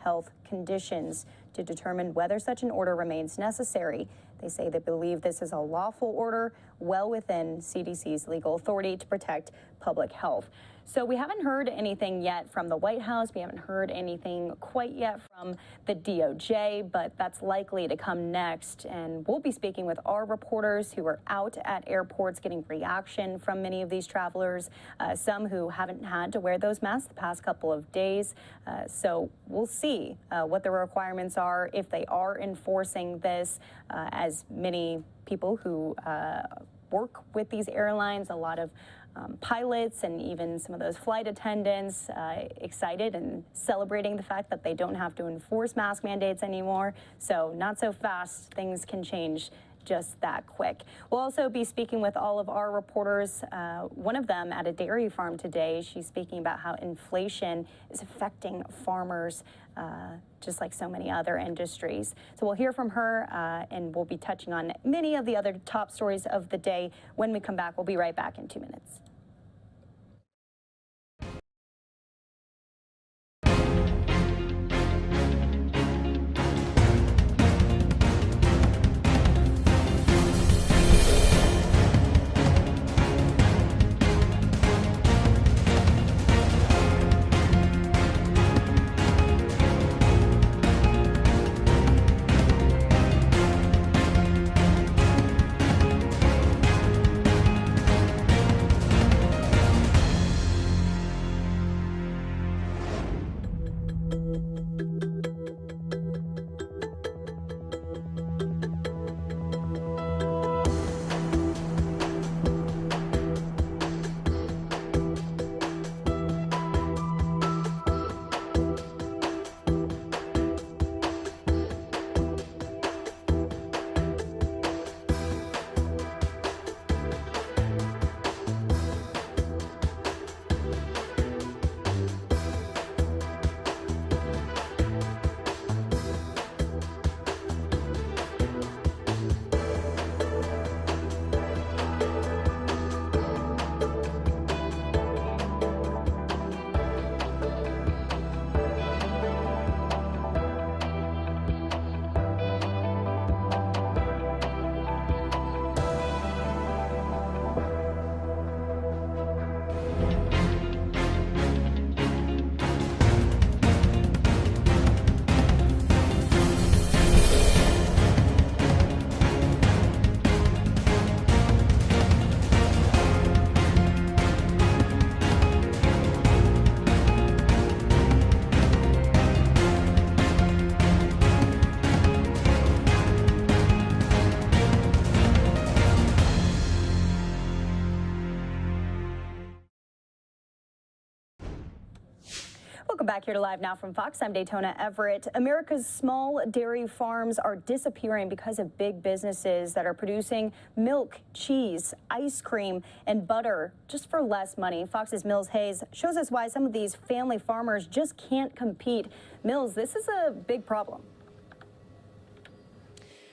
health conditions to determine whether such an order remains necessary. They say they believe this is a lawful order well within CDC's legal authority to protect public health. So we haven't heard anything yet from the White House. We haven't heard anything quite yet from the DOJ, but that's likely to come next. And we'll be speaking with our reporters who are out at airports getting reaction from many of these travelers, some who haven't had to wear those masks the past couple of days. So we'll see what the requirements are, if they are enforcing this, as many people who work with these airlines, a lot of pilots and even some of those flight attendants excited and celebrating the fact that they don't have to enforce mask mandates anymore. So not so fast, things can change just that quick. We'll also be speaking with all of our reporters, one of them at a dairy farm today. She's speaking about how inflation is affecting farmers just like so many other industries. So we'll hear from her and we'll be touching on many of the other top stories of the day. When we come back, we'll be right back in 2 minutes. Welcome back here to Live Now from Fox. I'm Daytona Everett. America's small dairy farms are disappearing because of big businesses that are producing milk, cheese, ice cream, and butter just for less money. Fox's Mills Hayes shows us why some of these family farmers just can't compete. Mills, this is a big problem.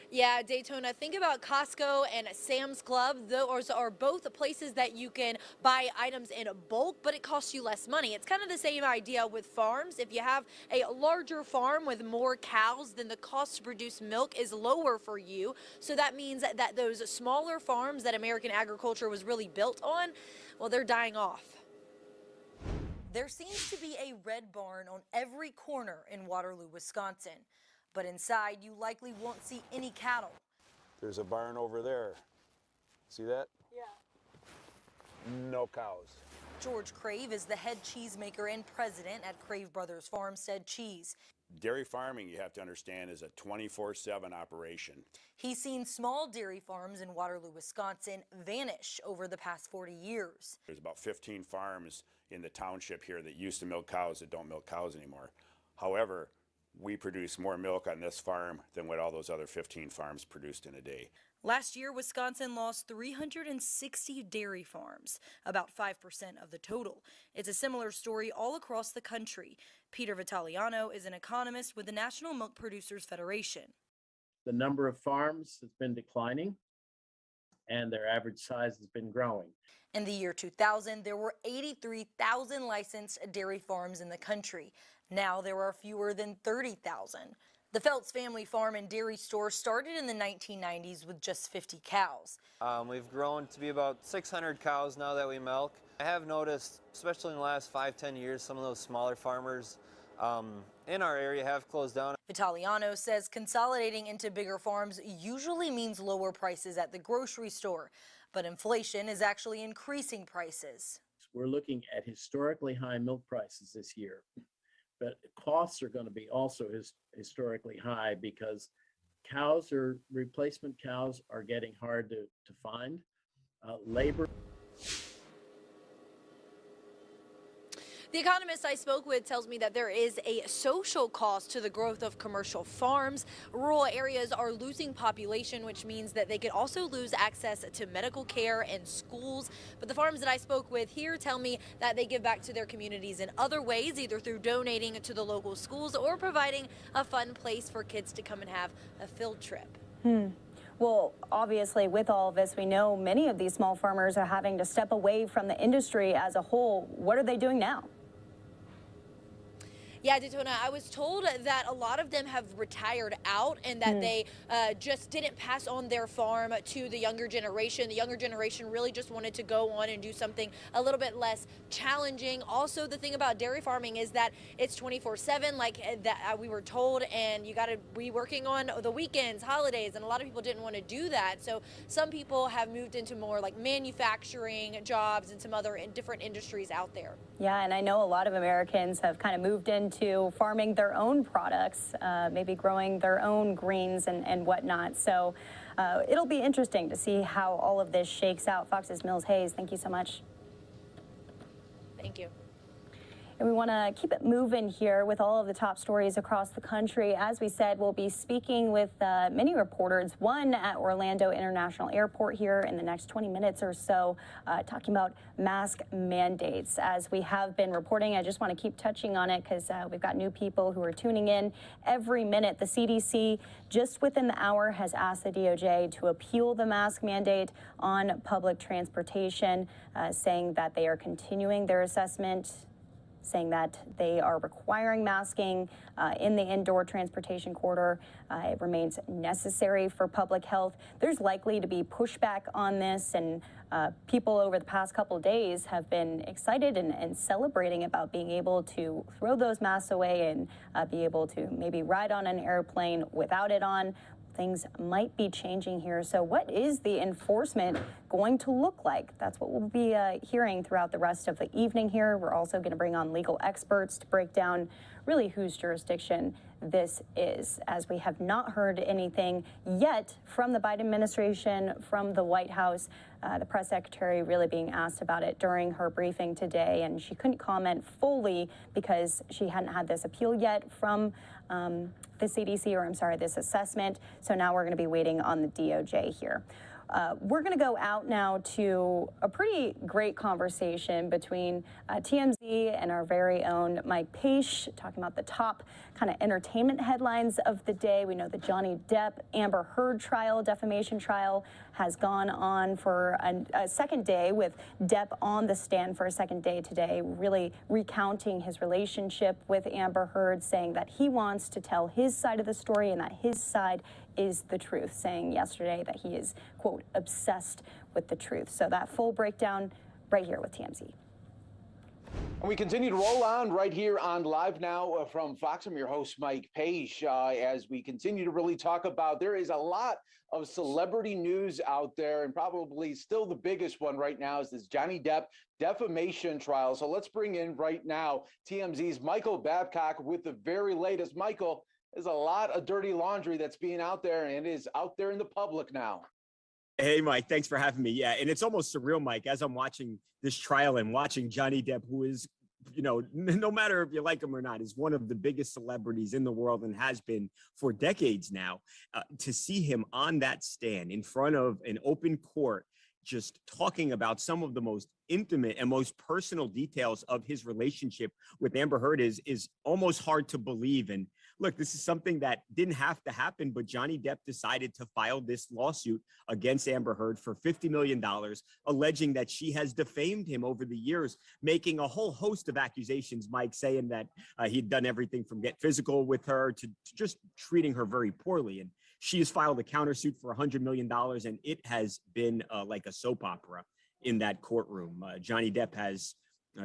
Yeah, Daytona, think about Costco and Sam's Club. Those are both places that you can buy items in bulk, but it costs you less money. It's kind of the same idea with farms. If you have a larger farm with more cows, then the cost to produce milk is lower for you. So that means that those smaller farms that American agriculture was really built on, well, they're dying off. There seems to be a red barn on every corner in Waterloo, Wisconsin. But inside, you likely won't see any cattle. There's a barn over there. See that? Yeah. No cows. George Crave is the head cheesemaker and president at Crave Brothers Farmstead Cheese. Dairy farming, you have to understand, is a 24/7 operation. He's seen small dairy farms in Waterloo, Wisconsin vanish over the past 40 years. There's about 15 farms in the township here that used to milk cows that don't milk cows anymore. However, we produce more milk on this farm than what all those other 15 farms produced in a day. Last year, Wisconsin lost 360 dairy farms, about 5% of the total. It's a similar story all across the country. Peter Vitaliano is an economist with the National Milk Producers Federation. The number of farms has been declining, and their average size has been growing. In the year 2000, there were 83,000 licensed dairy farms in the country. Now there are fewer than 30,000. The Feltz family farm and dairy store started in the 1990s with just 50 cows. We've grown to be about 600 cows now that we milk. I have noticed, especially in the last 5-10 years, some of those smaller farmers in our area have closed down. Vitaliano says consolidating into bigger farms usually means lower prices at the grocery store, but inflation is actually increasing prices. We're looking at historically high milk prices this year, but costs are going to be also historically high because replacement cows are getting hard to find. Labor. The economist I spoke with tells me that there is a social cost to the growth of commercial farms. Rural areas are losing population, which means that they could also lose access to medical care and schools. But the farms that I spoke with here tell me that they give back to their communities in other ways, either through donating to the local schools or providing a fun place for kids to come and have a field trip. Well, obviously, with all of this, we know many of these small farmers are having to step away from the industry as a whole. What are they doing now? Yeah, Daytona, I was told that a lot of them have retired out and that they just didn't pass on their farm to the younger generation. The younger generation really just wanted to go on and do something a little bit less challenging. Also, the thing about dairy farming is that it's 24/7, like that we were told, and you got to be working on the weekends, holidays, and a lot of people didn't want to do that. So some people have moved into more like manufacturing jobs and some other different industries out there. Yeah, and I know a lot of Americans have kind of moved into farming their own products, maybe growing their own greens and whatnot. So it'll be interesting to see how all of this shakes out. Fox's Mills Hayes, thank you so much. Thank you. And we want to keep it moving here with all of the top stories across the country. As we said, we'll be speaking with many reporters, one at Orlando International Airport here in the next 20 minutes or so, talking about mask mandates. As we have been reporting, I just want to keep touching on it because we've got new people who are tuning in every minute. The CDC, just within the hour, has asked the DOJ to appeal the mask mandate on public transportation, saying that they are continuing their assessment, saying that they are requiring masking in the indoor transportation corridor. It remains necessary for public health. There's likely to be pushback on this, and people over the past couple of days have been excited and celebrating about being able to throw those masks away and be able to maybe ride on an airplane without it on. Things might be changing here. So what is the enforcement going to look like? That's what we'll be hearing throughout the rest of the evening here. We're also going to bring on legal experts to break down really whose jurisdiction this is, as we have not heard anything yet from the Biden administration, from the White House. The press secretary really being asked about it during her briefing today, and she couldn't comment fully because she hadn't had this appeal yet from the CDC, or I'm sorry, this assessment. So now we're going to be waiting on the DOJ here. We're going to go out now to a pretty great conversation between TMZ and our very own Mike Page, talking about the top kind of entertainment headlines of the day. We know the Johnny Depp Amber Heard trial, defamation trial, has gone on for a second day, with Depp on the stand for a second day today, really recounting his relationship with Amber Heard, saying that he wants to tell his side of the story and that his side is the truth, saying yesterday that he is, quote, obsessed with the truth. So that full breakdown right here with TMZ. And we continue to roll on right here on Live Now from Fox. I'm your host, Mike Page, as we continue to really talk about, there is a lot of celebrity news out there, and probably still the biggest one right now is this Johnny Depp defamation trial. So let's bring in right now TMZ's Michael Babcock with the very latest. Michael, there's a lot of dirty laundry that's being out there, and it is out there in the public now. Hey, Mike, thanks for having me. Yeah, and it's almost surreal, Mike, as I'm watching this trial and watching Johnny Depp, who is, you know, no matter if you like him or not, is one of the biggest celebrities in the world and has been for decades now, to see him on that stand in front of an open court, just talking about some of the most intimate and most personal details of his relationship with Amber Heard is almost hard to believe. And look, this is something that didn't have to happen, but Johnny Depp decided to file this lawsuit against Amber Heard for $50 million, alleging that she has defamed him over the years, making a whole host of accusations, Mike, saying that he'd done everything from get physical with her to just treating her very poorly. And she has filed a countersuit for $100 million, and it has been like a soap opera in that courtroom. Johnny Depp has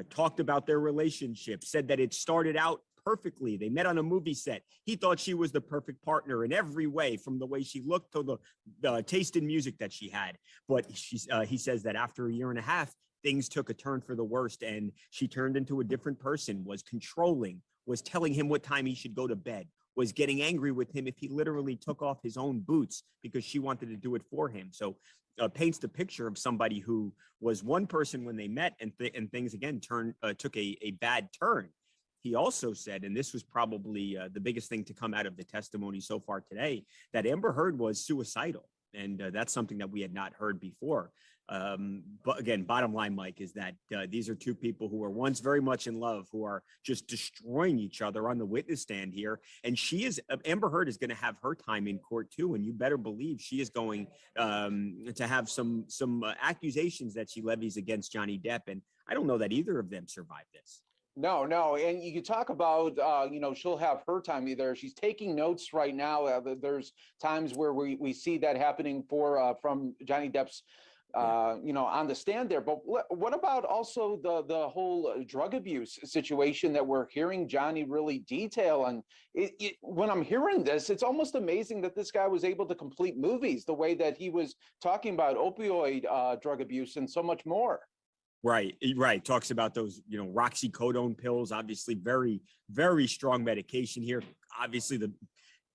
talked about their relationship, said that it started out perfectly. They met on a movie set. He thought she was the perfect partner in every way, from the way she looked to the taste in music that she had. But he says that after a year and a half, things took a turn for the worst, and she turned into a different person, was controlling, was telling him what time he should go to bed, was getting angry with him if he literally took off his own boots because she wanted to do it for him. So paints the picture of somebody who was one person when they met, and things again took a bad turn. He also said, and this was probably the biggest thing to come out of the testimony so far today, that Amber Heard was suicidal. And that's something that we had not heard before. But again, bottom line, Mike, is that these are two people who were once very much in love, who are just destroying each other on the witness stand here. And Amber Heard is going to have her time in court too. And you better believe she is going to have some accusations that she levies against Johnny Depp. And I don't know that either of them survived this. No, and you talk about, she'll have her time either. She's taking notes right now. There's times where we see that happening from Johnny Depp's, on the stand there. But what about also the whole drug abuse situation that we're hearing Johnny really detail? And when I'm hearing this, it's almost amazing that this guy was able to complete movies the way that he was talking about opioid drug abuse and so much more. Right. Talks about those, roxycodone pills, obviously very, very strong medication here. Obviously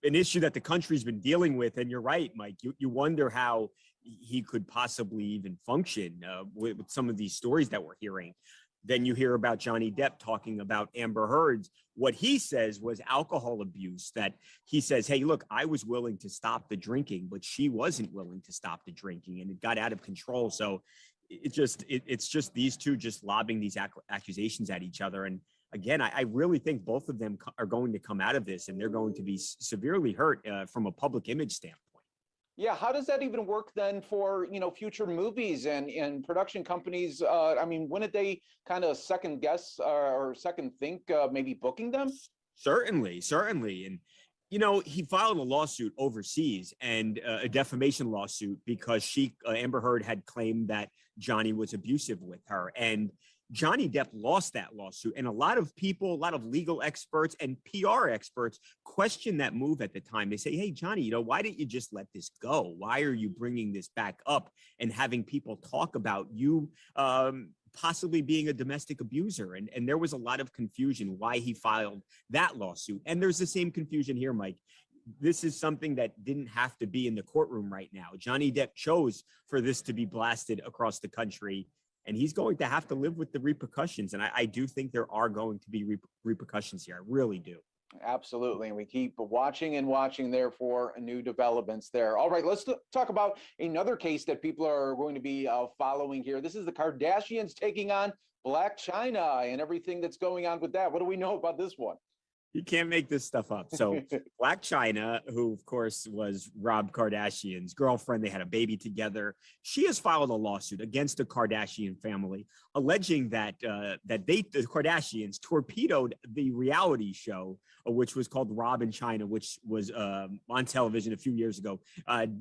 an issue that the country's been dealing with. And you're right, Mike, you wonder how he could possibly even function with some of these stories that we're hearing. Then you hear about Johnny Depp talking about Amber Heard's, what he says was alcohol abuse, that he says, hey, look, I was willing to stop the drinking, but she wasn't willing to stop the drinking, and it got out of control. So it's just these two just lobbing these accusations at each other. And again, I really think both of them are going to come out of this, and they're going to be severely hurt from a public image standpoint. Yeah, how does that even work then for, future movies and production companies? Wouldn't they kind of second guess or second think maybe booking them? Certainly. And he filed a lawsuit overseas, and a defamation lawsuit, because Amber Heard had claimed that Johnny was abusive with her. And Johnny Depp lost that lawsuit. And a lot of people, a lot of legal experts and PR experts questioned that move at the time. They say, hey, Johnny, why didn't you just let this go? Why are you bringing this back up and having people talk about you possibly being a domestic abuser? And there was a lot of confusion why he filed that lawsuit. And there's the same confusion here, Mike. This is something that didn't have to be in the courtroom right now. Johnny Depp chose for this to be blasted across the country, and he's going to have to live with the repercussions. And I do think there are going to be repercussions here. I really do. Absolutely. And we keep watching and watching there for new developments there. All right, let's talk about another case that people are going to be following here. This is the Kardashians taking on Blac Chyna and everything that's going on with that. What do we know about this one? You can't make this stuff up. So Blac Chyna, who of course was Rob Kardashian's girlfriend, they had a baby together. She has filed a lawsuit against the Kardashian family, alleging that the Kardashians torpedoed the reality show, which was called Rob and Chyna, which was on television a few years ago.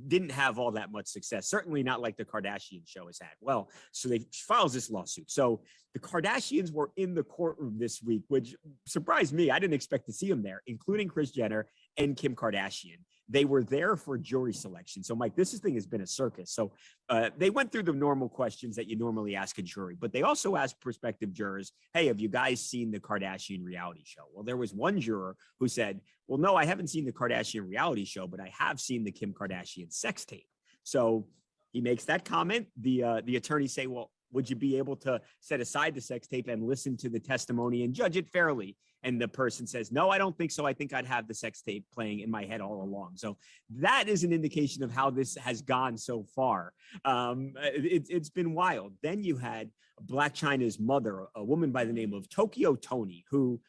Didn't have all that much success. Certainly not like the Kardashian show has had. Well, so she files this lawsuit. So the Kardashians were in the courtroom this week, which surprised me. I didn't expect to see them there, including Kris Jenner and Kim Kardashian. They were there for jury selection. So, Mike, this thing has been a circus. So they went through the normal questions that you normally ask a jury, but they also asked prospective jurors, hey, have you guys seen the Kardashian reality show? Well, there was one juror who said, well, no, I haven't seen the Kardashian reality show, but I have seen the Kim Kardashian sex tape. So he makes that comment. The attorneys say, well, would you be able to set aside the sex tape and listen to the testimony and judge it fairly? And the person says, no, I don't think so. I think I'd have the sex tape playing in my head all along. So that is an indication of how this has gone so far. It's been wild. Then you had Blac Chyna's mother, a woman by the name of Tokyo Toni, who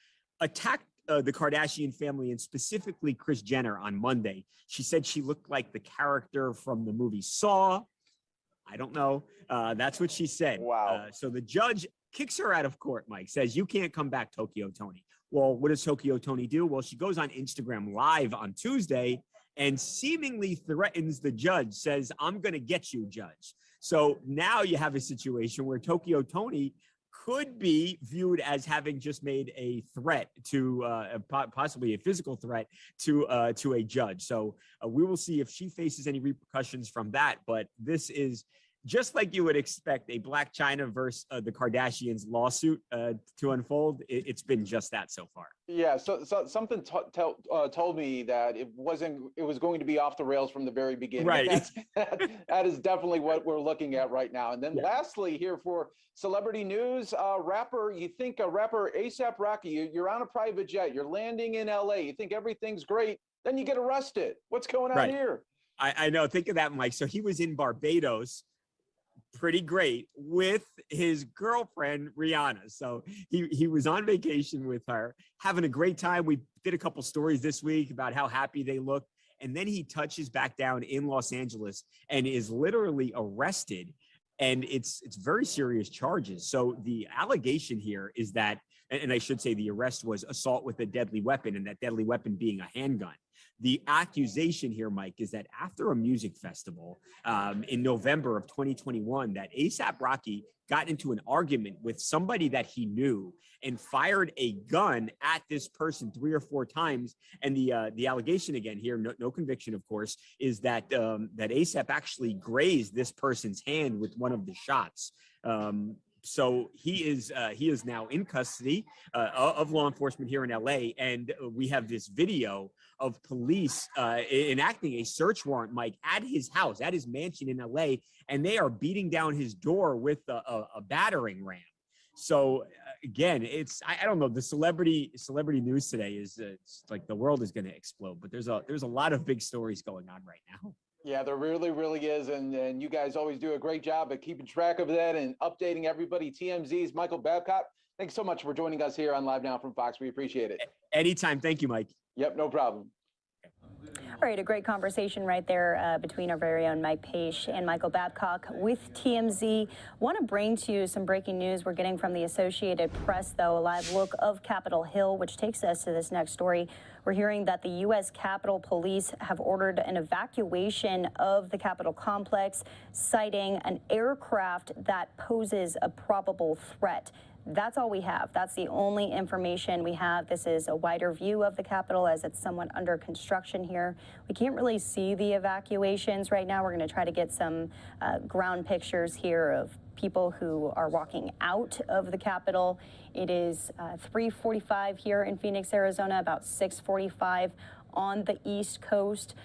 attacked the Kardashian family and specifically Kris Jenner on Monday. She said she looked like the character from the movie Saw. I don't know. That's what she said. Wow. So the judge kicks her out of court, Mike, says, you can't come back, Tokyo Toni. Well, what does Tokyo Toni do? Well, she goes on Instagram Live on Tuesday and seemingly threatens the judge, says, I'm going to get you, judge. So now you have a situation where Tokyo Toni could be viewed as having just made a threat to possibly a physical threat to a judge. So we will see if she faces any repercussions from that. But this is just like you would expect a Blac Chyna versus the Kardashians lawsuit to unfold. It's been just that so far. Yeah, so something told me that it was going to be off the rails from the very beginning. Right. That is definitely what we're looking at right now. And then lastly here for celebrity news, rapper A$AP Rocky, you're on a private jet, you're landing in LA, you think everything's great, then you get arrested. What's going on here? I know, think of that, Mike. So he was in Barbados, pretty great, with his girlfriend Rihanna. So he was on vacation with her, having a great time. We did a couple stories this week about how happy they look, and then he touches back down in Los Angeles and is literally arrested, and it's very serious charges. So the allegation here is that, and I should say the arrest was assault with a deadly weapon, and that deadly weapon being a handgun. The accusation here, Mike, is that after a music festival in November of 2021, that A$AP Rocky got into an argument with somebody that he knew and fired a gun at this person 3 or 4 times. And the allegation again here, no conviction, of course, is that that A$AP actually grazed this person's hand with one of the shots. So he is now in custody of law enforcement here in LA, and we have this video of police enacting a search warrant, Mike, at his house, at his mansion in LA, and they are beating down his door with a battering ram. So again, I don't know, the celebrity news today is it's like the world is going to explode, but there's a lot of big stories going on right now. Yeah, there really, really is. And you guys always do a great job at keeping track of that and updating everybody. TMZ's Michael Babcock, thanks so much for joining us here on Live Now from Fox. We appreciate it. Anytime. Thank you, Mike. Yep, no problem. All right, a great conversation right there between our very own Mike Page and Michael Babcock with TMZ. Want to bring to you some breaking news we're getting from the Associated Press, though. A live look of Capitol Hill, which takes us to this next story. We're hearing that the U.S. Capitol Police have ordered an evacuation of the Capitol complex, citing an aircraft that poses a probable threat. That's all we have. That's the only information we have. This is a wider view of the Capitol as it's somewhat under construction here. We can't really see the evacuations right now. We're going to try to get some ground pictures here of people who are walking out of the Capitol. It is 3:45 here in Phoenix, Arizona, about 6:45 on the East Coast.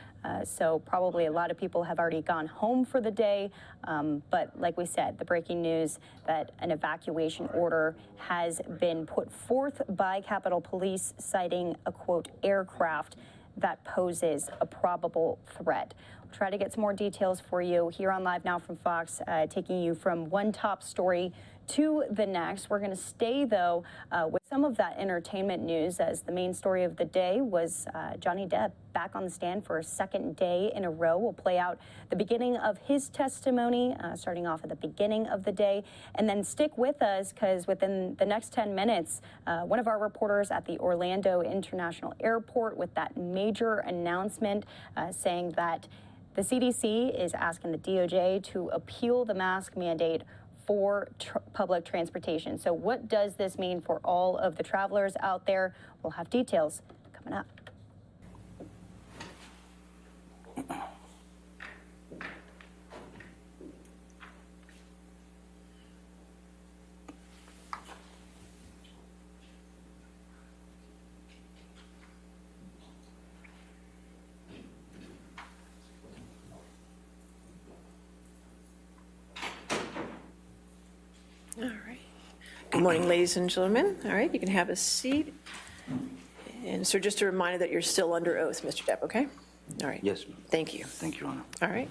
So probably a lot of people have already gone home for the day. But like we said, the breaking news that an evacuation order has been put forth by Capitol Police, citing a, quote, aircraft that poses a probable threat. We'll try to get some more details for you here on Live Now from Fox, taking you from one top story to the next. We're going to stay, though, with some of that entertainment news, as the main story of the day was Johnny Depp back on the stand for a second day in a row. We'll play out the beginning of his testimony, starting off at the beginning of the day, and then stick with us, because within the next 10 minutes, one of our reporters at the Orlando International Airport with that major announcement saying that the CDC is asking the DOJ to appeal the mask mandate for public transportation. So what does this mean for all of the travelers out there? We'll have details coming up. All right. Good morning, ladies and gentlemen. All right, you can have a seat. And so just a reminder that you're still under oath, Mr. Depp, okay? All right. Yes, ma'am. Thank you. Thank you, Your Honor. All right.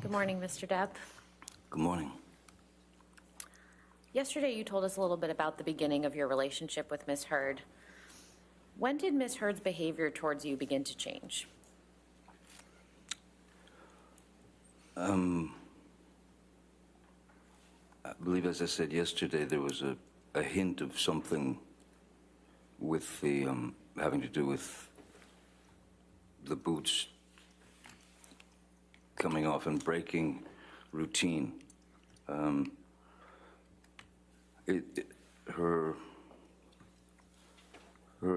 Good morning, Mr. Depp. Good morning. Yesterday, you told us a little bit about the beginning of your relationship with Ms. Heard. When did Ms. Heard's behavior towards you begin to change? I believe, as I said yesterday, there was a hint of something with the having to do with the boots coming off and breaking routine. Her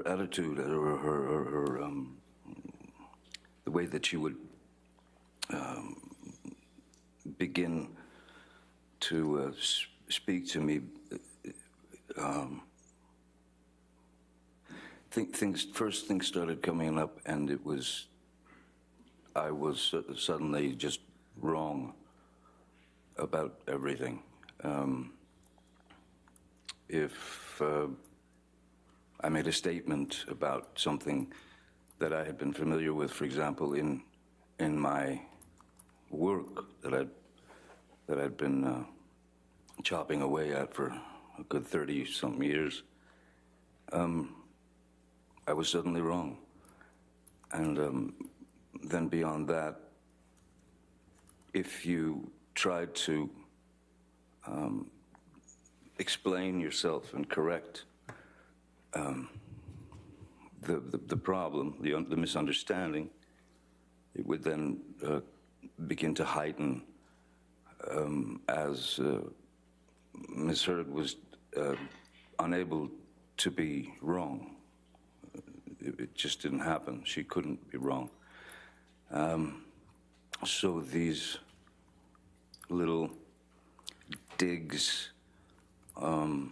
attitude, or the way that she would begin to speak to me, first things started coming up, and I was suddenly just wrong about everything. If I made a statement about something that I had been familiar with, for example, in my work that I'd been chopping away at for a good 30-something years, I was suddenly wrong. And then beyond that, if you tried to explain yourself and correct the problem, the misunderstanding, it would then begin to heighten as Ms. Heard was unable to be wrong. It just didn't happen. She couldn't be wrong. So these little digs and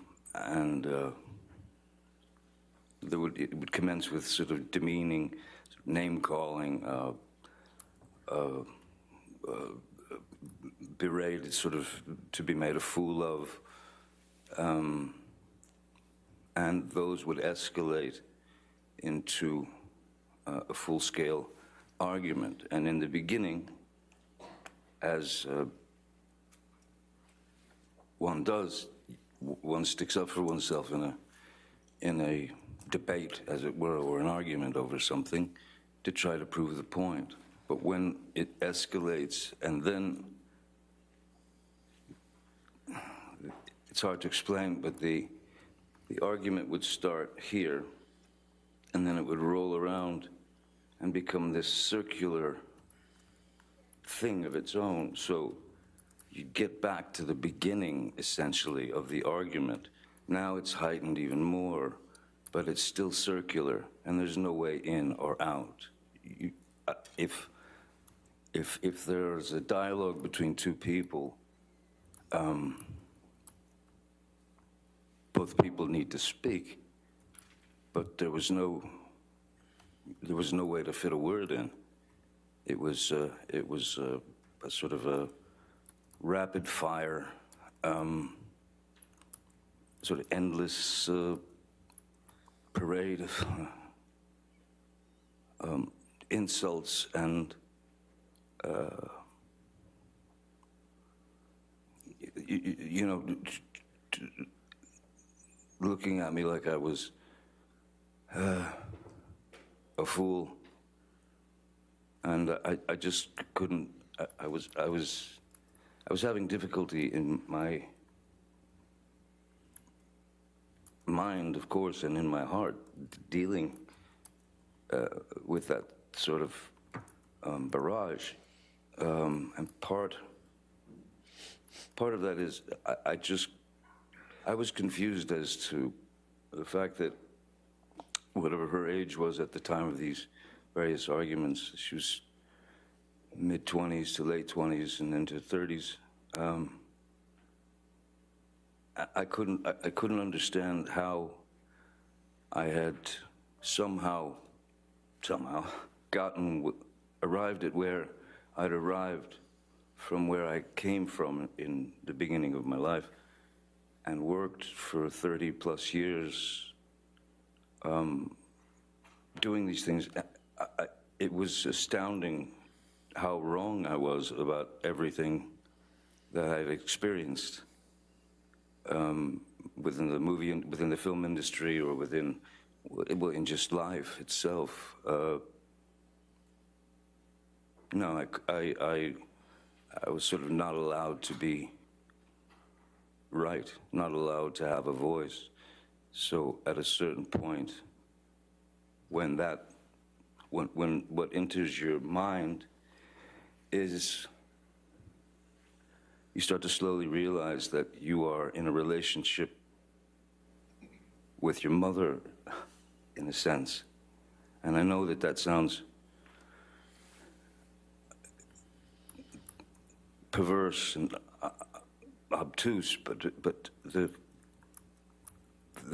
it would commence with sort of demeaning, name-calling, berated, sort of to be made a fool of, and those would escalate into a full-scale argument. And in the beginning, as one does, one sticks up for oneself in a debate, as it were, or an argument over something to try to prove the point. But when it escalates, and then it's hard to explain, but the argument would start here, and then it would roll around and become this circular thing of its own. So you get back to the beginning, essentially, of the argument. Now it's heightened even more, but it's still circular, and there's no way in or out. If there's a dialogue between two people, both people need to speak, but there was no way to fit a word in. It was a sort of a rapid fire, sort of endless parade of insults and you know, looking at me like I was a fool, and I just couldn't. I was having difficulty in my mind, of course, and in my heart, dealing with that sort of barrage. And part of that is I was confused as to the fact that whatever her age was at the time of these various arguments, she was mid-20s to late 20s and into 30s. I couldn't understand how I had somehow arrived at where I'd arrived from where I came from in the beginning of my life, and worked for 30 plus years doing these things. It was astounding how wrong I was about everything that I'd experienced within the movie, within the film industry, or within, well, in just life itself. No, I was sort of not allowed to be right, not allowed to have a voice. So at a certain point, when what enters your mind is, you start to slowly realize that you are in a relationship with your mother, in a sense. And I know that that sounds perverse and obtuse, but the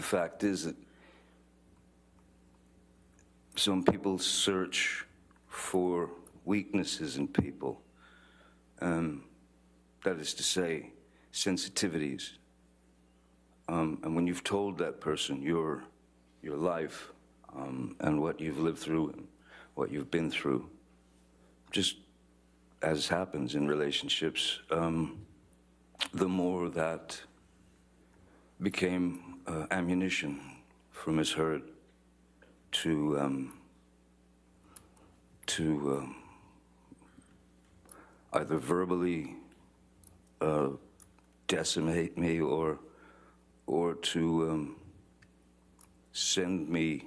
fact is that some people search for weaknesses in people. That is to say, sensitivities. And when you've told that person your life and what you've lived through and what you've been through, just as happens in relationships, the more that became ammunition for Ms. Heard to either verbally decimate me or to send me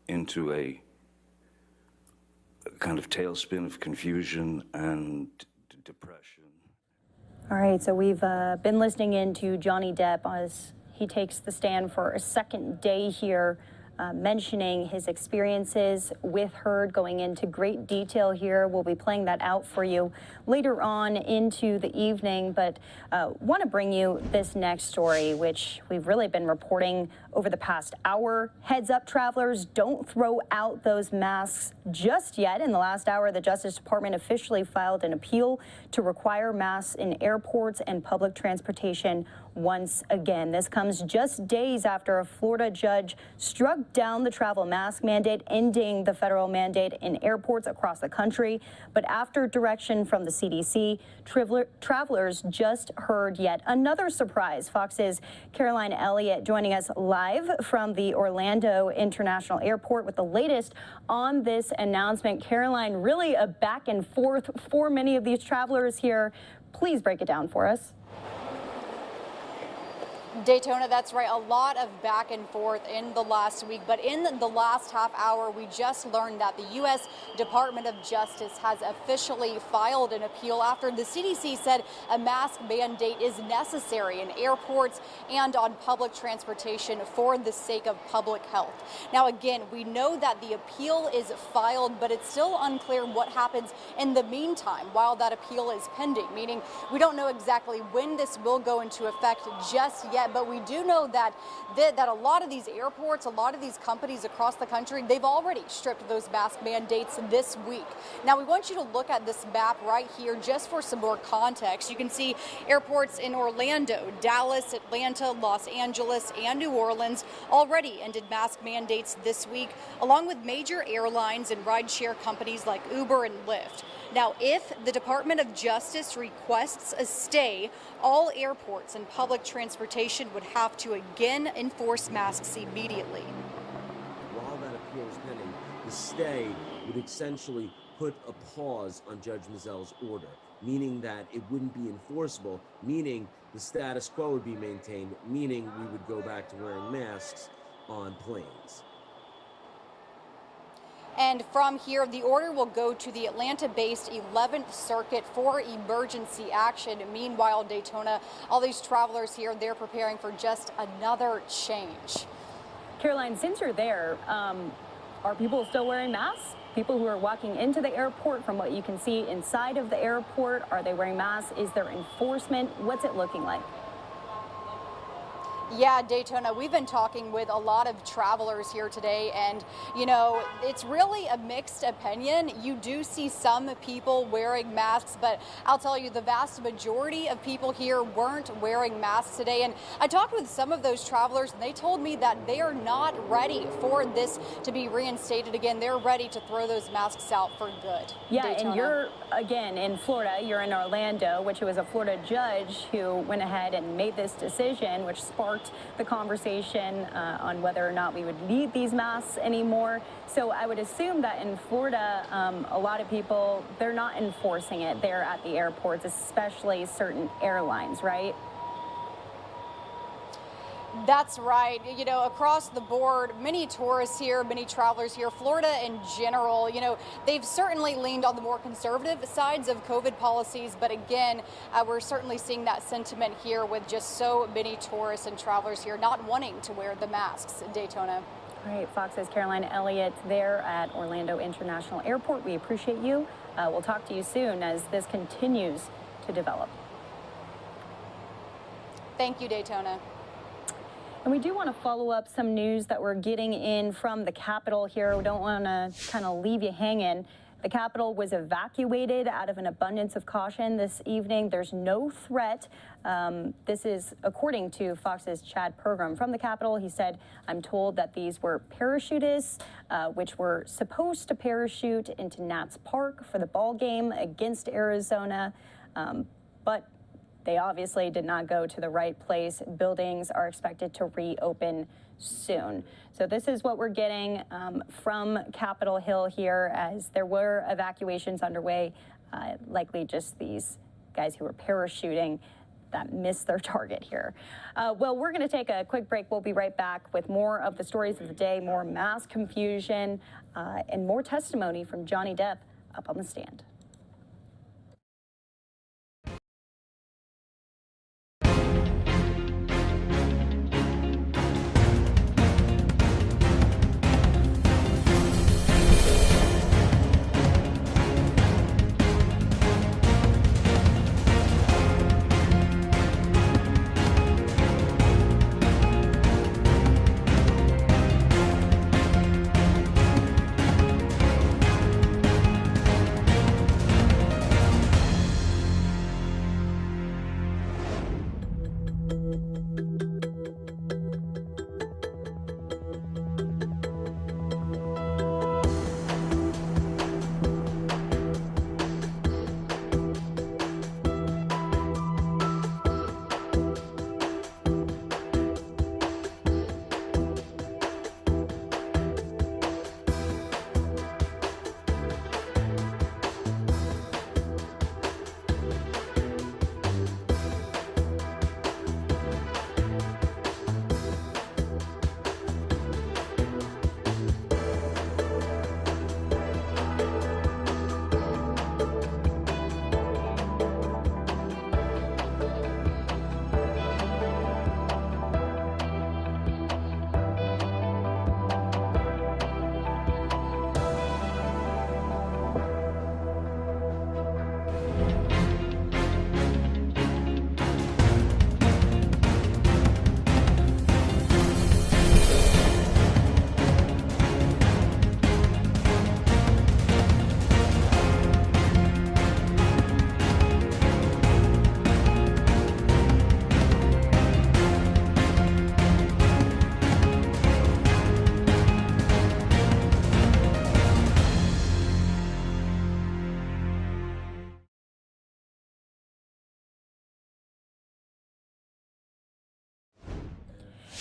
into a kind of tailspin of confusion and depression. All right, so we've been listening in to Johnny Depp as he takes the stand for a second day here, mentioning his experiences with Heard, going into great detail here. We'll be playing that out for you later on into the evening, but want to bring you this next story, which we've really been reporting over the past hour. Heads up, travelers, don't throw out those masks just yet. In the last hour, the Justice Department officially filed an appeal to require masks in airports and public transportation once again. This comes just days after a Florida judge struck down the travel mask mandate, ending the federal mandate in airports across the country. But after direction from the CDC, travelers just heard yet another surprise. Fox's Caroline Elliott joining us live from the Orlando International Airport with the latest on this announcement. Caroline, really a back and forth for many of these travelers here. Please break it down for us. Daytona, that's right. A lot of back and forth in the last week, but in the last half hour, we just learned that the U.S. Department of Justice has officially filed an appeal after the CDC said a mask mandate is necessary in airports and on public transportation for the sake of public health. Now, again, we know that the appeal is filed, but it's still unclear what happens in the meantime while that appeal is pending, meaning we don't know exactly when this will go into effect just yet. But we do know that a lot of these airports, a lot of these companies across the country, they've already stripped those mask mandates this week. Now, we want you to look at this map right here just for some more context. You can see airports in Orlando, Dallas, Atlanta, Los Angeles, and New Orleans already ended mask mandates this week, along with major airlines and rideshare companies like Uber and Lyft. Now, if the Department of Justice requests a stay, all airports and public transportation would have to again enforce masks immediately. While that appeal is pending, the stay would essentially put a pause on Judge Mizell's order, meaning that it wouldn't be enforceable, meaning the status quo would be maintained, meaning we would go back to wearing masks on planes. And from here, the order will go to the Atlanta-based 11th Circuit for emergency action. Meanwhile, Daytona, all these travelers here, they're preparing for just another change. Caroline, since you're there, are people still wearing masks? People who are walking into the airport, from what you can see inside of the airport, are they wearing masks? Is there enforcement? What's it looking like? Yeah, Daytona, we've been talking with a lot of travelers here today, and you know, it's really a mixed opinion. You do see some people wearing masks, but I'll tell you, the vast majority of people here weren't wearing masks today. And I talked with some of those travelers, and they told me that they are not ready for this to be reinstated again. They're ready to throw those masks out for good. Yeah, Daytona. and you're, again, in Florida. You're in Orlando, which was a Florida judge who went ahead and made this decision, which sparked the conversation on whether or not we would need these masks anymore. So I would assume that in Florida, a lot of people, they're not enforcing it there at the airports, especially certain airlines, right? That's right. You know, across the board, many tourists here, many travelers here, Florida in general, you know, they've certainly leaned on the more conservative sides of COVID policies. But again, we're certainly seeing that sentiment here with just so many tourists and travelers here not wanting to wear the masks in Daytona. Great. Fox's Caroline Elliott there at Orlando International Airport. We appreciate you. We'll talk to you soon as this continues to develop. Thank you, Daytona. And we do want to follow up some news that we're getting in from the Capitol here. We don't want to kind of leave you hanging. The Capitol was evacuated out of an abundance of caution this evening. There's no threat. This is according to Fox's Chad Pergram from the Capitol. He said, I'm told that these were parachutists, which were supposed to parachute into Nats Park for the ball game against Arizona, but they obviously did not go to the right place. Buildings are expected to reopen soon. So this is what we're getting from Capitol Hill here, as there were evacuations underway, likely just these guys who were parachuting that missed their target here. Well, we're going to take a quick break. We'll be right back with more of the stories of the day, more mass confusion, and more testimony from Johnny Depp up on the stand.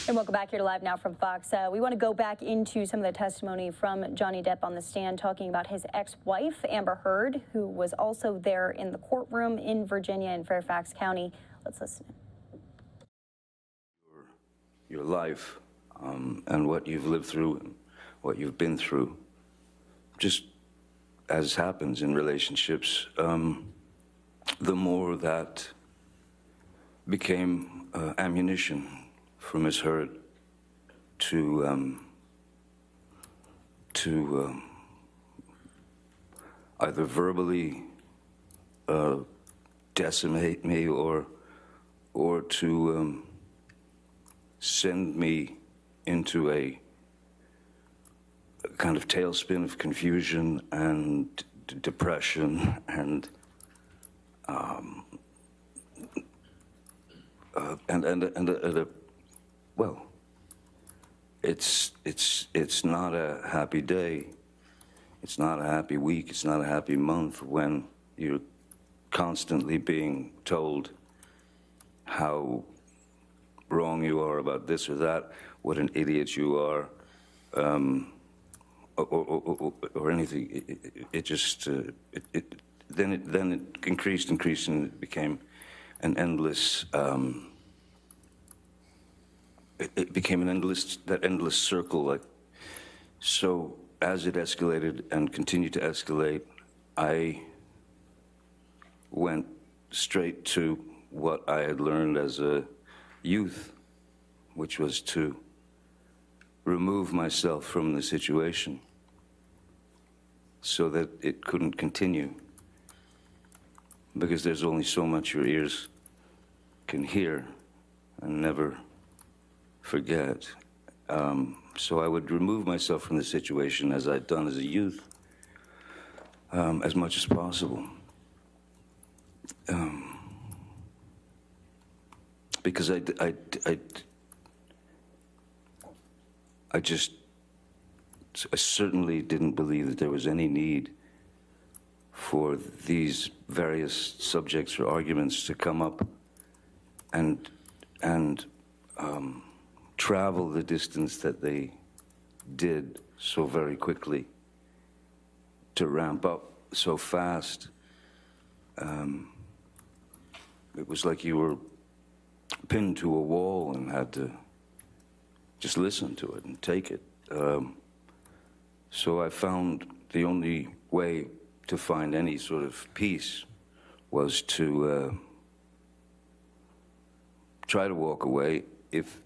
And welcome back here to Live Now from Fox. We want to go back into some of the testimony from Johnny Depp on the stand, talking about his ex-wife, Amber Heard, who was also there in the courtroom in Virginia in Fairfax County. Let's listen. Your life and what you've lived through, what you've been through, just as happens in relationships, the more that became ammunition for Ms. Heard to either verbally decimate me or to send me into a kind of tailspin of confusion and depression and well, it's not a happy day. It's not a happy week. It's not a happy month when you're constantly being told how wrong you are about this or that, what an idiot you are, or anything. It just then it increased, and it became an endless. It became that endless circle. Like, so as it escalated and continued to escalate, I went straight to what I had learned as a youth, which was to remove myself from the situation so that it couldn't continue, because there's only so much your ears can hear and never forget. So I would remove myself from the situation, as I'd done as a youth, as much as possible. Because I certainly didn't believe that there was any need for these various subjects or arguments to come up and travel the distance that they did so very quickly, to ramp up so fast. It was like you were pinned to a wall and had to just listen to it and take it. So I found the only way to find any sort of peace was to try to walk away. If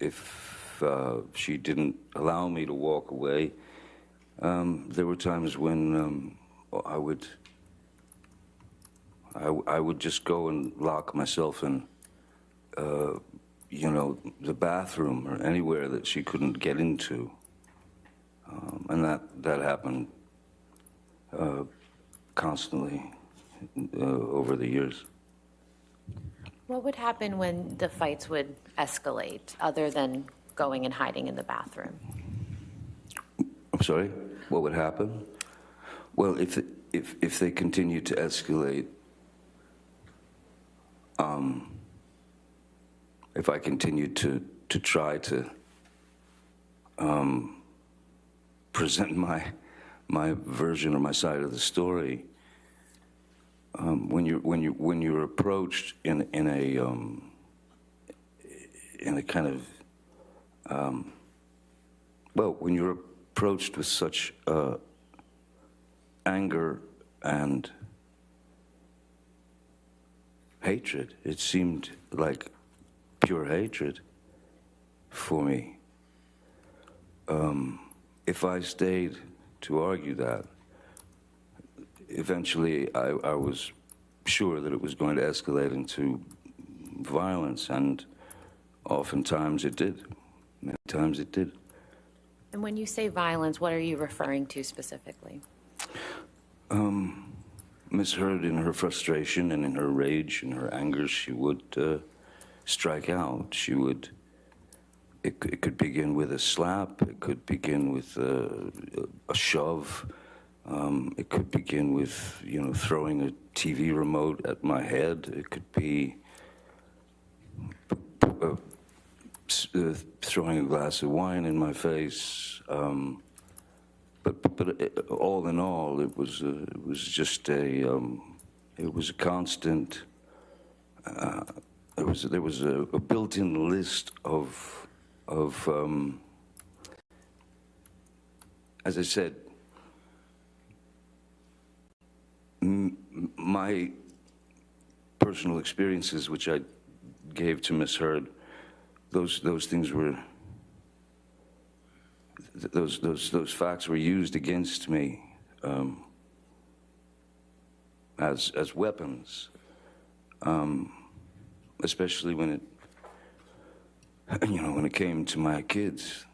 she didn't allow me to walk away, there were times when I would just go and lock myself in, the bathroom or anywhere that she couldn't get into, and that happened constantly over the years. What would happen when the fights would escalate, other than going and hiding in the bathroom? I'm sorry? What would happen? Well, if they continue to escalate, if I continued to try to present my version or my side of the story, when you're approached in a kind of when you're approached with such anger and hatred, it seemed like pure hatred for me. If I stayed to argue that, eventually I was sure that it was going to escalate into violence, and oftentimes it did. Many times it did. And when you say violence, what are you referring to specifically? Miss Heard, in her frustration and in her rage and her anger, she would strike out. She would. It could begin with a slap. It could begin with a shove. It could begin with, throwing a TV remote at my head. It could be throwing a glass of wine in my face. But all in all, it was just it was a constant. There was a built-in list of as I said, my personal experiences, which I gave to Miss Heard, those things were. Those facts were used against me as weapons, especially when you know, when it came to my kids,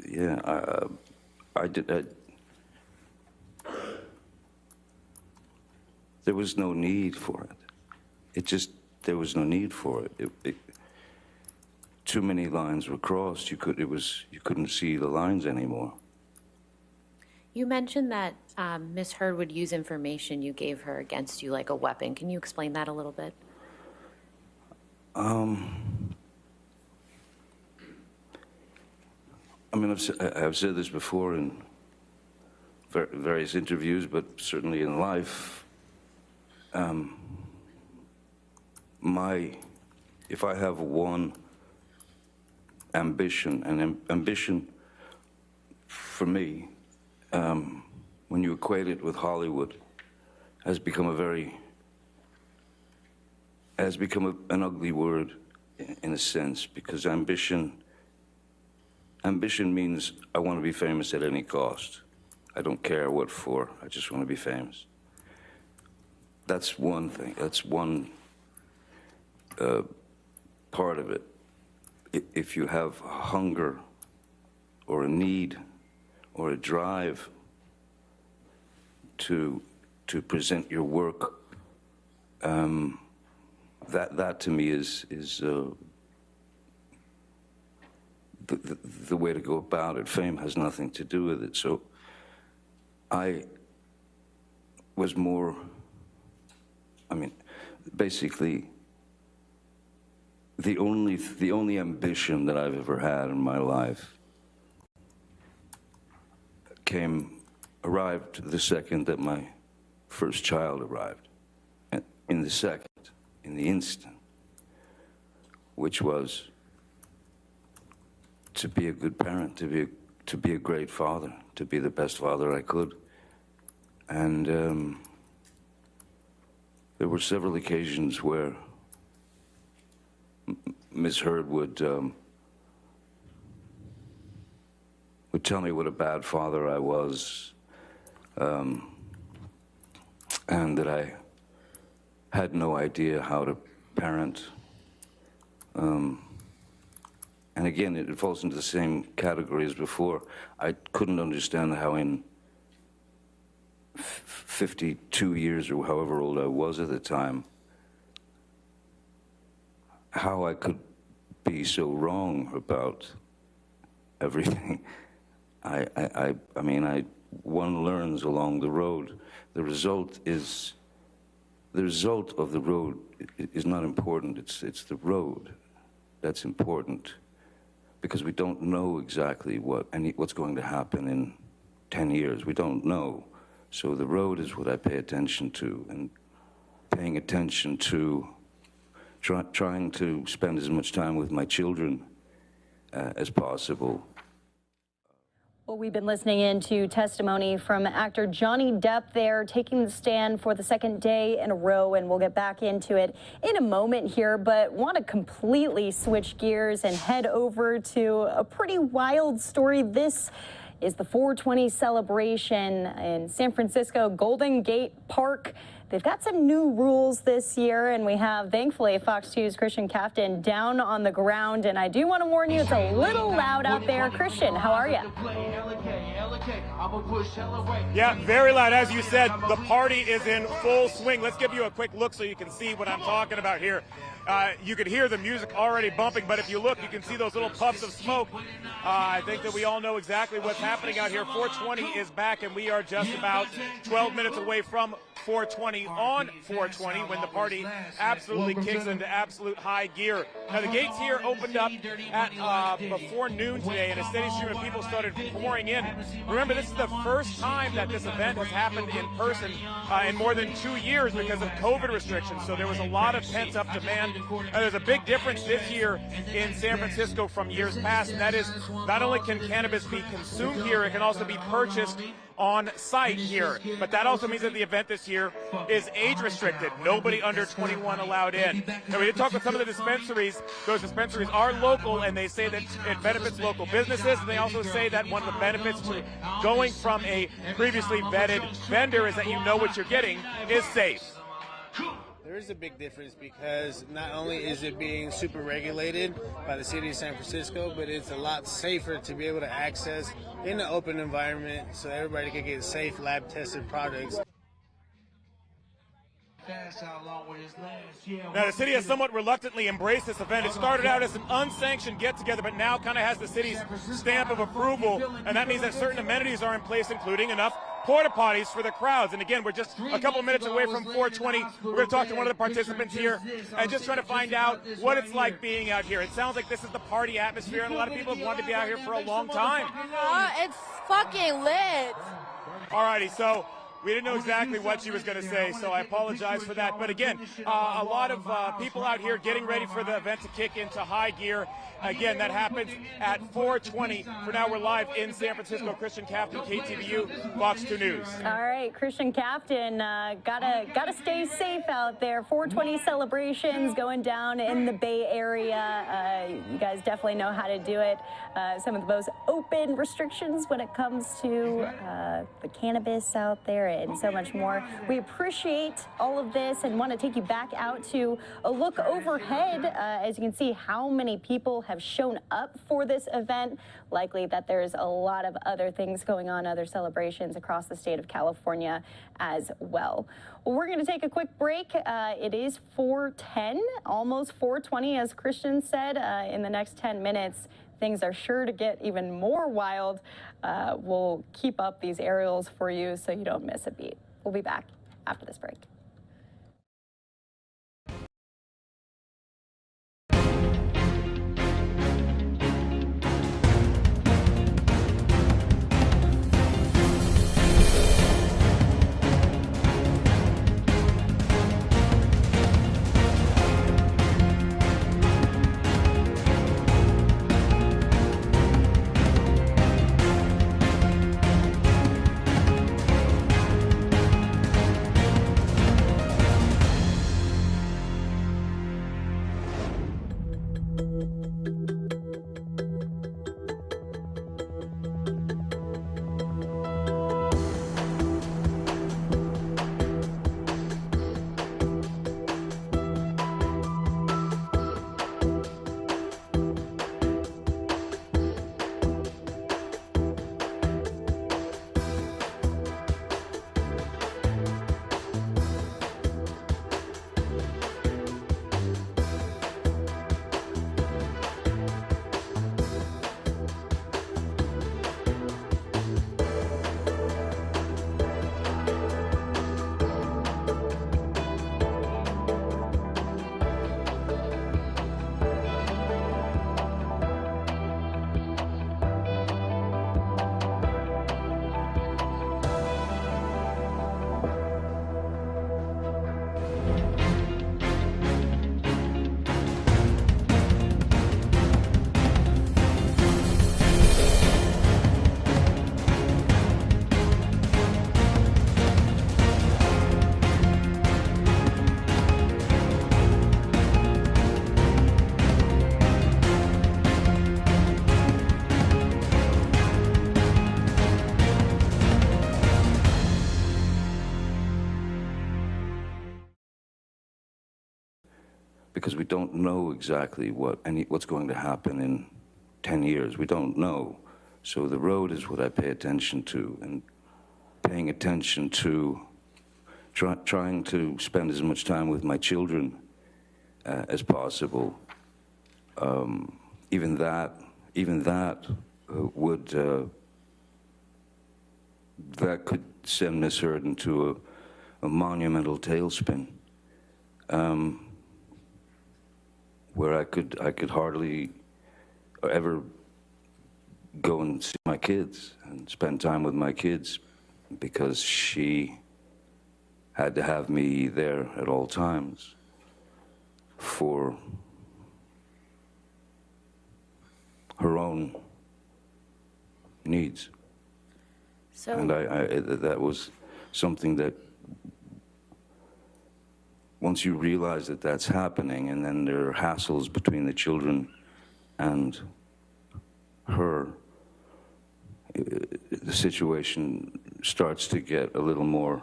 yeah, there was no need for it. There was no need for it. Too many lines were crossed. You couldn't see the lines anymore. You mentioned that Ms. Heard would use information you gave her against you like a weapon. Can you explain that a little bit? I mean, I've said this before in various interviews, but certainly in life. If I have one ambition, and ambition for me, when you equate it with Hollywood, has become an ugly word in a sense, because ambition means I want to be famous at any cost. I don't care what for, I just want to be famous. That's one thing, that's one part of it. If you have a hunger or a need or a drive to present your work, that to me is the way to go about it. Fame has nothing to do with it. So I was more, I mean, basically the only ambition that I've ever had in my life arrived the second that my first child arrived. And in the instant, which was to be a good parent, to be a great father, to be the best father I could. And there were several occasions where Ms. Heard would tell me what a bad father I was, and that I had no idea how to parent. And again, it falls into the same category as before. I couldn't understand how in 52 years or however old I was at the time, how I could be so wrong about everything. I mean, one learns along the road. The result of the road is not important. It's the road that's important, because we don't know exactly what's going to happen in 10 years. We don't know. So the road is what I pay attention to, and paying attention to trying to spend as much time with my children as possible. Well, we've been listening in to testimony from actor Johnny Depp there, taking the stand for the second day in a row, and we'll get back into it in a moment here, but want to completely switch gears and head over to a pretty wild story. This is the 420 celebration in San Francisco, Golden Gate Park. They've got some new rules this year, and we have, thankfully, Fox 2's Christian Captain down on the ground. And I do want to warn you, it's a little loud out there. Christian, how are you? Yeah, very loud. As you said, the party is in full swing. Let's give you a quick look so you can see what I'm talking about here. You can hear the music already bumping, but if you look, you can see those little puffs of smoke. I think that we all know exactly what's happening out here. 420 is back, and we are just about 12 minutes away from 420 on 420 when the party absolutely kicks into absolute high gear. Now, the gates here opened up at before noon today, and a steady stream of people started pouring in. Remember, this is the first time that this event has happened in person in more than 2 years because of COVID restrictions, so there was a lot of pent-up demand. There's a big difference this year in San Francisco from years past, and that is not only can cannabis be consumed here, it can also be purchased on site here. But that also means that the event this year is age restricted. Nobody under 21 allowed in. Now, we did talk with some of the dispensaries. Those dispensaries are local, and they say that it benefits local businesses. And they also say that one of the benefits to going from a previously vetted vendor is that you know what you're getting is safe. There is a big difference because not only is it being super regulated by the city of San Francisco, but it's a lot safer to be able to access in an open environment so everybody can get safe lab tested products. Now, the city has somewhat reluctantly embraced this event. It started out as an unsanctioned get-together, but now kind of has the city's stamp of approval, and that means that certain amenities are in place, including enough porta potties for the crowds. And again, we're just a couple minutes away from 420. We're going to talk to one of the participants here and just try to find out what it's like being out here. It sounds like this is the party atmosphere, and a lot of people have wanted to be out here for a long time. It's fucking lit. Alrighty, so we didn't know exactly what she was going to say, so I apologize for that. But again, a lot of people out here getting ready for the event to kick into high gear. Again, that happens at 4:20. For now, we're live in San Francisco. Christian Captain, KTVU, Fox 2 News. All right, Christian Captain, gotta stay safe out there. 420 celebrations going down in the Bay Area. You guys definitely know how to do it. Some of the most open restrictions when it comes to the cannabis out there and so much more. We appreciate all of this and want to take you back out to a look overhead. As you can see, how many people have shown up for this event. Likely that there's a lot of other things going on, other celebrations across the state of California as well. Well, we're going to take a quick break. It is 4:10, almost 4:20, as Christian said. In the next 10 minutes, things are sure to get even more wild. We'll keep up these aerials for you so you don't miss a beat. We'll be back after this break. Because we don't know exactly what's going to happen in 10 years. We don't know. So the road is what I pay attention to, and paying attention to trying to spend as much time with my children as possible. Even that would that could send Miss Heard into a monumental tailspin. Where I could hardly ever go and see my kids and spend time with my kids because she had to have me there at all times for her own needs. So, and that was something that once you realize that that's happening, and then there are hassles between the children and her, the situation starts to get a little more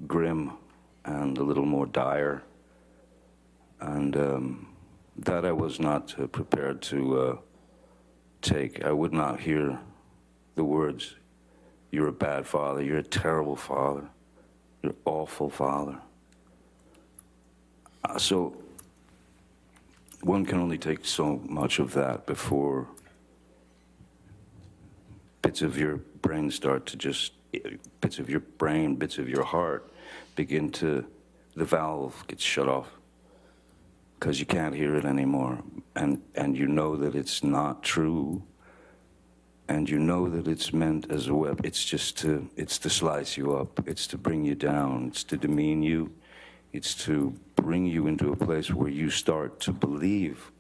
grim and a little more dire. And that I was not prepared to take. I would not hear the words, "You're a bad father, you're a terrible father, you're an awful father." So one can only take so much of that before bits of your brain start to just, bits of your brain, bits of your heart begin to, the valve gets shut off because you can't hear it anymore. And you know that it's not true. And you know that it's meant as a weapon. It's to slice you up. It's to bring you down. It's to demean you. It's to bring you into a place where you start to believe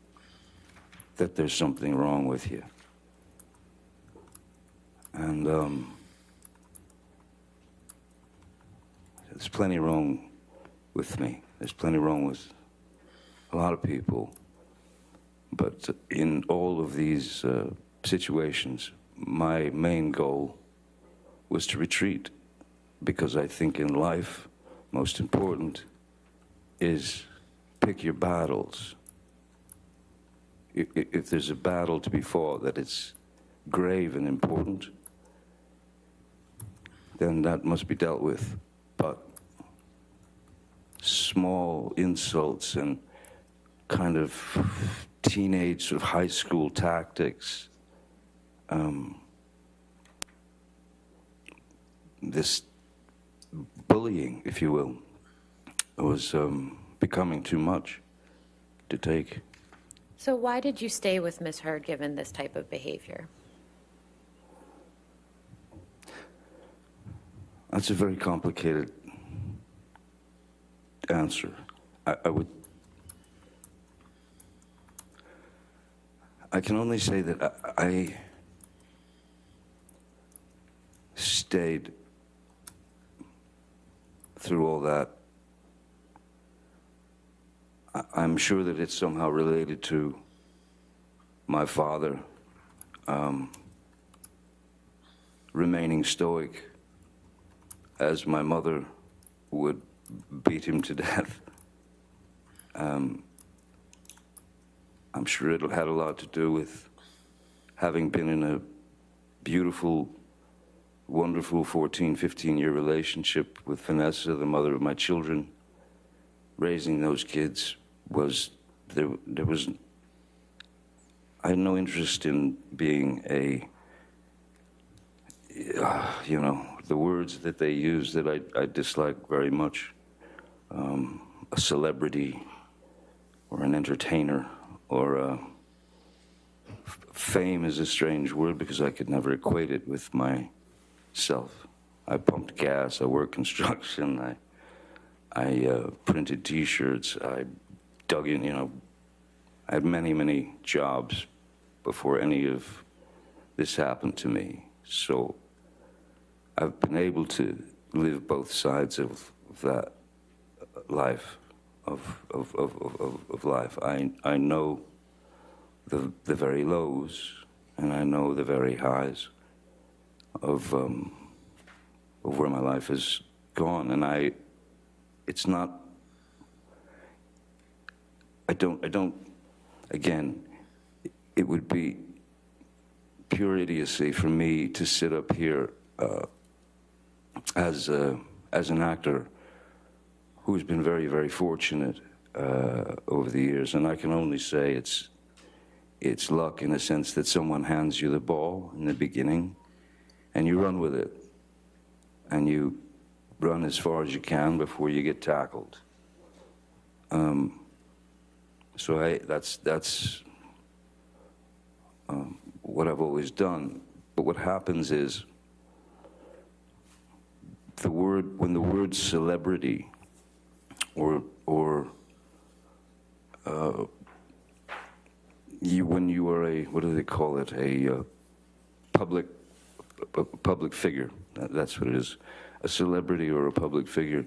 that there's something wrong with you. And there's plenty wrong with me. There's plenty wrong with a lot of people. But in all of these situations, my main goal was to retreat, because I think in life, most important is pick your battles. If there's a battle to be fought that is grave and important, then that must be dealt with. But small insults and kind of teenage sort of high school tactics, this bullying, if you will, was becoming too much to take. So why did you stay with Ms. Heard given this type of behavior? That's a very complicated answer. I can only say that I stayed through all that. I'm sure that it's somehow related to my father remaining stoic as my mother would beat him to death. I'm sure it had a lot to do with having been in a beautiful, wonderful 14, 15-year relationship with Vanessa, the mother of my children. Raising those kids was, I had no interest in being the words that they use that I dislike very much, a celebrity or an entertainer, or fame is a strange word because I could never equate it with myself. I pumped gas, I worked construction, I printed T-shirts, I dug in, I had many, many jobs before any of this happened to me. So I've been able to live both sides of that life, of life. I know the very lows, and I know the very highs of where my life has gone. And it's not, I don't, again, it would be pure idiocy for me to sit up here as an actor who's been very, very fortunate over the years. And I can only say it's luck in a sense that someone hands you the ball in the beginning and you run with it. And you run as far as you can before you get tackled. So that's what I've always done. But what happens is when the word celebrity or when you are what do they call it, a public figure, that's what it is, a celebrity or a public figure,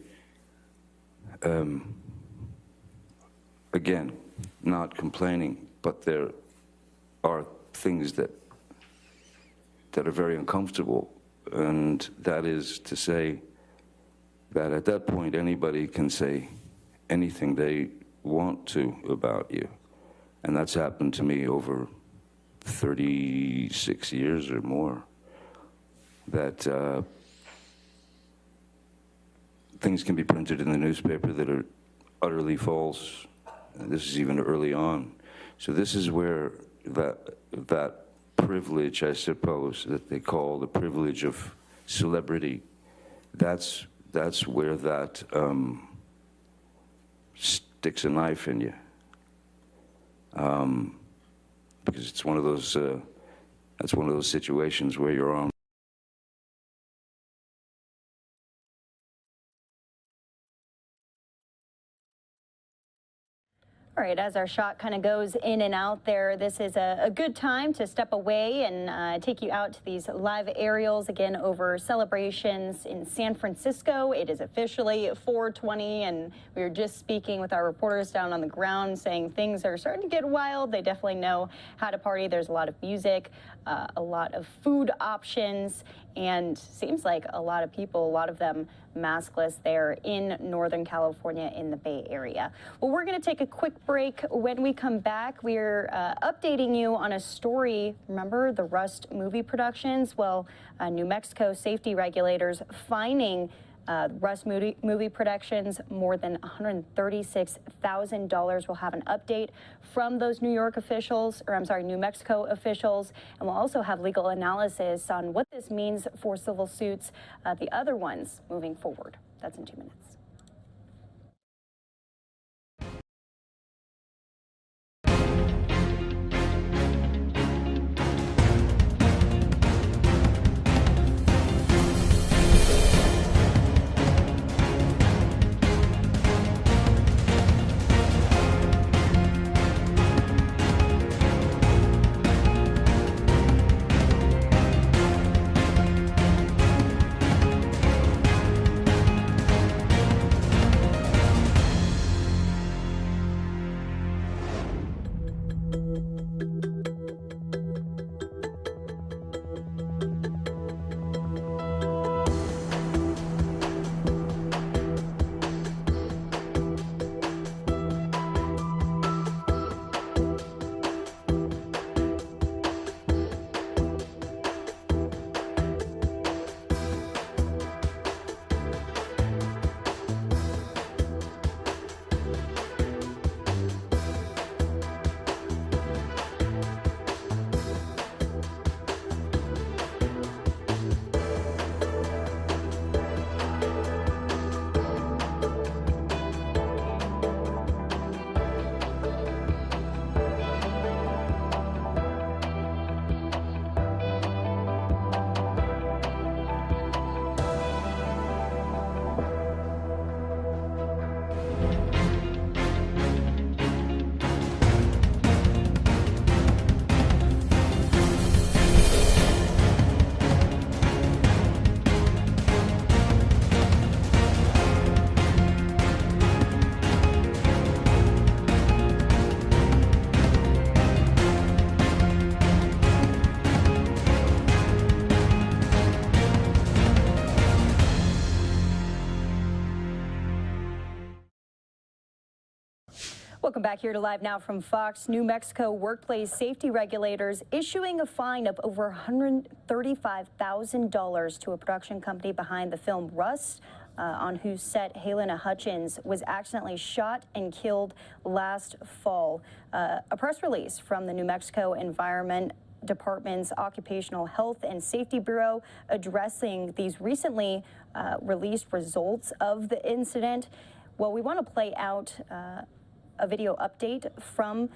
again, not complaining, but there are things that are very uncomfortable, and that is to say, that at that point anybody can say anything they want to about you. And that's happened to me over 36 years or more, that things can be printed in the newspaper that are utterly false. This is even early on. So this is where that privilege, I suppose, that they call the privilege of celebrity, that's where that sticks a knife in you. Because it's one of those, that's one of those situations where you're on. All right, as our shot kind of goes in and out there, this is a good time to step away and take you out to these live aerials again over celebrations in San Francisco. It is officially 420, and we were just speaking with our reporters down on the ground saying things are starting to get wild. They definitely know how to party. There's a lot of music, a lot of food options, and seems like a lot of people, a lot of them maskless there in Northern California in the Bay Area. Well, we're going to take a quick break. When we come back, we're updating you on a story. Remember the Rust movie productions? Well, New Mexico safety regulators fining Rust movie productions more than $136,000. We'll have an update from those New Mexico officials, and we'll also have legal analysis on what this means for civil suits, the other ones moving forward. That's in 2 minutes. Welcome back here to Live Now from Fox. New Mexico workplace safety regulators issuing a fine of over $135,000 to a production company behind the film Rust, on whose set Helena Hutchins was accidentally shot and killed last fall. A press release from the New Mexico Environment Department's Occupational Health and Safety Bureau addressing these recently released results of the incident. Well, we want to play out a video update from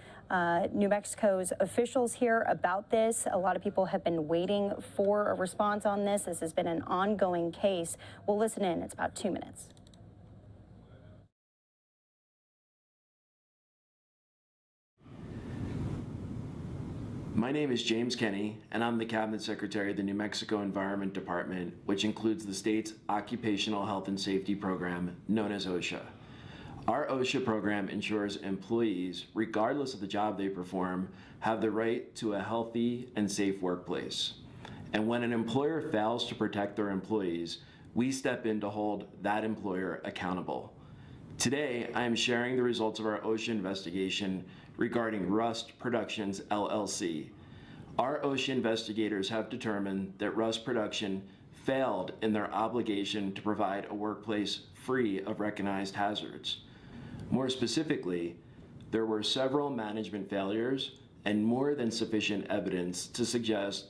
New Mexico's officials here about this. A lot of people have been waiting for a response on this. This has been an ongoing case. We'll listen in. It's about 2 minutes. My name is James Kenny, and I'm the Cabinet Secretary of the New Mexico Environment Department, which includes the state's Occupational Health and Safety Program, known as OSHA. Our OSHA program ensures employees, regardless of the job they perform, have the right to a healthy and safe workplace. And when an employer fails to protect their employees, we step in to hold that employer accountable. Today, I am sharing the results of our OSHA investigation regarding Rust Productions, LLC. Our OSHA investigators have determined that Rust Production failed in their obligation to provide a workplace free of recognized hazards. More specifically, there were several management failures and more than sufficient evidence to suggest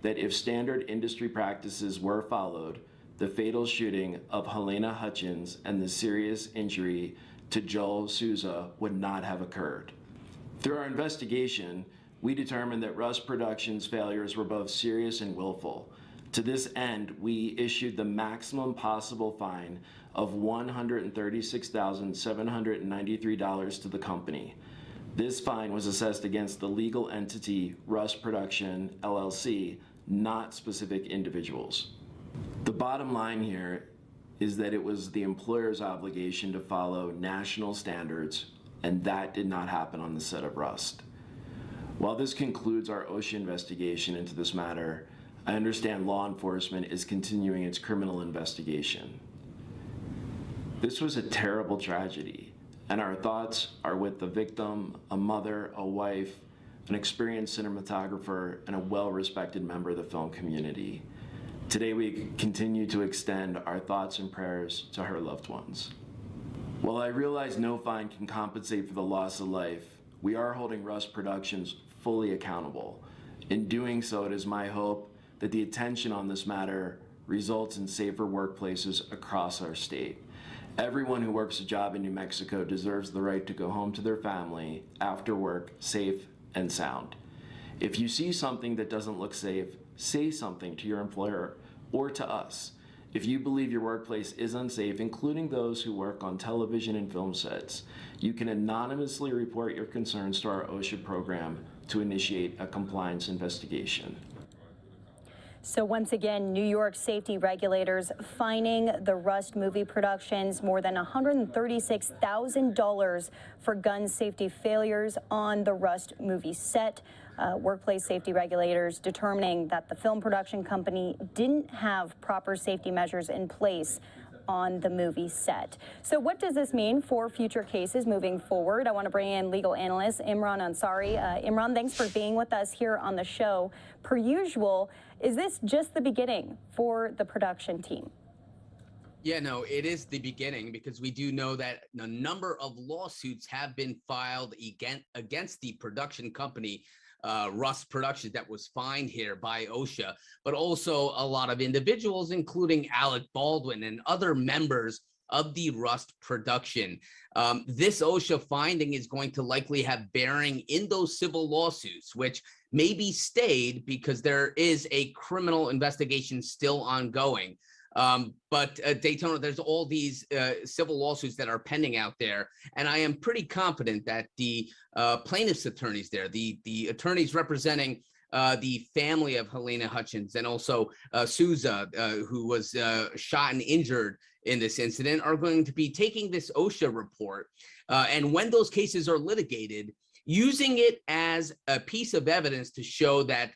that if standard industry practices were followed, the fatal shooting of Helena Hutchins and the serious injury to Joel Souza would not have occurred. Through our investigation, we determined that Rust Productions' failures were both serious and willful. To this end, we issued the maximum possible fine of $136,793 to the company. This fine was assessed against the legal entity Rust Production, LLC, not specific individuals. The bottom line here is that it was the employer's obligation to follow national standards, and that did not happen on the set of Rust. While this concludes our OSHA investigation into this matter, I understand law enforcement is continuing its criminal investigation. This was a terrible tragedy, and our thoughts are with the victim, a mother, a wife, an experienced cinematographer, and a well-respected member of the film community. Today, we continue to extend our thoughts and prayers to her loved ones. While I realize no fine can compensate for the loss of life, we are holding Rust Productions fully accountable. In doing so, it is my hope that the attention on this matter results in safer workplaces across our state. Everyone who works a job in New Mexico deserves the right to go home to their family after work safe and sound. If you see something that doesn't look safe, say something to your employer or to us. If you believe your workplace is unsafe, including those who work on television and film sets, you can anonymously report your concerns to our OSHA program to initiate a compliance investigation. So once again, New York safety regulators fining the Rust movie productions more than $136,000 for gun safety failures on the Rust movie set. Workplace safety regulators determining that the film production company didn't have proper safety measures in place on the movie set. So what does this mean for future cases moving forward? I want to bring in legal analyst Imran Ansari. Imran, thanks for being with us here on the show. Per usual, is this just the beginning for the production team? Yeah, no, it is the beginning because we do know that a number of lawsuits have been filed against the production company, Rust Productions, that was fined here by OSHA, but also a lot of individuals, including Alec Baldwin and other members of the Rust production. This OSHA finding is going to likely have bearing in those civil lawsuits, which may be stayed because there is a criminal investigation still ongoing. But Daytona, there's all these civil lawsuits that are pending out there. And I am pretty confident that the plaintiff's attorneys there, the attorneys representing the family of Helena Hutchins and also Souza, who was shot and injured in this incident, are going to be taking this OSHA report. And when those cases are litigated, using it as a piece of evidence to show that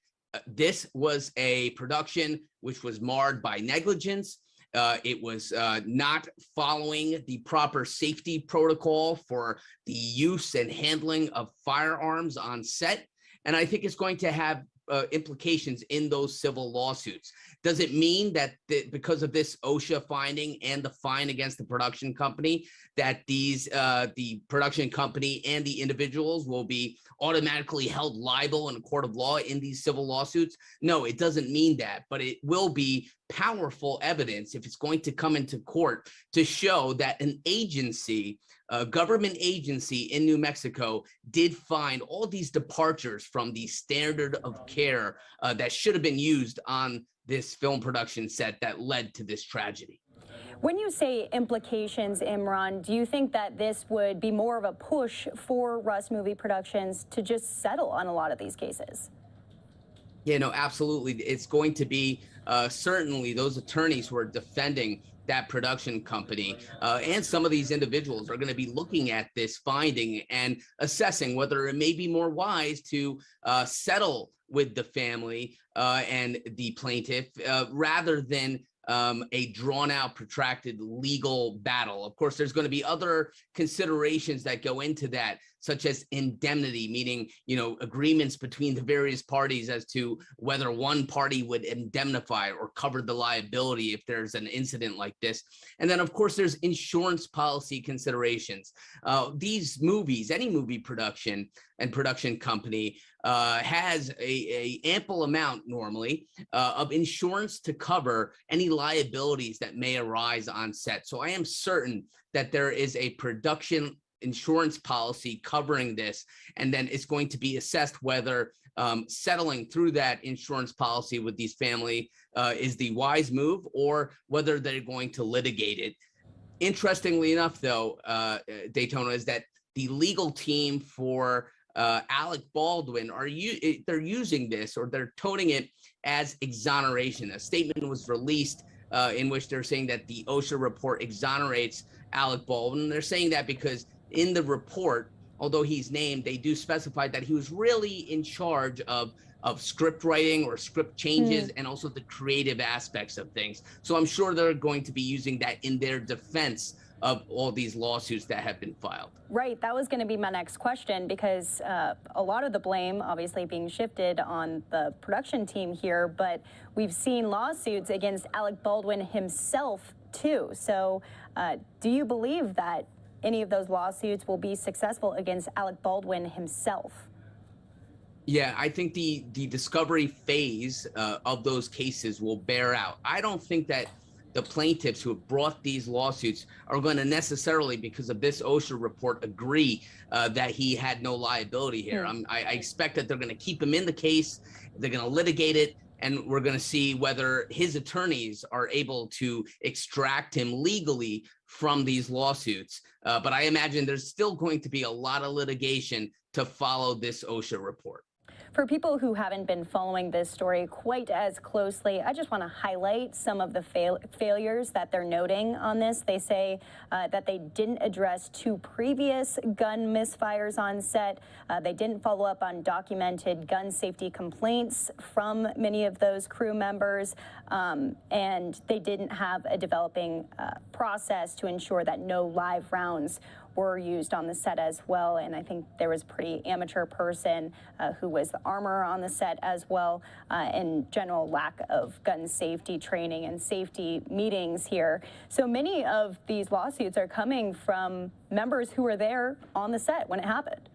this was a production which was marred by negligence. It was not following the proper safety protocol for the use and handling of firearms on set. And I think it's going to have implications in those civil lawsuits. Does it mean that because of this OSHA finding and the fine against the production company, that the production company and the individuals will be automatically held liable in a court of law in these civil lawsuits? No, it doesn't mean that, but it will be powerful evidence if it's going to come into court to show that an agency, a government agency in New Mexico, did find all these departures from the standard of care that should have been used on this film production set that led to this tragedy. When you say implications, Imran, do you think that this would be more of a push for Rust Movie Productions to just settle on a lot of these cases? Yeah, no, absolutely. It's going to be certainly those attorneys who are defending that production company and some of these individuals are going to be looking at this finding and assessing whether it may be more wise to settle with the family and the plaintiff rather than a drawn out, protracted legal battle. Of course, there's going to be other considerations that go into that, such as indemnity, meaning, agreements between the various parties as to whether one party would indemnify or cover the liability if there's an incident like this. And then, of course, there's insurance policy considerations. These movies, any movie production and production company has a ample amount normally of insurance to cover any liabilities that may arise on set. So I am certain that there is a production insurance policy covering this, and then it's going to be assessed whether settling through that insurance policy with these family is the wise move, or whether they're going to litigate it. Interestingly enough, though, Daytona, is that the legal team for Alec Baldwin they're using this, or they're toning it as exoneration. A statement was released in which they're saying that the OSHA report exonerates Alec Baldwin. They're saying that because in the report, although he's named, they do specify that he was really in charge of script writing or script changes and also the creative aspects of things. So I'm sure they're going to be using that in their defense of all these lawsuits that have been filed. Right, that was going to be my next question, because a lot of the blame obviously being shifted on the production team here, but we've seen lawsuits against Alec Baldwin himself too. So do you believe that any of those lawsuits will be successful against Alec Baldwin himself? Yeah, I think the discovery phase of those cases will bear out. I don't think that the plaintiffs who have brought these lawsuits are going to necessarily, because of this OSHA report, agree that he had no liability here. I expect that they're going to keep him in the case, they're going to litigate it, and we're going to see whether his attorneys are able to extract him legally from these lawsuits. But I imagine there's still going to be a lot of litigation to follow this OSHA report. For people who haven't been following this story quite as closely, I just want to highlight some of the failures that they're noting on this. They say that they didn't address 2 previous gun misfires on set. They didn't follow up on documented gun safety complaints from many of those crew members, and they didn't have a developing process to ensure that no live rounds were used on the set as well. And I think there was a pretty amateur person who was the armorer on the set as well, and general lack of gun safety training and safety meetings here. So many of these lawsuits are coming from members who were there on the set when it happened.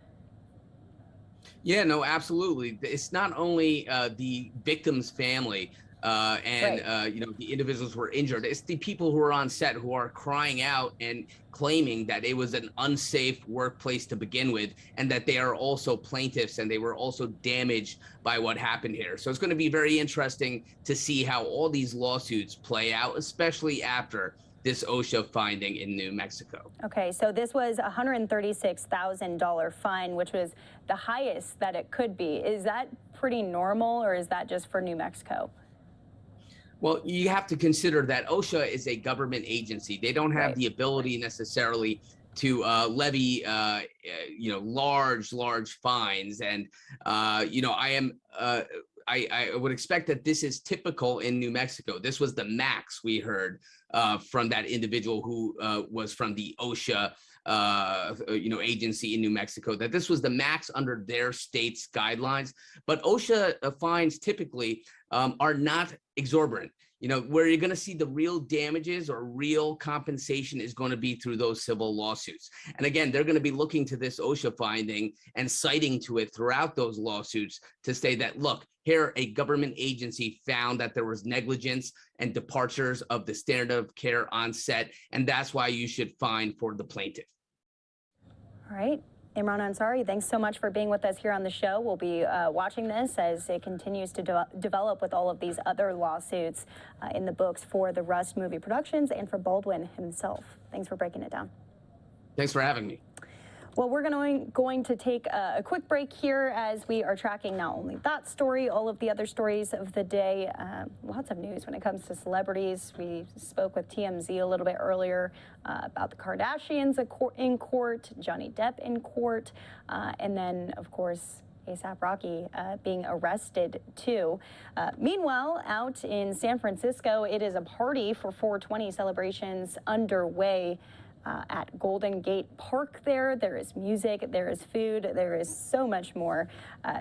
Yeah, no, absolutely. It's not only the victim's family the individuals who were injured. It's the people who are on set who are crying out and claiming that it was an unsafe workplace to begin with, and that they are also plaintiffs and they were also damaged by what happened here. So it's going to be very interesting to see how all these lawsuits play out, especially after this OSHA finding in New Mexico. Okay, so this was a $136,000 fine, which was the highest that it could be. Is that pretty normal, or is that just for New Mexico? Well, you have to consider that OSHA is a government agency. They don't have the ability necessarily to levy, large fines. And, I would expect that this is typical in New Mexico. This was the max we heard from that individual who was from the OSHA agency in New Mexico, that this was the max under their state's guidelines. But OSHA fines typically are not exorbitant. Where you're going to see the real damages or real compensation is going to be through those civil lawsuits. And again, they're going to be looking to this OSHA finding and citing to it throughout those lawsuits to say that, look, here a government agency found that there was negligence and departures of the standard of care on set, and that's why you should fine for the plaintiff. All right. Imran Ansari, thanks so much for being with us here on the show. We'll be watching this as it continues to develop with all of these other lawsuits in the books for the Rust movie productions and for Baldwin himself. Thanks for breaking it down. Thanks for having me. Well, we're going to take a quick break here as we are tracking not only that story, all of the other stories of the day. Lots of news when it comes to celebrities. We spoke with TMZ a little bit earlier about the Kardashians in court, Johnny Depp in court, and then, of course, ASAP Rocky being arrested too. Meanwhile, out in San Francisco, it is a party for 420 celebrations underway at Golden Gate Park there. There is music, there is food, there is so much more.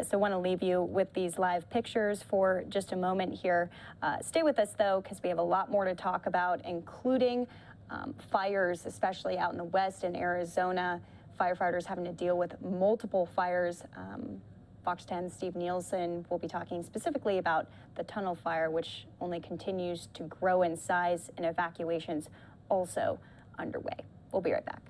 So I want to leave you with these live pictures for just a moment here. Stay with us though, because we have a lot more to talk about, including fires, especially out in the west in Arizona. Firefighters having to deal with multiple fires. Fox 10's Steve Nielsen will be talking specifically about the tunnel fire, which only continues to grow in size, and evacuations also underway. We'll be right back.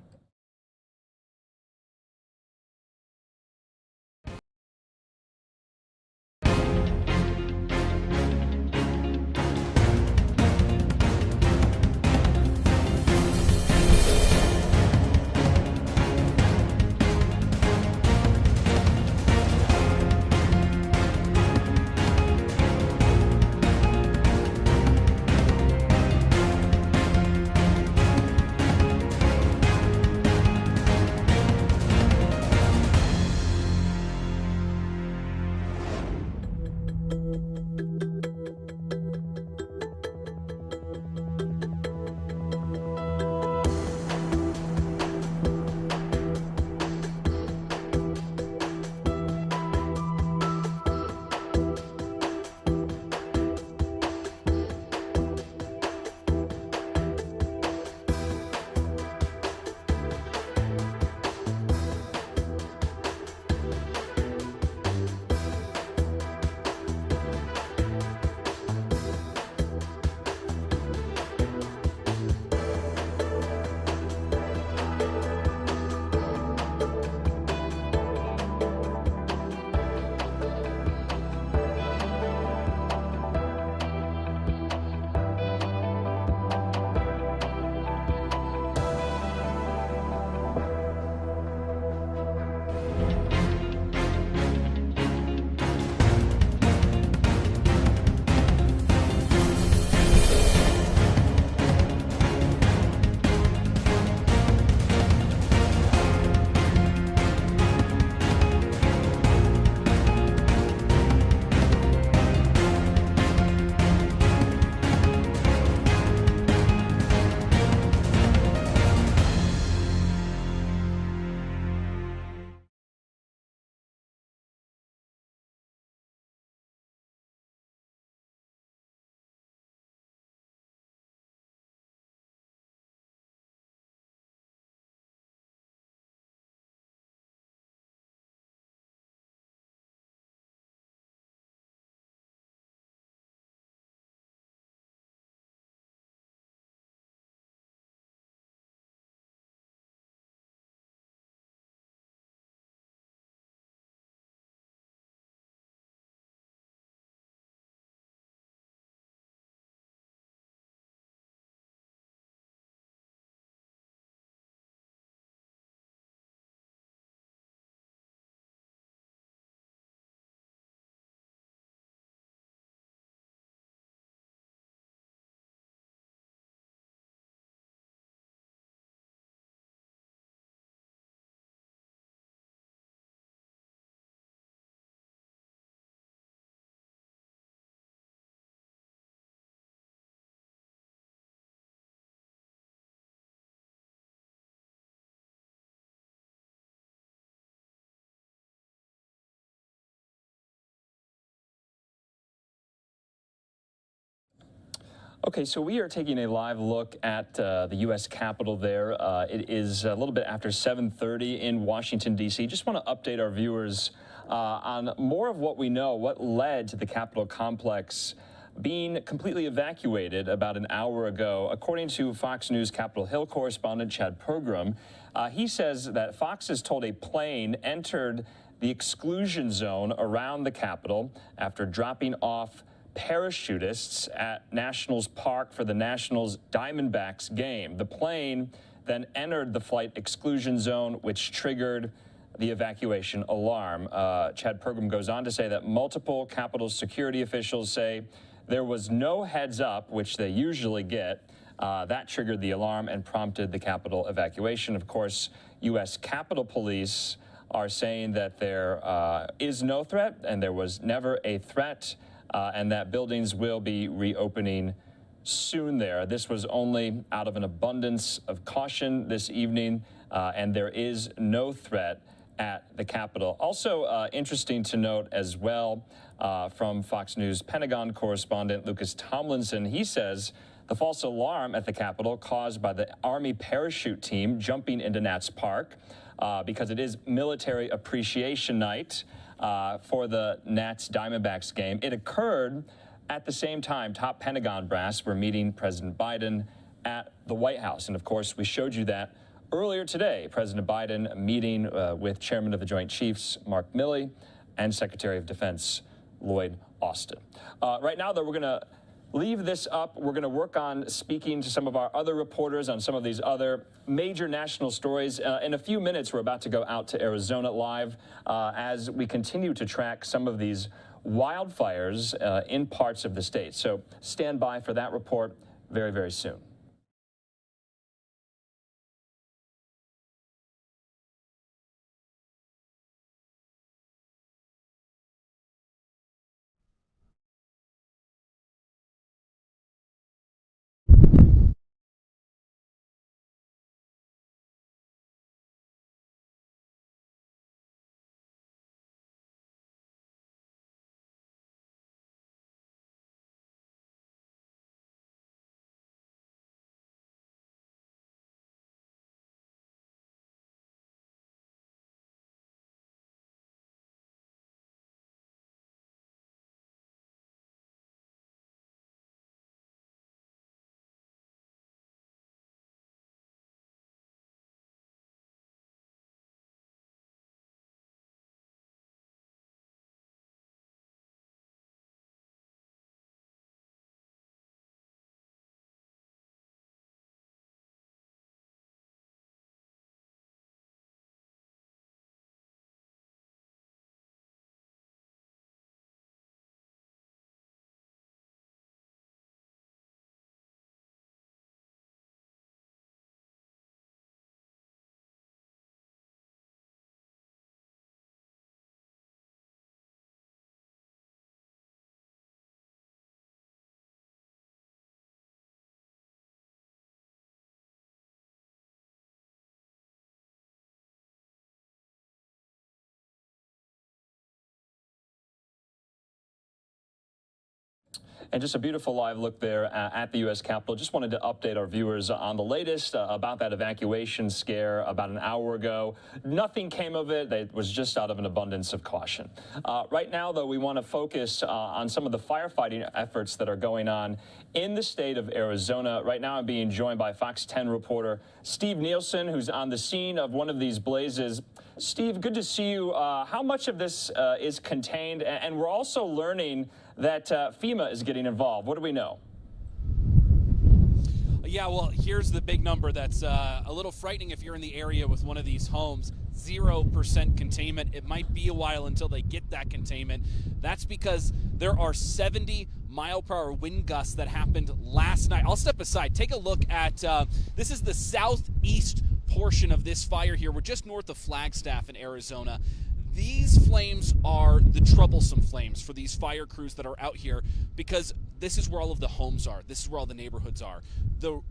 Okay, so we are taking a live look at the U.S. Capitol there. It is a little bit after 7:30 in Washington, D.C. Just want to update our viewers on more of what we know, what led to the Capitol complex being completely evacuated about an hour ago. According to Fox News Capitol Hill correspondent Chad Pergram, he says that Fox is told a plane entered the exclusion zone around the Capitol after dropping off parachutists at Nationals Park for the Nationals Diamondbacks game. The plane then entered the flight exclusion zone, which triggered the evacuation alarm. Chad Pergram goes on to say that multiple Capitol security officials say there was no heads up, which they usually get. That triggered the alarm and prompted the Capitol evacuation. Of course, U.S. Capitol Police are saying that there is no threat and there was never a threat, and that buildings will be reopening soon there. This was only out of an abundance of caution this evening, and there is no threat at the Capitol. Also interesting to note as well from Fox News Pentagon correspondent Lucas Tomlinson, he says the false alarm at the Capitol caused by the Army parachute team jumping into Nats Park because it is Military Appreciation Night for the Nats Diamondbacks game. It occurred at the same time top Pentagon brass were meeting President Biden at the White House. And of course, we showed you that earlier today, President Biden meeting with Chairman of the Joint Chiefs, Mark Milley, and Secretary of Defense, Lloyd Austin. Right now, though, we're going to leave this up. We're going to work on speaking to some of our other reporters on some of these other major national stories. In a few minutes, we're about to go out to Arizona live as we continue to track some of these wildfires in parts of the state. So stand by for that report very, very soon. And just a beautiful live look there at the U.S. Capitol. Just wanted to update our viewers on the latest about that evacuation scare about an hour ago. Nothing came of it. It was just out of an abundance of caution. Right now, though, we want to focus on some of the firefighting efforts that are going on in the state of Arizona. Right now, I'm being joined by Fox 10 reporter Steve Nielsen, who's on the scene of one of these blazes. Steve, good to see you. How much of this is contained? And we're also learning that FEMA is getting involved. What do we know? Yeah, well, here's the big number that's a little frightening if you're in the area with one of these homes. 0% containment. It might be a while until they get that containment. That's because there are 70-mile-per-hour wind gusts that happened last night. I'll step aside. Take a look at, this is the southeast portion of this fire here. We're just north of Flagstaff in Arizona. These flames are the troublesome flames for these fire crews that are out here because this is where all of the homes are. This is where all the neighborhoods are. The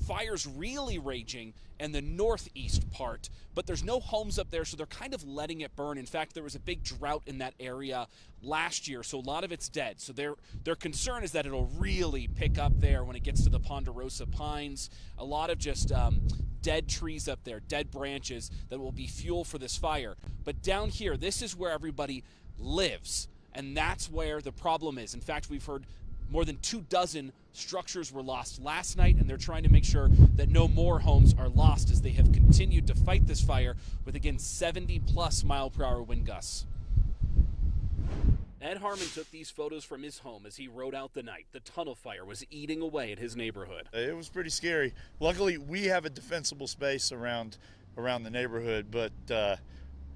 fire's really raging in the northeast part, but there's no homes up there, so they're kind of letting it burn. In fact, there was a big drought in that area last year, so a lot of it's dead. So their concern is that it'll really pick up there when it gets to the Ponderosa Pines. A lot of just dead trees up there, dead branches that will be fuel for this fire. But down here, this is where everybody lives, and that's where the problem is. In fact, we've heard more than 24 structures were lost last night, and they're trying to make sure that no more homes are lost as they have continued to fight this fire with, again, 70+ mile-per-hour wind gusts. Ed Harmon took these photos from his home as he rode out the night. The tunnel fire was eating away at his neighborhood. It was pretty scary. Luckily, we have a defensible space around the neighborhood, but I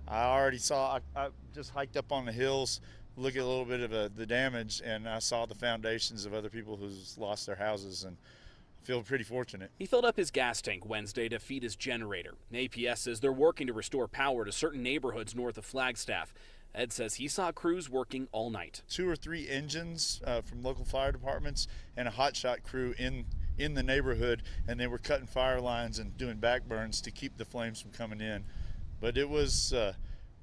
already saw, I just hiked up on the hills, look at a little bit of the damage, and I saw the foundations of other people who's lost their houses, and feel pretty fortunate. He filled up his gas tank Wednesday to feed his generator. APS says they're working to restore power to certain neighborhoods north of Flagstaff. Ed says he saw crews working all night. 2 or 3 engines from local fire departments and a hotshot crew in the neighborhood, and they were cutting fire lines and doing backburns to keep the flames from coming in. But it was,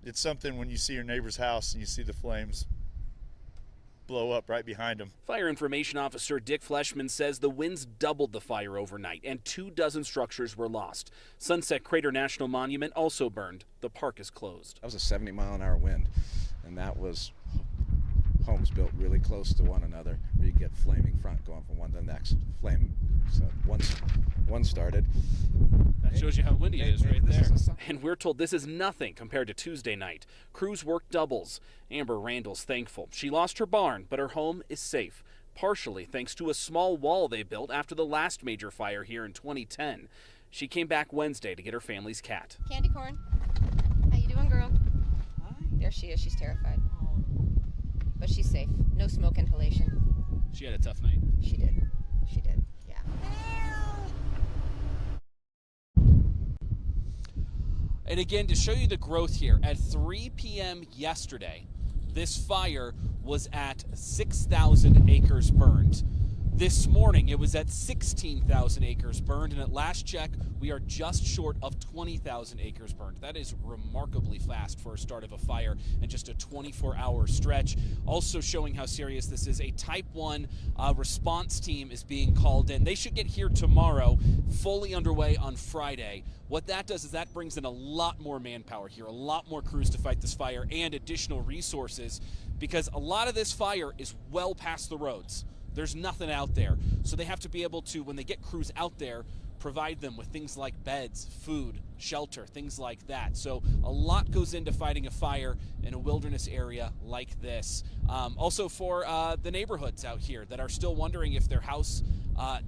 it's something when you see your neighbor's house and you see the flames blow up right behind them. Fire Information Officer Dick Fleshman says the winds doubled the fire overnight and 24 structures were lost. Sunset Crater National Monument also burned. The park is closed. That was a 70-mile-an-hour wind, and that was homes built really close to one another, where you get flaming front going from one to the next. So one started. That shows you how windy it is right there. And we're told this is nothing compared to Tuesday night. Crews worked doubles. Amber Randall's thankful. She lost her barn, but her home is safe, partially thanks to a small wall they built after the last major fire here in 2010. She came back Wednesday to get her family's cat. Candy corn. How you doing, girl? Hi. There she is. She's terrified. But she's safe. No smoke inhalation. She had a tough night. She did. She did. Yeah. And again, to show you the growth here, at 3 p.m. yesterday, this fire was at 6,000 acres burned. This morning, it was at 16,000 acres burned, and at last check, we are just short of 20,000 acres burned. That is remarkably fast for a start of a fire in just a 24-hour stretch. Also showing how serious this is, a Type 1 response team is being called in. They should get here tomorrow, fully underway on Friday. What that does is that brings in a lot more manpower here, a lot more crews to fight this fire, and additional resources, because a lot of this fire is well past the roads. There's nothing out there. So they have to be able to, when they get crews out there, provide them with things like beds, food, shelter, things like that. So a lot goes into fighting a fire in a wilderness area like this. Also for the neighborhoods out here that are still wondering if their house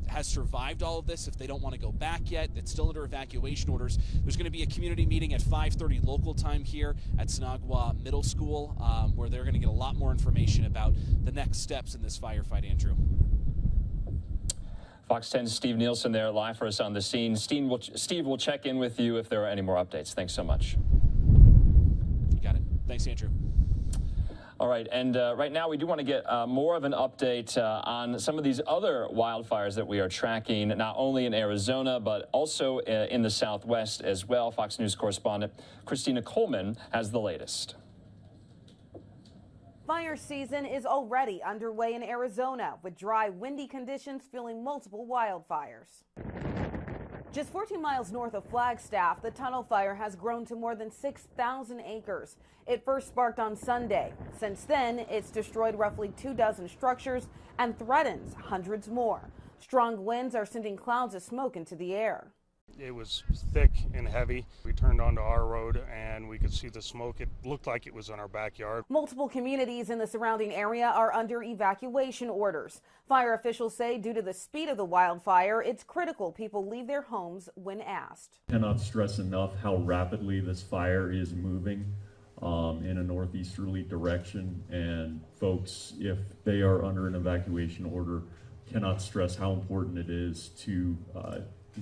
has survived all of this, if they don't want to go back yet, it's still under evacuation orders. There's going to be a community meeting at 5:30 local time here at Sinagwa Middle School, where they're going to get a lot more information about the next steps in this firefight, Andrew. Fox 10's Steve Nielsen there, live for us on the scene. Steve will check in with you if there are any more updates. Thanks so much. You got it. Thanks, Andrew. All right, and right now we do want to get more of an update on some of these other wildfires that we are tracking, not only in Arizona, but also in the Southwest as well. Fox News correspondent Christina Coleman has the latest. Fire season is already underway in Arizona, with dry, windy conditions fueling multiple wildfires. Just 14 miles north of Flagstaff, the tunnel fire has grown to more than 6,000 acres. It first sparked on Sunday. Since then, it's destroyed roughly 24 structures and threatens hundreds more. Strong winds are sending clouds of smoke into the air. It was thick and heavy. We turned onto our road and we could see the smoke. It looked like it was in our backyard. Multiple communities in the surrounding area are under evacuation orders. Fire officials say due to the speed of the wildfire, it's critical people leave their homes when asked. Cannot stress enough how rapidly this fire is moving in a northeasterly direction, and folks, if they are under an evacuation order, cannot stress how important it is to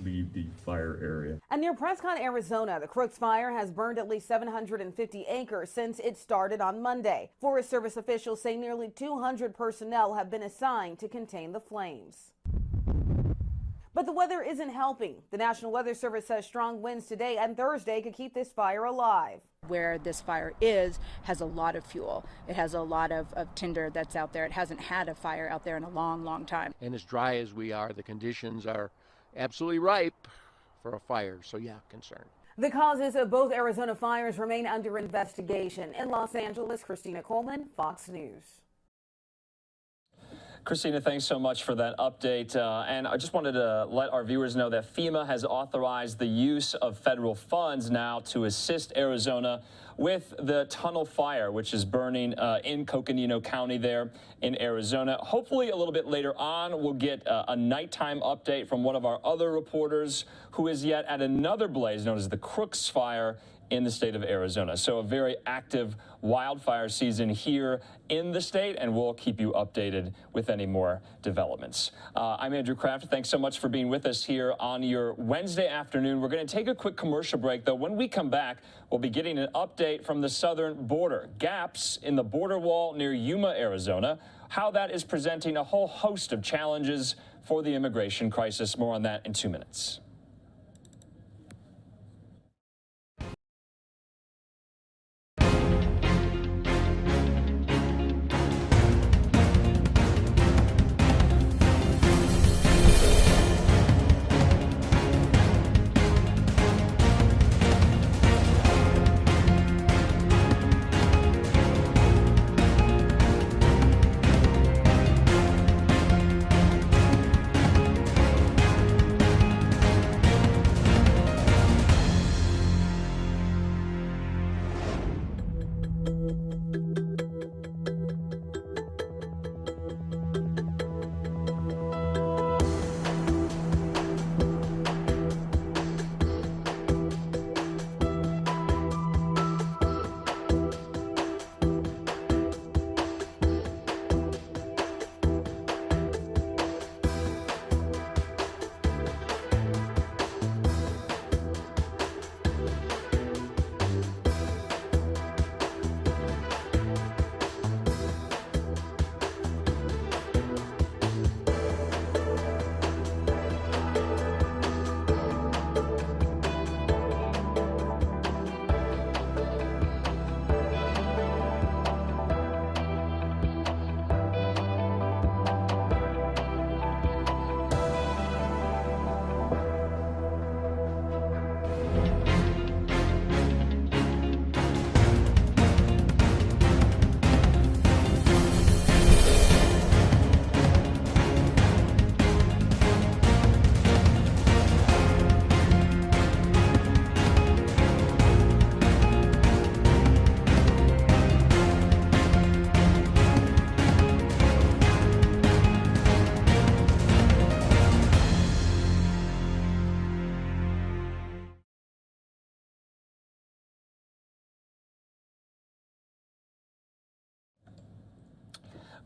leave the fire area. And near Prescott, Arizona, the Crooks Fire has burned at least 750 acres since it started on Monday. Forest Service officials say nearly 200 personnel have been assigned to contain the flames. But the weather isn't helping. The National Weather Service says strong winds today and Thursday could keep this fire alive. Where this fire is has a lot of fuel. It has a lot of tinder that's out there. It hasn't had a fire out there in a long, long time. And as dry as we are, the conditions are absolutely ripe for a fire. So yeah, concerned. The causes of both Arizona fires remain under investigation. In Los Angeles, Christina Coleman, Fox News. Christina, thanks so much for that update. And I just wanted to let our viewers know that FEMA has authorized the use of federal funds now to assist Arizona with the tunnel fire, which is burning in Coconino County there in Arizona. Hopefully a little bit later on, we'll get a nighttime update from one of our other reporters who is yet at another blaze known as the Crooks Fire in the state of Arizona. So a very active wildfire season here in the state, and we'll keep you updated with any more developments. I'm Andrew Kraft. Thanks so much for being with us here on your Wednesday afternoon. We're going to take a quick commercial break, though. When we come back, we'll be getting an update from the southern border. Gaps in the border wall near Yuma, Arizona, how that is presenting a whole host of challenges for the immigration crisis. More on that in 2 minutes.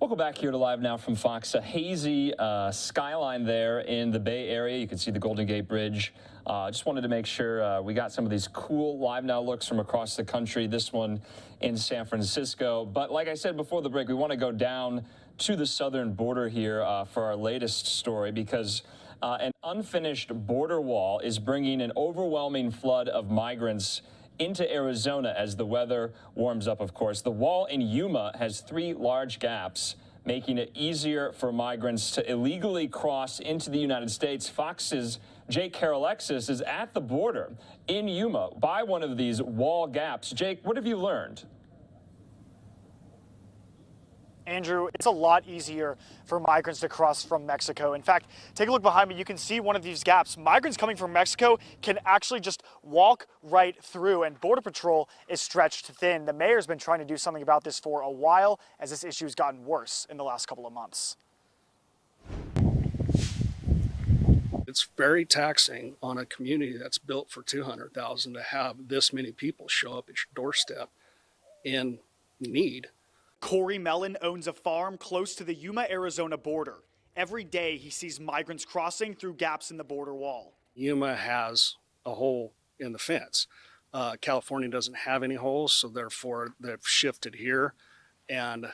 Welcome back here to Live Now from Fox. A hazy skyline there in the Bay Area. You can see the Golden Gate Bridge. Just wanted to make sure we got some of these cool Live Now looks from across the country. This one in San Francisco. But like I said before the break, we want to go down to the southern border here for our latest story, because an unfinished border wall is bringing an overwhelming flood of migrants into Arizona as the weather warms up, of course. The wall in Yuma has 3 large gaps, making it easier for migrants to illegally cross into the United States. Fox's Jake Carolexis is at the border in Yuma by one of these wall gaps. Jake, what have you learned? Andrew, it's a lot easier for migrants to cross from Mexico. In fact, take a look behind me. You can see one of these gaps. Migrants coming from Mexico can actually just walk right through, and Border Patrol is stretched thin. The mayor's been trying to do something about this for a while, as this issue has gotten worse in the last couple of months. It's very taxing on a community that's built for 200,000 to have this many people show up at your doorstep in need. Corey Mellon owns a farm close to the Yuma-Arizona border. Every day he sees migrants crossing through gaps in the border wall. Yuma has a hole in the fence. California doesn't have any holes, so therefore they've shifted here, and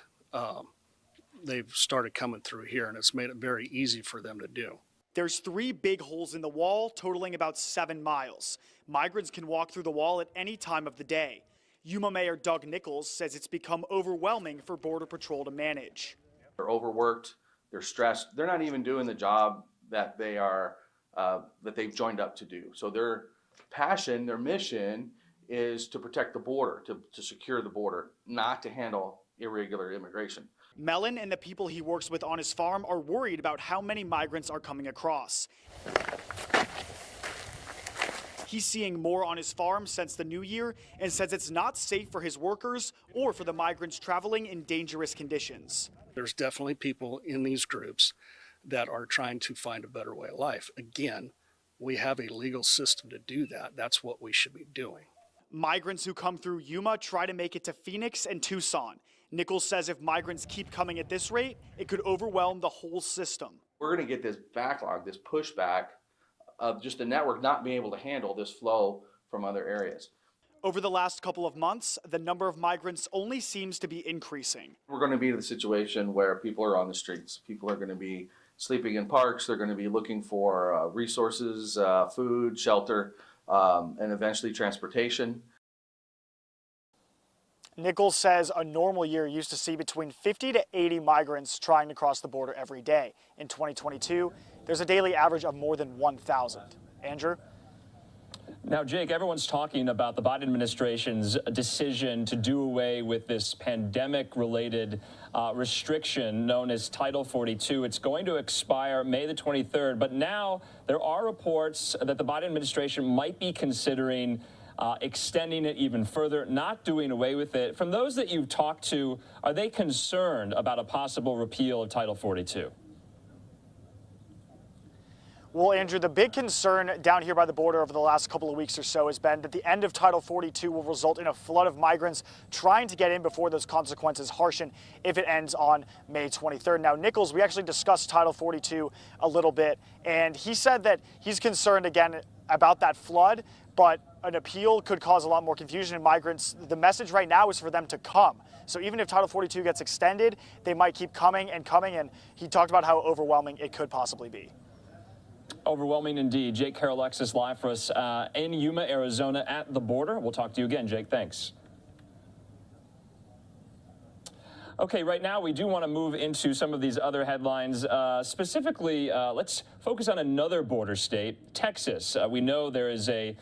they've started coming through here, and it's made it very easy for them to do. There's 3 big holes in the wall, totaling about 7 miles. Migrants can walk through the wall at any time of the day. Yuma Mayor Doug Nichols says it's become overwhelming for Border Patrol to manage. They're overworked, they're stressed, they're not even doing the job that they are, that they've joined up to do. So their passion, their mission is to protect the border, to secure the border, not to handle irregular immigration. Mellon and the people he works with on his farm are worried about how many migrants are coming across. He's seeing more on his farm since the new year and says it's not safe for his workers or for the migrants traveling in dangerous conditions. There's definitely people in these groups that are trying to find a better way of life. Again, we have a legal system to do that. That's what we should be doing. Migrants who come through Yuma try to make it to Phoenix and Tucson. Nichols says if migrants keep coming at this rate, it could overwhelm the whole system. We're going to get this backlog, this pushback of just the network not being able to handle this flow from other areas. Over the last couple of months, the number of migrants only seems to be increasing. We're going to be in the situation where people are on the streets. People are going to be sleeping in parks. They're going to be looking for resources, food, shelter, and eventually transportation. Nichols says a normal year used to see between 50 to 80 migrants trying to cross the border every day. In 2022, there's a daily average of more than 1,000. Andrew? Now, Jake, everyone's talking about the Biden administration's decision to do away with this pandemic-related restriction known as Title 42. It's going to expire May the 23rd, but now there are reports that the Biden administration might be considering extending it even further, not doing away with it. From those that you've talked to, are they concerned about a possible repeal of Title 42? Well, Andrew, the big concern down here by the border over the last couple of weeks or so has been that the end of Title 42 will result in a flood of migrants trying to get in before those consequences harshen if it ends on May 23rd. Now, Nichols, we actually discussed Title 42 a little bit, and he said that he's concerned again about that flood, but an appeal could cause a lot more confusion in migrants. The message right now is for them to come. So even if Title 42 gets extended, they might keep coming, and he talked about how overwhelming it could possibly be. Overwhelming indeed. Jake Carolexis live for us in Yuma, Arizona at the border. We'll talk to you again, Jake. Thanks. Okay, right now we do want to move into some of these other headlines. Specifically, let's focus on another border state, Texas. We know there is a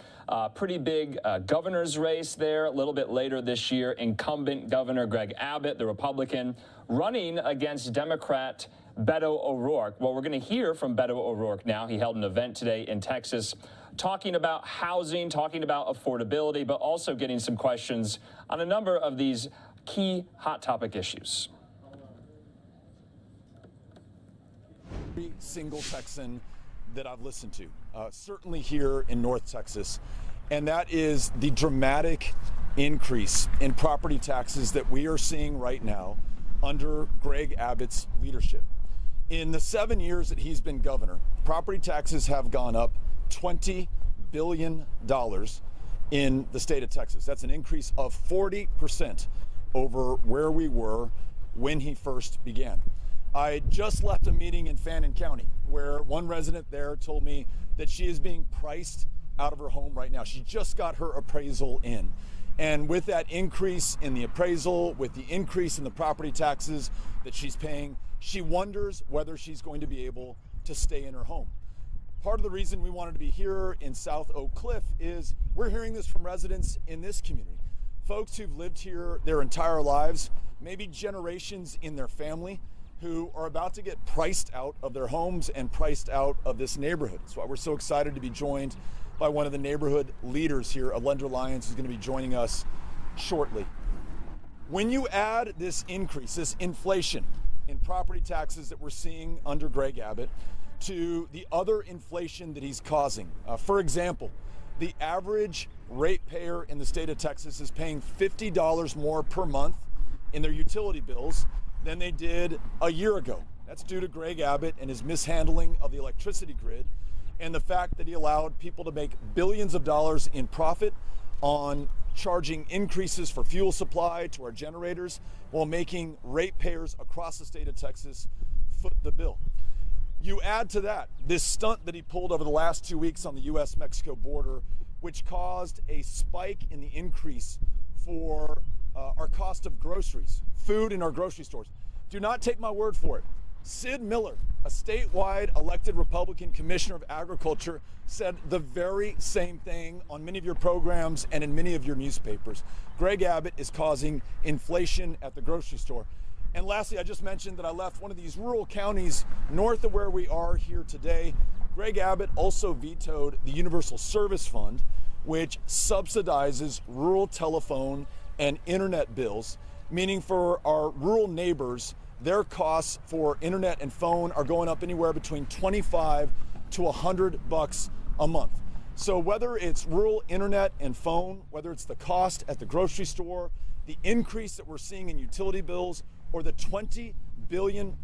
pretty big governor's race there a little bit later this year. Incumbent Governor Greg Abbott, the Republican, running against Democrat Beto O'Rourke. Well, we're going to hear from Beto O'Rourke now. He held an event today in Texas talking about housing, talking about affordability, but also getting some questions on a number of these key hot topic issues. Every single Texan that I've listened to, certainly here in North Texas, and that is the dramatic increase in property taxes that we are seeing right now under Greg Abbott's leadership. In the 7 years that he's been governor, property taxes have gone up $20 billion in the state of Texas. That's an increase of 40% over where we were when he first began. I just left a meeting in Fannin County where one resident there told me that she is being priced out of her home right now. She just got her appraisal in. And with that increase in the appraisal, with the increase in the property taxes that she's paying, she wonders whether she's going to be able to stay in her home. Part of the reason we wanted to be here in South Oak Cliff is we're hearing this from residents in this community. Folks who've lived here their entire lives, maybe generations in their family, who are about to get priced out of their homes and priced out of this neighborhood. That's why we're so excited to be joined by one of the neighborhood leaders here, Alendra Lyons, who's going to be joining us shortly. When you add this increase, this inflation in property taxes that we're seeing under Greg Abbott to the other inflation that he's causing, for example, the average ratepayer in the state of Texas is paying $50 more per month in their utility bills than they did a year ago. That's due to Greg Abbott and his mishandling of the electricity grid and the fact that he allowed people to make billions of dollars in profit on charging increases for fuel supply to our generators while making ratepayers across the state of Texas foot the bill. You add to that this stunt that he pulled over the last 2 weeks on the U.S.-Mexico border, which caused a spike in the increase for our cost of groceries, food in our grocery stores. Do not take my word for it. Sid Miller, a statewide elected Republican commissioner of agriculture, said the very same thing on many of your programs and in many of your newspapers. Greg Abbott is causing inflation at the grocery store. And lastly, I just mentioned that I left one of these rural counties north of where we are here today. Greg Abbott also vetoed the Universal Service Fund, which subsidizes rural telephone and internet bills, meaning for our rural neighbors, their costs for internet and phone are going up anywhere between $25 to $100 a month. So whether it's rural internet and phone, whether it's the cost at the grocery store, the increase that we're seeing in utility bills, or the $20 billion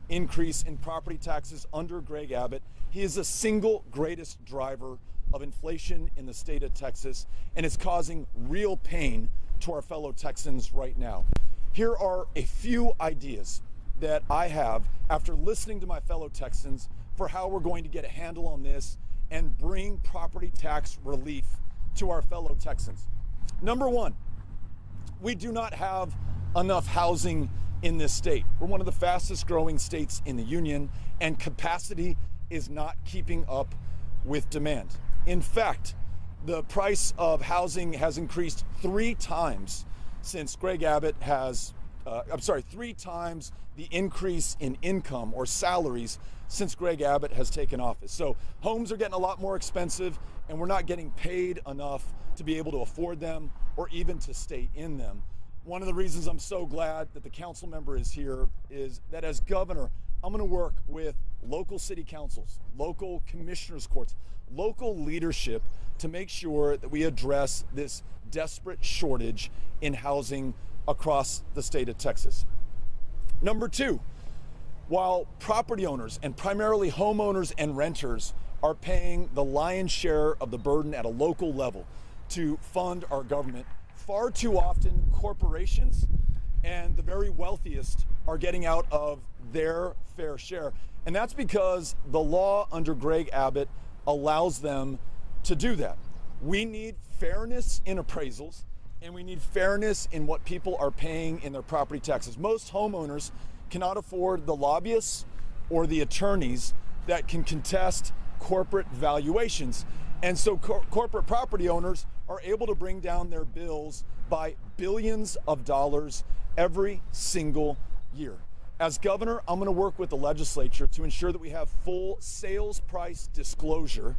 increase in property taxes under Greg Abbott, he is the single greatest driver of inflation in the state of Texas, and it's causing real pain to our fellow Texans right now. Here are a few ideas that I have after listening to my fellow Texans for how we're going to get a handle on this and bring property tax relief to our fellow Texans. Number one, we do not have enough housing in this state. We're one of the fastest growing states in the union, and capacity is not keeping up with demand. In fact, the price of housing has increased 3 times since Greg Abbott has, 3 times the increase in income or salaries since Greg Abbott has taken office. So homes are getting a lot more expensive, and we're not getting paid enough to be able to afford them or even to stay in them. One of the reasons I'm so glad that the council member is here is that as governor, I'm going to work with local city councils, local commissioners' courts, local leadership to make sure that we address this desperate shortage in housing across the state of Texas. Number two, while property owners and primarily homeowners and renters are paying the lion's share of the burden at a local level to fund our government, far too often corporations and the very wealthiest are getting out of their fair share. And that's because the law under Greg Abbott allows them to do that. We need fairness in appraisals, and we need fairness in what people are paying in their property taxes. Most homeowners cannot afford the lobbyists or the attorneys that can contest corporate valuations. And so corporate property owners are able to bring down their bills by billions of dollars every single year. As governor, I'm going to work with the legislature to ensure that we have full sales price disclosure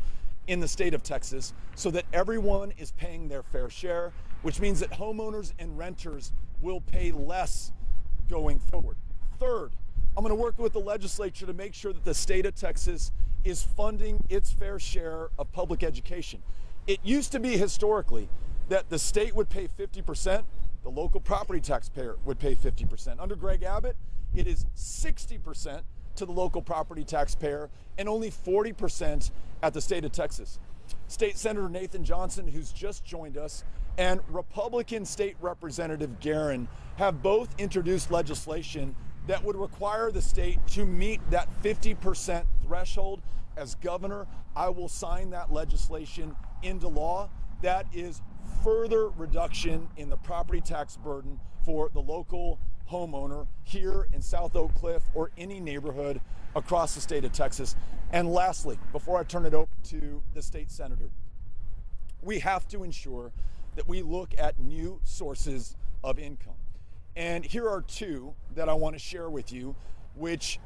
in the state of Texas so that everyone is paying their fair share, which means that homeowners and renters will pay less going forward. Third, I'm going to work with the legislature to make sure that the state of Texas is funding its fair share of public education. It used to be historically that the state would pay 50%, the local property taxpayer would pay 50%. Under Greg Abbott, it is 60% to the local property taxpayer and only 40% at the state of Texas. State Senator Nathan Johnson, who's just joined us, and Republican State Representative Guerin have both introduced legislation that would require the state to meet that 50% threshold. As governor, I will sign that legislation into law. That is further reduction in the property tax burden for the local homeowner here in South Oak Cliff or any neighborhood across the state of Texas. And lastly, before I turn it over to the state senator, we have to ensure that we look at new sources of income. And here are 2 that I want to share with you, which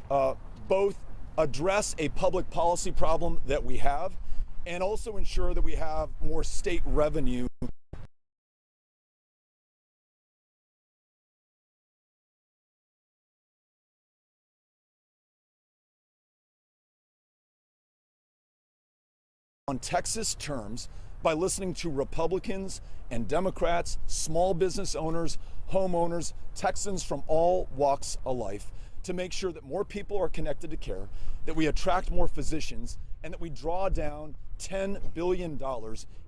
both address a public policy problem that we have and also ensure that we have more state revenue. On Texas terms by listening to Republicans and Democrats, small business owners, homeowners, Texans from all walks of life to make sure that more people are connected to care, that we attract more physicians, and that we draw down $10 billion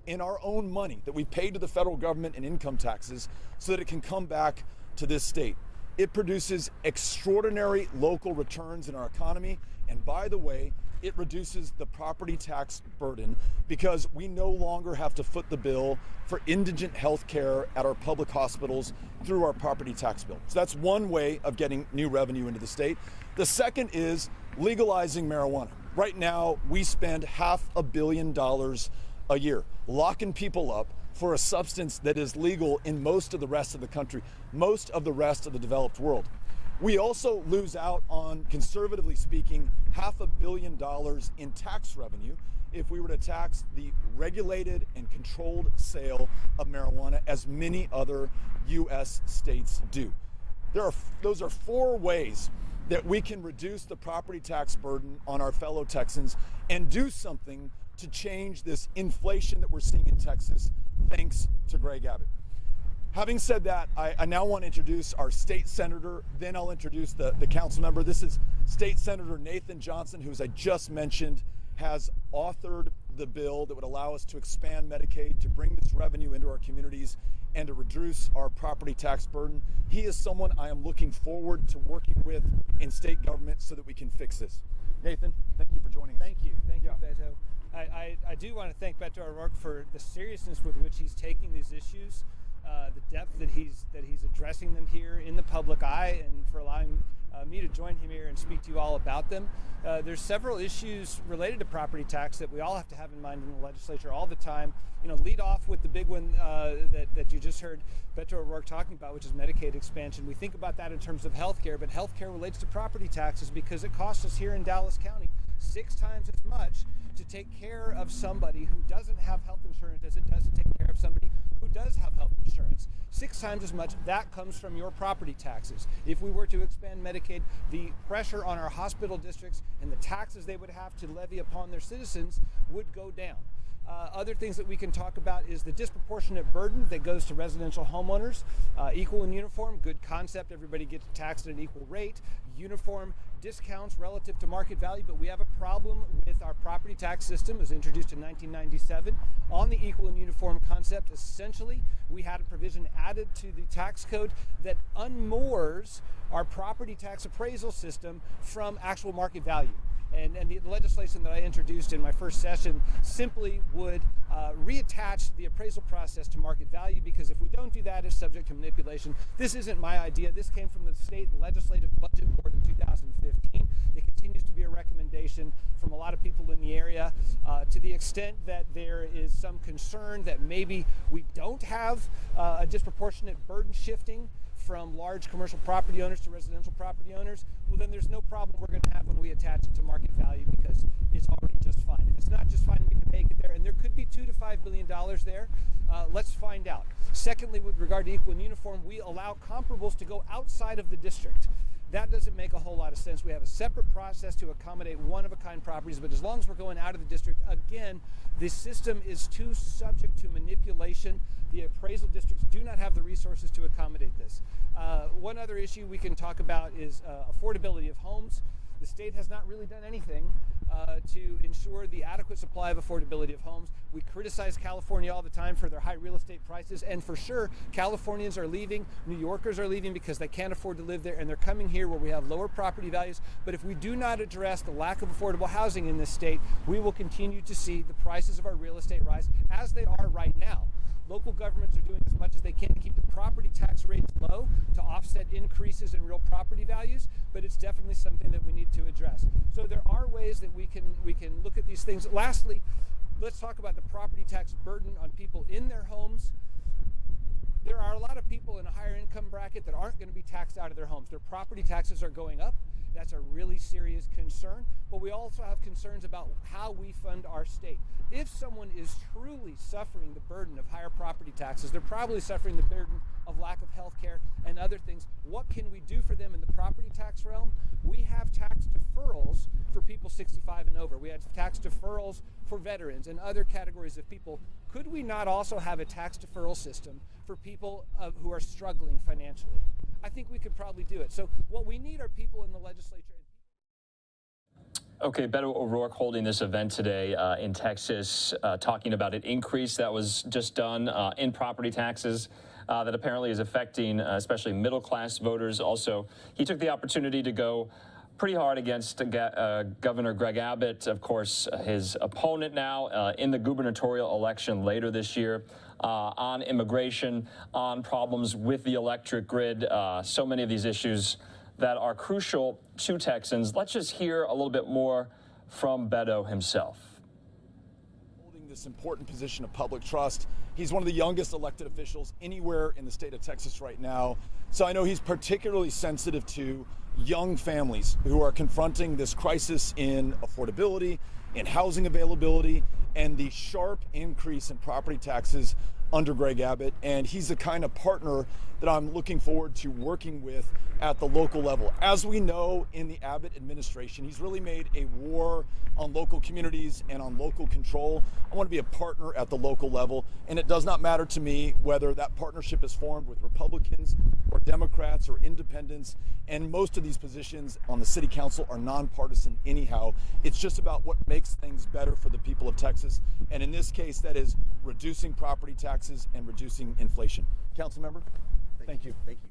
in our own money that we pay to the federal government in income taxes so that it can come back to this state. It produces extraordinary local returns in our economy, and by the way, it reduces the property tax burden because we no longer have to foot the bill for indigent health care at our public hospitals through our property tax bill. So that's one way of getting new revenue into the state. The second is legalizing marijuana. Right now, we spend $500 million a year locking people up for a substance that is legal in most of the rest of the country, most of the rest of the developed world. We also lose out on, conservatively speaking, $500 million in tax revenue if we were to tax the regulated and controlled sale of marijuana, as many other U.S. states do. Those are 4 ways that we can reduce the property tax burden on our fellow Texans and do something to change this inflation that we're seeing in Texas, thanks to Greg Abbott. Having said that, I now want to introduce our state senator, then I'll introduce the council member. This is State Senator Nathan Johnson, who, as I just mentioned, has authored the bill that would allow us to expand Medicaid, to bring this revenue into our communities, and to reduce our property tax burden. He is someone I am looking forward to working with in state government so that we can fix this. Nathan, thank you for joining us. Thank you, Beto. I do want to thank Beto O'Rourke for the seriousness with which he's taking these issues, the depth that he's addressing them here in the public eye, and for allowing me to join him here and speak to you all about them. There's several issues related to property tax that we all have to have in mind in the legislature all the time. You know, lead off with the big one that you just heard Beto O'Rourke talking about, which is Medicaid expansion. We think about that in terms of healthcare, but healthcare relates to property taxes because it costs us here in Dallas County 6 times as much to take care of somebody who doesn't have health insurance as it does to take care of somebody who does have health insurance. 6 times as much. That comes from your property taxes. If we were to expand Medicaid, the pressure on our hospital districts and the taxes they would have to levy upon their citizens would go down. Other things that we can talk about is the disproportionate burden that goes to residential homeowners. Equal and uniform, good concept. Everybody gets taxed at an equal rate. Uniform discounts relative to market value, but we have a problem with our property tax system. It was introduced in 1997 on the equal and uniform concept. Essentially, we had a provision added to the tax code that unmoors our property tax appraisal system from actual market value. And the legislation that I introduced in my first session simply would reattach the appraisal process to market value, because if we don't do that, it's subject to manipulation. This isn't my idea. This came from the State Legislative Budget Board in 2015. It continues to be a recommendation from a lot of people in the area. To the extent that there is some concern that maybe we don't have a disproportionate burden shifting from large commercial property owners to residential property owners, well, then there's no problem we're going to have when we attach it to market value, because it's already just fine. If it's not just fine, we can make it there, and there could be $2 to $5 billion there. Let's find out. Secondly, with regard to equal and uniform, we allow comparables to go outside of the district. That doesn't make a whole lot of sense. We have a separate process to accommodate one-of-a-kind properties, but as long as we're going out of the district, again, the system is too subject to manipulation. The appraisal districts do not have the resources to accommodate this. One other issue we can talk about is affordability of homes. The state has not really done anything to ensure the adequate supply of affordability of homes. We criticize California all the time for their high real estate prices, and for sure, Californians are leaving, New Yorkers are leaving because they can't afford to live there, and they're coming here where we have lower property values. But if we do not address the lack of affordable housing in this state, we will continue to see the prices of our real estate rise as they are right now. Local governments are doing as much as they can to keep the property tax rates low to offset increases in real property values, but it's definitely something that we need to address. So there are ways that we can look at these things. Lastly, let's talk about the property tax burden on people in their homes. There are a lot of people in a higher income bracket that aren't going to be taxed out of their homes. Their property taxes are going up. That's a really serious concern, but we also have concerns about how we fund our state. If someone is truly suffering the burden of higher property taxes, they're probably suffering the burden of lack of health care and other things. What can we do for them in the property tax realm? We have tax deferrals for people 65 and over. We have tax deferrals for veterans and other categories of people. Could we not also have a tax deferral system for people who are struggling financially? I think we could probably do it. So what we need are people in the legislature. Okay, Beto O'Rourke holding this event today in Texas, talking about an increase that was just done in property taxes that apparently is affecting especially middle-class voters. Also, he took the opportunity to go pretty hard against Governor Greg Abbott, of course, his opponent now in the gubernatorial election later this year, on immigration, on problems with the electric grid, so many of these issues that are crucial to Texans. Let's just hear a little bit more from Beto himself. Holding this important position of public trust. He's one of the youngest elected officials anywhere in the state of Texas right now. So I know he's particularly sensitive to young families who are confronting this crisis in affordability, in housing availability, and the sharp increase in property taxes under Greg Abbott. And he's the kind of partner that I'm looking forward to working with at the local level. As we know, in the Abbott administration, he's really made a war on local communities and on local control. I want to be a partner at the local level, and it does not matter to me whether that partnership is formed with Republicans or Democrats or independents, and most of these positions on the city council are nonpartisan anyhow. It's just about what makes things better for the people of Texas, and in this case, that is reducing property taxes and reducing inflation. Council member, thank you. Thank you.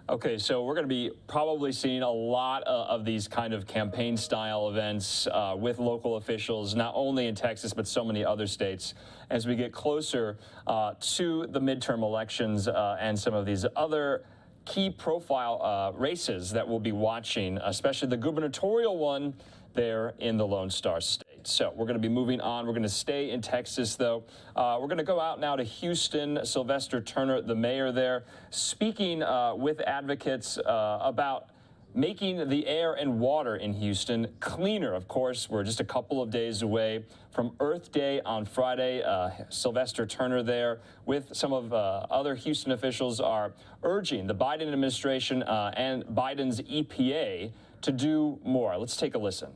Okay, so we're going to be probably seeing a lot of these kind of campaign-style events with local officials, not only in Texas, but so many other states, as we get closer to the midterm elections and some of these other key profile races that we'll be watching, especially the gubernatorial one there in the Lone Star State. So we're going to be moving on. We're going to stay in Texas, though. We're going to go out now to Houston. Sylvester Turner, the mayor there, speaking with advocates about making the air and water in Houston cleaner. Of course, we're just a couple of days away from Earth Day on Friday. Sylvester Turner there with some of other Houston officials are urging the Biden administration and Biden's EPA to do more. Let's take a listen.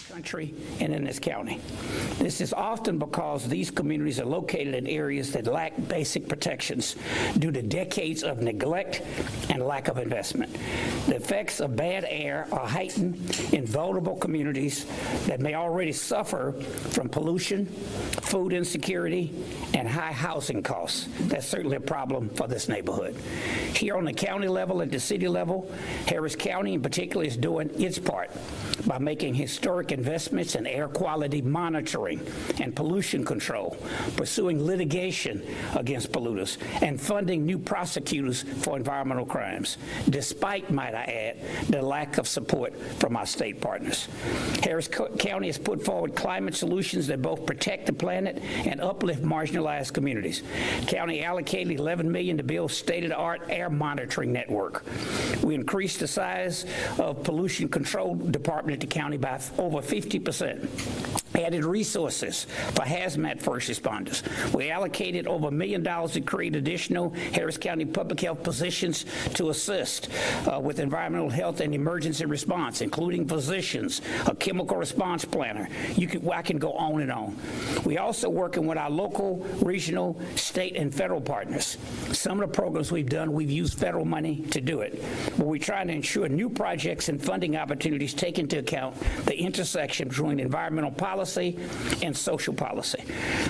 Country and in this county. This is often because these communities are located in areas that lack basic protections due to decades of neglect and lack of investment. The effects of bad air are heightened in vulnerable communities that may already suffer from pollution, food insecurity, and high housing costs. That's certainly a problem for this neighborhood. Here on the county level and the city level, Harris County in particular is doing its part by making historic investments in air quality monitoring and pollution control, pursuing litigation against polluters, and funding new prosecutors for environmental crimes, despite, might I add, the lack of support from our state partners. Harris County has put forward climate solutions that both protect the planet and uplift marginalized communities. County allocated $11 million to build state-of-the-art air monitoring network. We increased the size of pollution control department at the county by over 50%. Added resources for hazmat first responders. We allocated over $1 million to create additional Harris County public health positions to assist with environmental health and emergency response, including physicians, a chemical response planner. I can go on and on. We also working with our local, regional, state, and federal partners. Some of the programs we've done, we've used federal money to do it. But we're trying to ensure new projects and funding opportunities take into account the intersection between environmental policy and social policy.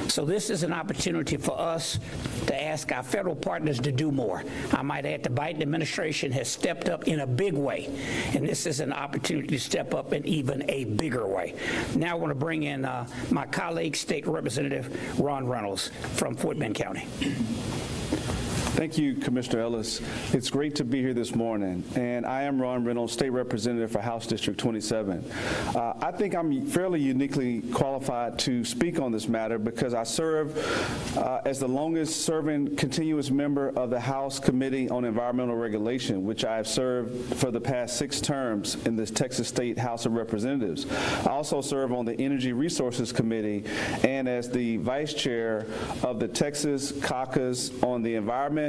So this is an opportunity for us to ask our federal partners to do more. I might add the Biden administration has stepped up in a big way, and this is an opportunity to step up in even a bigger way. Now I want to bring in my colleague, State Representative Ron Reynolds from Fort Bend County. Thank you, Commissioner Ellis. It's great to be here this morning. And I am Ron Reynolds, State Representative for House District 27. I think I'm fairly uniquely qualified to speak on this matter because I serve as the longest serving continuous member of the House Committee on Environmental Regulation, which I have served for the past 6 terms in the Texas State House of Representatives. I also serve on the Energy Resources Committee and as the Vice Chair of the Texas Caucus on the Environment,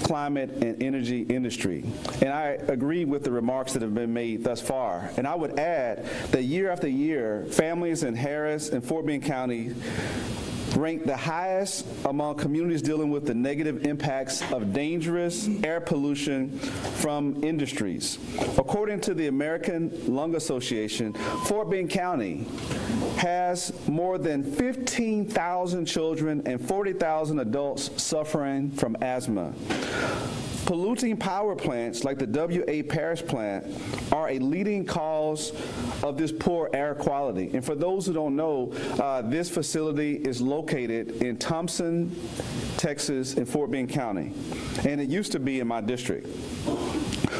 Climate, and Energy Industry. And I agree with the remarks that have been made thus far. And I would add that year after year, families in Harris and Fort Bend County rank the highest among communities dealing with the negative impacts of dangerous air pollution from industries. According to the American Lung Association, Fort Bend County has more than 15,000 children and 40,000 adults suffering from asthma. Polluting power plants like the W.A. Parish plant are a leading cause of this poor air quality. And for those who don't know, this facility is located in Thompson, Texas, in Fort Bend County. And it used to be in my district.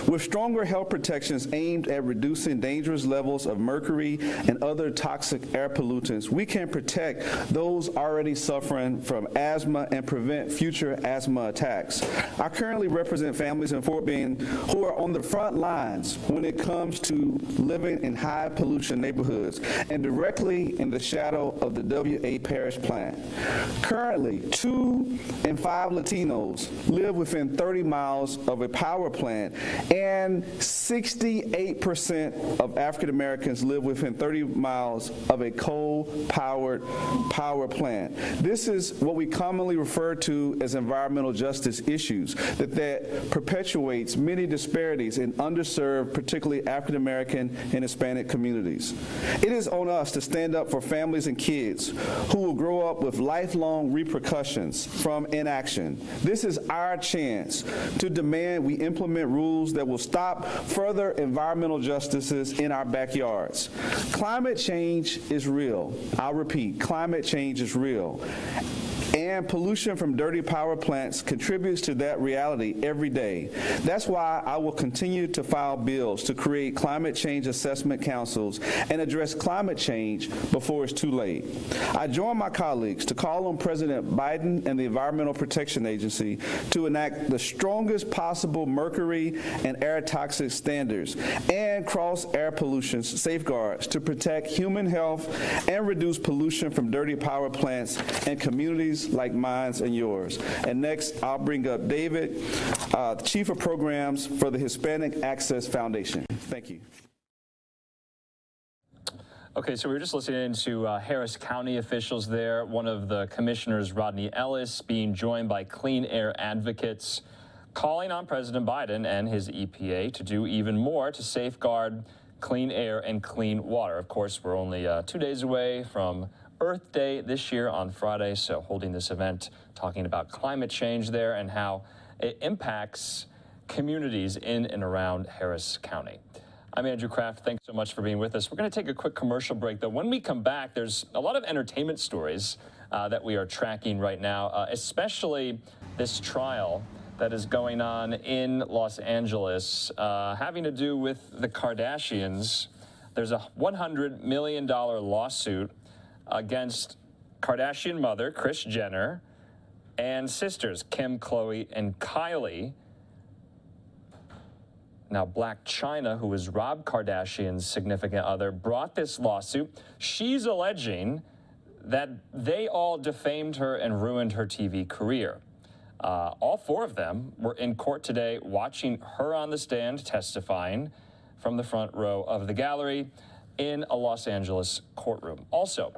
With stronger health protections aimed at reducing dangerous levels of mercury and other toxic air pollutants, we can protect those already suffering from asthma and prevent future asthma attacks. I currently represent families in Fort Bend who are on the front lines when it comes to living in high pollution neighborhoods and directly in the shadow of the WA Parish plant. Currently, 2 in 5 Latinos live within 30 miles of a power plant, and 68% of African Americans live within 30 miles of a coal-powered power plant. This is what we commonly refer to as environmental justice issues that perpetuates many disparities in underserved, particularly African American and Hispanic communities. It is on us to stand up for families and kids who will grow up with lifelong repercussions from inaction. This is our chance to demand we implement rules that will stop further environmental injustices in our backyards. Climate change is real. I'll repeat, climate change is real. And pollution from dirty power plants contributes to that reality every day. That's why I will continue to file bills to create climate change assessment councils and address climate change before it's too late. I join my colleagues to call on President Biden and the Environmental Protection Agency to enact the strongest possible mercury and air toxic standards and cross-air pollution safeguards to protect human health and reduce pollution from dirty power plants and communities like mine and yours. And next, I'll bring up David, the Chief of Programs for the Hispanic Access Foundation. Thank you. Okay, so we were just listening to Harris County officials there. One of the commissioners, Rodney Ellis, being joined by clean air advocates, calling on President Biden and his EPA to do even more to safeguard clean air and clean water. Of course, we're only 2 days away from Earth Day this year on Friday, so holding this event, talking about climate change there and how it impacts communities in and around Harris County. I'm Andrew Kraft. Thanks so much for being with us. We're going to take a quick commercial break, though. When we come back, there's a lot of entertainment stories that we are tracking right now, especially this trial that is going on in Los Angeles, having to do with the Kardashians. There's a $100 million lawsuit against Kardashian mother, Kris Jenner, and sisters, Kim, Khloe, and Kylie. Now, Blac Chyna, who was Rob Kardashian's significant other, brought this lawsuit. She's alleging that they all defamed her and ruined her TV career. All 4 of them were in court today watching her on the stand testifying from the front row of the gallery in a Los Angeles courtroom. Also,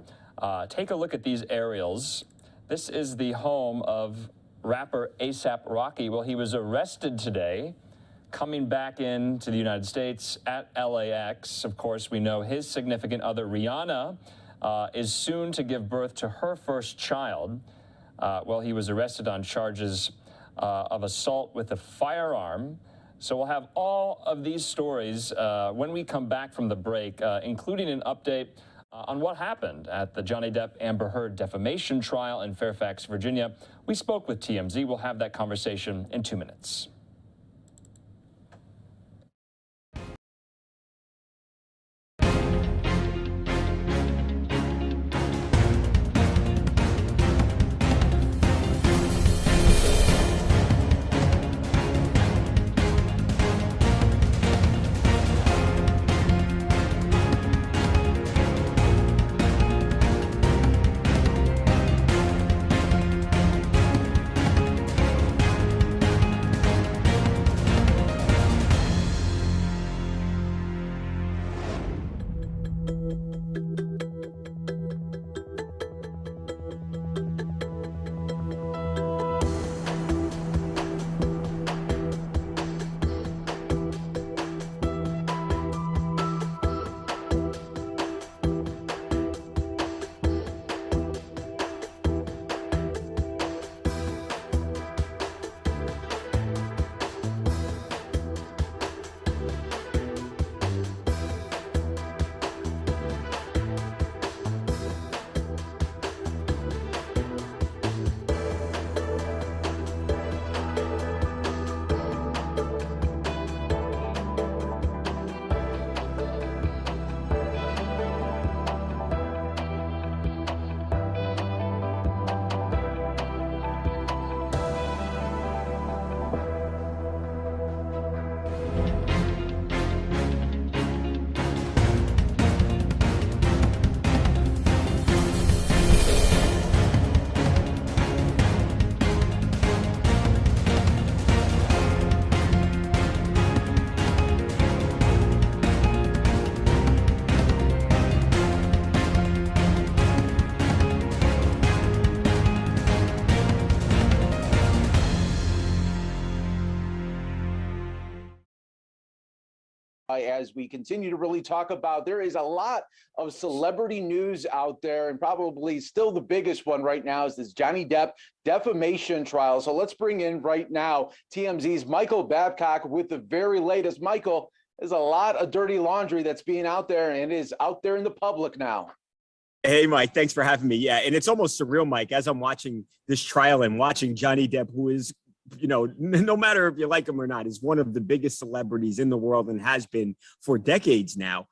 take a look at these aerials. This is the home of rapper A$AP Rocky. Well, he was arrested today, coming back into the United States at LAX. Of course, we know his significant other, Rihanna, is soon to give birth to her first child. Well, he was arrested on charges of assault with a firearm. So we'll have all of these stories when we come back from the break, including an update on what happened at the Johnny Depp Amber Heard defamation trial in Fairfax, Virginia. We spoke with TMZ. We'll have that conversation in 2 minutes. As we continue to really talk about, there is a lot of celebrity news out there, and probably still the biggest one right now is this Johnny Depp defamation trial. So let's bring in right now TMZ's Michael Babcock with the very latest. Michael, there's a lot of dirty laundry that's being out there and is out there in the public now. Hey, Mike, thanks for having me. Yeah, and it's almost surreal, Mike, as I'm watching this trial and watching Johnny Depp, who is, you know, no matter if you like him or not, is one of the biggest celebrities in the world and has been for decades now,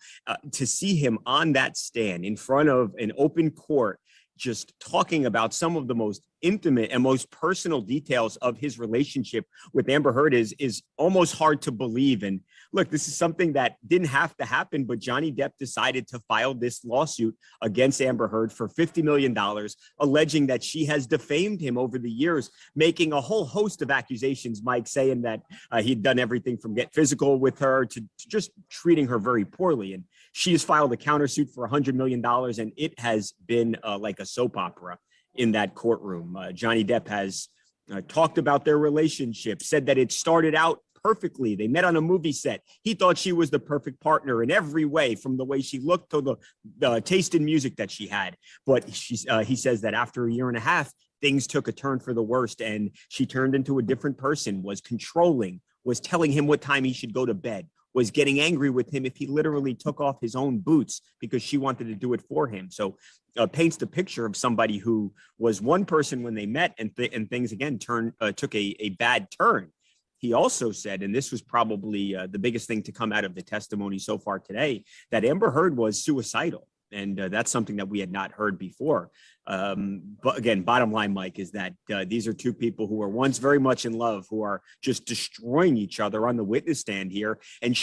to see him on that stand in front of an open court, just talking about some of the most intimate and most personal details of his relationship with Amber Heard is almost hard to believe. And look, this is something that didn't have to happen, but Johnny Depp decided to file this lawsuit against Amber Heard for $50 million, alleging that she has defamed him over the years, making a whole host of accusations, Mike, saying that he'd done everything from get physical with her to just treating her very poorly. And she has filed a countersuit for $100 million, and it has been like a soap opera in that courtroom. Johnny Depp has talked about their relationship, said that it started out perfectly. They met on a movie set. He thought she was the perfect partner in every way, from the way she looked to the taste in music that she had. But he says that after a year and a half, things took a turn for the worst, and she turned into a different person, was controlling, was telling him what time he should go to bed, was getting angry with him if he literally took off his own boots because she wanted to do it for him. So paints the picture of somebody who was one person when they met, and things again took a bad turn. He also said, and this was probably the biggest thing to come out of the testimony so far today, that Amber Heard was suicidal. And that's something that we had not heard before. But again, bottom line, Mike, is that these are two people who were once very much in love, who are just destroying each other on the witness stand here. And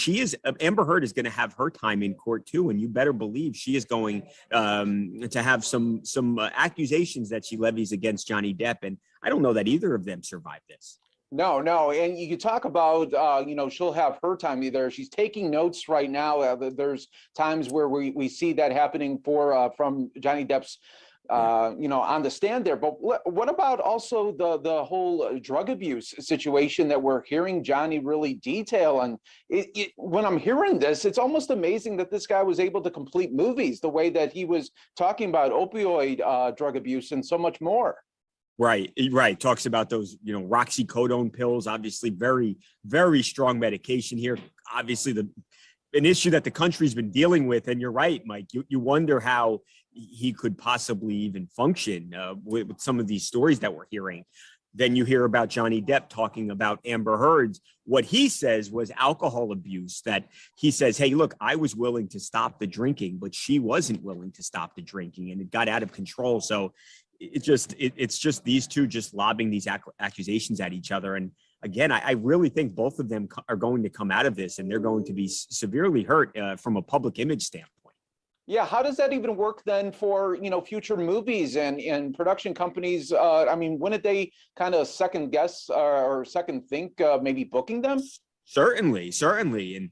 Amber Heard is going to have her time in court too. And you better believe she is going to have some accusations that she levies against Johnny Depp. And I don't know that either of them survived this. No. And you talk about, she'll have her time either. She's taking notes right now. There's times where we see that happening from Johnny Depp's, on the stand there. But what about also the whole drug abuse situation that we're hearing Johnny really detail? And when I'm hearing this, it's almost amazing that this guy was able to complete movies the way that he was talking about opioid drug abuse and so much more. Right. Talks about those, roxycodone pills, obviously very, very strong medication here. Obviously an issue that the country's been dealing with. And you're right, Mike, you wonder how he could possibly even function with some of these stories that we're hearing. Then you hear about Johnny Depp talking about Amber Heard's, what he says was alcohol abuse, that he says, hey, look, I was willing to stop the drinking, but she wasn't willing to stop the drinking, and it got out of control. So it's just these two just lobbing these accusations at each other. And again, I really think both of them are going to come out of this, and they're going to be severely hurt from a public image standpoint. Yeah, how does that even work then for, future movies and production companies? Wouldn't they kind of second guess or second think maybe booking them? Certainly. And,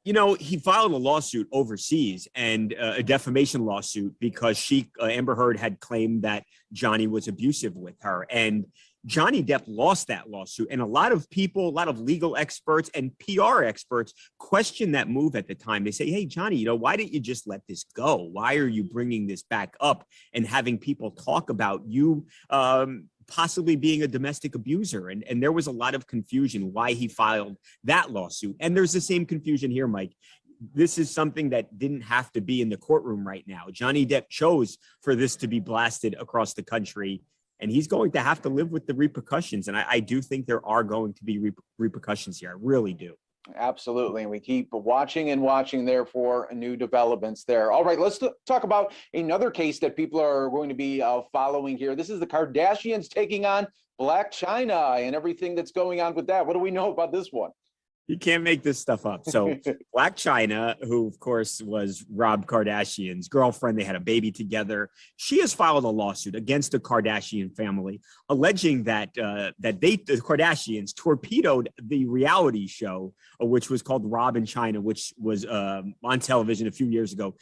he filed a lawsuit overseas, and a defamation lawsuit, because Amber Heard had claimed that Johnny was abusive with her. And Johnny Depp lost that lawsuit. And a lot of people, a lot of legal experts and PR experts questioned that move at the time. They say, hey, Johnny, why didn't you just let this go? Why are you bringing this back up and having people talk about you possibly being a domestic abuser? And there was a lot of confusion why he filed that lawsuit. And there's the same confusion here, Mike. This is something that didn't have to be in the courtroom right now. Johnny Depp chose for this to be blasted across the country, and he's going to have to live with the repercussions. And I do think there are going to be repercussions here. I really do. Absolutely. And we keep watching and watching there for new developments there. All right, let's talk about another case that people are going to be following here. This is the Kardashians taking on Blac Chyna and everything that's going on with that. What do we know about this one? You can't make this stuff up. So Blac Chyna, who of course was Rob Kardashian's girlfriend, they had a baby together. She has filed a lawsuit against the Kardashian family, alleging that the Kardashians torpedoed the reality show, which was called Rob and Chyna, which was on television a few years ago.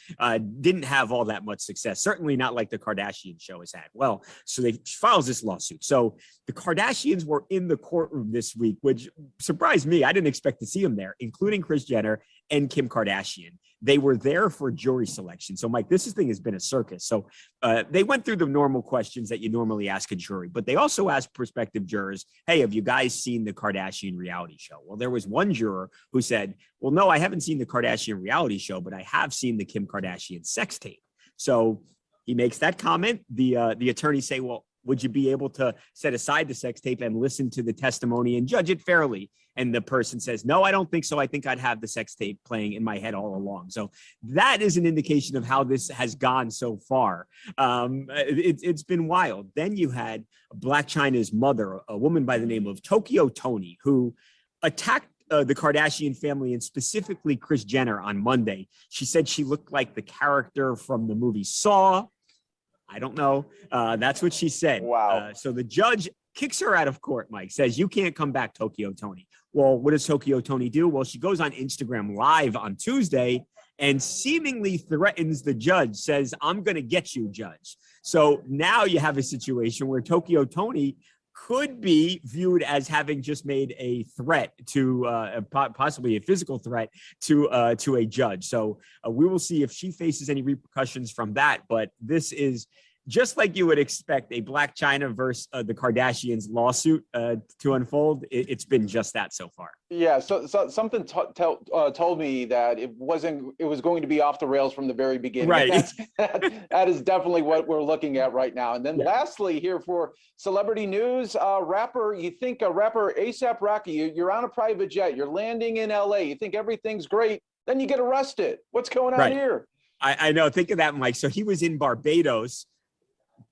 Didn't have all that much success. Certainly not like the Kardashian show has had. Well, so they files this lawsuit. So the Kardashians were in the courtroom this week, which surprised me. I didn't expect to see them there, including Kris Jenner and Kim Kardashian. They were there for jury selection. So, Mike, this thing has been a circus. So they went through the normal questions that you normally ask a jury, but they also asked prospective jurors, hey, have you guys seen the Kardashian reality show? Well, there was one juror who said, well, no, I haven't seen the Kardashian reality show, but I have seen the Kim Kardashian sex tape. So he makes that comment. The attorneys say, well, would you be able to set aside the sex tape and listen to the testimony and judge it fairly? And the person says, no, I don't think so. I think I'd have the sex tape playing in my head all along. So that is an indication of how this has gone so far. It's been wild. Then you had Blac Chyna's mother, a woman by the name of Tokyo Toni, who attacked the Kardashian family and specifically Kris Jenner on Monday. She said she looked like the character from the movie Saw. I don't know. That's what she said. Wow. So the judge kicks her out of court, Mike, says, you can't come back, Tokyo Toni. Well, what does Tokyo Toni do? Well, she goes on Instagram Live on Tuesday and seemingly threatens the judge, says, I'm going to get you, judge. So now you have a situation where Tokyo Toni could be viewed as having just made a threat to possibly a physical threat to a judge. So we will see if she faces any repercussions from that. But this is just like you would expect a Blac Chyna versus the Kardashians lawsuit to unfold. It's been just that so far. Yeah, so something told me that it was going to be off the rails from the very beginning. Right. That is definitely what we're looking at right now. And then lastly here for celebrity news, rapper A$AP Rocky, you're on a private jet, you're landing in LA, you think everything's great, then you get arrested. What's going on here? I know, think of that, Mike. So he was in Barbados,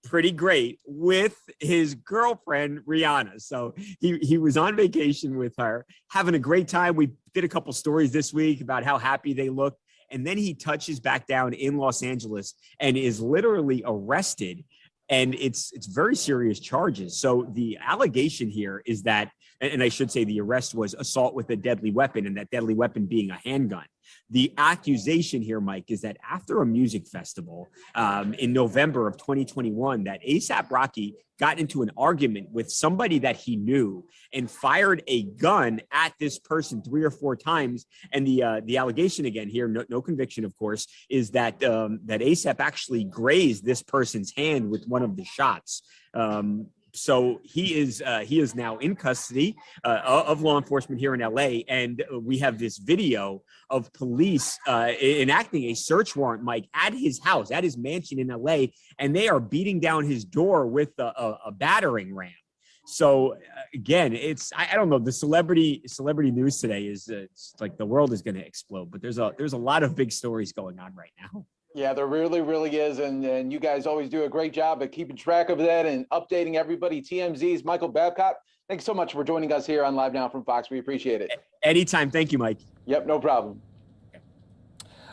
pretty great, with his girlfriend Rihanna. So he was on vacation with her, having a great time. We did a couple stories this week about how happy they looked, and then he touches back down in Los Angeles and is literally arrested, and it's very serious charges. So the allegation here is that, and I should say the arrest was assault with a deadly weapon, and that deadly weapon being a handgun. The accusation here, Mike, is that after a music festival in November of 2021, that A$AP Rocky got into an argument with somebody that he knew and fired a gun at this person 3 or 4 times. And the allegation again here, no conviction, of course, is that that A$AP actually grazed this person's hand with one of the shots. So he is now in custody of law enforcement here in LA, and we have this video of police enacting a search warrant, Mike, at his house, at his mansion in LA, and they are beating down his door with a battering ram. So again, I don't know, the celebrity news today is it's like the world is going to explode, but there's a lot of big stories going on right now. Yeah, there really, really is. And you guys always do a great job at keeping track of that and updating everybody. TMZ's Michael Babcock, thanks so much for joining us here on Live Now from Fox. We appreciate it. Anytime. Thank you, Mike. Yep, no problem.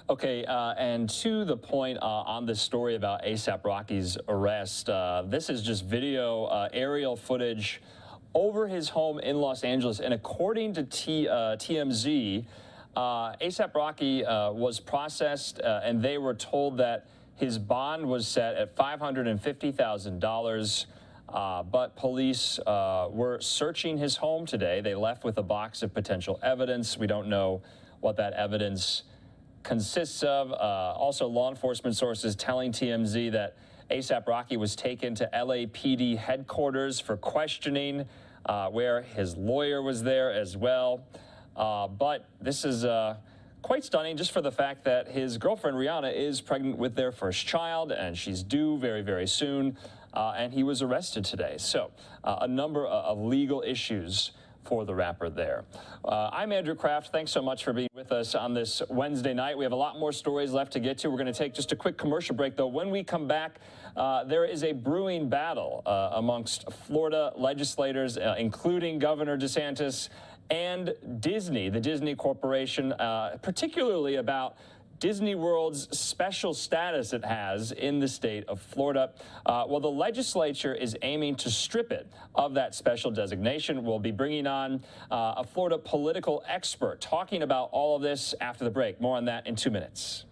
Okay, and to the point on this story about A$AP Rocky's arrest, this is just video aerial footage over his home in Los Angeles. And according to TMZ, A$AP Rocky was processed, and they were told that his bond was set at $550,000. But police were searching his home today. They left with a box of potential evidence. We don't know what that evidence consists of. Also, law enforcement sources telling TMZ that A$AP Rocky was taken to LAPD headquarters for questioning, where his lawyer was there as well. But this is quite stunning just for the fact that his girlfriend Rihanna is pregnant with their first child, and she's due very, very soon, and he was arrested today. So a number of legal issues for the rapper there. I'm Andrew Kraft. Thanks so much for being with us on this Wednesday night. We have a lot more stories left to get to. We're going to take just a quick commercial break, though. When we come back, there is a brewing battle amongst Florida legislators, including Governor DeSantis and Disney, the Disney Corporation, particularly about Disney World's special status it has in the state of Florida. Well, the legislature is aiming to strip it of that special designation. We'll be bringing on a Florida political expert talking about all of this after the break. More on that in 2 minutes.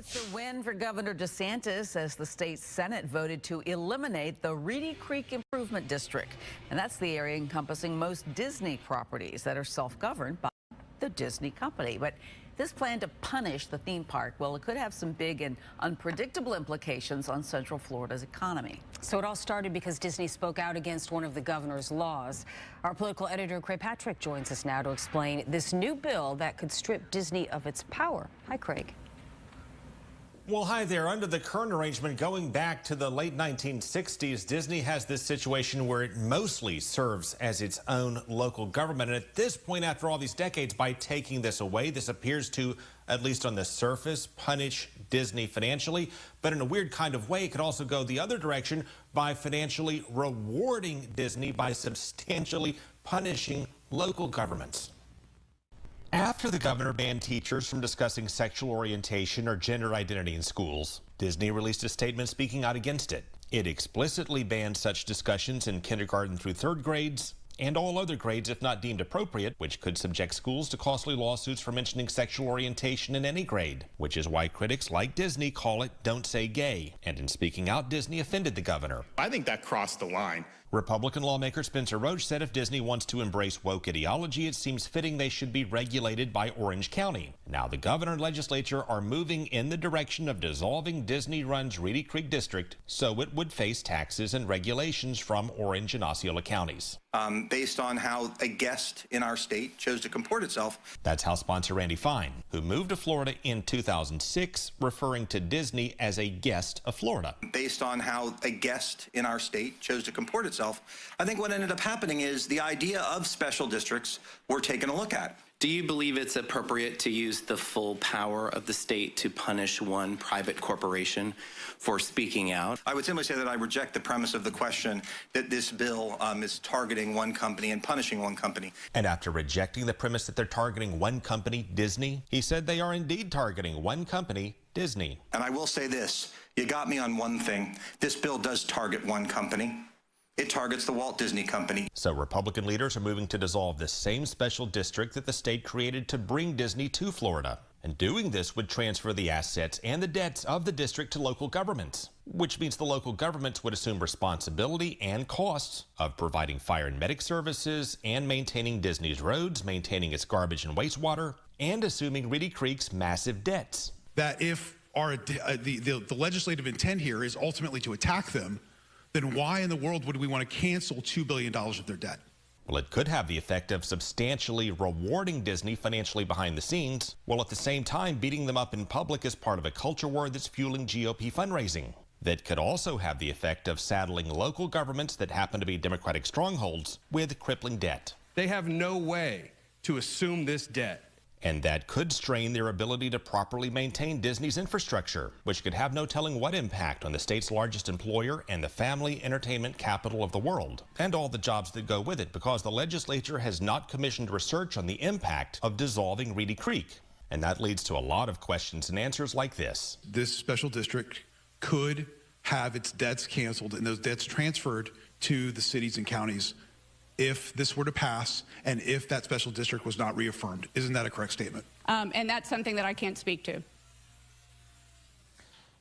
It's a win for Governor DeSantis as the state Senate voted to eliminate the Reedy Creek Improvement District. And that's the area encompassing most Disney properties that are self-governed by the Disney company. But this plan to punish the theme park, well, it could have some big and unpredictable implications on Central Florida's economy. So it all started because Disney spoke out against one of the governor's laws. Our political editor, Craig Patrick, joins us now to explain this new bill that could strip Disney of its power. Hi, Craig. Well, hi there. Under the current arrangement going back to the late 1960s, Disney has this situation where it mostly serves as its own local government. And at this point, after all these decades, by taking this away, this appears to, at least on the surface, punish Disney financially. But in a weird kind of way, it could also go the other direction by financially rewarding Disney by substantially punishing local governments. After the governor banned teachers from discussing sexual orientation or gender identity in schools, Disney released a statement speaking out against it. It explicitly banned such discussions in kindergarten through third grades and all other grades if not deemed appropriate, which could subject schools to costly lawsuits for mentioning sexual orientation in any grade, which is why critics like Disney call it Don't Say Gay. And in speaking out, Disney offended the governor. I think that crossed the line. Republican lawmaker Spencer Roach said if Disney wants to embrace woke ideology, it seems fitting they should be regulated by Orange County. Now the governor and legislature are moving in the direction of dissolving Disney-run Reedy Creek District so it would face taxes and regulations from Orange and Osceola counties. Based on how a guest in our state chose to comport itself. That's House Sponsor Randy Fine, who moved to Florida in 2006, referring to Disney as a guest of Florida. Based on how a guest in our state chose to comport itself, I think what ended up happening is the idea of special districts were taken a look at. Do you believe it's appropriate to use the full power of the state to punish one private corporation for speaking out? I would simply say that I reject the premise of the question that this bill is targeting one company and punishing one company. And after rejecting the premise that they're targeting one company, Disney, he said they are indeed targeting one company, Disney. And I will say this, you got me on one thing. This bill does target one company. It targets the Walt Disney Company. So Republican leaders are moving to dissolve the same special district that the state created to bring Disney to Florida. And doing this would transfer the assets and the debts of the district to local governments, which means the local governments would assume responsibility and costs of providing fire and medic services and maintaining Disney's roads, maintaining its garbage and wastewater, and assuming Reedy Creek's massive debts. That if the legislative intent here is ultimately to attack them, then why in the world would we want to cancel $2 billion of their debt? Well, it could have the effect of substantially rewarding Disney financially behind the scenes, while at the same time beating them up in public as part of a culture war that's fueling GOP fundraising. That could also have the effect of saddling local governments that happen to be Democratic strongholds with crippling debt. They have no way to assume this debt. And that could strain their ability to properly maintain Disney's infrastructure, which could have no telling what impact on the state's largest employer and the family entertainment capital of the world, and all the jobs that go with it, because the legislature has not commissioned research on the impact of dissolving Reedy Creek. And that leads to a lot of questions and answers like this. This special district could have its debts canceled and those debts transferred to the cities and counties if this were to pass and if that special district was not reaffirmed. Isn't that a correct statement? And that's something that I can't speak to.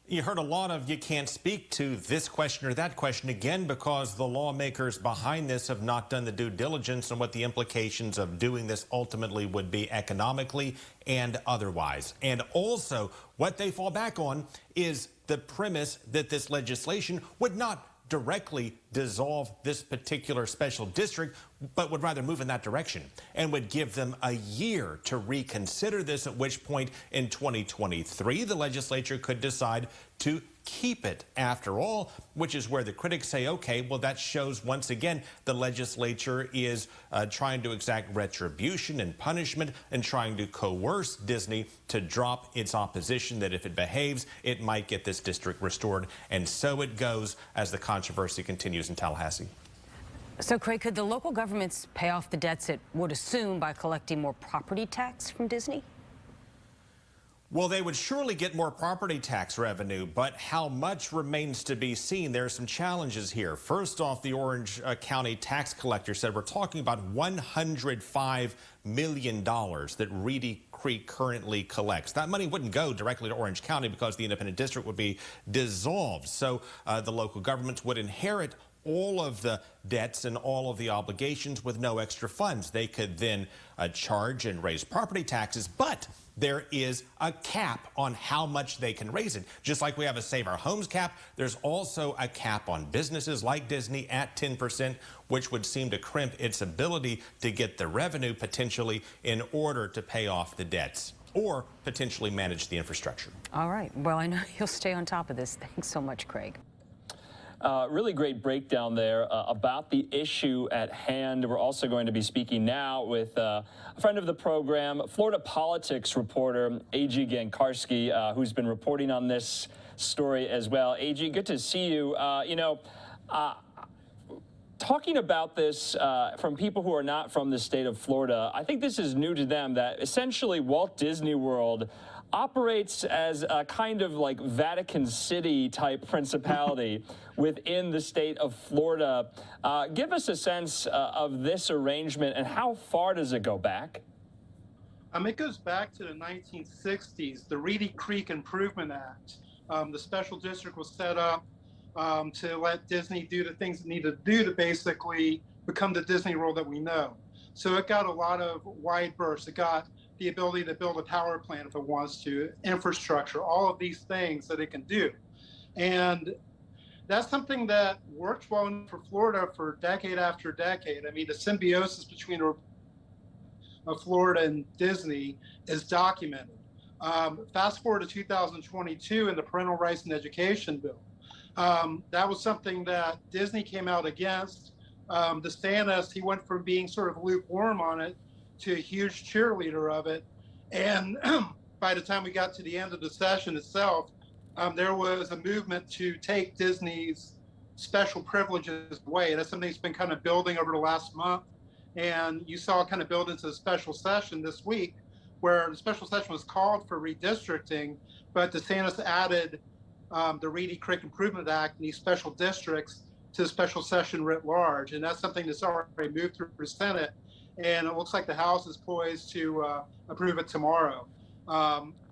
You heard a lot of you can't speak to this question or that question, again, because the lawmakers behind this have not done the due diligence on what the implications of doing this ultimately would be economically and otherwise. And also, what they fall back on is the premise that this legislation would not directly dissolve this particular special district, but would rather move in that direction and would give them a year to reconsider this, at which point in 2023 the legislature could decide to keep it after all, which is where the critics say, okay, well, that shows once again the legislature is trying to exact retribution and punishment and trying to coerce Disney to drop its opposition, that if it behaves, it might get this district restored. And so it goes as the controversy continues in Tallahassee. So, Craig, could the local governments pay off the debts it would assume by collecting more property tax from Disney? Well, they would surely get more property tax revenue, but how much remains to be seen. There are some challenges here. First off, the Orange County tax collector said we're talking about $105 million that Reedy Creek currently collects. That money wouldn't go directly to Orange County because the independent district would be dissolved. So the local governments would inherit all of the debts and all of the obligations with no extra funds. They could then charge and raise property taxes, but there is a cap on how much they can raise it. Just like we have a Save Our Homes cap, there's also a cap on businesses like Disney at 10%, which would seem to crimp its ability to get the revenue potentially in order to pay off the debts or potentially manage the infrastructure. All right. Well, I know you'll stay on top of this. Thanks so much, Craig. Really great breakdown there about the issue at hand. We're also going to be speaking now with a friend of the program, Florida politics reporter A.G. Gankarski, who's been reporting on this story as well. A.G., good to see you. Talking about this from people who are not from the state of Florida, I think this is new to them, that essentially Walt Disney World operates as a kind of like Vatican City type principality within the state of Florida. Give us a sense of this arrangement and how far does it go back? It goes back to the 1960s, the Reedy Creek Improvement Act. The special district was set up to let Disney do the things it needed to do to basically become the Disney World that we know. So it got a lot of wide berths. It got the ability to build a power plant if it wants to, infrastructure, all of these things that it can do. And that's something that worked well for Florida for decade after decade. I mean, the symbiosis between Florida and Disney is documented. Fast forward to 2022 in the Parental Rights and Education Bill. That was something that Disney came out against. DeSantis, he went from being sort of lukewarm on it to a huge cheerleader of it. And by the time we got to the end of the session itself, there was a movement to take Disney's special privileges away. That's something that's been kind of building over the last month. And you saw it kind of build into the special session this week, where the special session was called for redistricting, but DeSantis added the Reedy Creek Improvement Act and these special districts to the special session writ large. And that's something that's already moved through the Senate. And it looks like the House is poised to approve it tomorrow.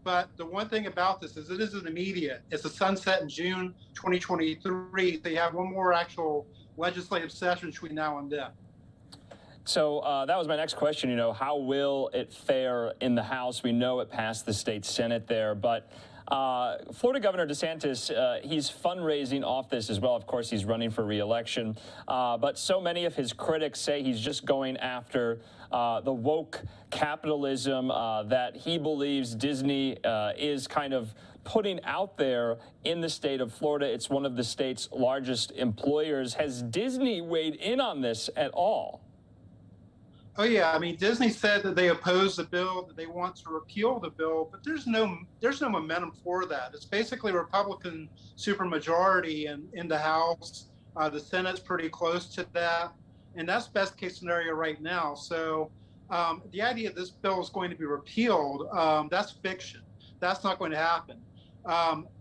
But the one thing about this is it isn't immediate. It's a sunset in June 2023. They have one more actual legislative session between now and then. So that was my next question. You know, how will it fare in the House? We know it passed the state Senate there, but Florida Governor DeSantis, he's fundraising off this as well. Of course, he's running for re-election. But so many of his critics say he's just going after the woke capitalism that he believes Disney is kind of putting out there in the state of Florida. It's one of the state's largest employers. Has Disney weighed in on this at all? Oh yeah, I mean, Disney said that they oppose the bill, that they want to repeal the bill, but there's no momentum for that. It's basically a Republican supermajority in the House. The Senate's pretty close to that, and that's best case scenario right now. So the idea this bill is going to be repealed, that's fiction. That's not going to happen.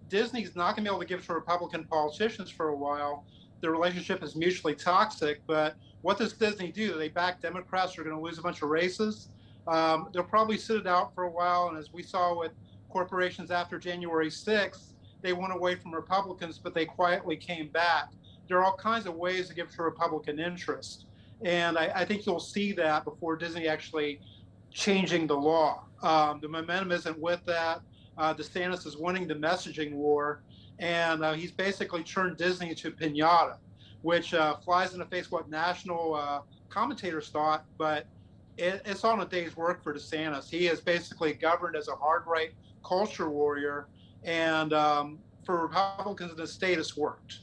Disney's not going to be able to give it to Republican politicians for a while. The relationship is mutually toxic, but what does Disney do? They back Democrats who are going to lose a bunch of races. They'll probably sit it out for a while. And as we saw with corporations after January 6th, they went away from Republicans, but they quietly came back. There are all kinds of ways to give to Republican interest. And I think you'll see that before Disney actually changing the law. The momentum isn't with that. DeSantis is winning the messaging war. And he's basically turned Disney into a piñata, which flies in the face of what national commentators thought, but it's on a day's work for DeSantis. He is basically governed as a hard-right culture warrior, and for Republicans in the state, it's worked.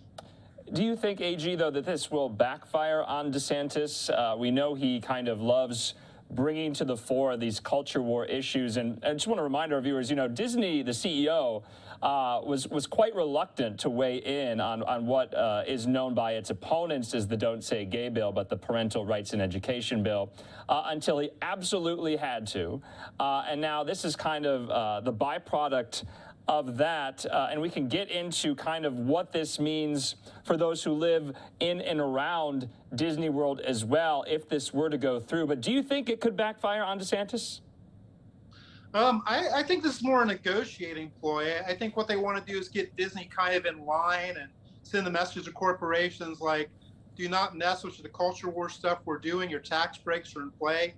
Do you think, AG, though, that this will backfire on DeSantis? We know he kind of loves bringing to the fore these culture war issues. And I just want to remind our viewers, you know, Disney, the CEO, was quite reluctant to weigh in on what is known by its opponents as the Don't Say Gay bill, but the Parental Rights in Education bill, until he absolutely had to. And now this is kind of the byproduct of that, and we can get into kind of what this means for those who live in and around Disney World as well, if this were to go through. But do you think it could backfire on DeSantis? I think this is more a negotiating ploy. I think what they want to do is get Disney kind of in line and send the message to corporations like, do not mess with the culture war stuff we're doing. Your tax breaks are in play.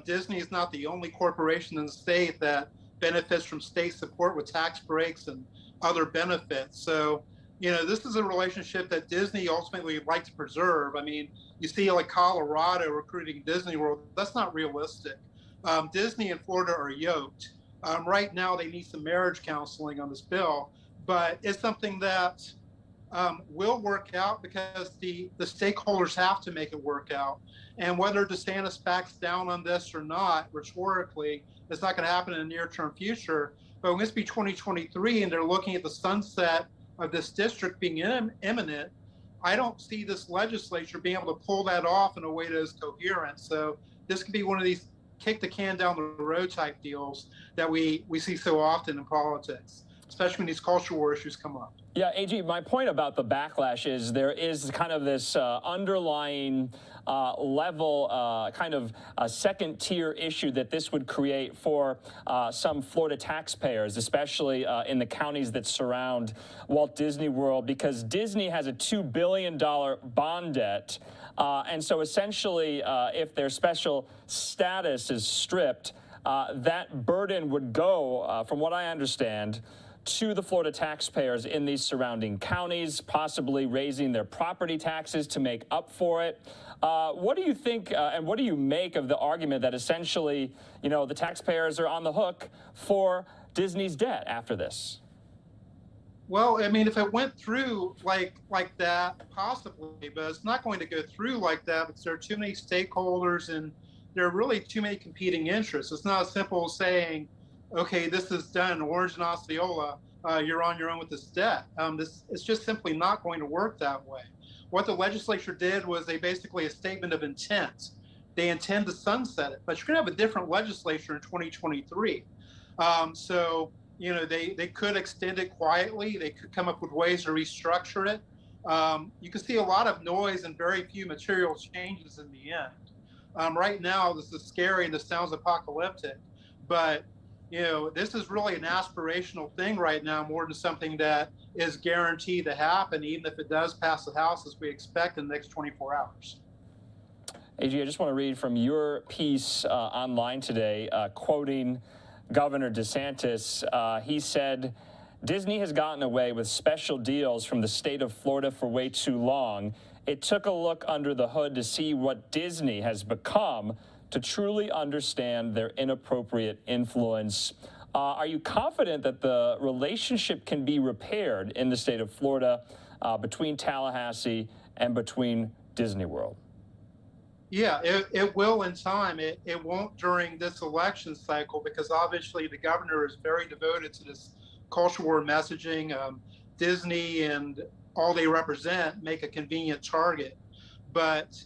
Disney is not the only corporation in the state that benefits from state support with tax breaks and other benefits. So, you know, this is a relationship that Disney ultimately would like to preserve. I mean, you see like Colorado recruiting Disney World. That's not realistic. Disney and Florida are yoked. Right now, they need some marriage counseling on this bill, but it's something that will work out because the stakeholders have to make it work out. And whether DeSantis backs down on this or not, rhetorically, it's not going to happen in the near-term future. But when it's be 2023 and they're looking at the sunset of this district being imminent, I don't see this legislature being able to pull that off in a way that is coherent. So this could be one of these kick the can down the road type deals that we see so often in politics, especially when these culture war issues come up. Yeah, AG, my point about the backlash is there is kind of this underlying level, kind of a second-tier issue that this would create for some Florida taxpayers, especially in the counties that surround Walt Disney World, because Disney has a $2 billion bond debt. And so essentially, if their special status is stripped, that burden would go, from what I understand, to the Florida taxpayers in these surrounding counties, possibly raising their property taxes to make up for it. What do you think, and what do you make of the argument that essentially, you know, the taxpayers are on the hook for Disney's debt after this? Well, I mean, if it went through like that, possibly, but it's not going to go through like that because there are too many stakeholders and there are really too many competing interests. It's not as simple as saying, okay, this is done, Orange and Osceola, you're on your own with this debt. It's just simply not going to work that way. What the legislature did was basically a statement of intent. They intend to sunset it, but you're gonna have a different legislature in 2023. So, you know, they could extend it quietly. They could come up with ways to restructure it. You can see a lot of noise and very few material changes in the end. Right now, this is scary and this sounds apocalyptic, but you know, this is really an aspirational thing right now more than something that is guaranteed to happen, even if it does pass the House as we expect in the next 24 hours. AG, I just want to read from your piece online today, quoting Governor DeSantis. He said, Disney has gotten away with special deals from the state of Florida for way too long. It took a look under the hood to see what Disney has become to truly understand their inappropriate influence. Are you confident that the relationship can be repaired in the state of Florida between Tallahassee and between Disney World? Yeah, it will in time. It won't during this election cycle because obviously the governor is very devoted to this culture war messaging. Disney and all they represent make a convenient target. But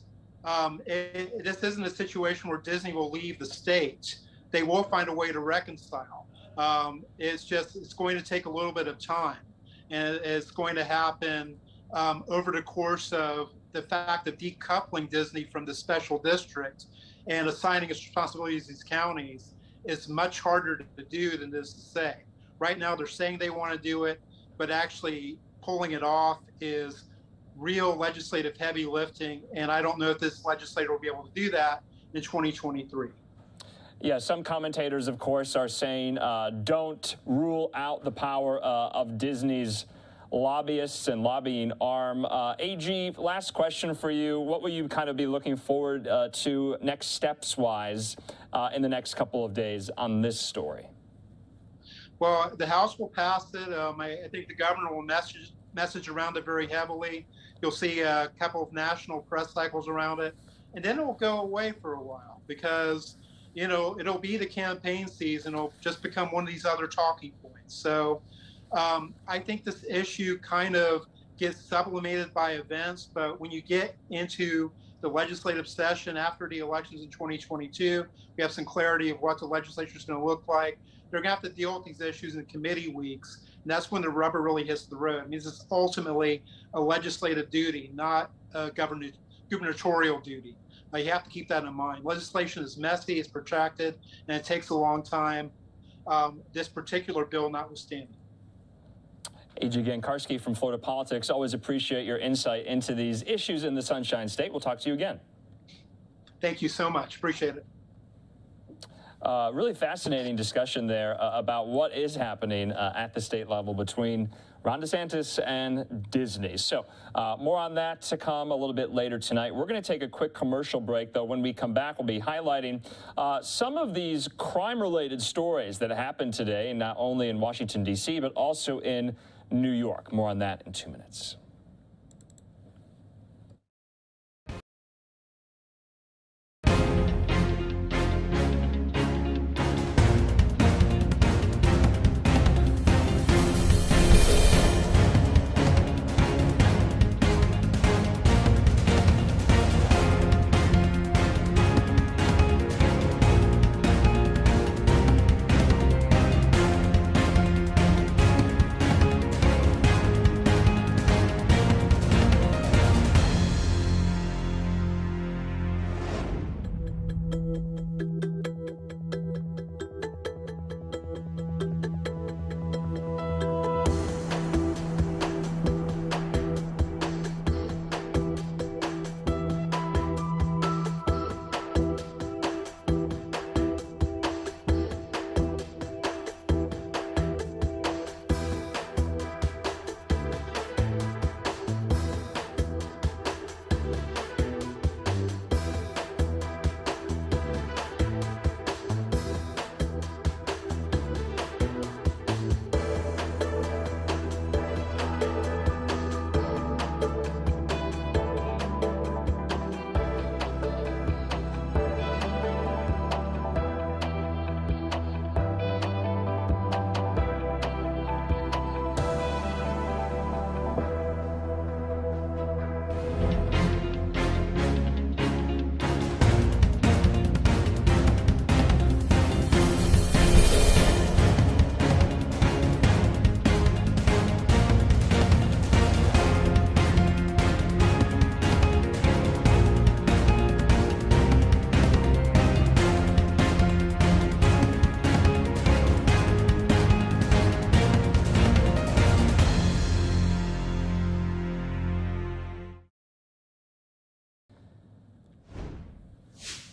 this isn't a situation where Disney will leave the state. They will find a way to reconcile. It's going to take a little bit of time. And it's going to happen over the course of the fact of decoupling Disney from the special district and assigning its responsibilities to these counties is much harder to do than it is to say. Right now, they're saying they want to do it, but actually pulling it off is real legislative heavy lifting, and I don't know if this legislator will be able to do that in 2023. Yeah, some commentators, of course, are saying don't rule out the power of Disney's lobbyists and lobbying arm. AG, last question for you. What will you kind of be looking forward to next steps-wise in the next couple of days on this story? Well, the House will pass it. I think the governor will message around it very heavily. You'll see a couple of national press cycles around it, and then it will go away for a while because, you know, it'll be the campaign season. It'll just become one of these other talking points. So I think this issue kind of gets sublimated by events, but when you get into the legislative session after the elections in 2022, we have some clarity of what the legislature is going to look like. They're going to have to deal with these issues in committee weeks, and that's when the rubber really hits the road. It means it's ultimately a legislative duty, not a gubernatorial duty. You have to keep that in mind. Legislation is messy, it's protracted, and it takes a long time, this particular bill notwithstanding. A.G. Gankarski from Florida Politics, always appreciate your insight into these issues in the Sunshine State. We'll talk to you again. Thank you so much. Appreciate it. Really fascinating discussion there about what is happening at the state level between Ron DeSantis and Disney. So more on that to come a little bit later tonight. We're going to take a quick commercial break, though. When we come back, we'll be highlighting some of these crime-related stories that happened today, not only in Washington, D.C., but also in New York. More on that in 2 minutes.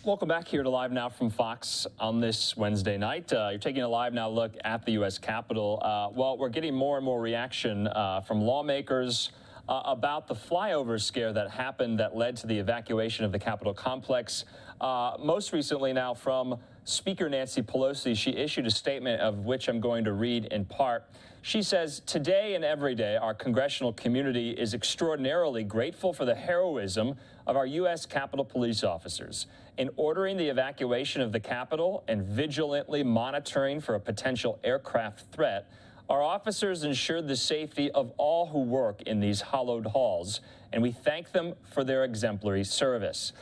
Welcome back here to Live Now from Fox on this Wednesday night. You're taking a Live Now look at the U.S. Capitol. Well, we're getting more and more reaction from lawmakers about the flyover scare that happened that led to the evacuation of the Capitol complex. Most recently now from Speaker Nancy Pelosi. She issued a statement of which I'm going to read in part. She says, "Today and every day, our congressional community is extraordinarily grateful for the heroism of our U.S. Capitol police officers. In ordering the evacuation of the Capitol and vigilantly monitoring for a potential aircraft threat, our officers ensured the safety of all who work in these hallowed halls, and we thank them for their exemplary service."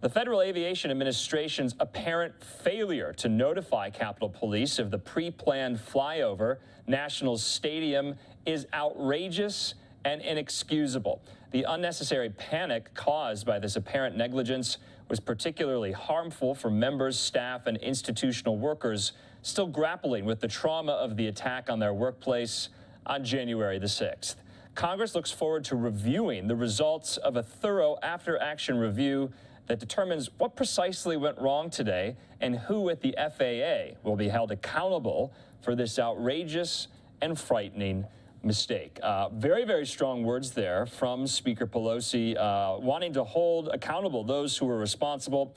The Federal Aviation Administration's apparent failure to notify Capitol Police of the pre-planned flyover National Stadium is outrageous and inexcusable. The unnecessary panic caused by this apparent negligence was particularly harmful for members, staff, and institutional workers still grappling with the trauma of the attack on their workplace on January the 6th. Congress looks forward to reviewing the results of a thorough after-action review that determines what precisely went wrong today and who at the FAA will be held accountable for this outrageous and frightening mistake. Very, very strong words there from Speaker Pelosi, wanting to hold accountable those who were responsible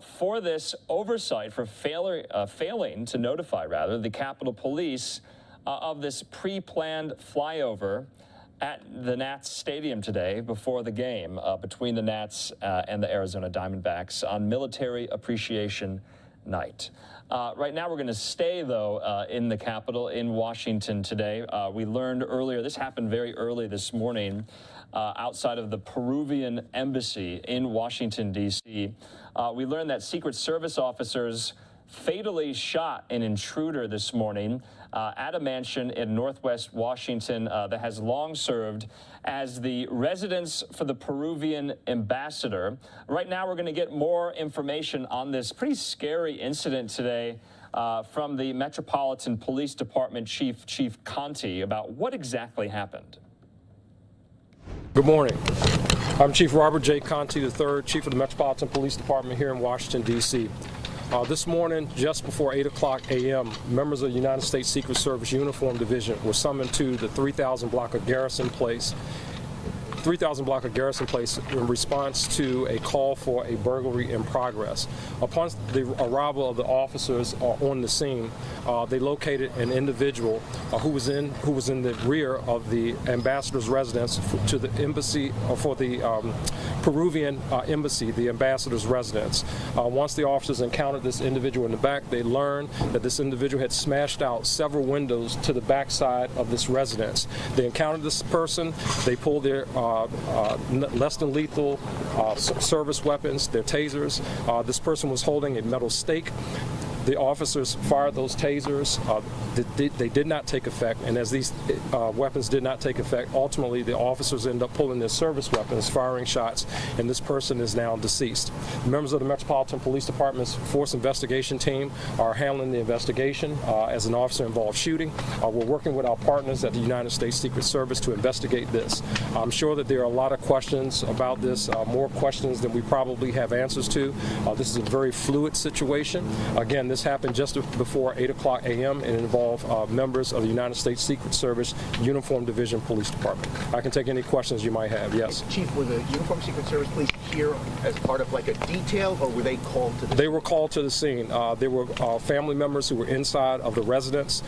for this oversight, for failing to notify, the Capitol Police of this pre-planned flyover at the Nats Stadium today before the game between the Nats and the Arizona Diamondbacks on Military Appreciation night. Right now, we're going to stay, though, in the Capitol in Washington today. We learned earlier, this happened very early this morning, outside of the Peruvian embassy in Washington, D.C. We learned that Secret Service officers fatally shot an intruder this morning at a mansion in Northwest Washington that has long served as the residence for the Peruvian ambassador. Right now, we're going to get more information on this pretty scary incident today from the Metropolitan Police Department Chief Conti about what exactly happened. Good morning. I'm Chief Robert J. Conti III, Chief of the Metropolitan Police Department here in Washington, D.C. This morning, just before 8 o'clock a.m., members of the United States Secret Service Uniform Division were summoned to the 3000 block of Garrison Place in response to a call for a burglary in progress. Upon the arrival of the officers on the scene, they located an individual who was in the rear of the ambassador's residence to the embassy, for the Peruvian embassy, the ambassador's residence. Once the officers encountered this individual in the back, they learned that this individual had smashed out several windows to the backside of this residence. They encountered this person. They pulled their less than lethal service weapons, their tasers. This person was holding a metal stake. The officers fired those tasers. They did not take effect, and as these weapons did not take effect, ultimately the officers end up pulling their service weapons, firing shots, and this person is now deceased. Members of the Metropolitan Police Department's Force Investigation Team are handling the investigation as an officer-involved shooting. We're working with our partners at the United States Secret Service to investigate this. I'm sure that there are a lot of questions about this, more questions than we probably have answers to. This is a very fluid situation. Again, this happened just before 8 o'clock a.m. and involved members of the United States Secret Service Uniform Division Police Department. I can take any questions you might have. Yes. Chief, were the Uniform Secret Service Police here as part of like a detail, or were they called to the scene? They were called to the scene. There were family members who were inside of the residence.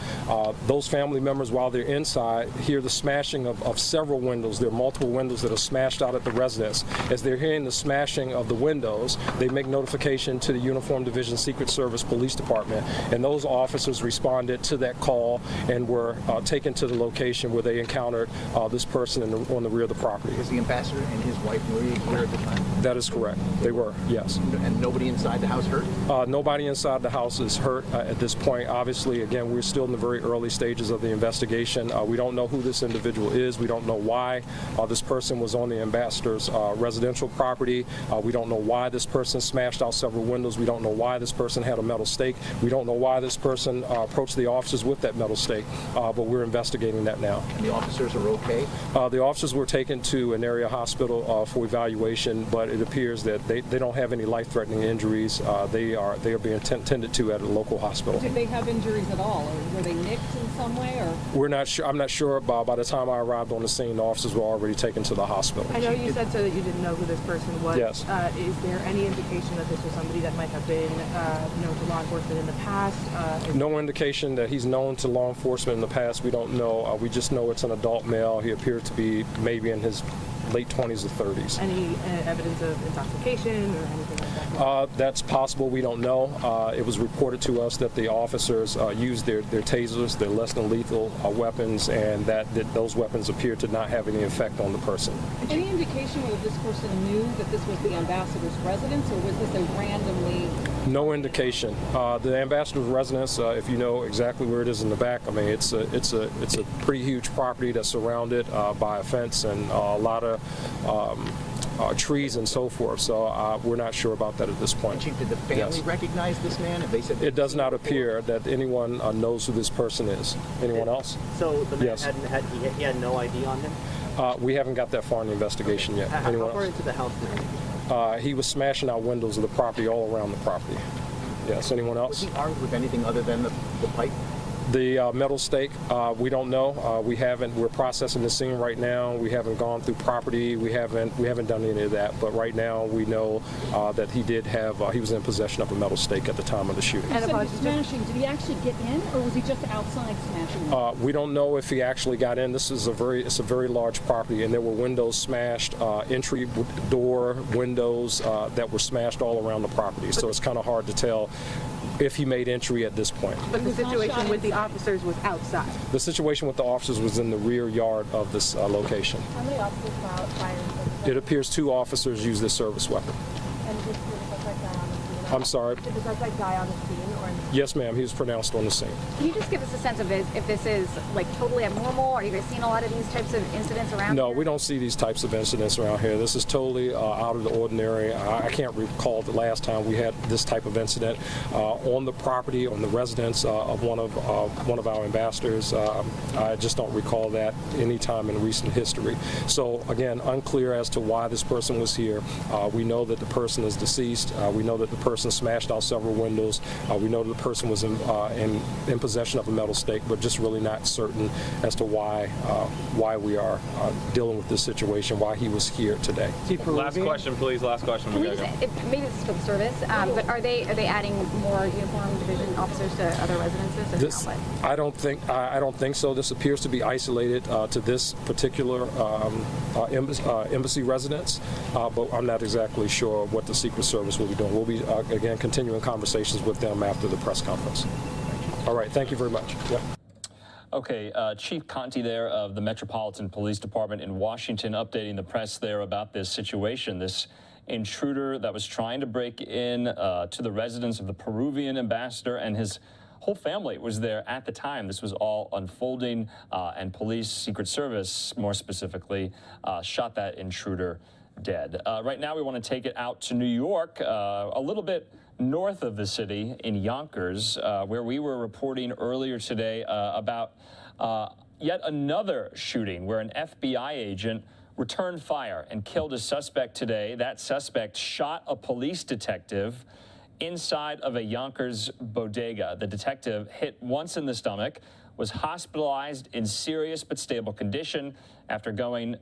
Those family members, while they're inside, hear the smashing of several windows. There are multiple windows that are smashed out at the residence. As they're hearing the smashing of the windows, they make notification to the Uniform Division Secret Service Police Department, and those officers responded to that call and were taken to the location where they encountered this person on the rear of the property. Was the ambassador and his wife Maria here at the time? That is correct. They were, yes. And nobody inside the house hurt? Nobody inside the house is hurt at this point. Obviously, again, we're still in the very early stages of the investigation. We don't know who this individual is. We don't know why this person was on the ambassador's residential property. We don't know why this person smashed out several windows. We don't know why this person had a metal stake. We don't know why this person approached the officers with that metal stake, but we're investigating that now. And the officers are okay? The officers were taken to an area hospital for evaluation, but it appears that they don't have any life-threatening injuries. They are being tended to at a local hospital. Did they have injuries at all, or were they nicked in some way? Or we're not sure. I'm not sure. By the time I arrived on the scene, the officers were already taken to the hospital. I know you said so that you didn't know who this person was. Yes. Is there any indication that this was somebody that might have been known to law enforcement in the past? No indication that he's known to law enforcement in the past. We don't know. We just know it's an adult male. He appeared to be maybe in his late 20s or 30s. Any evidence of intoxication or anything like that? That's possible. We don't know. It was reported to us that the officers used their tasers, their less than lethal weapons, and that those weapons appeared to not have any effect on the person. Any indication whether this person knew that this was the ambassador's residence, or was this a randomly? No indication. The ambassador's residence, if you know exactly where it is in the back, I mean, it's a pretty huge property that's surrounded by a fence and a lot of trees and so forth. So we're not sure about that at this point. Chief, did the family recognize this man? Have they said it does not appear that anyone knows who this person is. Anyone else? So the man yes. he had no ID on him? We haven't got that far in the investigation yet. How far into the house did he? He was smashing out windows of the property all around the property. Yes. Anyone else? Was he armed with anything other than the pipe? The metal stake, we don't know. We're processing the scene right now. We haven't gone through property. We haven't done any of that. But right now, we know that he was in possession of a metal stake at the time of the shooting. And about smashing, did he actually get in, or was he just outside smashing? We don't know if he actually got in. This is it's a very large property, and there were windows smashed, entry door windows that were smashed all around the property. So it's kind of hard to tell if he made entry at this point. But the situation with the officers was outside. The situation with the officers was in the rear yard of this location. How many officers were out firing? It appears 2 officers used this service weapon. And did the suspect die on the scene? I'm sorry? Did the suspect die on the scene? Or Yes, ma'am. He was pronounced on the scene. Can you just give us a sense of if this is like totally abnormal? Are you guys seeing a lot of these types of incidents around? No, we don't see these types of incidents around here. This is totally out of the ordinary. I can't recall the last time we had this type of incident on the property, on the residence of one of our ambassadors. I just don't recall that any time in recent history. So again, unclear as to why this person was here. We know that the person is deceased. We know that the person smashed out several windows. We know that the person was in possession of a metal stake, but just really not certain as to why we are dealing with this situation, why he was here today. Last question, please. Last question. Maybe this is for the service, but are they adding more uniformed division officers to other residences? I don't think so. This appears to be isolated to this particular embassy residence, but I'm not exactly sure what the Secret Service will be doing. We'll be again continuing conversations with them after the press conference. All right. Thank you very much. Yep. Okay, Chief Conti there of the Metropolitan Police Department in Washington updating the press there about this situation, this intruder that was trying to break in to the residence of the Peruvian ambassador, and his whole family was there at the time this was all unfolding, and police, Secret Service more specifically, shot that intruder dead. Right now we want to take it out to New York, a little bit north of the city in Yonkers, where we were reporting earlier today about yet another shooting where an FBI agent returned fire and killed a suspect today. That suspect shot a police detective inside of a Yonkers bodega. The detective hit once in the stomach, was hospitalized in serious but stable condition after going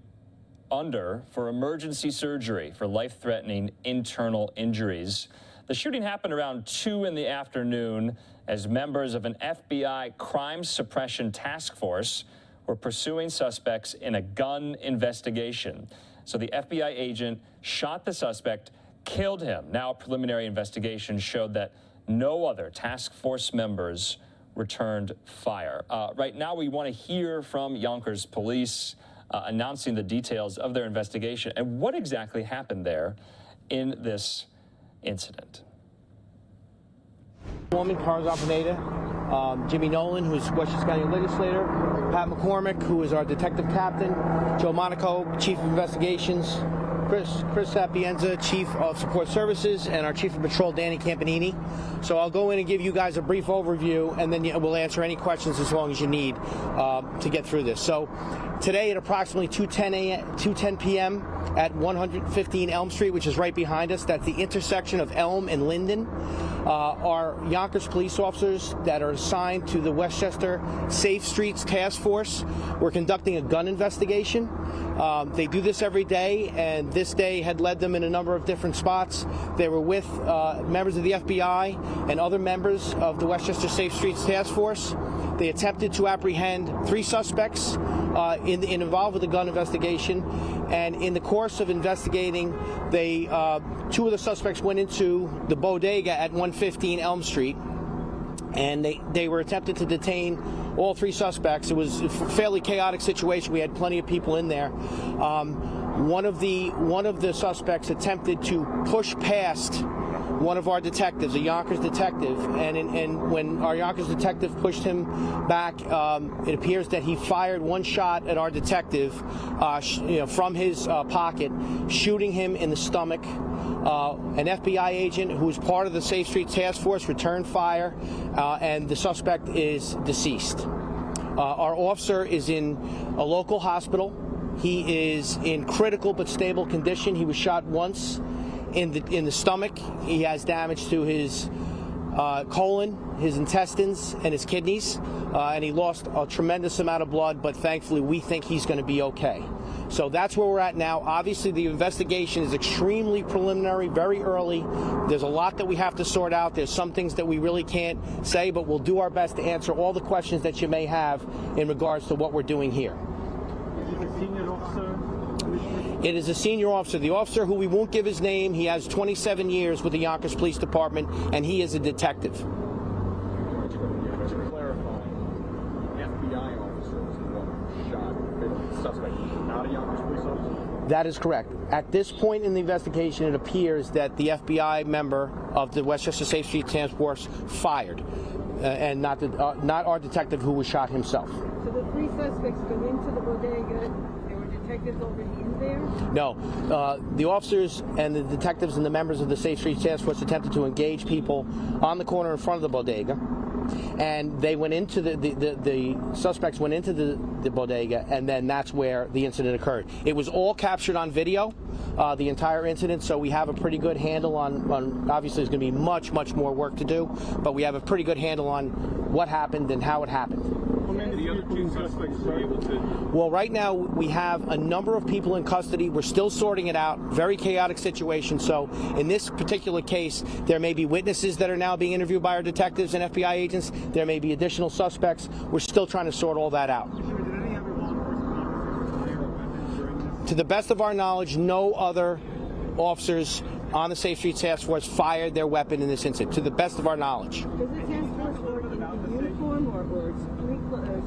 under for emergency surgery for life-threatening internal injuries. The shooting happened around 2 in the afternoon as members of an FBI crime suppression task force were pursuing suspects in a gun investigation. So the FBI agent shot the suspect, killed him. Now a preliminary investigation showed that no other task force members returned fire. Right now we want to hear from Yonkers police announcing the details of their investigation and what exactly happened there in this incident. Woman, Carlos Pineda, Jimmy Nolan, who is Westchester County legislator, Pat McCormick, who is our detective captain, Joe Monaco, chief of investigations, Chris Sapienza, chief of support services, and our chief of patrol, Danny Campanini. So I'll go in and give you guys a brief overview, and then we'll answer any questions as long as you need to get through this. So today at approximately 2:10 p.m. at 115 Elm Street, which is right behind us, that's the intersection of Elm and Linden, our Yonkers police officers that are assigned to the Westchester Safe Streets Task Force were conducting a gun investigation. They do this every day, and this day had led them in a number of different spots. They were with members of the FBI and other members of the Westchester Safe Streets Task Force. They attempted to apprehend 3 suspects involved with the gun investigation, and in the course of investigating, 2 of the suspects went into the bodega at 115 Elm Street, and they were attempted to detain all 3 suspects. It was a fairly chaotic situation. We had plenty of people in there. One of the suspects attempted to push past one of our detectives, a Yonkers detective, and when our Yonkers detective pushed him back, it appears that he fired one shot at our detective from his pocket, shooting him in the stomach. An FBI agent who was part of the Safe Streets Task Force returned fire, and the suspect is deceased. Our officer is in a local hospital. He is in critical but stable condition. He was shot once in the stomach. He has damage to his colon, his intestines, and his kidneys, and he lost a tremendous amount of blood, but thankfully we think he's going to be okay. So that's where we're at now. Obviously the investigation is extremely preliminary, very early. There's a lot that we have to sort out. There's some things that we really can't say, but we'll do our best to answer all the questions that you may have in regards to what we're doing here. It is a senior officer. The officer who we won't give his name, he has 27 years with the Yonkers Police Department, and he is a detective. To clarify, the FBI officer was the one who shot the suspect, not a Yonkers police officer? That is correct. At this point in the investigation, it appears that the FBI member of the Westchester Safe Street Task Force fired, and not our detective who was shot himself. So the three suspects go into the bodega. There were detectives already in there? No. The officers and the detectives and the members of the Safe Street Task Force attempted to engage people on the corner in front of the bodega. And they went into the suspects went into the bodega, and then that's where the incident occurred. It was all captured on video, the entire incident, so we have a pretty good handle on obviously there's going to be much more work to do, but we have a pretty good handle on what happened and how it happened. How many of the other two suspects were able to? Well, right now we have a number of people in custody. We're still sorting it out. Very chaotic situation. So in this particular case, there may be witnesses that are now being interviewed by our detectives and FBI agents. There may be additional suspects. We're still trying to sort all that out. To the best of our knowledge, no other officers on the Safe Street Task Force fired their weapon in this incident, to the best of our knowledge. Does the task force work in uniform or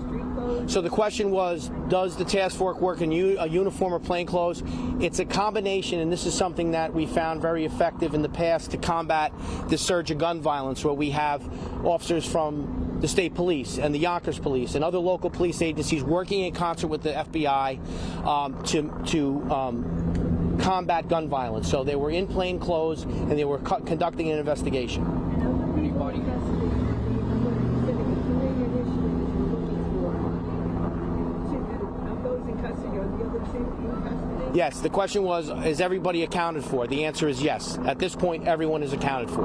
street clothes? So the question was, does the task force work in a uniform or plain clothes? It's a combination, and this is something that we found very effective in the past to combat the surge of gun violence, where we have officers from the state police and the Yonkers police and other local police agencies working in concert with the FBI to combat gun violence. So they were in plain clothes and they were conducting an investigation. Yes, the question was, is everybody accounted for? The answer is yes. At this point, everyone is accounted for.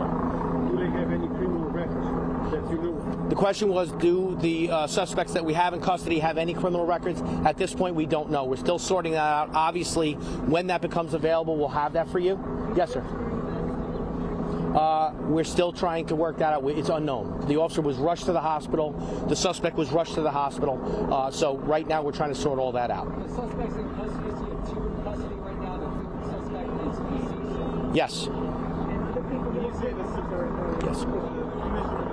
Do they have any criminal records that you know of? The question was, do the suspects that we have in custody have any criminal records? At this point, we don't know. We're still sorting that out. Obviously, when that becomes available, we'll have that for you. Yes, sir. We're still trying to work that out. It's unknown. The officer was rushed to the hospital. The suspect was rushed to the hospital. So right now, we're trying to sort all that out. The suspects in custody, is he in custody right now? The suspect is deceased? Yes. And other people You say the suspect. Yes. You mentioned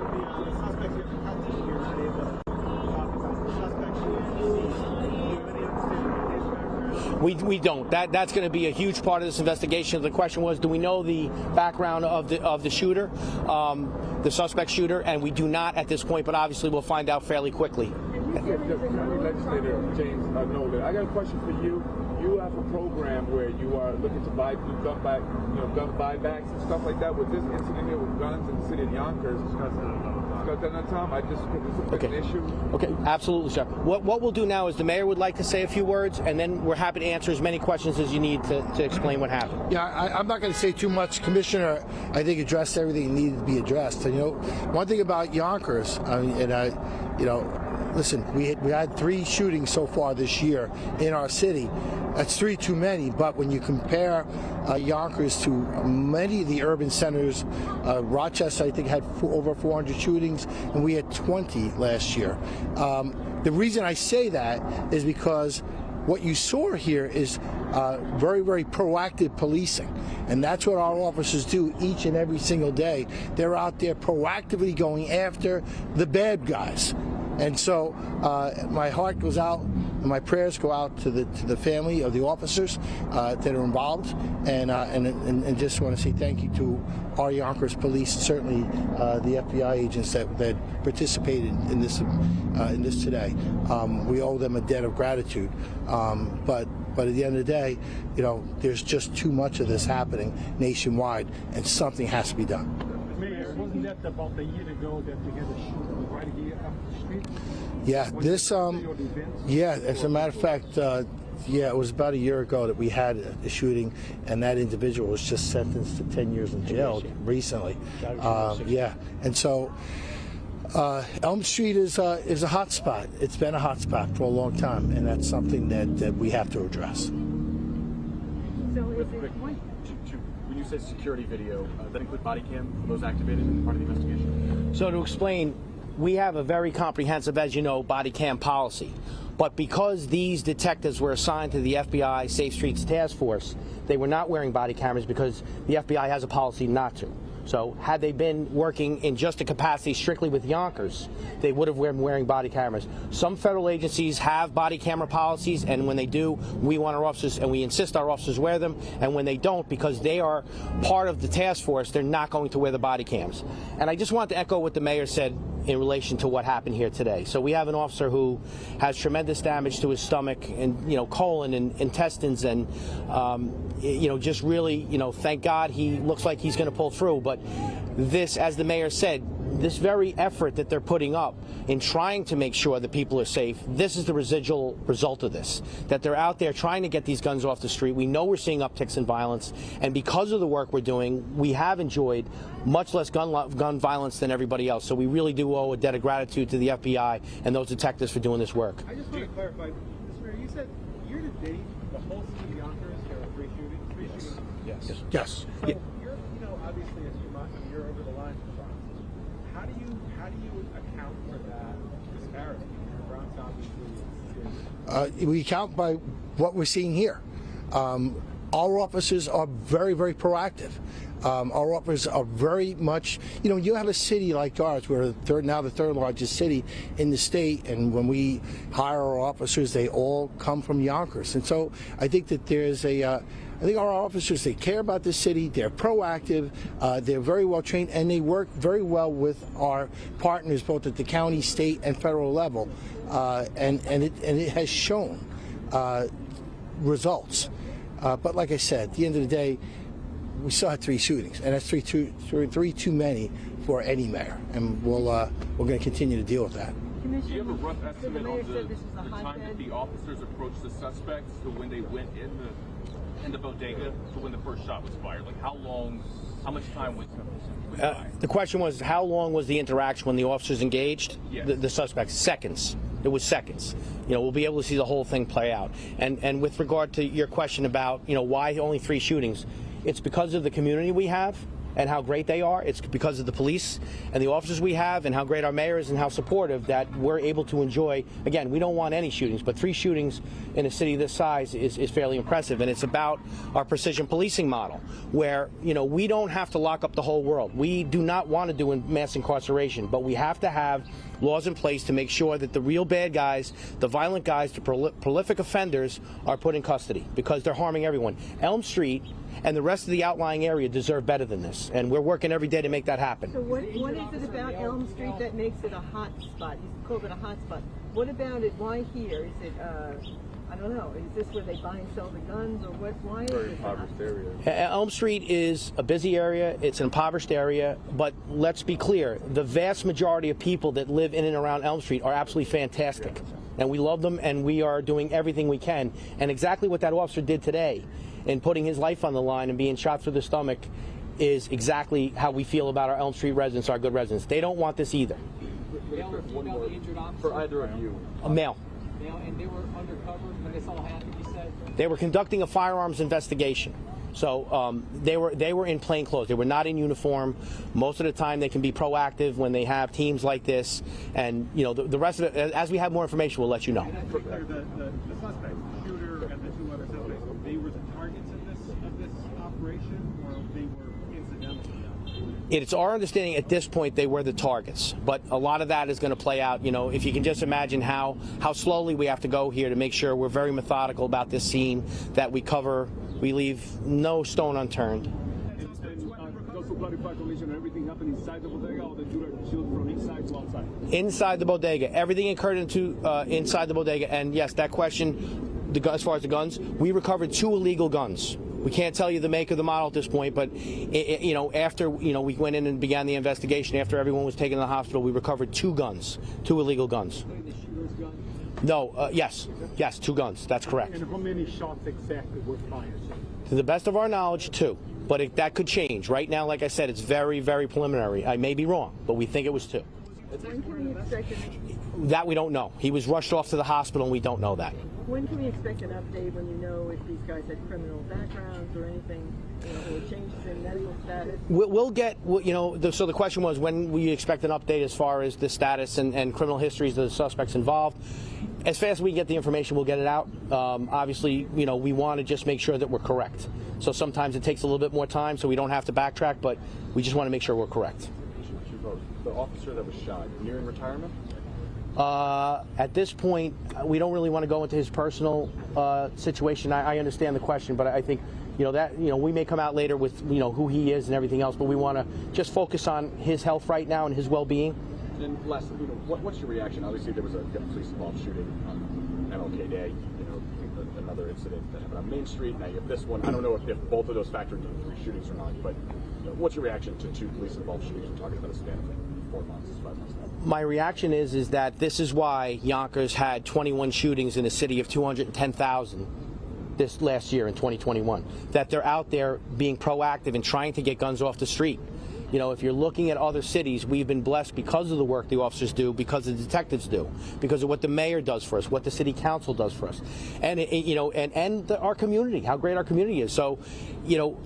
the suspects you have in custody here, not able to talk about the suspect who is deceased. Do you have any understanding of his background? We don't. That's going to be a huge part of this investigation. The question was, do we know the background of the shooter, the suspect shooter? And we do not at this point, but obviously we'll find out fairly quickly. Legislator James Nolan, I got a question for you. You have a program where you are looking to buy gun buybacks and stuff like that. With this incident here with guns in the city of Yonkers, discuss that another time. I just think it's an issue. Okay, absolutely, sir. What we'll do now is the mayor would like to say a few words, and then we're happy to answer as many questions as you need to explain what happened. Yeah, I'm not going to say too much. Commissioner, I think, addressed everything that needed to be addressed. And one thing about Yonkers, listen, we had 3 shootings so far this year in our city. That's 3 too many, but when you compare Yonkers to many of the urban centers, Rochester, I think, had over 400 shootings, and we had 20 last year. The reason I say that is because what you saw here is very, very proactive policing. And that's what our officers do each and every single day. They're out there proactively going after the bad guys. And so my heart goes out and my prayers go out to the family of the officers that are involved, and just want to say thank you to our Yonkers police, certainly the FBI agents that participated in this today. We owe them a debt of gratitude. But at the end of the day, there's just too much of this happening nationwide, and something has to be done. Mayor, wasn't that about a year ago that we had a shooting right here up the street? Yeah, as a matter of fact, it was about a year ago that we had a shooting, and that individual was just sentenced to 10 years in jail recently. And so Elm Street is a hot spot. It's been a hot spot for a long time, and that's something that we have to address. So is it when you say security video, that include body cam? Were those activated in part of the investigation? So to explain, we have a very comprehensive, as you know, body cam policy. But because these detectives were assigned to the FBI Safe Streets Task Force, they were not wearing body cameras because the FBI has a policy not to. So had they been working in just a capacity strictly with Yonkers, they would have been wearing body cameras. Some federal agencies have body camera policies, and when they do, we want our officers, and we insist our officers wear them. And when they don't, because they are part of the task force, they're not going to wear the body cams. And I just want to echo what the mayor said in relation to what happened here today. So we have an officer who has tremendous damage to his stomach and, colon and intestines, and, just really, thank God he looks like he's going to pull through. But this, as the mayor said, this very effort that they're putting up in trying to make sure that people are safe, this is the residual result of this, that they're out there trying to get these guns off the street. We know we're seeing upticks in violence, and because of the work we're doing, we have enjoyed much less gun violence than everybody else. So we really do owe a debt of gratitude to the FBI and those detectives for doing this work. I just want to clarify, Mr. Mayor, you said year to date, the whole city of Yonkers, there are three shootings? Yes. Yes. So you're, obviously, as you're over the line for Bronx. How do you account for that disparity? Bronx obviously is. We account by what we're seeing here. Our officers are very, very proactive. Our officers are very much, you have a city like ours, we're now the third largest city in the state, and when we hire our officers, they all come from Yonkers. And so I think that there's I think our officers, they care about the city, they're proactive, they're very well trained, and they work very well with our partners both at the county, state, and federal level, and it has shown results. But like I said, at the end of the day, we still had 3 shootings, and that's three too many for any mayor, and we're going to continue to deal with that. Do you have a rough estimate on the time that the officers approached the suspects to when they went in the bodega to when the first shot was fired? Like how much time was the question was, how long was the interaction when the officers engaged? Yes. The suspects? Seconds. It was seconds. We'll be able to see the whole thing play out. And with regard to your question about, why only 3 shootings, it's because of the community we have and how great they are. It's because of the police and the officers we have and how great our mayor is and how supportive that we're able to enjoy. Again, we don't want any shootings, but 3 shootings in a city this size is fairly impressive. And it's about our precision policing model where, we don't have to lock up the whole world. We do not want to do mass incarceration, but we have to have laws in place to make sure that the real bad guys, the violent guys, the prolific offenders are put in custody because they're harming everyone. Elm Street and the rest of the outlying area deserve better than this, and we're working every day to make that happen. So what is it about Elm Street that makes it a hot spot? You called it a hot spot. What about it? Why here? Is it, I don't know, is this where they buy and sell the guns, or what? Why is it impoverished area? Elm Street is a busy area, it's an impoverished area, but let's be clear, the vast majority of people that live in and around Elm Street are absolutely fantastic, and we love them, and we are doing everything we can, and exactly what that officer did today in putting his life on the line and being shot through the stomach is exactly how we feel about our Elm Street residents, our good residents. They don't want this either. Male or female, the injured officer? For either of you. A male. Male, and they were undercover when this all happened, you said? They were conducting a firearms investigation. So they were in plain clothes. They were not in uniform. Most of the time they can be proactive when they have teams like this. And, the rest of it, as we have more information, we'll let you know. And the suspect, the shooter and the 2 other suspects, they were the targets of this operation, or they were incidental to that? It's our understanding at this point they were the targets, but a lot of that is going to play out. If you can just imagine how slowly we have to go here to make sure we're very methodical about this scene, that we cover, we leave no stone unturned. Everything happened inside the bodega, or the shooter shot from inside to outside? Inside the bodega. Everything occurred inside the bodega. And yes, that question, as far as the guns, we recovered 2 illegal guns. We can't tell you the make or the model at this point, but after we went in and began the investigation, after everyone was taken to the hospital, we recovered 2 guns, 2 illegal guns. The shooter's gun? No, yes, 2 guns. That's correct. And how many shots exactly were fired? To the best of our knowledge, 2. But that could change. Right now, like I said, it's very, very preliminary. I may be wrong, but we think it was 2. When can we expect that we don't know. He was rushed off to the hospital, and we don't know that. When can we expect an update when you know if these guys had criminal backgrounds or anything, or changes in medical status? We'll get, so the question was when we expect an update as far as the status and criminal histories of the suspects involved. As fast as we get the information, we'll get it out. Obviously, you know, we want to just make sure that we're correct. So sometimes it takes a little bit more time, so we don't have to backtrack, but we just want to make sure we're correct. The officer that was shot, nearing retirement? At this point, we don't really want to go into his personal situation. I understand the question, but I think, you know, that, you know, we may come out later with, you know, who he is and everything else, but we want to just focus on his health right now and his well-being. And lastly, you know, what's your reaction? Obviously, there was a police-involved shooting on MLK Day. You know, another incident that happened on Main Street. Now you have this one. I don't know if both of those factor into the 3 shootings or not, but you know, what's your reaction to 2 police-involved shootings? We're talking about a span of 4 months, 5 months now. My reaction is that this is why Yonkers had 21 shootings in a city of 210,000 this last year in 2021. That they're out there being proactive and trying to get guns off the street. You know, if you're looking at other cities, we've been blessed because of the work the officers do, because the detectives do, because of what the mayor does for us, what the city council does for us, and you know, and our community, how great our community is. So, you know,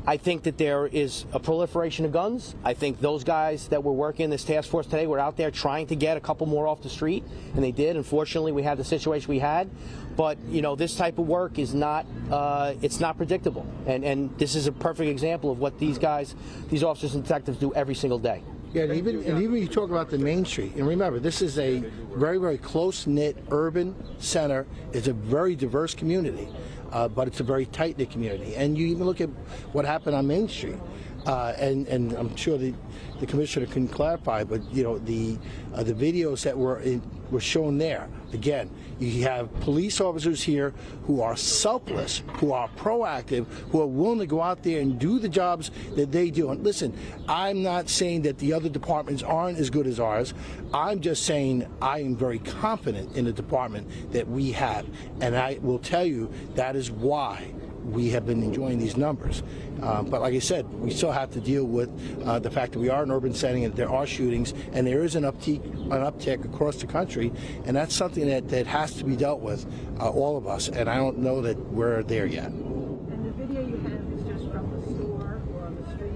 I think that there is a proliferation of guns. I think those guys that were working this task force today were out there trying to get a couple more off the street, and they did. Unfortunately, we had the situation we had. But, you know, this type of work is not, it's not predictable. And this is a perfect example of what these guys, these officers and detectives do every single day. Yeah, and even you talk about the Main Street, and remember, this is a very, very close-knit urban center. It's a very diverse community, but it's a very tight-knit community. And you even look at what happened on Main Street, and I'm sure the commissioner can clarify, but you know, the videos that were shown there. Again, you have police officers here who are selfless, who are proactive, who are willing to go out there and do the jobs that they do. And listen, I'm not saying that the other departments aren't as good as ours. I'm just saying I am very confident in the department that we have. And I will tell you that is why we have been enjoying these numbers. But like I said, we still have to deal with the fact that we are an urban setting and there are shootings, and there is an uptick across the country, and that's something that has to be dealt with, all of us, and I don't know that we're there yet. And the video you have is just from the store or on the street?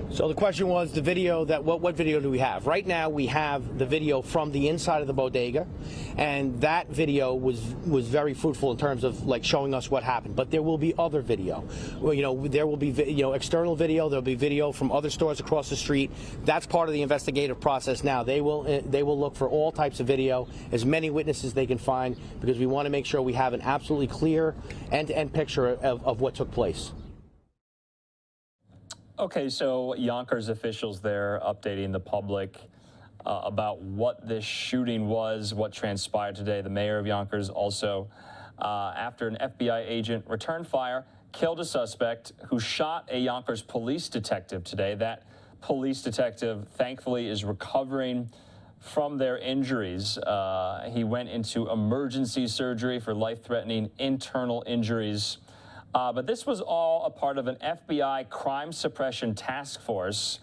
So the question was the video that what video do we have? Right now we have the video from the inside of the bodega, and that video was very fruitful in terms of like showing us what happened. But there will be other video. Well, you know, there will be external video. There'll be video from other stores across the street. That's part of the investigative process now. They will look for all types of video, as many witnesses they can find, because we want to make sure we have an absolutely clear end-to-end picture of what took place. Okay, so Yonkers officials there updating the public about what this shooting was, what transpired today. The mayor of Yonkers also, after an FBI agent returned fire, killed a suspect who shot a Yonkers police detective today. That police detective, thankfully, is recovering from their injuries. He went into emergency surgery for life-threatening internal injuries. But this was all a part of an FBI crime suppression task force,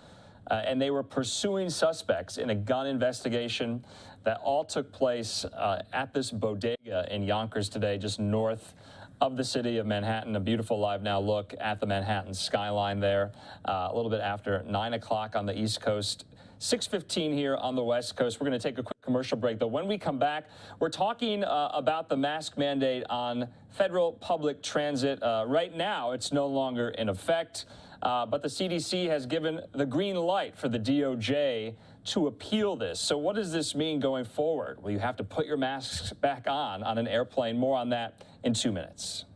and they were pursuing suspects in a gun investigation that all took place at this bodega in Yonkers today, just north of the city of Manhattan. A beautiful LiveNOW look at the Manhattan skyline there, a little bit after 9 o'clock on the East Coast. 6:15 here on the West Coast. We're going to take a quick commercial break, though. When we come back, we're talking about the mask mandate on federal public transit. Right now, it's no longer in effect, but the CDC has given the green light for the DOJ to appeal this. So what does this mean going forward? Well, you have to put your masks back on an airplane. More on that in 2 minutes.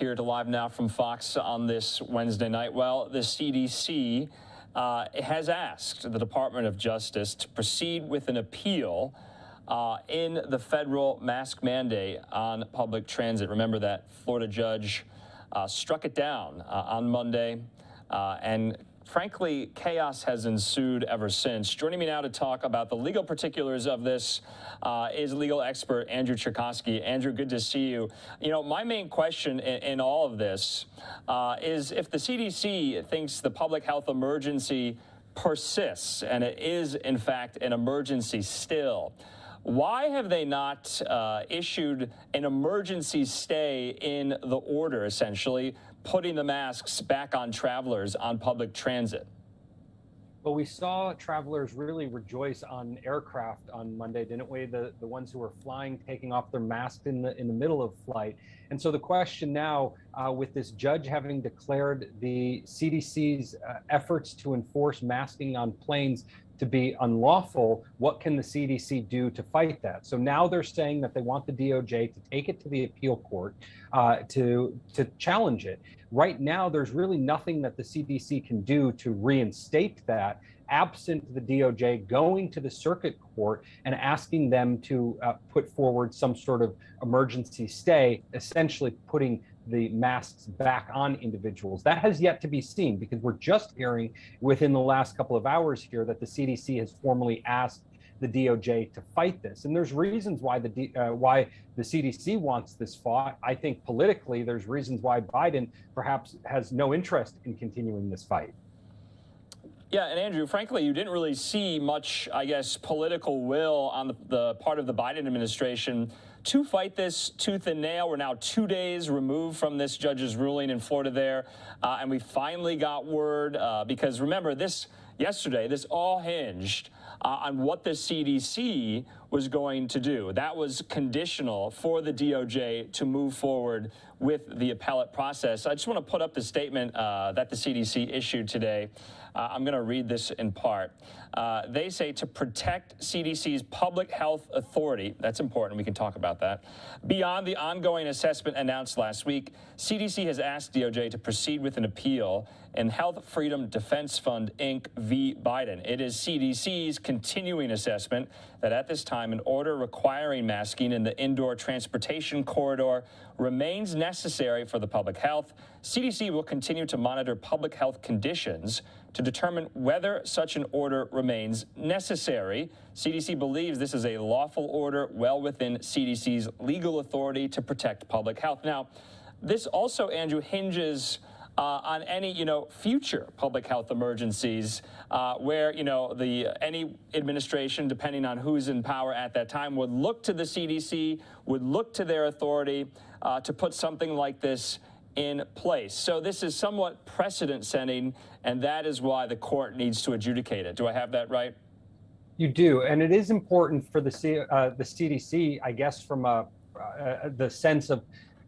here to Live Now from Fox on this Wednesday night. Well, the CDC has asked the Department of Justice to proceed with an appeal in the federal mask mandate on public transit. Remember that Florida judge struck it down on Monday, and frankly, chaos has ensued ever since. Joining me now to talk about the legal particulars of this is legal expert Andrew Cherkosky. Andrew, good to see you. You know, my main question in all of this is if the CDC thinks the public health emergency persists, and it is, in fact, an emergency still, why have they not issued an emergency stay in the order, essentially, putting the masks back on travelers on public transit? Well, we saw travelers really rejoice on aircraft on Monday, didn't we? The ones who were flying, taking off their mask in the middle of flight. And so the question now, with this judge having declared the CDC's efforts to enforce masking on planes to be unlawful, what can the CDC do to fight that? So now they're saying that they want the DOJ to take it to the appeal court to challenge it. Right now, there's really nothing that the CDC can do to reinstate that, absent the DOJ going to the circuit court and asking them to put forward some sort of emergency stay, essentially putting the masks back on individuals. That has yet to be seen, because we're just hearing within the last couple of hours here that the CDC has formally asked the DOJ to fight this. And there's reasons why the CDC wants this fought. I think politically, there's reasons why Biden perhaps has no interest in continuing this fight. Yeah, and Andrew, frankly, you didn't really see much, I guess, political will on the part of the Biden administration to fight this tooth and nail. We're now 2 days removed from this judge's ruling in Florida there, and we finally got word, because remember, yesterday, this all hinged on what the CDC was going to do. That was conditional for the DOJ to move forward with the appellate process. I just want to put up the statement that the CDC issued today. I'm going to read this in part. They say to protect CDC's public health authority, that's important, we can talk about that, beyond the ongoing assessment announced last week, CDC has asked DOJ to proceed with an appeal in Health Freedom Defense Fund, Inc. v. Biden. It is CDC's continuing assessment that at this time, an order requiring masking in the indoor transportation corridor remains necessary for the public health. CDC will continue to monitor public health conditions to determine whether such an order remains necessary. CDC believes this is a lawful order well within CDC's legal authority to protect public health. Now, this also, Andrew, hinges on any, future public health emergencies where, any administration, depending on who's in power at that time, would look to the CDC, would look to their authority to put something like this in place. So this is somewhat precedent-setting, and that is why the court needs to adjudicate it. Do I have that right? You do, and it is important for the CDC, I guess, from the sense of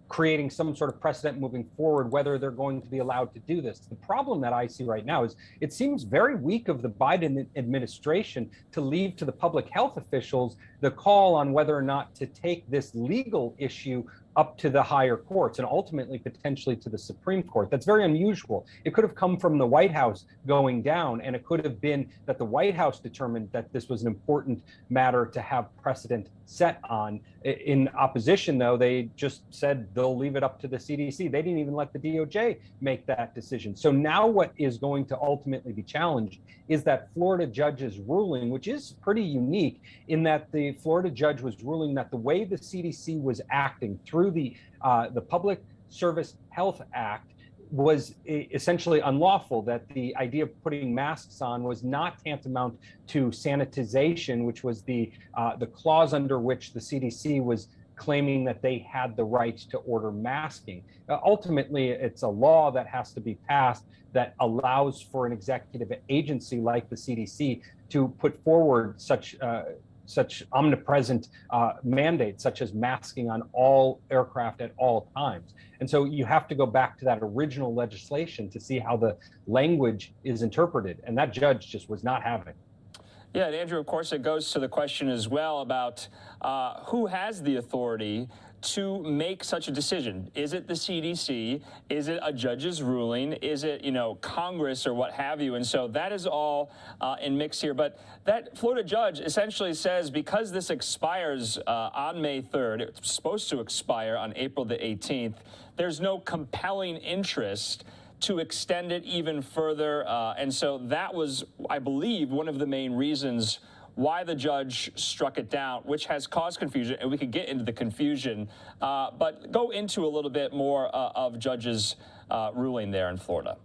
creating some sort of precedent moving forward, whether they're going to be allowed to do this. The problem that I see right now is it seems very weak of the Biden administration to leave to the public health officials the call on whether or not to take this legal issue up to the higher courts and ultimately potentially to the Supreme Court. That's very unusual. It could have come from the White House going down, and it could have been that the White House determined that this was an important matter to have precedent set on. In opposition, though, they just said they'll leave it up to the CDC. They didn't even let the DOJ make that decision. So now what is going to ultimately be challenged is that Florida judge's ruling, which is pretty unique in that the Florida judge was ruling that the way the CDC was acting through the Public Service Health Act was essentially unlawful, that the idea of putting masks on was not tantamount to sanitization, which was the clause under which the CDC was claiming that they had the right to order masking. Ultimately, it's a law that has to be passed that allows for an executive agency like the CDC to put forward such omnipresent mandates, such as masking on all aircraft at all times. And so you have to go back to that original legislation to see how the language is interpreted. And that judge just was not having it. Yeah, and Andrew, of course, it goes to the question as well about who has the authority to make such a decision? Is it the CDC? Is it a judge's ruling? Is it, you know, Congress or what have you? And so that is all in mix here. But that Florida judge essentially says because this expires on May 3rd, it's supposed to expire on April the 18th, there's no compelling interest to extend it even further. And so that was, I believe, one of the main reasons why the judge struck it down, which has caused confusion, and we could get into the confusion, but go into a little bit more of judge's ruling there in Florida.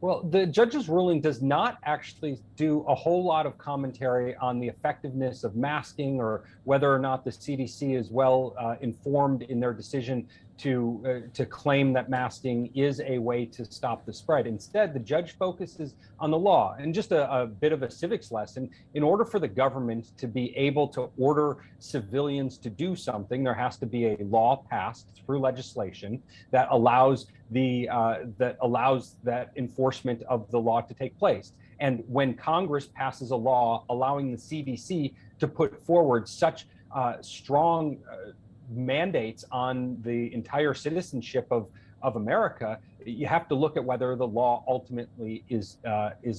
Well, the judge's ruling does not actually do a whole lot of commentary on the effectiveness of masking or whether or not the CDC is well informed in their decision to claim that masking is a way to stop the spread. Instead, the judge focuses on the law. And just a bit of a civics lesson, in order for the government to be able to order civilians to do something, there has to be a law passed through legislation that allows that enforcement of the law to take place. And when Congress passes a law allowing the CDC to put forward such strong mandates on the entire citizenship of America, you have to look at whether the law ultimately is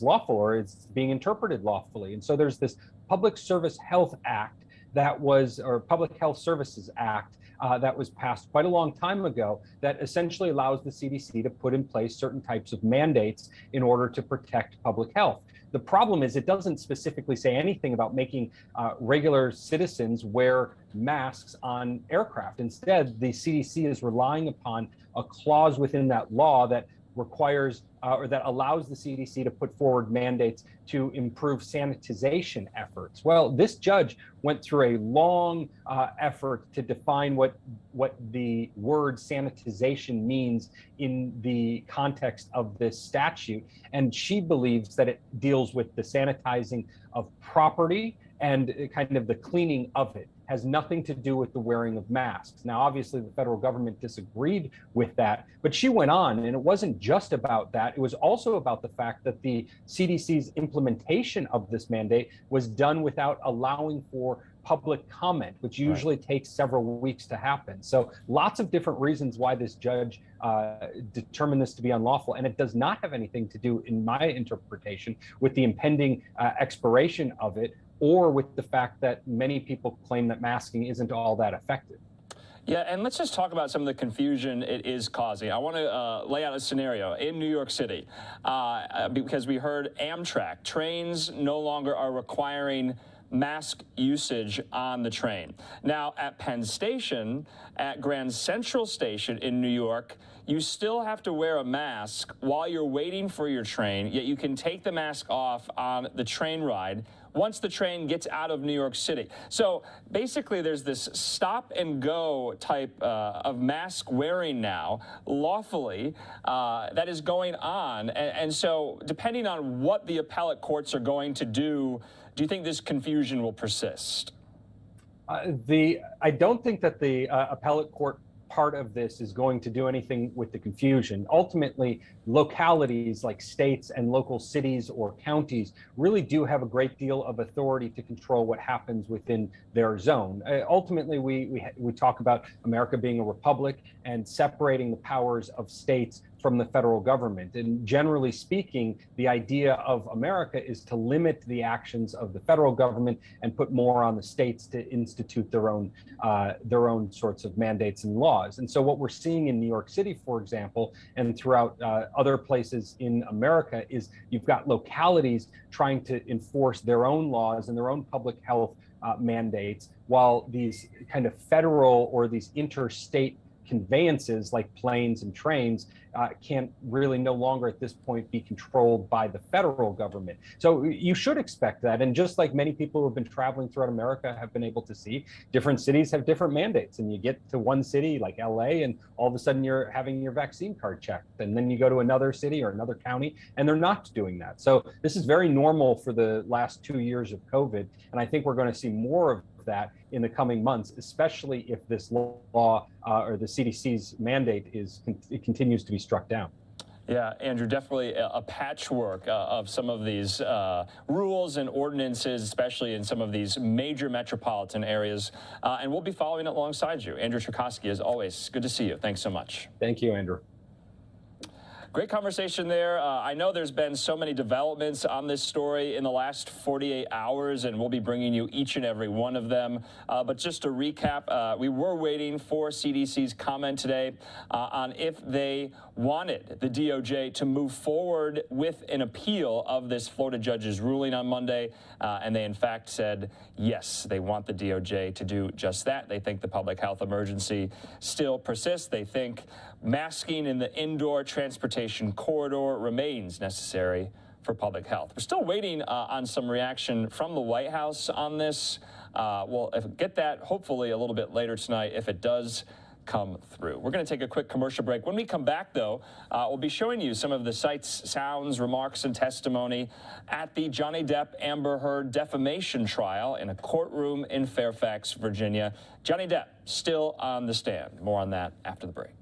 lawful or is being interpreted lawfully. And so there's this Public Service Health Act or Public Health Services Act that was passed quite a long time ago that essentially allows the CDC to put in place certain types of mandates in order to protect public health. The problem is it doesn't specifically say anything about making regular citizens wear masks on aircraft. Instead, the CDC is relying upon a clause within that law that requires or that allows the CDC to put forward mandates to improve sanitization efforts. Well, this judge went through a long effort to define what the word sanitization means in the context of this statute. And she believes that it deals with the sanitizing of property and kind of the cleaning of it. Has nothing to do with the wearing of masks. Now, obviously, the federal government disagreed with that, but she went on, and it wasn't just about that. It was also about the fact that the CDC's implementation of this mandate was done without allowing for public comment, which usually takes several weeks to happen. So lots of different reasons why this judge determined this to be unlawful. And it does not have anything to do, in my interpretation, with the impending expiration of it, or with the fact that many people claim that masking isn't all that effective. Yeah, and let's just talk about some of the confusion it is causing. I want to lay out a scenario in New York City because we heard Amtrak trains no longer are requiring mask usage on the train. Now, at Penn Station, at Grand Central Station in New York, you still have to wear a mask while you're waiting for your train, yet you can take the mask off on the train ride once the train gets out of New York City. So basically there's this stop and go type of mask wearing now, lawfully, that is going on. And so depending on what the appellate courts are going to do you think this confusion will persist? I don't think that the appellate court part of this is going to do anything with the confusion. Ultimately, localities like states and local cities or counties really do have a great deal of authority to control what happens within their zone. Ultimately, we talk about America being a republic and separating the powers of states from the federal government. And generally speaking, the idea of America is to limit the actions of the federal government and put more on the states to institute their own sorts of mandates and laws. And so what we're seeing in New York City, for example, and throughout other places in America is you've got localities trying to enforce their own laws and their own public health mandates, while these kind of federal or these interstate conveyances like planes and trains can't really no longer at this point be controlled by the federal government. So you should expect that. And just like many people who have been traveling throughout America have been able to see, different cities have different mandates. And you get to one city like LA and all of a sudden you're having your vaccine card checked. And then you go to another city or another county and they're not doing that. So this is very normal for the last 2 years of COVID. And I think we're going to see more of that in the coming months, especially if this law or the CDC's mandate continues to be struck down. Yeah, Andrew, definitely a patchwork of some of these rules and ordinances, especially in some of these major metropolitan areas. And we'll be following it alongside you. Andrew Tchaikovsky, as always, good to see you. Thanks so much. Thank you, Andrew. Great conversation there. I know there's been so many developments on this story in the last 48 hours, and we'll be bringing you each and every one of them. But just to recap, we were waiting for CDC's comment today on if they wanted the DOJ to move forward with an appeal of this Florida judge's ruling on Monday. And they, in fact, said, yes, they want the DOJ to do just that. They think the public health emergency still persists. They think masking in the indoor transportation corridor remains necessary for public health. We're still waiting on some reaction from the White House on this. We'll get that hopefully a little bit later tonight if it does come through. We're going to take a quick commercial break. When we come back, though, we'll be showing you some of the sights, sounds, remarks, and testimony at the Johnny Depp Amber Heard defamation trial in a courtroom in Fairfax, Virginia. Johnny Depp still on the stand. More on that after the break.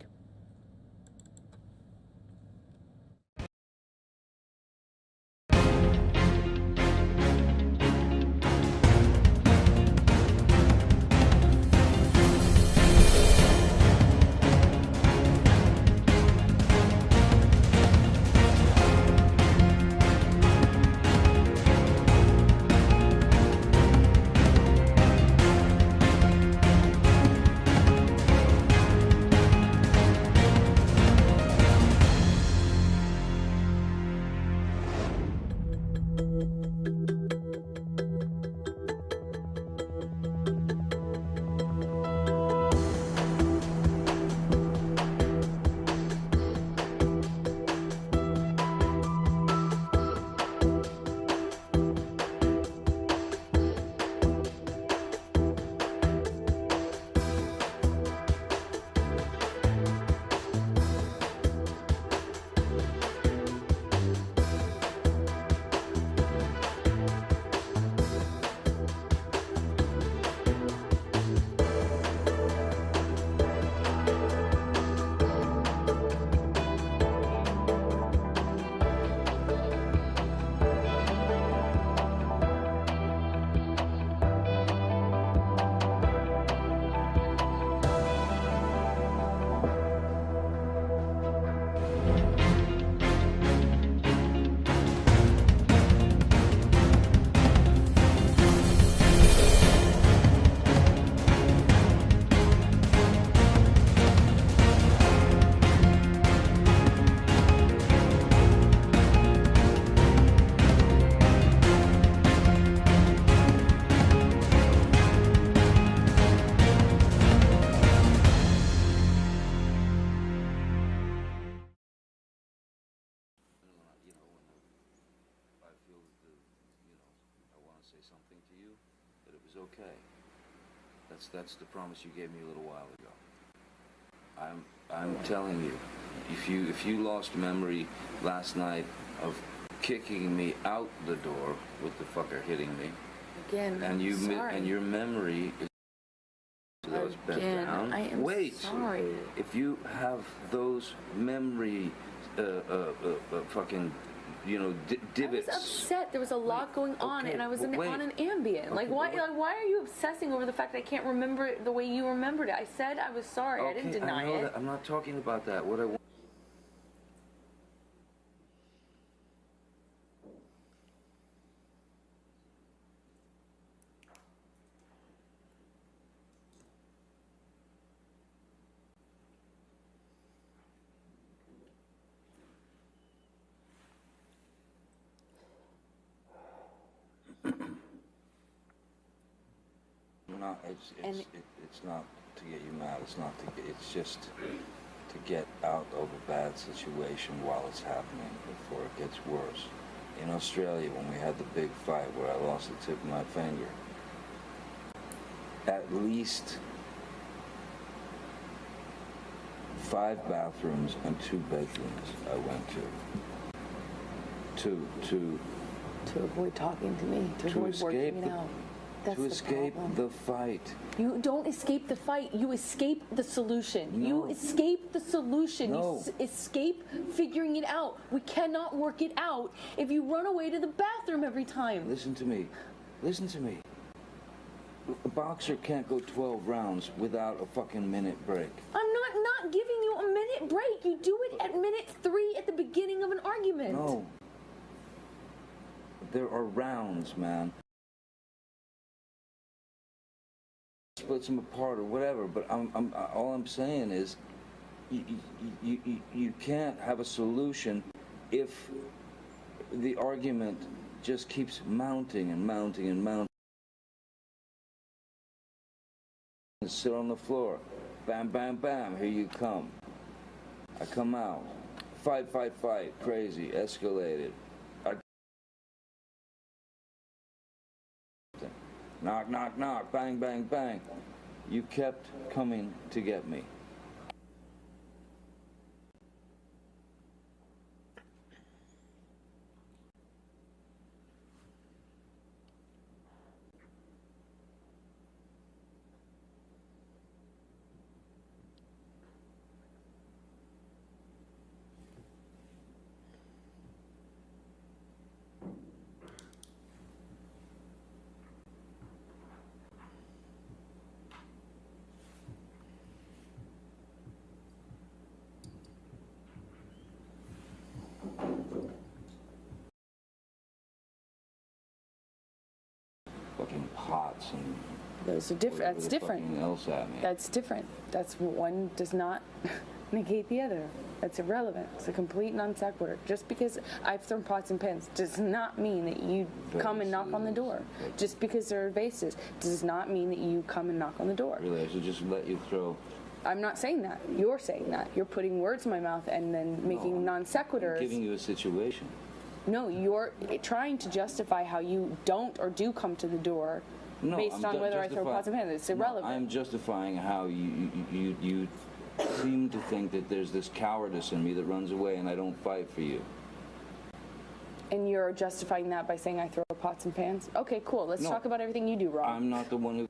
Something to you, that it was okay. That's the promise you gave me a little while ago. I'm telling you, if you lost memory last night of kicking me out the door with the fucker hitting me, again, and your memory is those bent down. I am sorry. If you have those memory fucking divots. I was upset. There was a lot going on, and I was on an Ambien. Like, why are you obsessing over the fact that I can't remember it the way you remembered it? I said I was sorry. I didn't deny it. That. I'm not talking about that. What I want. It's not to get you mad. It's just to get out of a bad situation while it's happening before it gets worse. In Australia, when we had the big fight where I lost the tip of my finger, at least 5 bathrooms and 2 bedrooms I went to avoid talking to me, to avoid working it out. That's to escape the fight. You don't escape the fight. You escape the solution. No. You escape the solution. No. You escape figuring it out. We cannot work it out if you run away to the bathroom every time. Listen to me. Listen to me. A boxer can't go 12 rounds without a fucking minute break. I'm not giving you a minute break. You do it at minute 3 at the beginning of an argument. No. There are rounds, man. Split them apart or whatever, but all I'm saying is you can't have a solution if the argument just keeps mounting and mounting and mounting. Sit on the floor. Bam, bam, bam. Here you come. I come out. Fight, fight, fight. Crazy. Escalated. Knock, knock, knock. Bang, bang, bang. You kept coming to get me. Fucking pots and those are different. That's different. Else at me. That's different. That's one does not negate the other. That's irrelevant. It's a complete non sequitur. Just because I've thrown pots and pans does not mean that you come and knock on the door. Just because there are vases does not mean that you come and knock on the door. Really, I should just let you throw. I'm not saying that. You're saying that. You're putting words in my mouth and then making non sequiturs. I'm giving you a situation. No, you're trying to justify how you don't or do come to the door based on whether I throw pots and pans. It's irrelevant. No, I'm justifying how you seem to think that there's this cowardice in me that runs away and I don't fight for you. And you're justifying that by saying I throw pots and pans? Okay, cool. Let's talk about everything you do wrong. I'm not the one who...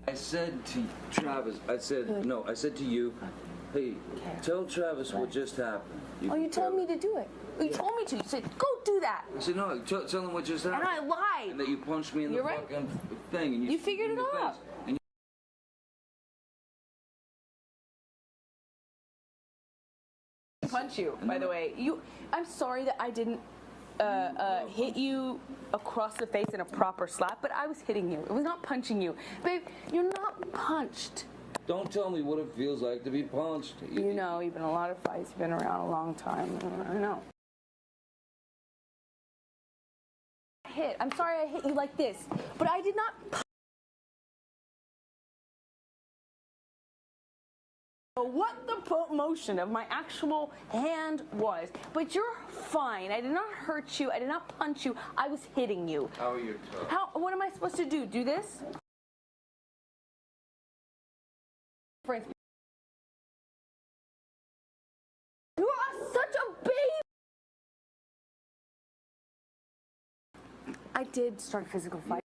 I said to Travis, I said to you, hey, tell Travis what just happened. You told me to do it. You told me to. You said, go do that. I said, no, tell him what just happened. And I lied. And that you punched me in the fucking thing. And you figured it out. Punch you, by the way. I'm sorry that I didn't hit you across the face in a proper slap, but I was hitting you. It was not punching you. Babe, you're not punched. Don't tell me what it feels like to be punched. You know, you've been in a lot of fights. You've been around a long time. I know. I'm sorry I hit you like this, but I did not punch. What the motion of my actual hand was, but you're fine. I did not hurt you. I did not punch you. I was hitting you. How are your toes? What am I supposed to do? Do this? You are such a baby. I did start a physical fight.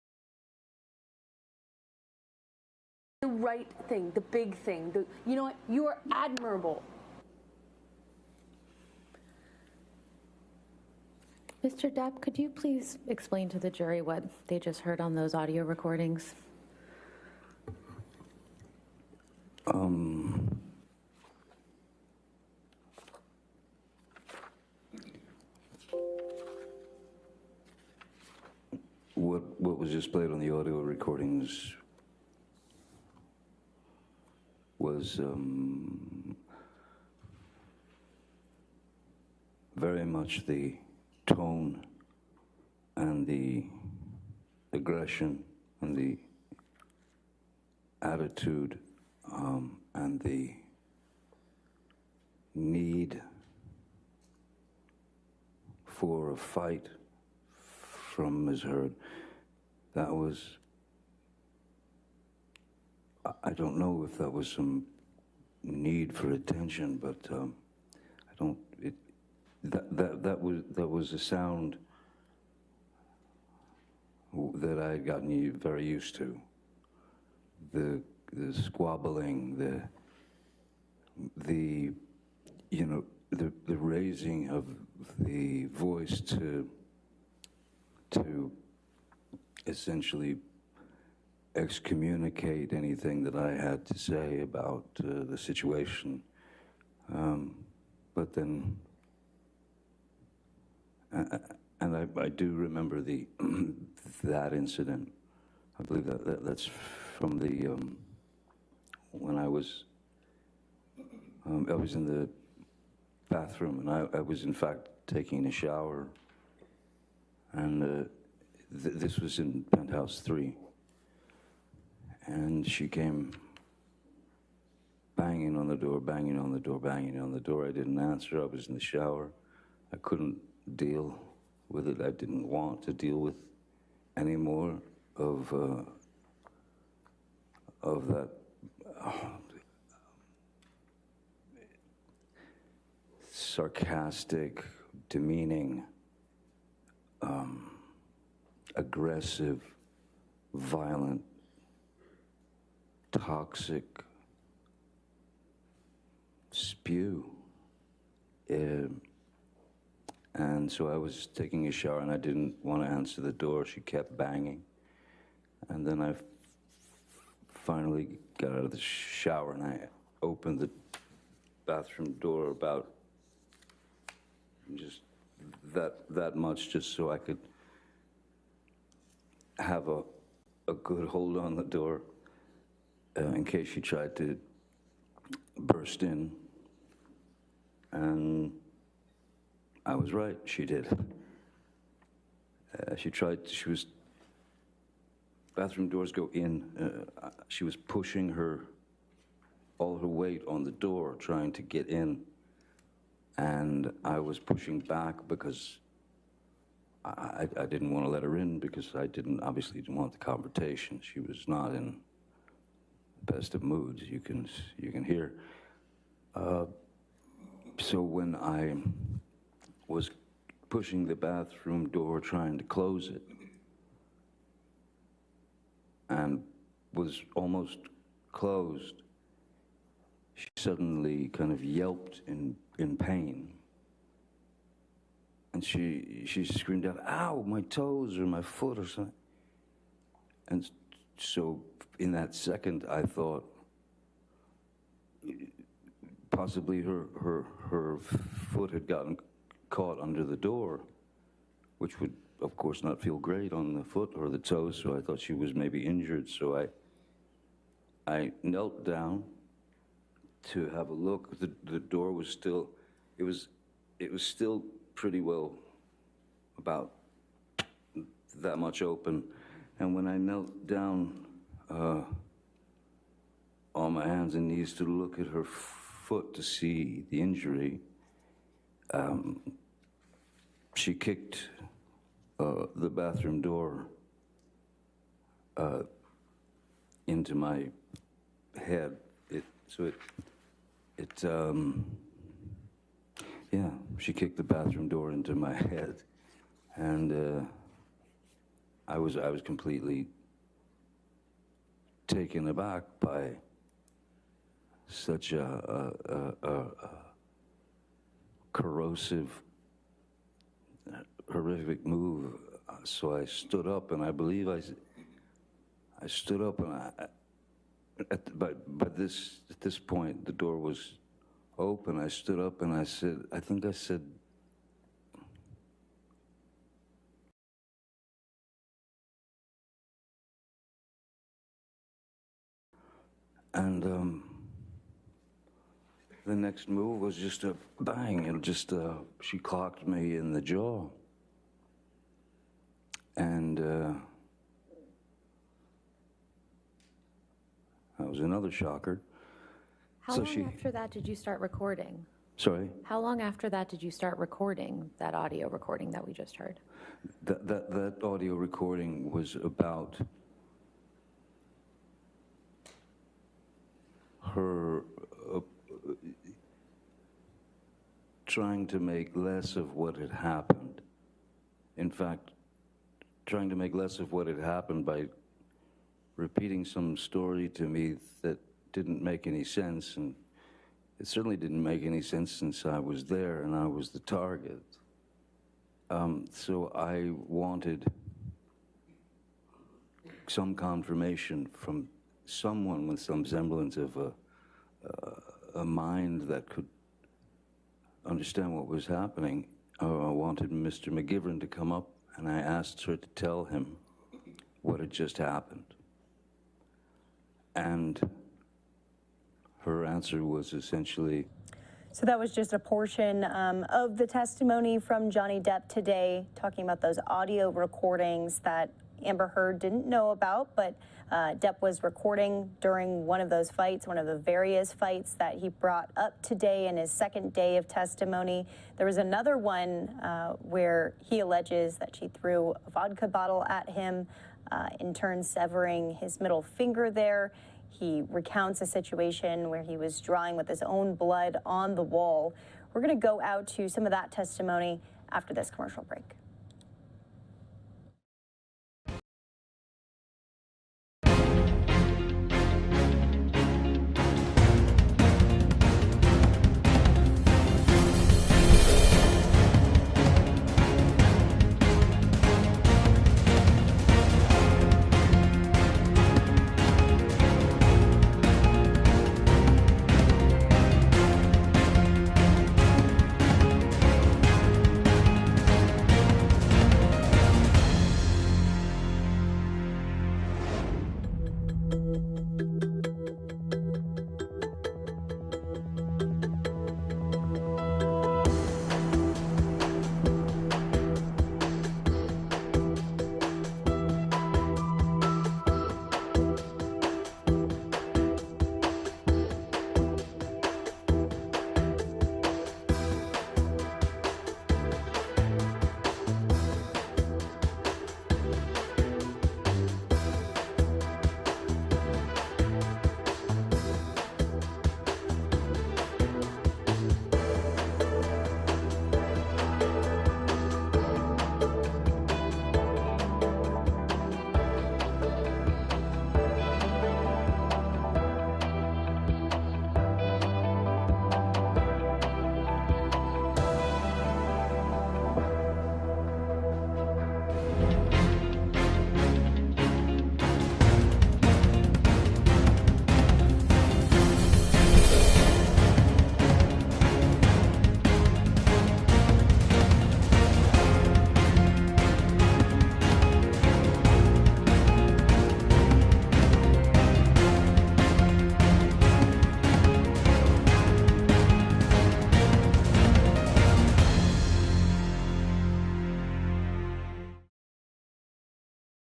The right thing, the big thing. You know what? You are admirable. Mr. Depp, could you please explain to the jury what they just heard on those audio recordings? What was just played on the audio recordings was very much the tone and the aggression and the attitude and the need for a fight from Ms. Heard. That was, I don't know if that was some need for attention, but I don't, that was a sound that I had gotten very used to. The squabbling, the raising of the voice to essentially excommunicate anything that I had to say about the situation. But then, and I do remember that incident. I believe that's from the when I was in the bathroom, and I was in fact taking a shower, and this was in penthouse 3, and she came banging on the door, banging on the door, banging on the door. I didn't answer. I was in the shower. I couldn't deal with it. I didn't want to deal with any more of that sarcastic, demeaning, aggressive, violent, toxic spew. And so I was taking a shower and I didn't want to answer the door. She kept banging. And then I finally got out of the shower and I opened the bathroom door about just that much, just so I could have a good hold on the door in case she tried to burst in. And I was right, she did. Bathroom doors go in. She was pushing all her weight on the door, trying to get in. And I was pushing back because I didn't want to let her in, because I obviously didn't want the confrontation. She was not in the best of moods, you can hear. So when I was pushing the bathroom door, trying to close it, and was almost closed, she suddenly kind of yelped in pain. And she screamed out, "Ow, my toes or my foot or something." And so in that second, I thought possibly her foot had gotten caught under the door, which would, of course, not feel great on the foot or the toes, so I thought she was maybe injured. So I knelt down to have a look. The door was still, it was still pretty well about that much open. And when I knelt down on my hands and knees to look at her foot to see the injury, she kicked the bathroom door into my head. Yeah, she kicked the bathroom door into my head, and I was completely taken aback by such a corrosive, horrific move. So I stood up, and I believe I stood up, and at this point the door was open. I stood up and I said, I think I said, and the next move was just a bang, and just she clocked me in the jaw. And that was another shocker. How long after that did you start recording? Sorry? How long after that did you start recording that audio recording that we just heard? That audio recording was about her trying to make less of what had happened. In fact, trying to make less of what had happened by repeating some story to me that didn't make any sense, and it certainly didn't make any sense since I was there and I was the target. So I wanted some confirmation from someone with some semblance of a mind that could understand what was happening. I wanted Mr. McGivern to come up, and I asked her to tell him what had just happened. And her answer was essentially... So that was just a portion of the testimony from Johnny Depp today, talking about those audio recordings that Amber Heard didn't know about, but Depp was recording during one of those fights, one of the various fights that he brought up today in his second day of testimony. There was another one where he alleges that she threw a vodka bottle at him, in turn severing his middle finger there. He recounts a situation where he was drawing with his own blood on the wall. We're going to go out to some of that testimony after this commercial break.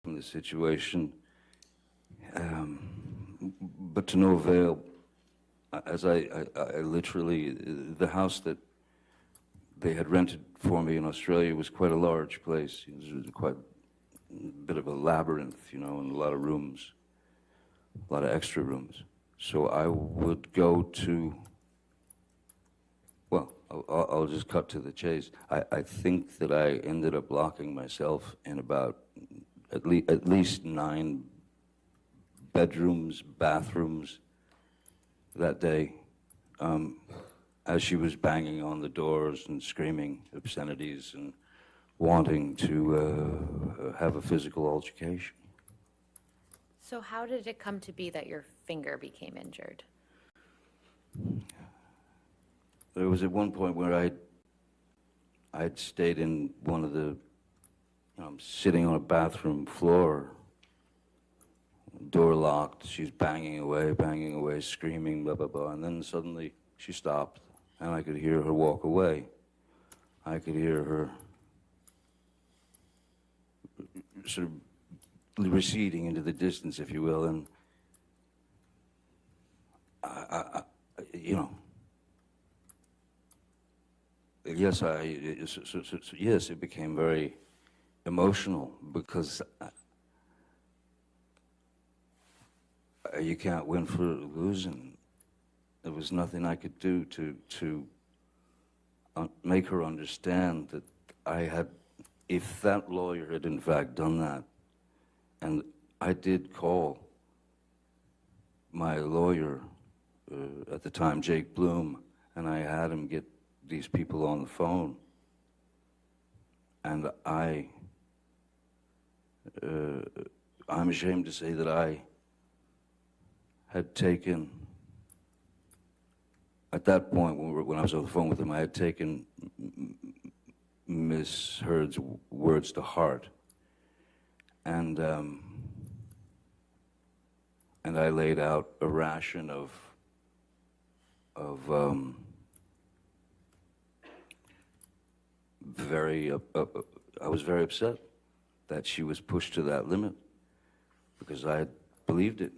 From the situation, but to no avail. As I literally, the house that they had rented for me in Australia was quite a large place. It was quite a bit of a labyrinth, you know, and a lot of rooms, a lot of extra rooms. So I would go to, well, I'll just cut to the chase. I think that I ended up locking myself in about at least 9 bedrooms, bathrooms that day, as she was banging on the doors and screaming obscenities and wanting to have a physical altercation. So how did it come to be that your finger became injured? There was at one point where I'd stayed in one of the, sitting on a bathroom floor, door locked, she's banging away, screaming, blah, blah, blah, and then suddenly she stopped, and I could hear her walk away. I could hear her sort of receding into the distance, if you will, and I Yes, yes, it became very emotional because you can't win for losing. There was nothing I could do to make her understand that I had, if that lawyer had in fact done that, and I did call my lawyer at the time, Jake Bloom, and I had him get these people on the phone, and I'm ashamed to say that I had taken, at that point when I was on the phone with him, I had taken Miss Heard's words to heart, and I laid out a ration of I was very upset that she was pushed to that limit because I had believed it.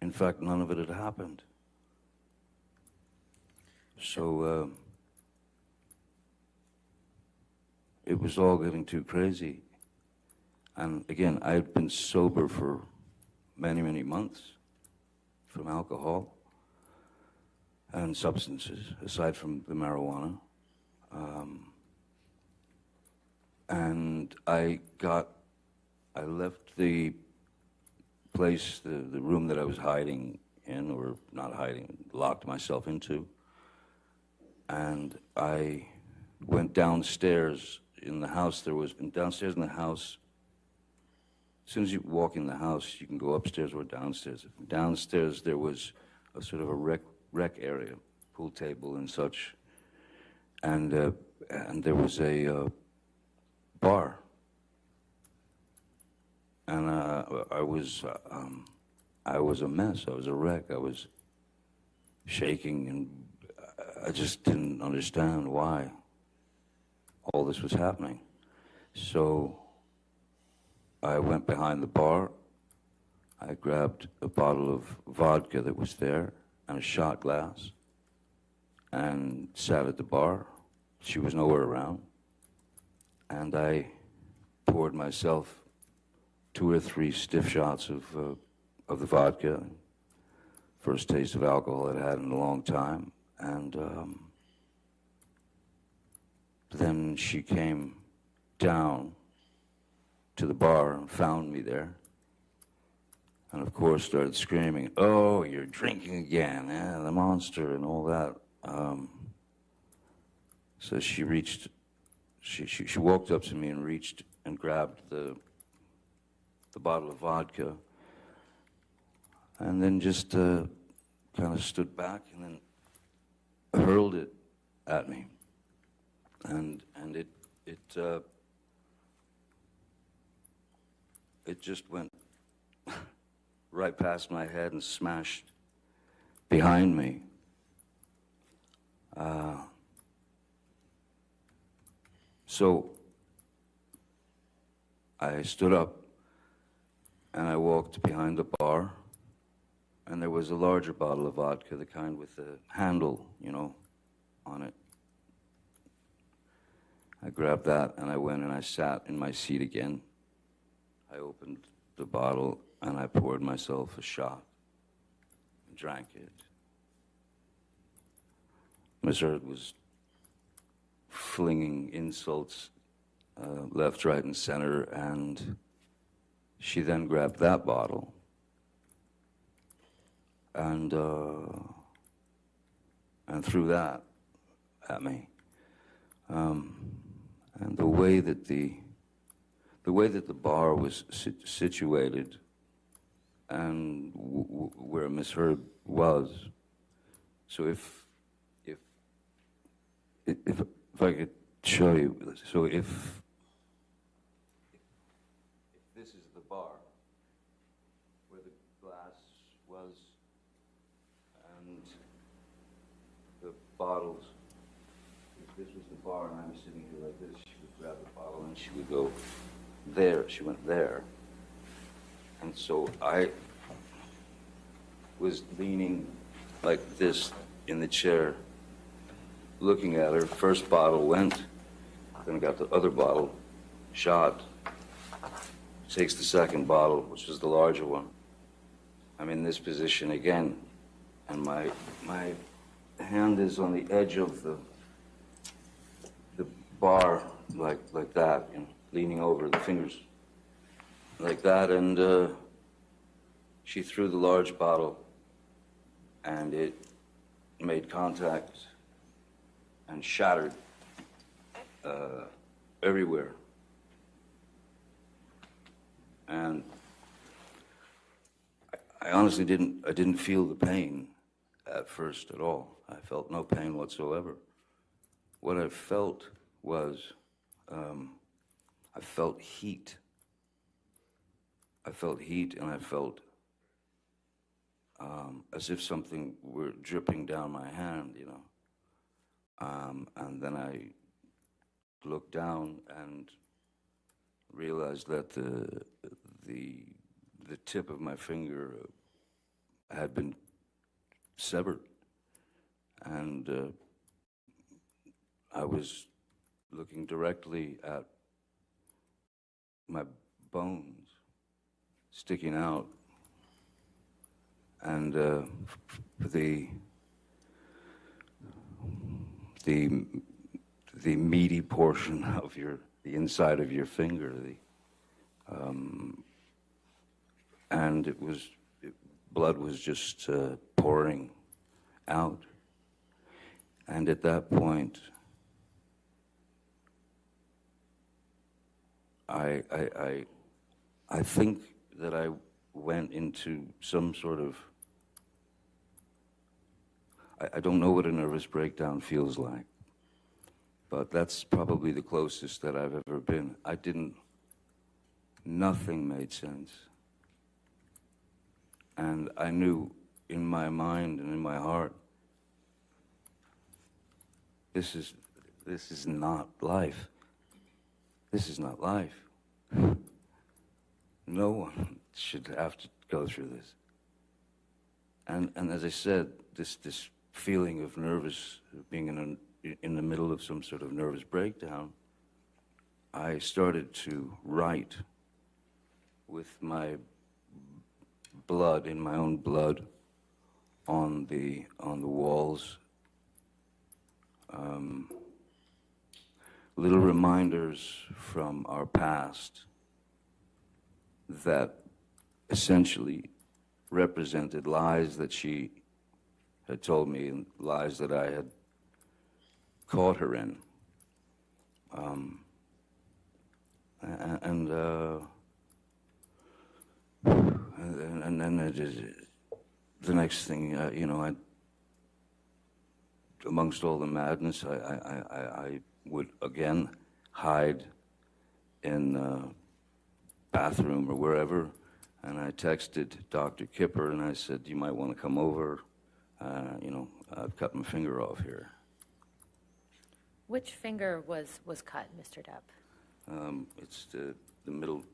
In fact, none of it had happened. So it was all getting too crazy. And again, I had been sober for many, many months from alcohol and substances, aside from the marijuana. And I left the place, the room that I was hiding in, or not hiding, locked myself into, and I went downstairs in the house. Downstairs in the house, as soon as you walk in the house, you can go upstairs or downstairs. Downstairs there was a sort of a rec area, pool table and such, and there was a bar. And I was a mess. I was a wreck. I was shaking, and I just didn't understand why all this was happening. So I went behind the bar. I grabbed a bottle of vodka that was there and a shot glass and sat at the bar. She was nowhere around. And I poured myself 2 or 3 stiff shots of the vodka. First taste of alcohol I'd had in a long time. And then she came down to the bar and found me there. And of course started screaming, "Oh, you're drinking again, the monster," and all that. So she walked up to me and reached and grabbed the bottle of vodka, and then just kind of stood back and then hurled it at me, and it just went right past my head and smashed behind me. So I stood up and I walked behind the bar, and there was a larger bottle of vodka, the kind with the handle, on it. I grabbed that and I went and I sat in my seat again. I opened the bottle and I poured myself a shot and drank it. Miss Heard was flinging insults left, right, and center, and she then grabbed that bottle and threw that at me. And the way that the bar was situated and where Miss Heard was, so if I could show you, so if this is the bar where the glass was and the bottles, if this was the bar and I was sitting here like this, she would grab the bottle and she would go there. She went there. And so I was leaning like this in the chair, looking at her. First bottle went, then got the other bottle, shot, takes the second bottle, which is the larger one. I'm in this position again, and my hand is on the edge of the bar, like that, you know, leaning over, the fingers like that, and she threw the large bottle, and it made contact and shattered everywhere. And I honestly didn't feel the pain at first at all. I felt no pain whatsoever. What I felt was, I felt heat. I felt heat, and I felt as if something were dripping down my hand, you know. And then I looked down and realized that the tip of my finger had been severed, and I was looking directly at my bones sticking out, and the meaty portion of the inside of your finger, and blood was just pouring out. And at that point, I think that I went into some sort of, I don't know what a nervous breakdown feels like, but that's probably the closest that I've ever been. Nothing made sense. And I knew in my mind and in my heart, this is not life. This is not life. No one should have to go through this. And as I said, this feeling of nervous, being in the middle of some sort of nervous breakdown, I started to write with my blood, in my own blood, on the walls, little reminders from our past that essentially represented lies that she had told me and lies that I had caught her in. And then the next thing, you know, amongst all the madness, I would again hide in the bathroom or wherever, and I texted Dr. Kipper and I said, you might want to come over. You know, I've cut my finger off here. Which finger was cut, Mr. Depp? It's the middle,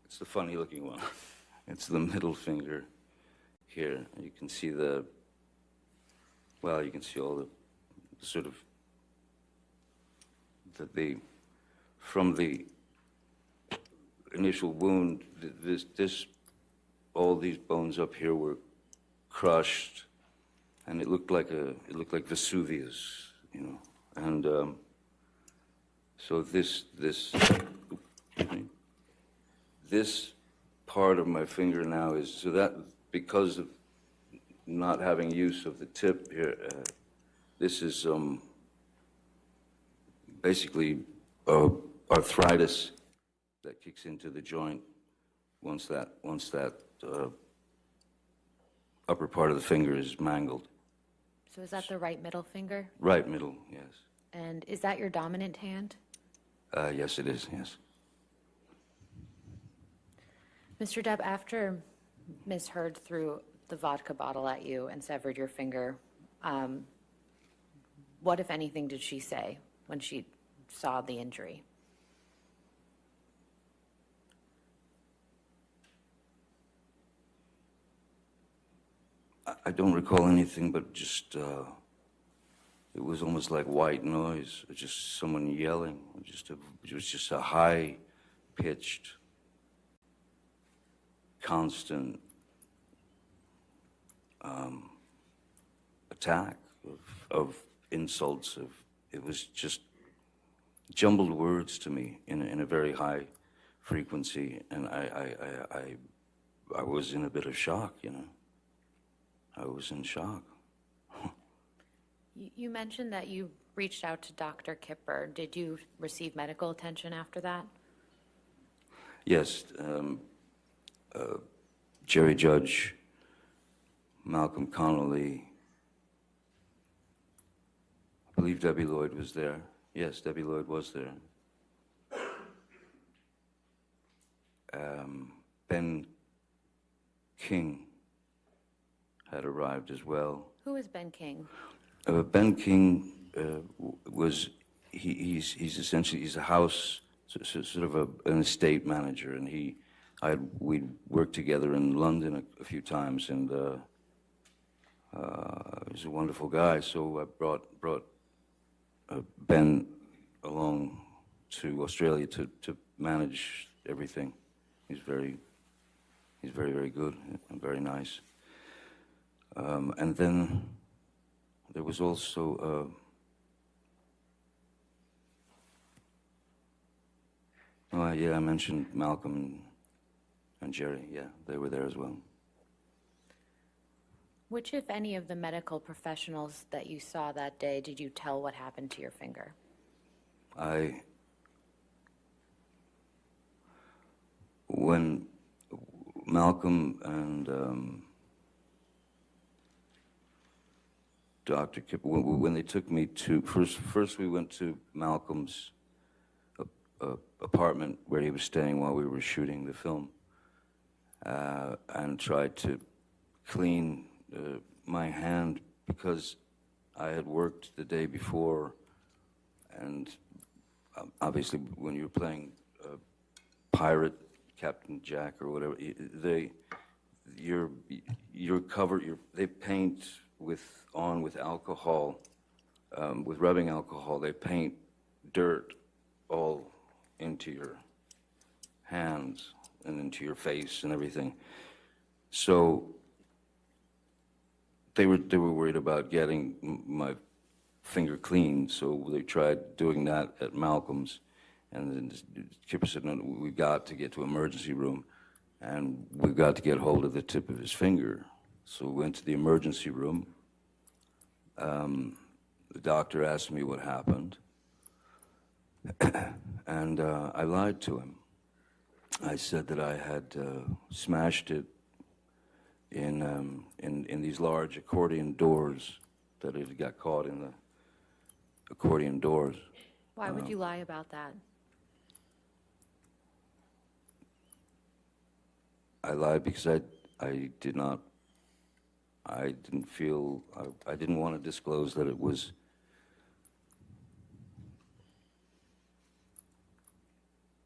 it's the funny looking one. It's the middle finger here. You can see you can see all the sort of, from the initial wound, all these bones up here were crushed, and it looked like Vesuvius, you know. And so this part of my finger now is, so that because of not having use of the tip here, this is basically arthritis that kicks into the joint once that upper part of the finger is mangled. So is that the right middle finger? Right middle, yes. And is that your dominant hand? Yes, it is, yes. Mr. Depp, after Ms. Heard threw the vodka bottle at you and severed your finger, what, if anything, did she say when she saw the injury? I don't recall anything, but just it was almost like white noise, just someone yelling. It was just a high-pitched, constant attack of insults. It was just jumbled words to me in a very high frequency, and I was in a bit of shock, you know. I was in shock. You mentioned that you reached out to Dr. Kipper. Did you receive medical attention after that? Yes, Jerry Judge, Malcolm Connolly, I believe Debbie Lloyd was there. Yes, Debbie Lloyd was there. Ben King had arrived as well. Who is Ben King? Ben King was, he's essentially, he's a house, sort of an estate manager, and we'd worked together in London a few times, and he's a wonderful guy, so I brought Ben along to Australia to manage everything. He's very, very good and very nice. And then there was also yeah, I mentioned Malcolm and Jerry. Yeah, they were there as well. Which, if any, of the medical professionals that you saw that day did you tell what happened to your finger? When Malcolm and Dr. Kipper, when they took me to, first we went to Malcolm's apartment where he was staying while we were shooting the film, and tried to clean my hand because I had worked the day before, and obviously when you're playing pirate, Captain Jack or whatever, you're covered. They paint with alcohol, with rubbing alcohol. They paint dirt all into your hands and into your face and everything. So they were worried about getting my finger clean, so they tried doing that at Malcolm's. And then Kipper said, no, we got to get to emergency room, and we've got to get hold of the tip of his finger. So we went to the emergency room. The doctor asked me what happened, and I lied to him. I said that I had smashed it in these large accordion doors, that it got caught in the accordion doors. Why would you lie about that? I lied because I didn't want to disclose that it was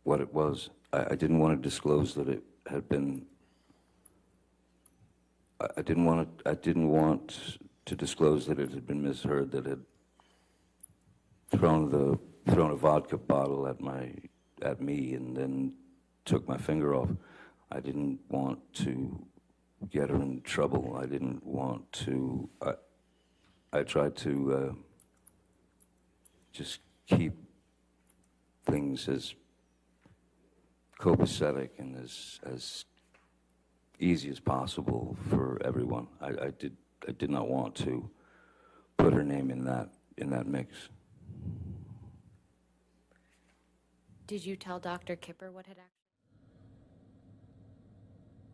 what it was. I didn't want to disclose that it had been, I didn't want to disclose that it had been misheard, that it had thrown a vodka bottle at me and then took my finger off. I didn't want to get her in trouble. I didn't want to. I tried to just keep things as copacetic and as easy as possible for everyone. I did not want to put her name in that mix. Did you tell Dr. Kipper what had happened?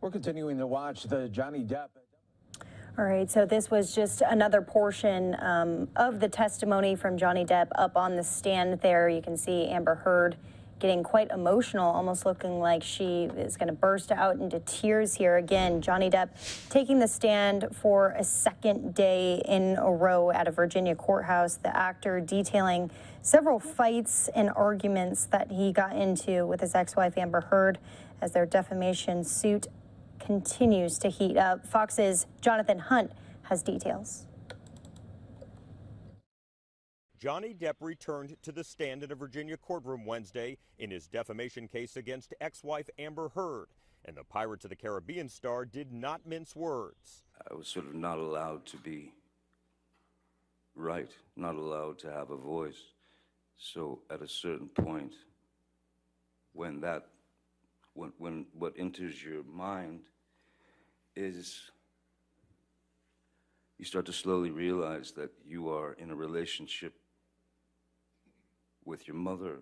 We're continuing to watch the Johnny Depp. All right, so this was just another portion of the testimony from Johnny Depp up on the stand there. You can see Amber Heard getting quite emotional, almost looking like she is going to burst out into tears here. Again, Johnny Depp taking the stand for a second day in a row at a Virginia courthouse. The actor detailing several fights and arguments that he got into with his ex-wife Amber Heard as their defamation suit continues to heat up. Fox's Jonathan Hunt has details. Johnny Depp returned to the stand in a Virginia courtroom Wednesday in his defamation case against ex-wife Amber Heard. And the Pirates of the Caribbean star did not mince words. I was sort of not allowed to be right, not allowed to have a voice. So at a certain point, when what enters your mind is you start to slowly realize that you are in a relationship with your mother,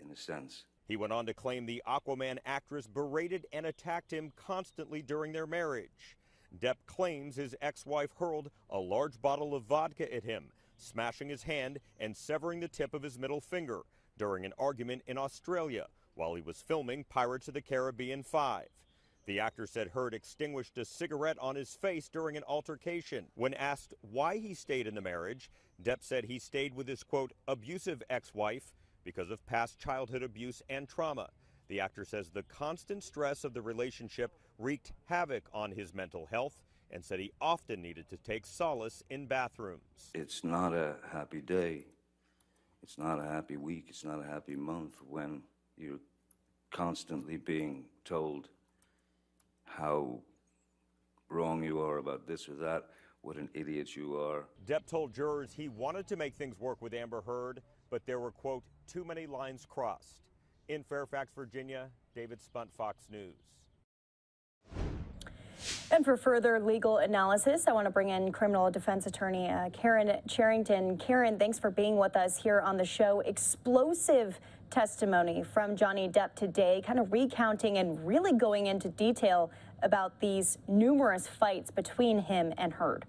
in a sense. He went on to claim the Aquaman actress berated and attacked him constantly during their marriage. Depp claims his ex-wife hurled a large bottle of vodka at him, smashing his hand and severing the tip of his middle finger during an argument in Australia while he was filming Pirates of the Caribbean 5. The actor said Heard extinguished a cigarette on his face during an altercation. When asked why he stayed in the marriage, Depp said he stayed with his, quote, abusive ex-wife because of past childhood abuse and trauma. The actor says the constant stress of the relationship wreaked havoc on his mental health and said he often needed to take solace in bathrooms. It's not a happy day. It's not a happy week. It's not a happy month when you're constantly being told how wrong you are about this or that, what an idiot you are. Depp told jurors he wanted to make things work with Amber Heard, but there were, quote, too many lines crossed. In Fairfax, Virginia, David Spunt, Fox News. And for further legal analysis, I want to bring in criminal defense attorney Karen Charrington. Karen, thanks for being with us here on the show. Explosive testimony from Johnny Depp today, kind of recounting and really going into detail about these numerous fights between him and Heard.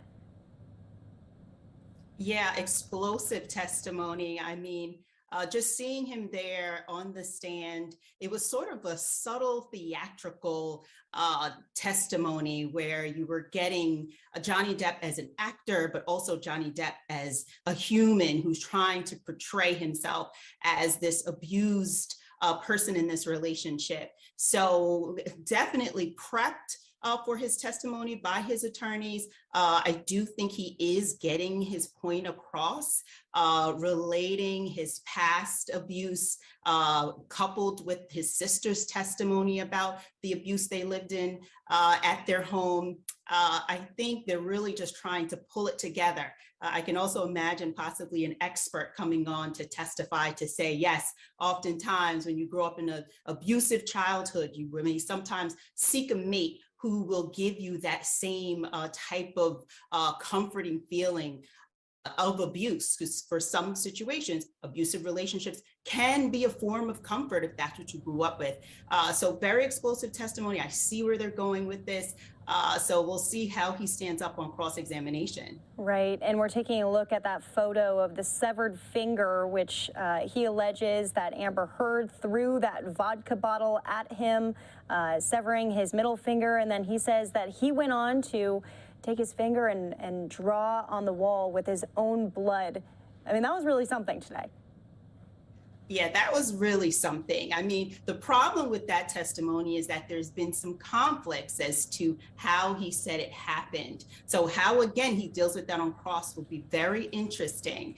Yeah, explosive testimony. I mean, just seeing him there on the stand, it was sort of a subtle theatrical testimony where you were getting Johnny Depp as an actor, but also Johnny Depp as a human who's trying to portray himself as this abused person in this relationship. So definitely prepped for his testimony by his attorneys. I do think he is getting his point across, relating his past abuse coupled with his sister's testimony about the abuse they lived in at their home. I think they're really just trying to pull it together. I can also imagine possibly an expert coming on to testify to say, yes, oftentimes when you grow up in an abusive childhood, you may sometimes seek a mate who will give you that same type of comforting feeling of abuse. Because for some situations, abusive relationships can be a form of comfort if that's what you grew up with. So very explosive testimony. I see where they're going with this. So we'll see how he stands up on cross-examination. Right, and we're taking a look at that photo of the severed finger, which he alleges that Amber Heard threw that vodka bottle at him, severing his middle finger, and then he says that he went on to take his finger and draw on the wall with his own blood. I mean, that was really something today. Yeah, that was really something. I mean, the problem with that testimony is that there's been some conflicts as to how he said it happened. So how, again, he deals with that on cross will be very interesting.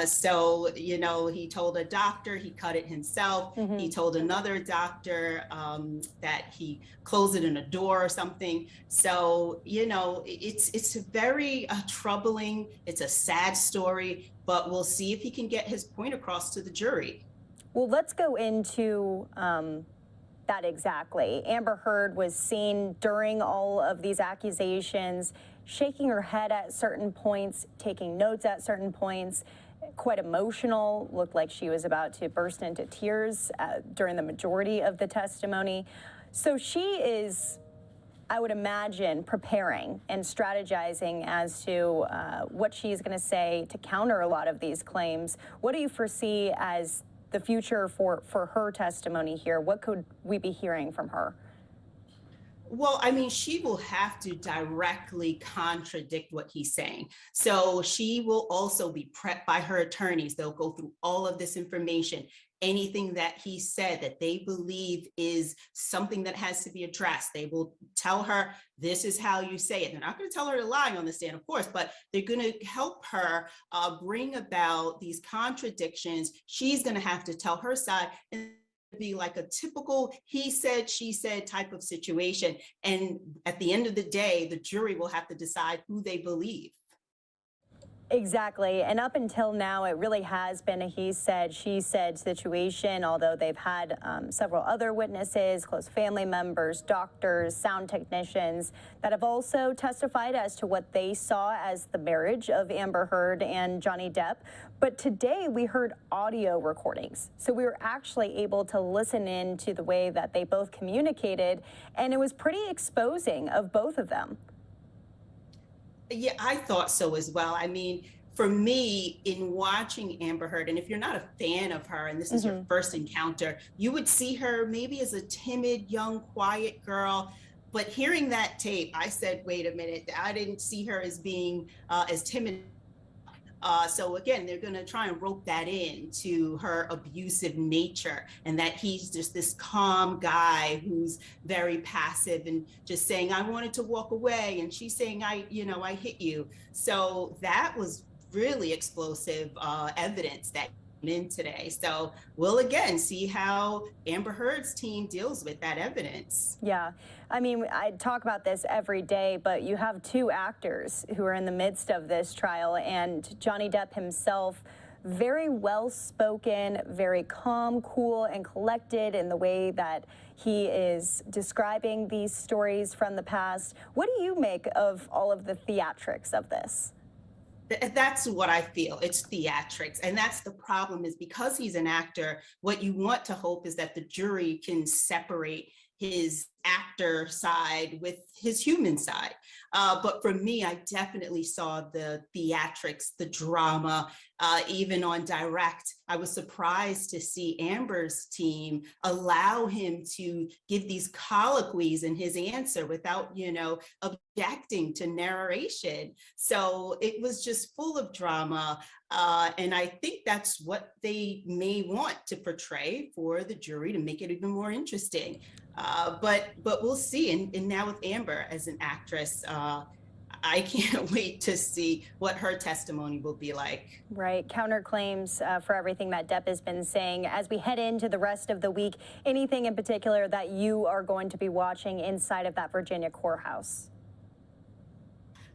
So, you know, he told a doctor he cut it himself. Mm-hmm. He told another doctor that he closed it in a door or something. So, you know, it's a very troubling, it's a sad story, but we'll see if he can get his point across to the jury. Well, let's go into that exactly. Amber Heard was seen during all of these accusations, shaking her head at certain points, taking notes at certain points, quite emotional, looked like she was about to burst into tears during the majority of the testimony. So she is, I would imagine, preparing and strategizing as to what she's going to say to counter a lot of these claims. What do you foresee as the future for her testimony here? What could we be hearing from her? Well, I mean, she will have to directly contradict what he's saying. So she will also be prepped by her attorneys. They'll go through all of this information. Anything that he said that they believe is something that has to be addressed, they will tell her, this is how you say it. They're not going to tell her to lie on the stand, of course, but they're going to help her bring about these contradictions. She's going to have to tell her side, and be like a typical he said, she said type of situation. And at the end of the day, the jury will have to decide who they believe. Exactly. And up until now, it really has been a he said, she said situation, although they've had several other witnesses, close family members, doctors, sound technicians that have also testified as to what they saw as the marriage of Amber Heard and Johnny Depp. But today we heard audio recordings. So we were actually able to listen in to the way that they both communicated, and it was pretty exposing of both of them. Yeah, I thought so as well. I mean, for me, in watching Amber Heard, and if you're not a fan of her and this is your first encounter, you would see her maybe as a timid, young, quiet girl. But hearing that tape, I said, wait a minute, I didn't see her as being as timid. So again, they're going to try and rope that in to her abusive nature, and that he's just this calm guy who's very passive and just saying, I wanted to walk away. And she's saying, I hit you. So that was really explosive evidence that came in today. So we'll again see how Amber Heard's team deals with that evidence. Yeah. I mean, I talk about this every day, but you have two actors who are in the midst of this trial, and Johnny Depp himself, very well-spoken, very calm, cool, and collected in the way that he is describing these stories from the past. What do you make of all of the theatrics of this? That's what I feel. It's theatrics. And that's the problem, is because he's an actor, what you want to hope is that the jury can separate his actor side with his human side. But for me, I definitely saw the theatrics, the drama, even on direct. I was surprised to see Amber's team allow him to give these colloquies in his answer without, objecting to narration. So it was just full of drama. And I think that's what they may want to portray for the jury to make it even more interesting. But we'll see. And now with Amber as an actress, I can't wait to see what her testimony will be like. Right. Counterclaims for everything that Depp has been saying. As we head into the rest of the week, anything in particular that you are going to be watching inside of that Virginia courthouse?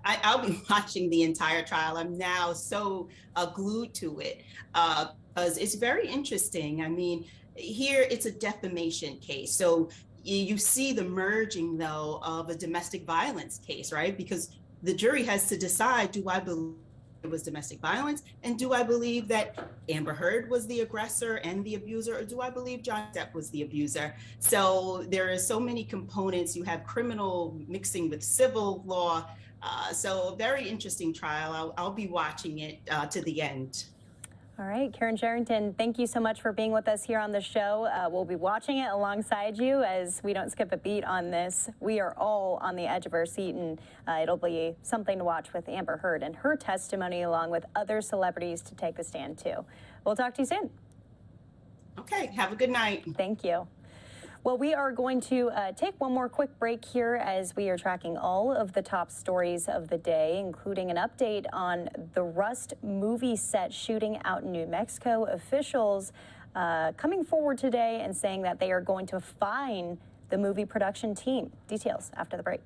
I'll be watching the entire trial. I'm now so glued to it because it's very interesting. I mean, here it's a defamation case. So you see the merging, though, of a domestic violence case, right? Because the jury has to decide, do I believe it was domestic violence? And do I believe that Amber Heard was the aggressor and the abuser? Or do I believe Johnny Depp was the abuser? So there are so many components. You have criminal mixing with civil law. So a very interesting trial. I'll be watching it to the end. All right, Karen Sherrington, thank you so much for being with us here on the show. We'll be watching it alongside you as we don't skip a beat on this. We are all on the edge of our seat, and it'll be something to watch with Amber Heard and her testimony, along with other celebrities to take the stand too. We'll talk to you soon. Okay, have a good night. Thank you. Well, we are going to take one more quick break here as we are tracking all of the top stories of the day, including an update on the Rust movie set shooting out in New Mexico. Officials coming forward today and saying that they are going to fine the movie production team. Details after the break.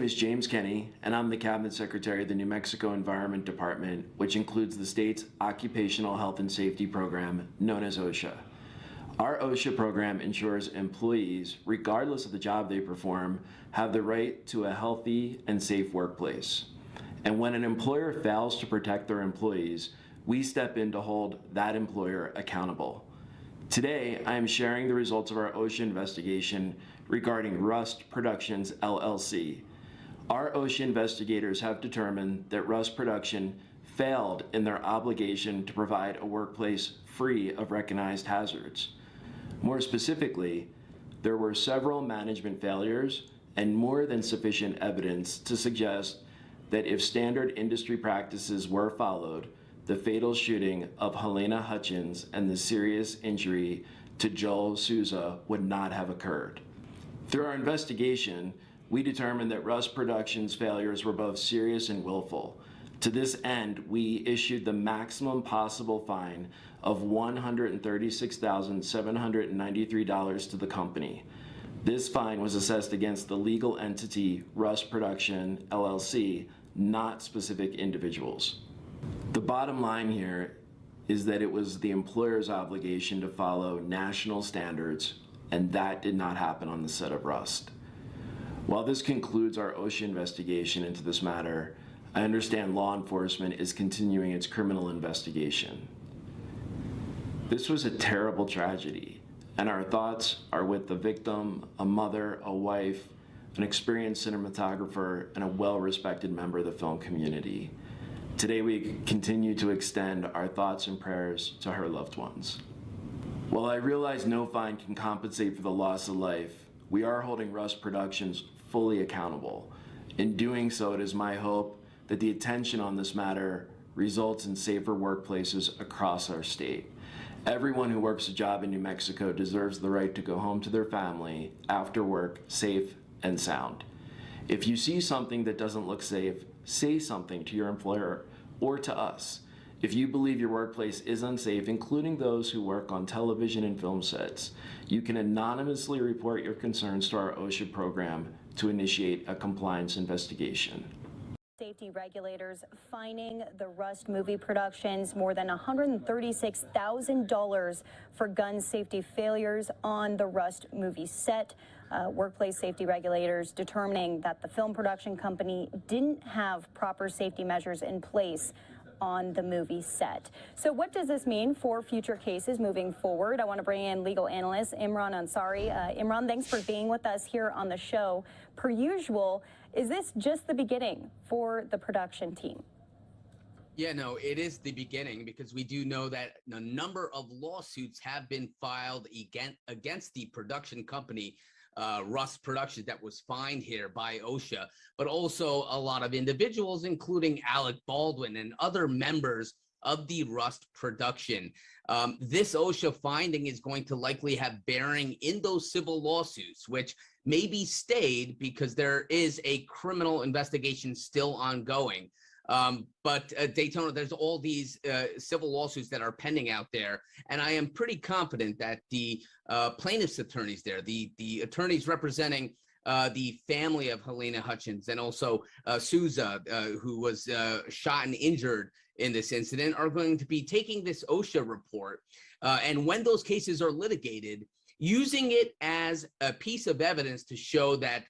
is James Kenny, and I'm the Cabinet Secretary of the New Mexico Environment Department, which includes the state's Occupational Health and Safety Program, known as OSHA. Our OSHA program ensures employees, regardless of the job they perform, have the right to a healthy and safe workplace. And when an employer fails to protect their employees, we step in to hold that employer accountable. Today, I am sharing the results of our OSHA investigation regarding Rust Productions, LLC. Our OSHA investigators have determined that Rust Production failed in their obligation to provide a workplace free of recognized hazards. More specifically, there were several management failures and more than sufficient evidence to suggest that if standard industry practices were followed, the fatal shooting of Helena Hutchins and the serious injury to Joel Souza would not have occurred. Through our investigation, we determined that Rust Productions' failures were both serious and willful. To this end, we issued the maximum possible fine of $136,793 to the company. This fine was assessed against the legal entity Rust Production, LLC, not specific individuals. The bottom line here is that it was the employer's obligation to follow national standards, and that did not happen on the set of Rust. While this concludes our OSHA investigation into this matter, I understand law enforcement is continuing its criminal investigation. This was a terrible tragedy, and our thoughts are with the victim, a mother, a wife, an experienced cinematographer, and a well-respected member of the film community. Today, we continue to extend our thoughts and prayers to her loved ones. While I realize no fine can compensate for the loss of life, we are holding Rust Productions fully accountable. In doing so, it is my hope that the attention on this matter results in safer workplaces across our state. Everyone who works a job in New Mexico deserves the right to go home to their family after work safe and sound. If you see something that doesn't look safe, say something to your employer or to us. If you believe your workplace is unsafe, including those who work on television and film sets, you can anonymously report your concerns to our OSHA program to initiate a compliance investigation. Safety regulators fining the Rust movie productions more than $136,000 for gun safety failures on the Rust movie set. Workplace safety regulators determining that the film production company didn't have proper safety measures in place on the movie set. So what does this mean for future cases moving forward? I want to bring in legal analyst Imran Ansari. Imran, thanks for being with us here on the show. Per usual, is this just the beginning for the production team? Yeah, no, it is the beginning, because we do know that a number of lawsuits have been filed against the production company, Rust Productions, that was fined here by OSHA, but also a lot of individuals, including Alec Baldwin and other members of the Rust production. This OSHA finding is going to likely have bearing in those civil lawsuits, which may be stayed because there is a criminal investigation still ongoing. But Daytona, there's all these civil lawsuits that are pending out there, and I am pretty confident that the plaintiffs' attorneys there, the attorneys representing the family of Helena Hutchins and also Souza, who was shot and injured in this incident, are going to be taking this OSHA report, and when those cases are litigated, using it as a piece of evidence to show that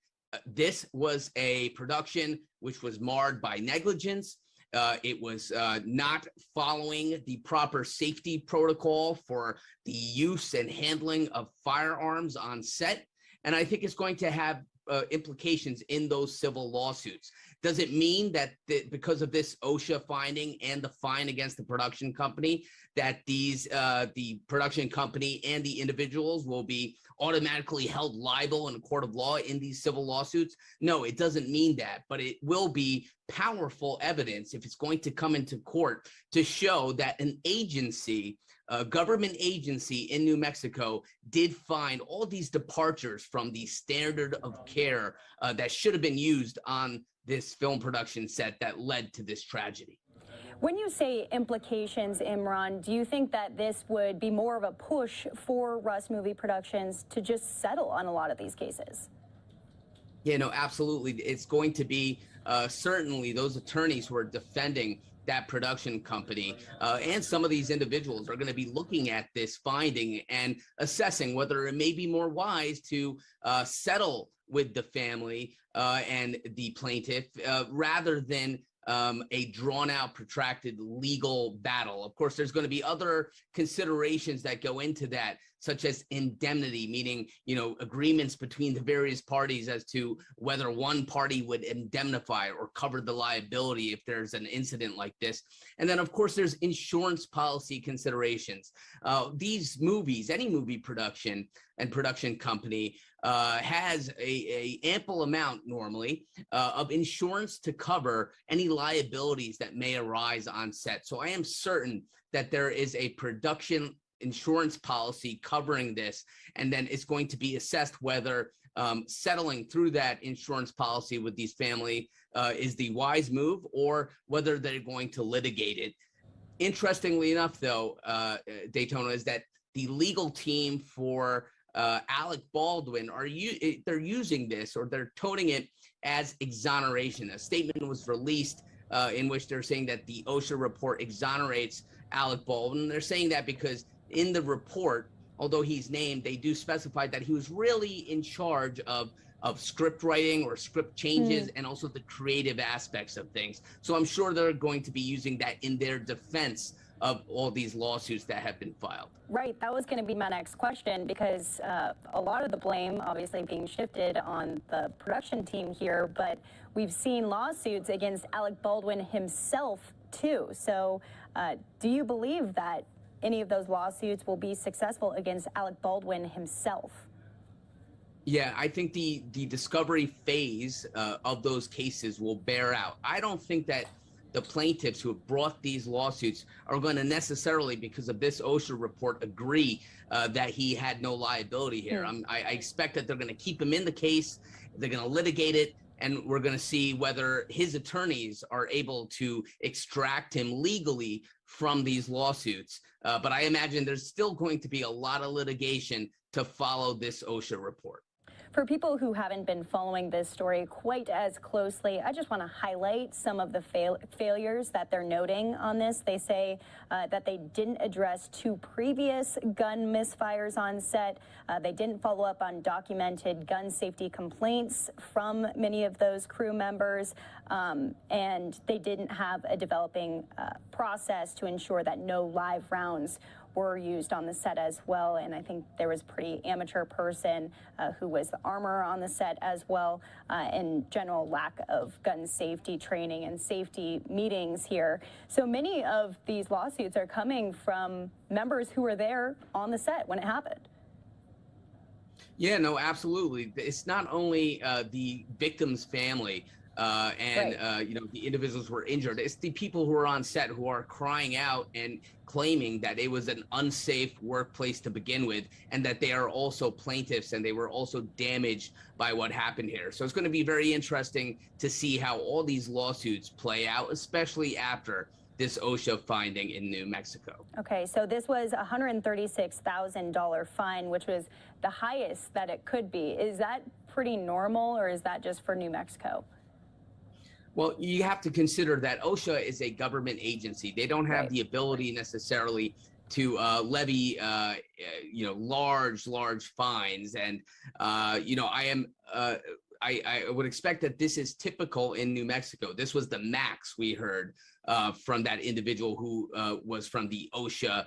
this was a production which was marred by negligence. It was not following the proper safety protocol for the use and handling of firearms on set. And I think it's going to have implications in those civil lawsuits. Does it mean that because of this OSHA finding and the fine against the production company, that the production company and the individuals will be automatically held liable in a court of law in these civil lawsuits? No, it doesn't mean that, but it will be powerful evidence if it's going to come into court to show that an agency, a government agency in New Mexico, did find all these departures from the standard of care that should have been used on this film production set that led to this tragedy. When you say implications, Imran, do you think that this would be more of a push for Rust Movie Productions to just settle on a lot of these cases? Yeah, no, absolutely. It's going to be certainly those attorneys who are defending that production company and some of these individuals are going to be looking at this finding and assessing whether it may be more wise to settle with the family and the plaintiff rather than a drawn out, protracted legal battle. Of course, there's going to be other considerations that go into that, such as indemnity, meaning, agreements between the various parties as to whether one party would indemnify or cover the liability if there's an incident like this. And then, of course, there's insurance policy considerations. These movies, any movie production and production company has a ample amount normally of insurance to cover any liabilities that may arise on set. So I am certain that there is a production insurance policy covering this, and then it's going to be assessed whether settling through that insurance policy with these family is the wise move or whether they're going to litigate it. Interestingly enough, though, Daytona, is that the legal team for Alec Baldwin they're using this, or they're toting it as exoneration. A statement was released in which they're saying that the OSHA report exonerates Alec Baldwin. They're saying that because in the report, although he's named, they do specify that he was really in charge of script writing or script changes and also the creative aspects of things. So I'm sure they're going to be using that in their defense of all these lawsuits that have been filed. Right, that was going to be my next question, because a lot of the blame obviously being shifted on the production team here, but we've seen lawsuits against Alec Baldwin himself too. So do you believe that any of those lawsuits will be successful against Alec Baldwin himself? Yeah, I think the discovery phase of those cases will bear out. I don't think that the plaintiffs who have brought these lawsuits are going to necessarily, because of this OSHA report, agree that he had no liability here. I expect that they're going to keep him in the case, they're going to litigate it, and we're going to see whether his attorneys are able to extract him legally from these lawsuits. But I imagine there's still going to be a lot of litigation to follow this OSHA report. For people who haven't been following this story quite as closely, I just want to highlight some of the failures that they're noting on this. They say that they didn't address 2 previous gun misfires on set. They didn't follow up on documented gun safety complaints from many of those crew members. And they didn't have a developing process to ensure that no live rounds were used on the set as well. And I think there was a pretty amateur person who was the armor on the set as well, and general lack of gun safety training and safety meetings here. So many of these lawsuits are coming from members who were there on the set when it happened. Yeah, no, absolutely. It's not only the victim's family and the individuals who were injured. It's the people who are on set who are crying out and claiming that it was an unsafe workplace to begin with, and that they are also plaintiffs and they were also damaged by what happened here. So it's going to be very interesting to see how all these lawsuits play out, especially after this OSHA finding in New Mexico. Okay, so this was a $136,000 fine, which was the highest that it could be. Is that pretty normal, or is that just for New Mexico? Well, you have to consider that OSHA is a government agency. They don't have the ability necessarily to levy, large fines. And, I would expect that this is typical in New Mexico. This was the max we heard from that individual who was from the OSHA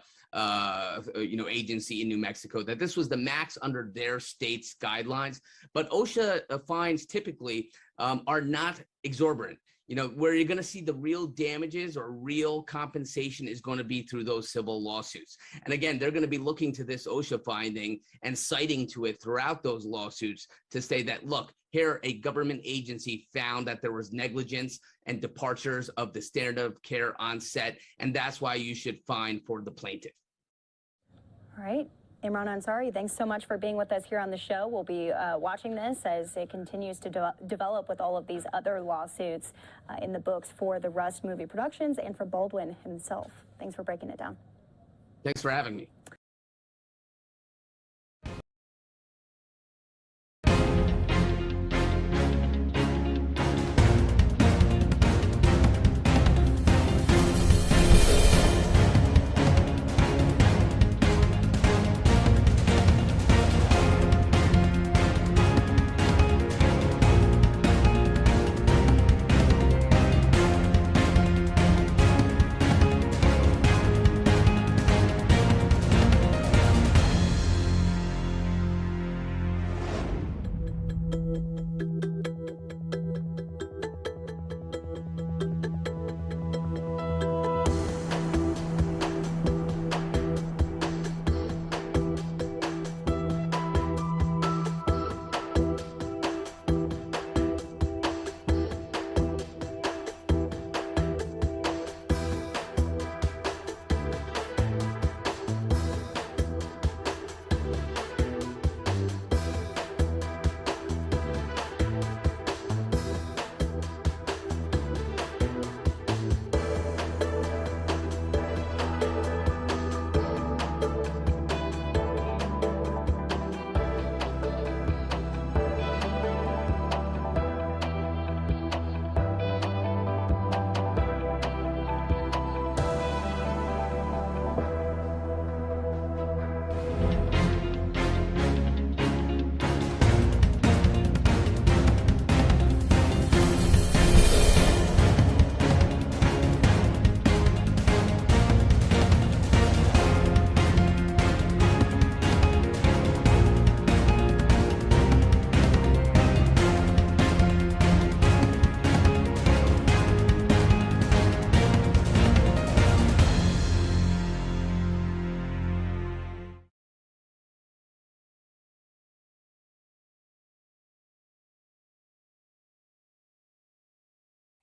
agency in New Mexico, that this was the max under their state's guidelines. But OSHA fines typically are not exorbitant. Where you're going to see the real damages or real compensation is going to be through those civil lawsuits. And again, they're going to be looking to this OSHA finding and citing to it throughout those lawsuits to say that, look, here a government agency found that there was negligence and departures of the standard of care on set, and that's why you should fine for the plaintiff. All right. Imran Ansari, thanks so much for being with us here on the show. We'll be watching this as it continues to develop with all of these other lawsuits in the books for the Rust Movie Productions and for Baldwin himself. Thanks for breaking it down. Thanks for having me.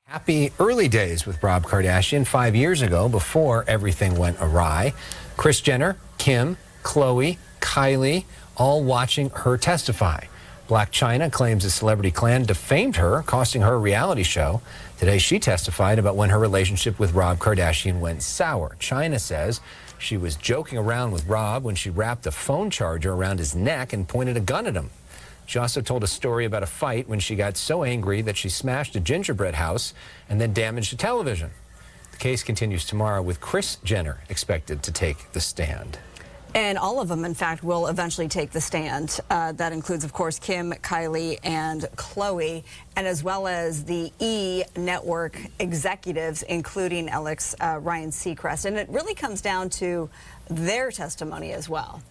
Happy early days with Rob Kardashian 5 years ago, before everything went awry. Kris Jenner, Kim, Khloe, Kylie, all watching her testify. Blac Chyna claims the celebrity clan defamed her, costing her a reality show. Today, she testified about when her relationship with Rob Kardashian went sour. Chyna says she was joking around with Rob when she wrapped a phone charger around his neck and pointed a gun at him. She also told a story about a fight when she got so angry that she smashed a gingerbread house and then damaged a television. The case continues tomorrow, with Kris Jenner expected to take the stand. And all of them, in fact, will eventually take the stand. That includes, of course, Kim, Kylie, and Khloe, and as well as the E! Network executives, including Alex, Ryan Seacrest. And it really comes down to their testimony as well.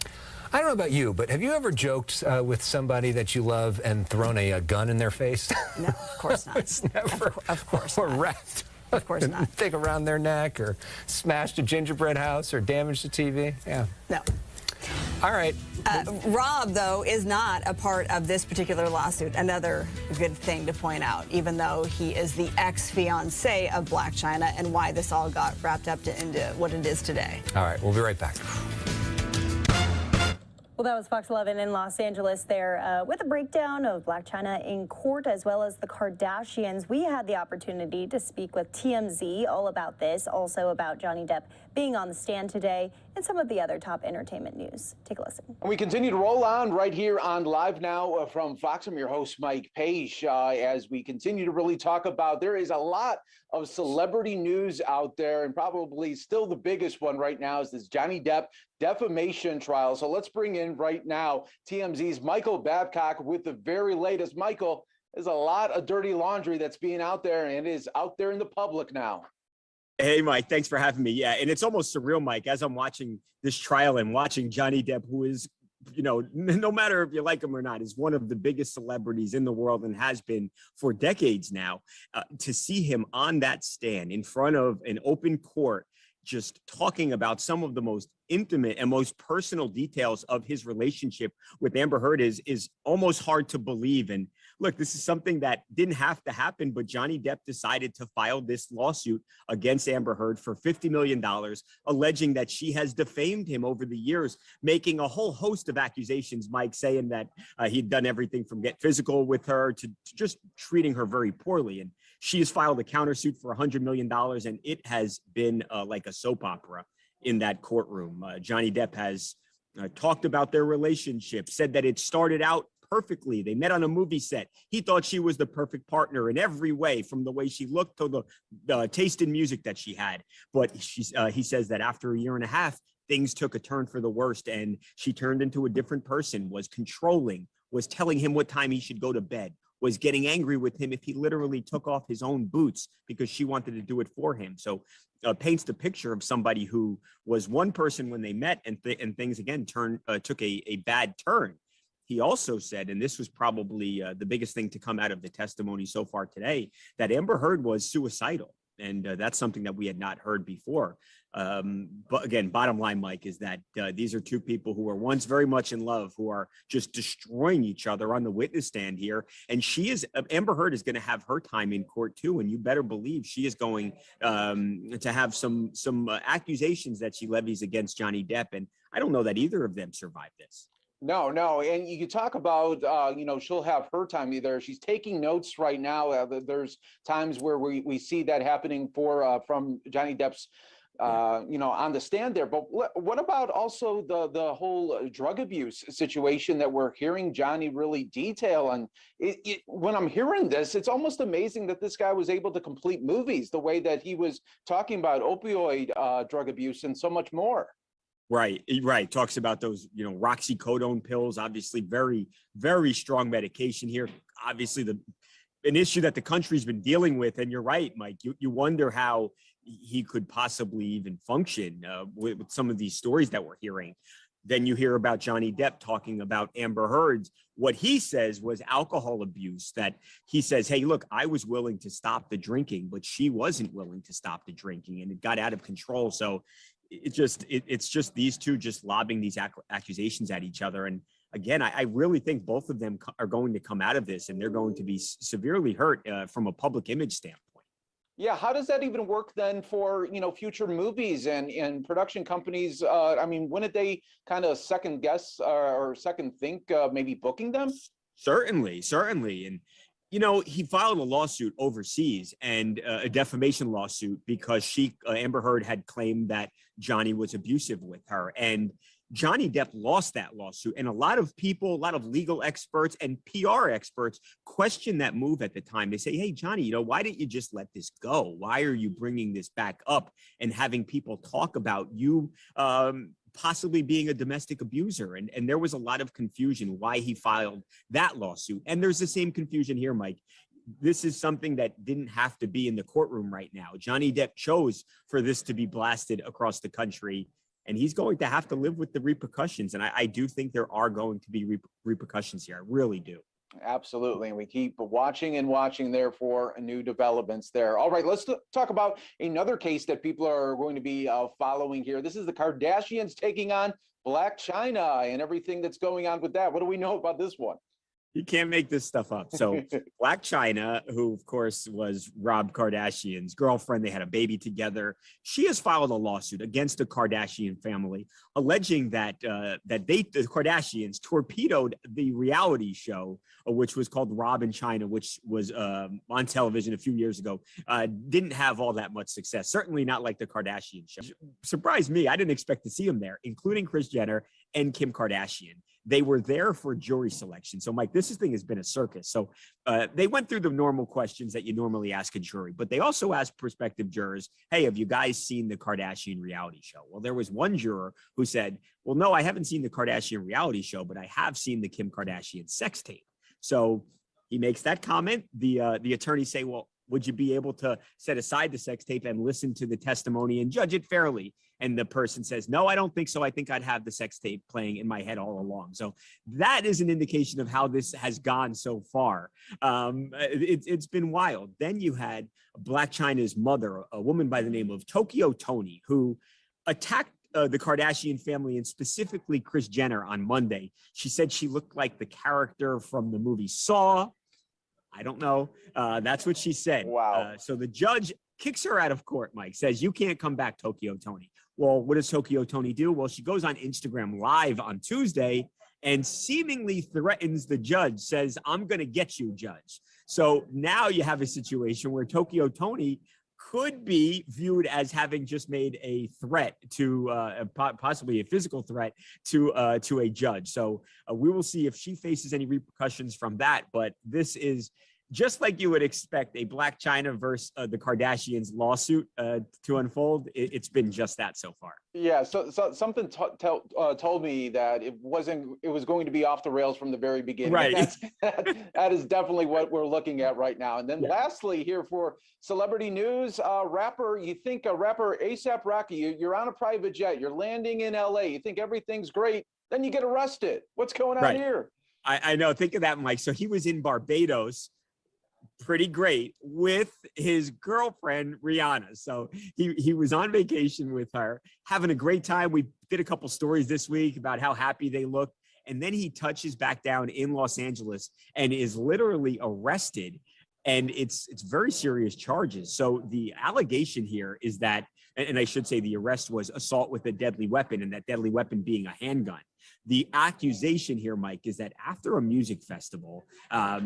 I don't know about you, but have you ever joked with somebody that you love and thrown a gun in their face? No, of course not. It's never. Of course or not. wrapped Of course not. thing around their neck, or smashed a gingerbread house, or damaged the TV. Yeah. No. All right. Rob, though, is not a part of this particular lawsuit. Another good thing to point out, even though he is the ex-fiancé of Blac Chyna, and why this all got wrapped up into what it is today. All right, we'll be right back. Well, that was Fox 11 in Los Angeles there with a breakdown of Blac Chyna in court, as well as the Kardashians. We had the opportunity to speak with TMZ all about this, also about Johnny Depp being on the stand today, and some of the other top entertainment news. Take a listen. And we continue to roll on right here on Live Now from Fox. I'm your host, Mike Page, as we continue to really talk about, there is a lot of celebrity news out there, and probably still the biggest one right now is this Johnny Depp defamation trial. So let's bring in right now TMZ's Michael Babcock with the very latest. Michael, there's a lot of dirty laundry that's being out there, and it is out there in the public now. Hey, Mike, thanks for having me. Yeah, and it's almost surreal, Mike, as I'm watching this trial and watching Johnny Depp, who is, you know, no matter if you like him or not, is one of the biggest celebrities in the world and has been for decades now, to see him on that stand in front of an open court, just talking about some of the most intimate and most personal details of his relationship with Amber Heard is almost hard to believe. And look, this is something that didn't have to happen, but Johnny Depp decided to file this lawsuit against Amber Heard for $50 million, alleging that she has defamed him over the years, making a whole host of accusations, Mike, saying that he'd done everything from get physical with her to just treating her very poorly. And she has filed a countersuit for $100 million, and it has been like a soap opera in that courtroom. Johnny Depp has talked about their relationship, said that it started out perfectly. They met on a movie set. He thought she was the perfect partner in every way, from the way she looked to the taste in music that she had. But he says that after a year and a half, things took a turn for the worst, and she turned into a different person, was controlling, was telling him what time he should go to bed, was getting angry with him if he literally took off his own boots because she wanted to do it for him. So paints the picture of somebody who was one person when they met, and things again took a bad turn. He also said, and this was probably the biggest thing to come out of the testimony so far today, that Amber Heard was suicidal. And that's something that we had not heard before. But again, bottom line, Mike, is that these are two people who were once very much in love, who are just destroying each other on the witness stand here. And Amber Heard is going to have her time in court too. And you better believe she is going to have some accusations that she levies against Johnny Depp. And I don't know that either of them survived this. No, and you could talk about, she'll have her time either. She's taking notes right now. There's times where we see that happening from Johnny Depp's, on the stand there. But what about also the whole drug abuse situation that we're hearing Johnny really detail? And when I'm hearing this, it's almost amazing that this guy was able to complete movies the way that he was talking about opioid drug abuse and so much more. Right. Talks about those, roxycodone pills, obviously very, very strong medication here. Obviously an issue that the country's been dealing with. And you're right, Mike, you wonder how he could possibly even function with some of these stories that we're hearing. Then you hear about Johnny Depp talking about Amber Heard's, what he says was alcohol abuse, that he says, hey, look, I was willing to stop the drinking, but she wasn't willing to stop the drinking, and it got out of control. So it's just these two just lobbing these accusations at each other. And again, I really think both of them are going to come out of this, and they're going to be severely hurt from a public image standpoint. Yeah, how does that even work then for, future movies and production companies? I mean, wouldn't they kind of second guess or second think maybe booking them? Certainly, certainly. And, he filed a lawsuit overseas and a defamation lawsuit because Amber Heard had claimed that Johnny was abusive with her. And Johnny Depp lost that lawsuit. And a lot of people, a lot of legal experts and PR experts questioned that move at the time. They say, hey, Johnny, why didn't you just let this go? Why are you bringing this back up and having people talk about you possibly being a domestic abuser? And there was a lot of confusion why he filed that lawsuit. And there's the same confusion here, Mike. This is something that didn't have to be in the courtroom right now. Johnny Depp chose for this to be blasted across the country, and he's going to have to live with the repercussions. And I do think there are going to be repercussions here. I really do. Absolutely. And we keep watching and watching there for new developments there. All right, let's talk about another case that people are going to be following here. This is the Kardashians taking on Blac Chyna and everything that's going on with that. What do we know about this one? You can't make this stuff up. So Blac Chyna, who of course was Rob Kardashian's girlfriend, they had a baby together. She has filed a lawsuit against the Kardashian family, alleging that the Kardashians torpedoed the reality show, which was called Rob and Chyna, which was on television a few years ago. Didn't have all that much success. Certainly not like the Kardashian show. Surprised me. I didn't expect to see them there, including Kris Jenner and Kim Kardashian. They were there for jury selection. So, Mike, this thing has been a circus. So they went through the normal questions that you normally ask a jury, but they also asked prospective jurors, hey, have you guys seen the Kardashian reality show? Well, there was one juror who said, well, no, I haven't seen the Kardashian reality show, but I have seen the Kim Kardashian sex tape. So he makes that comment. The attorneys say, well, would you be able to set aside the sex tape and listen to the testimony and judge it fairly? And the person says, no, I don't think so. I think I'd have the sex tape playing in my head all along. So that is an indication of how this has gone so far. It's been wild. Then you had Blac Chyna's mother, a woman by the name of Tokyo Toni, who attacked the Kardashian family and specifically Kris Jenner on Monday. She said she looked like the character from the movie Saw. I don't know. That's what she said. Wow. So the judge kicks her out of court, Mike, says, you can't come back, Tokyo Toni. Well, what does Tokyo Toni do? Well, she goes on Instagram Live on Tuesday and seemingly threatens the judge, says, I'm going to get you, judge. So now you have a situation where Tokyo Toni could be viewed as having just made a threat to possibly a physical threat to a judge. So we will see if she faces any repercussions from that. But this is just like you would expect a Blac Chyna versus the Kardashians lawsuit to unfold. It's been just that so far. Yeah, so something told me that it was going to be off the rails from the very beginning. Right. That is definitely what we're looking at right now. And then lastly here for celebrity news, rapper A$AP Rocky, you're on a private jet, you're landing in LA, you think everything's great, then you get arrested. What's going on here? I know, think of that, Mike. So he was in Barbados, pretty great, with his girlfriend Rihanna. So he was on vacation with her, having a great time. We did a couple stories this week about how happy they look, and then he touches back down in Los Angeles and is literally arrested, and it's very serious charges. So the allegation here is that, and I should say the arrest was assault with a deadly weapon, and that deadly weapon being a handgun. The accusation here, Mike, is that after a music festival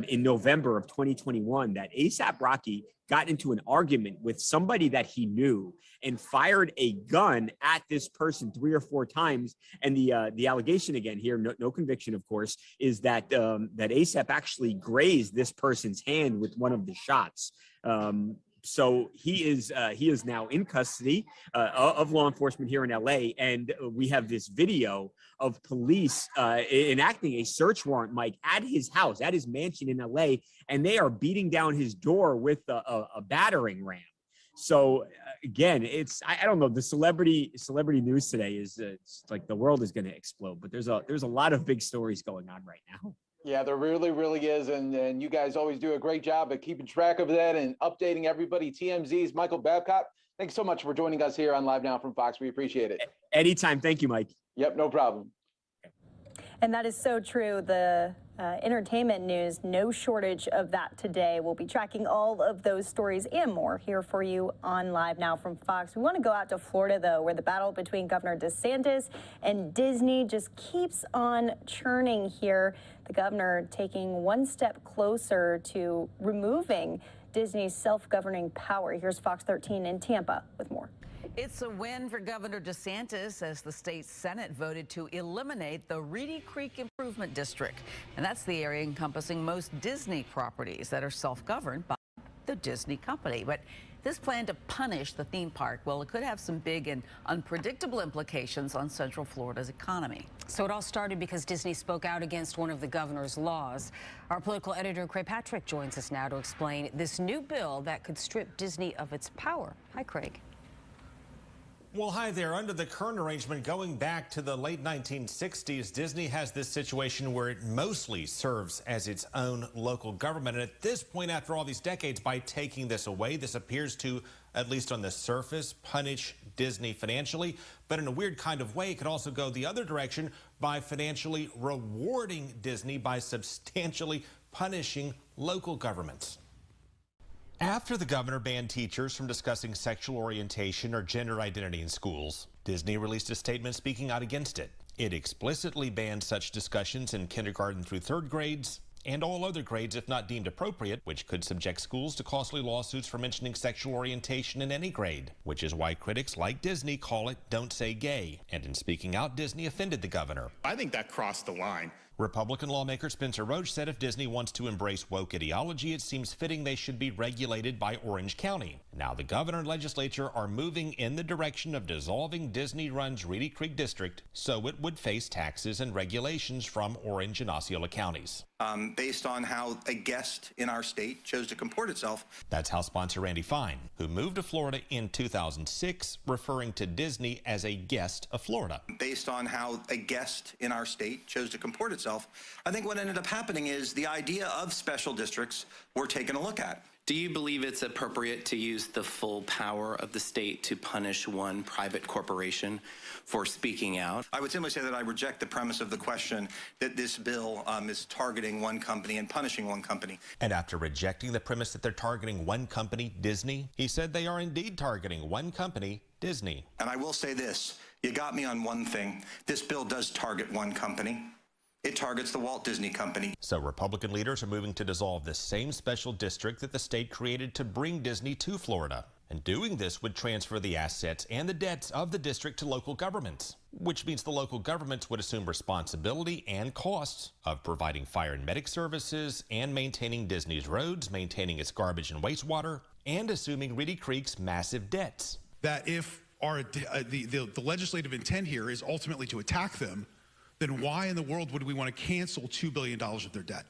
in November of 2021, that A$AP Rocky got into an argument with somebody that he knew and fired a gun at this person 3 or 4 times. And the allegation again here, no conviction, of course, is that that A$AP actually grazed this person's hand with one of the shots. So he is now in custody of law enforcement here in LA, and we have this video of police enacting a search warrant, Mike, at his house, at his mansion in LA, and they are beating down his door with a battering ram. So again, I don't know, the celebrity news today is it's like the world is going to explode, but there's a lot of big stories going on right now. Yeah, there really, really is. And you guys always do a great job at keeping track of that and updating everybody. TMZ's Michael Babcock, thanks so much for joining us here on Live Now from Fox. We appreciate it. Anytime. Thank you, Mike. Yep, no problem. And that is so true. The entertainment news, no shortage of that today. We'll be tracking all of those stories and more here for you on Live Now from Fox. We want to go out to Florida, though, where the battle between Governor DeSantis and Disney just keeps on churning here. The governor taking one step closer to removing Disney's self-governing power. Here's Fox 13 in Tampa with more. It's a win for Governor DeSantis as the state Senate voted to eliminate the Reedy Creek Improvement District. And that's the area encompassing most Disney properties that are self-governed by the Disney company. But this plan to punish the theme park, well, it could have some big and unpredictable implications on Central Florida's economy. So it all started because Disney spoke out against one of the governor's laws. Our political editor, Craig Patrick, joins us now to explain this new bill that could strip Disney of its power. Hi, Craig. Well, hi there. Under the current arrangement going back to the late 1960s, Disney has this situation where it mostly serves as its own local government. And at this point, after all these decades, by taking this away, this appears to, at least on the surface, punish Disney financially. But in a weird kind of way, it could also go the other direction by financially rewarding Disney by substantially punishing local governments. After the governor banned teachers from discussing sexual orientation or gender identity in schools, Disney released a statement speaking out against it. It explicitly banned such discussions in kindergarten through third grades and all other grades if not deemed appropriate, which could subject schools to costly lawsuits for mentioning sexual orientation in any grade, which is why critics like Disney call it "Don't Say Gay." And in speaking out, Disney offended the governor. I think that crossed the line. Republican lawmaker Spencer Roach said if Disney wants to embrace woke ideology, it seems fitting they should be regulated by Orange County. Now the governor and legislature are moving in the direction of dissolving Disney-run Reedy Creek District so it would face taxes and regulations from Orange and Osceola counties. Based on how a guest in our state chose to comport itself. That's House Sponsor Randy Fine, who moved to Florida in 2006, referring to Disney as a guest of Florida. Based on how a guest in our state chose to comport itself, I think what ended up happening is the idea of special districts were taken a look at. Do you believe it's appropriate to use the full power of the state to punish one private corporation for speaking out? I would simply say that I reject the premise of the question that this bill is targeting one company and punishing one company. And after rejecting the premise that they're targeting one company, Disney, he said they are indeed targeting one company, Disney. And I will say this, you got me on one thing. This bill does target one company. It targets the Walt Disney Company. So Republican leaders are moving to dissolve the same special district that the state created to bring Disney to Florida. And doing this would transfer the assets and the debts of the district to local governments, which means the local governments would assume responsibility and costs of providing fire and medic services and maintaining Disney's roads, maintaining its garbage and wastewater, and assuming Reedy Creek's massive debts. That if the legislative intent here is ultimately to attack them, then why in the world would we want to cancel $2 billion of their debt?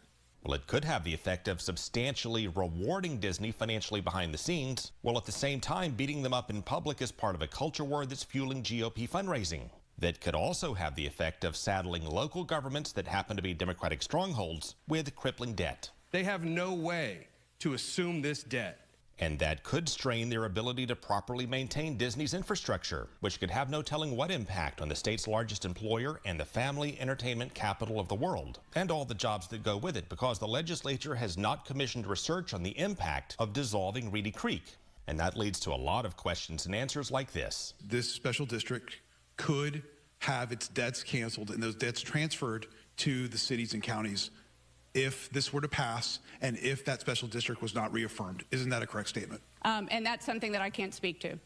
Well, it could have the effect of substantially rewarding Disney financially behind the scenes, while at the same time beating them up in public as part of a culture war that's fueling GOP fundraising. That could also have the effect of saddling local governments that happen to be Democratic strongholds with crippling debt. They have no way to assume this debt. And that could strain their ability to properly maintain Disney's infrastructure, which could have no telling what impact on the state's largest employer and the family entertainment capital of the world, and all the jobs that go with it, because the legislature has not commissioned research on the impact of dissolving Reedy Creek. And that leads to a lot of questions and answers like this. This special district could have its debts canceled and those debts transferred to the cities and counties if this were to pass and if that special district was not reaffirmed. Isn't that a correct statement? And that's something that I can't speak to.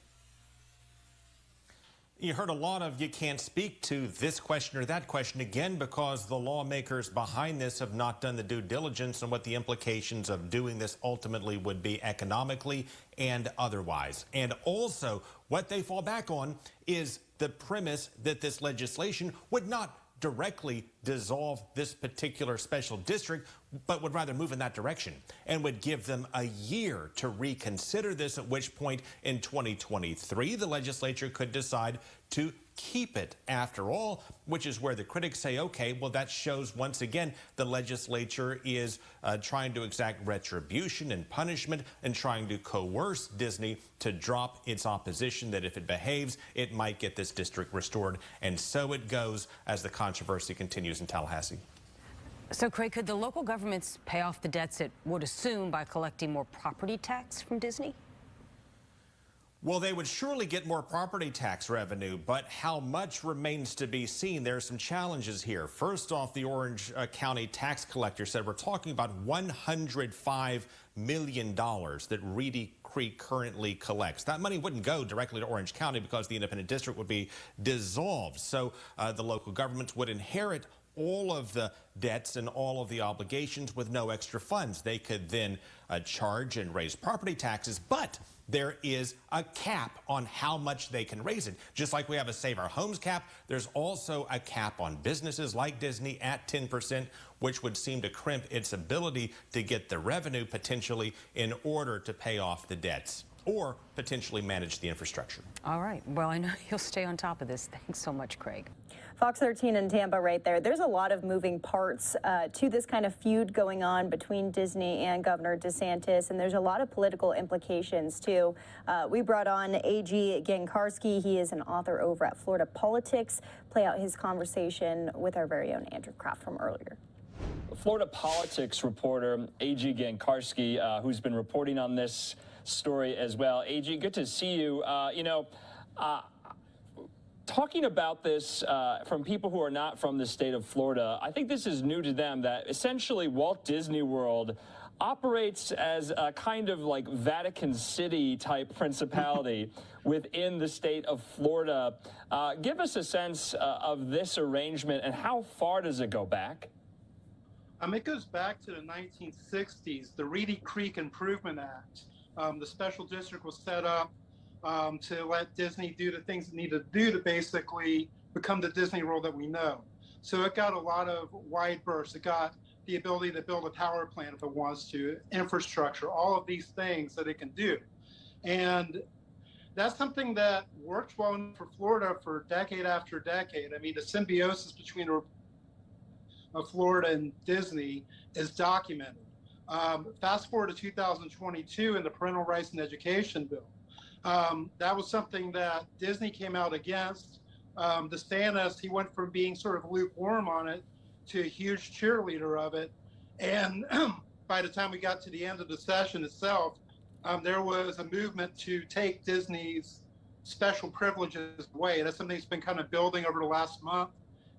You heard a lot of you can't speak to this question or that question, again, because the lawmakers behind this have not done the due diligence on what the implications of doing this ultimately would be economically and otherwise. And also, what they fall back on is the premise that this legislation would not directly dissolve this particular special district, but would rather move in that direction and would give them a year to reconsider this, at which point in 2023 the legislature could decide to keep it after all, which is where the critics say, okay, well, that shows once again the legislature is trying to exact retribution and punishment and trying to coerce Disney to drop its opposition, that if it behaves, it might get this district restored. And so it goes as the controversy continues in Tallahassee. So, Craig, could the local governments pay off the debts it would assume by collecting more property tax from Disney? Well, they would surely get more property tax revenue, but how much remains to be seen. There are some challenges here. First off, the Orange County tax collector said we're talking about $105 million that Reedy Creek currently collects. That money wouldn't go directly to Orange County because the independent district would be dissolved. So the local governments would inherit all of the debts and all of the obligations with no extra funds. They could then charge and raise property taxes, but there is a cap on how much they can raise it. Just like we have a Save Our Homes cap, there's also a cap on businesses like Disney at 10%, which would seem to crimp its ability to get the revenue potentially in order to pay off the debts or potentially manage the infrastructure. All right. Well, I know you'll stay on top of this. Thanks so much, Craig. Fox 13 in Tampa right there. There's a lot of moving parts to this kind of feud going on between Disney and Governor DeSantis, and there's a lot of political implications, too. We brought on A.G. Gankarski. He is an author over at Florida Politics. Play out his conversation with our very own Andrew Kraft from earlier. Florida Politics reporter A.G. Gankarski, who's been reporting on this story as well. A.G., good to see you. Talking about this from people who are not from the state of Florida, I think this is new to them, that essentially Walt Disney World operates as a kind of like Vatican City type principality within the state of Florida. Give us a sense of this arrangement and how far does it go back? It goes back to the 1960s, the Reedy Creek Improvement Act. The special district was set up to let Disney do the things it needed to do to basically become the Disney World that we know. So it got a lot of wide bursts. It got the ability to build a power plant if it wants to, infrastructure, all of these things that it can do. And that's something that worked well for Florida for decade after decade. I mean, the symbiosis between Florida and Disney is documented. Fast forward to 2022 in the Parental Rights and Education Bill. That was something that Disney came out against. DeSantis, he went from being sort of lukewarm on it to a huge cheerleader of it. And by the time we got to the end of the session itself, there was a movement to take Disney's special privileges away. That's something that's been kind of building over the last month.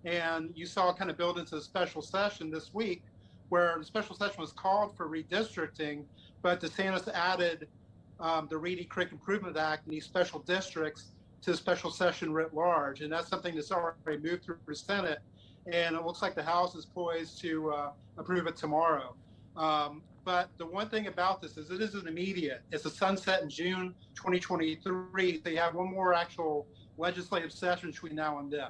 And you saw it kind of build into a special session this week, where the special session was called for redistricting, but DeSantis added the Reedy Creek Improvement Act and these special districts to the special session writ large. And that's something that's already moved through the Senate. And it looks like the House is poised to approve it tomorrow. But the one thing about this is it isn't immediate. It's a sunset in June 2023. They have one more actual legislative session between now and then.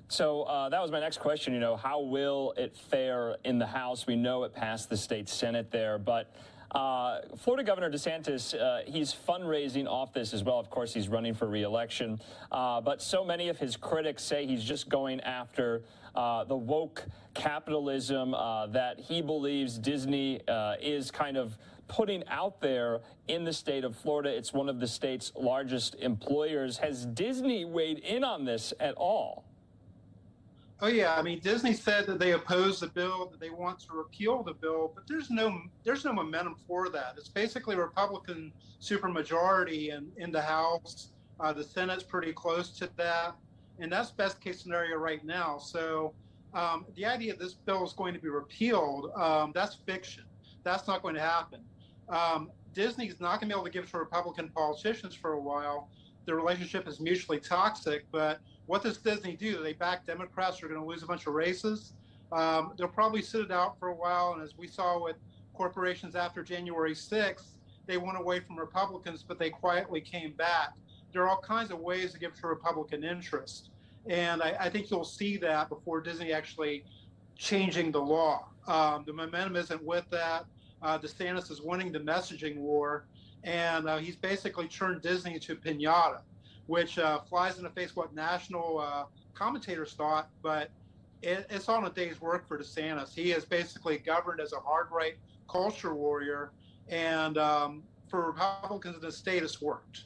So that was my next question. You know, how will it fare in the House? We know it passed the state Senate there, but Florida Governor DeSantis, he's fundraising off this as well. Of course, he's running for re-election, but so many of his critics say he's just going after the woke capitalism that he believes Disney is kind of putting out there in the state of Florida. It's one of the state's largest employers. Has Disney weighed in on this at all? Oh yeah, I mean, Disney said that they oppose the bill, that they want to repeal the bill, but there's no momentum for that. It's basically a Republican supermajority in the House. The Senate's pretty close to that, and that's best case scenario right now. So the idea this bill is going to be repealed, that's fiction. That's not going to happen. Disney's not going to be able to give it to Republican politicians for a while. The relationship is mutually toxic, but what does Disney do? They back Democrats who are going to lose a bunch of races. They'll probably sit it out for a while. And as we saw with corporations after January 6th, they went away from Republicans, but they quietly came back. There are all kinds of ways to give to Republican interest. And I think you'll see that before Disney actually changing the law. The momentum isn't with that. DeSantis is winning the messaging war. And he's basically turned Disney into a piñata. which flies in the face of what national commentators thought, but it's on a day's work for DeSantis. He is basically governed as a hard-right culture warrior, and for Republicans in the state, it's worked.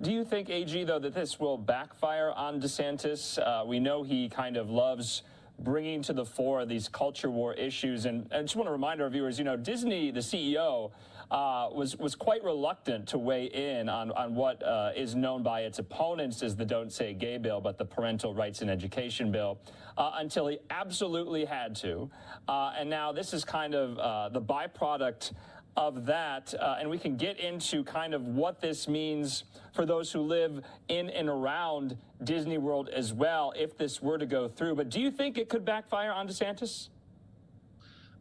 Do you think, AG, though, that this will backfire on DeSantis? We know he kind of loves bringing to the fore these culture war issues. And I just want to remind our viewers, you know, Disney, the CEO, was quite reluctant to weigh in on what is known by its opponents as the Don't Say Gay bill, but the Parental Rights and Education bill, until he absolutely had to. And now this is kind of the byproduct of that, and we can get into kind of what this means for those who live in and around Disney World as well, if this were to go through. But do you think it could backfire on DeSantis?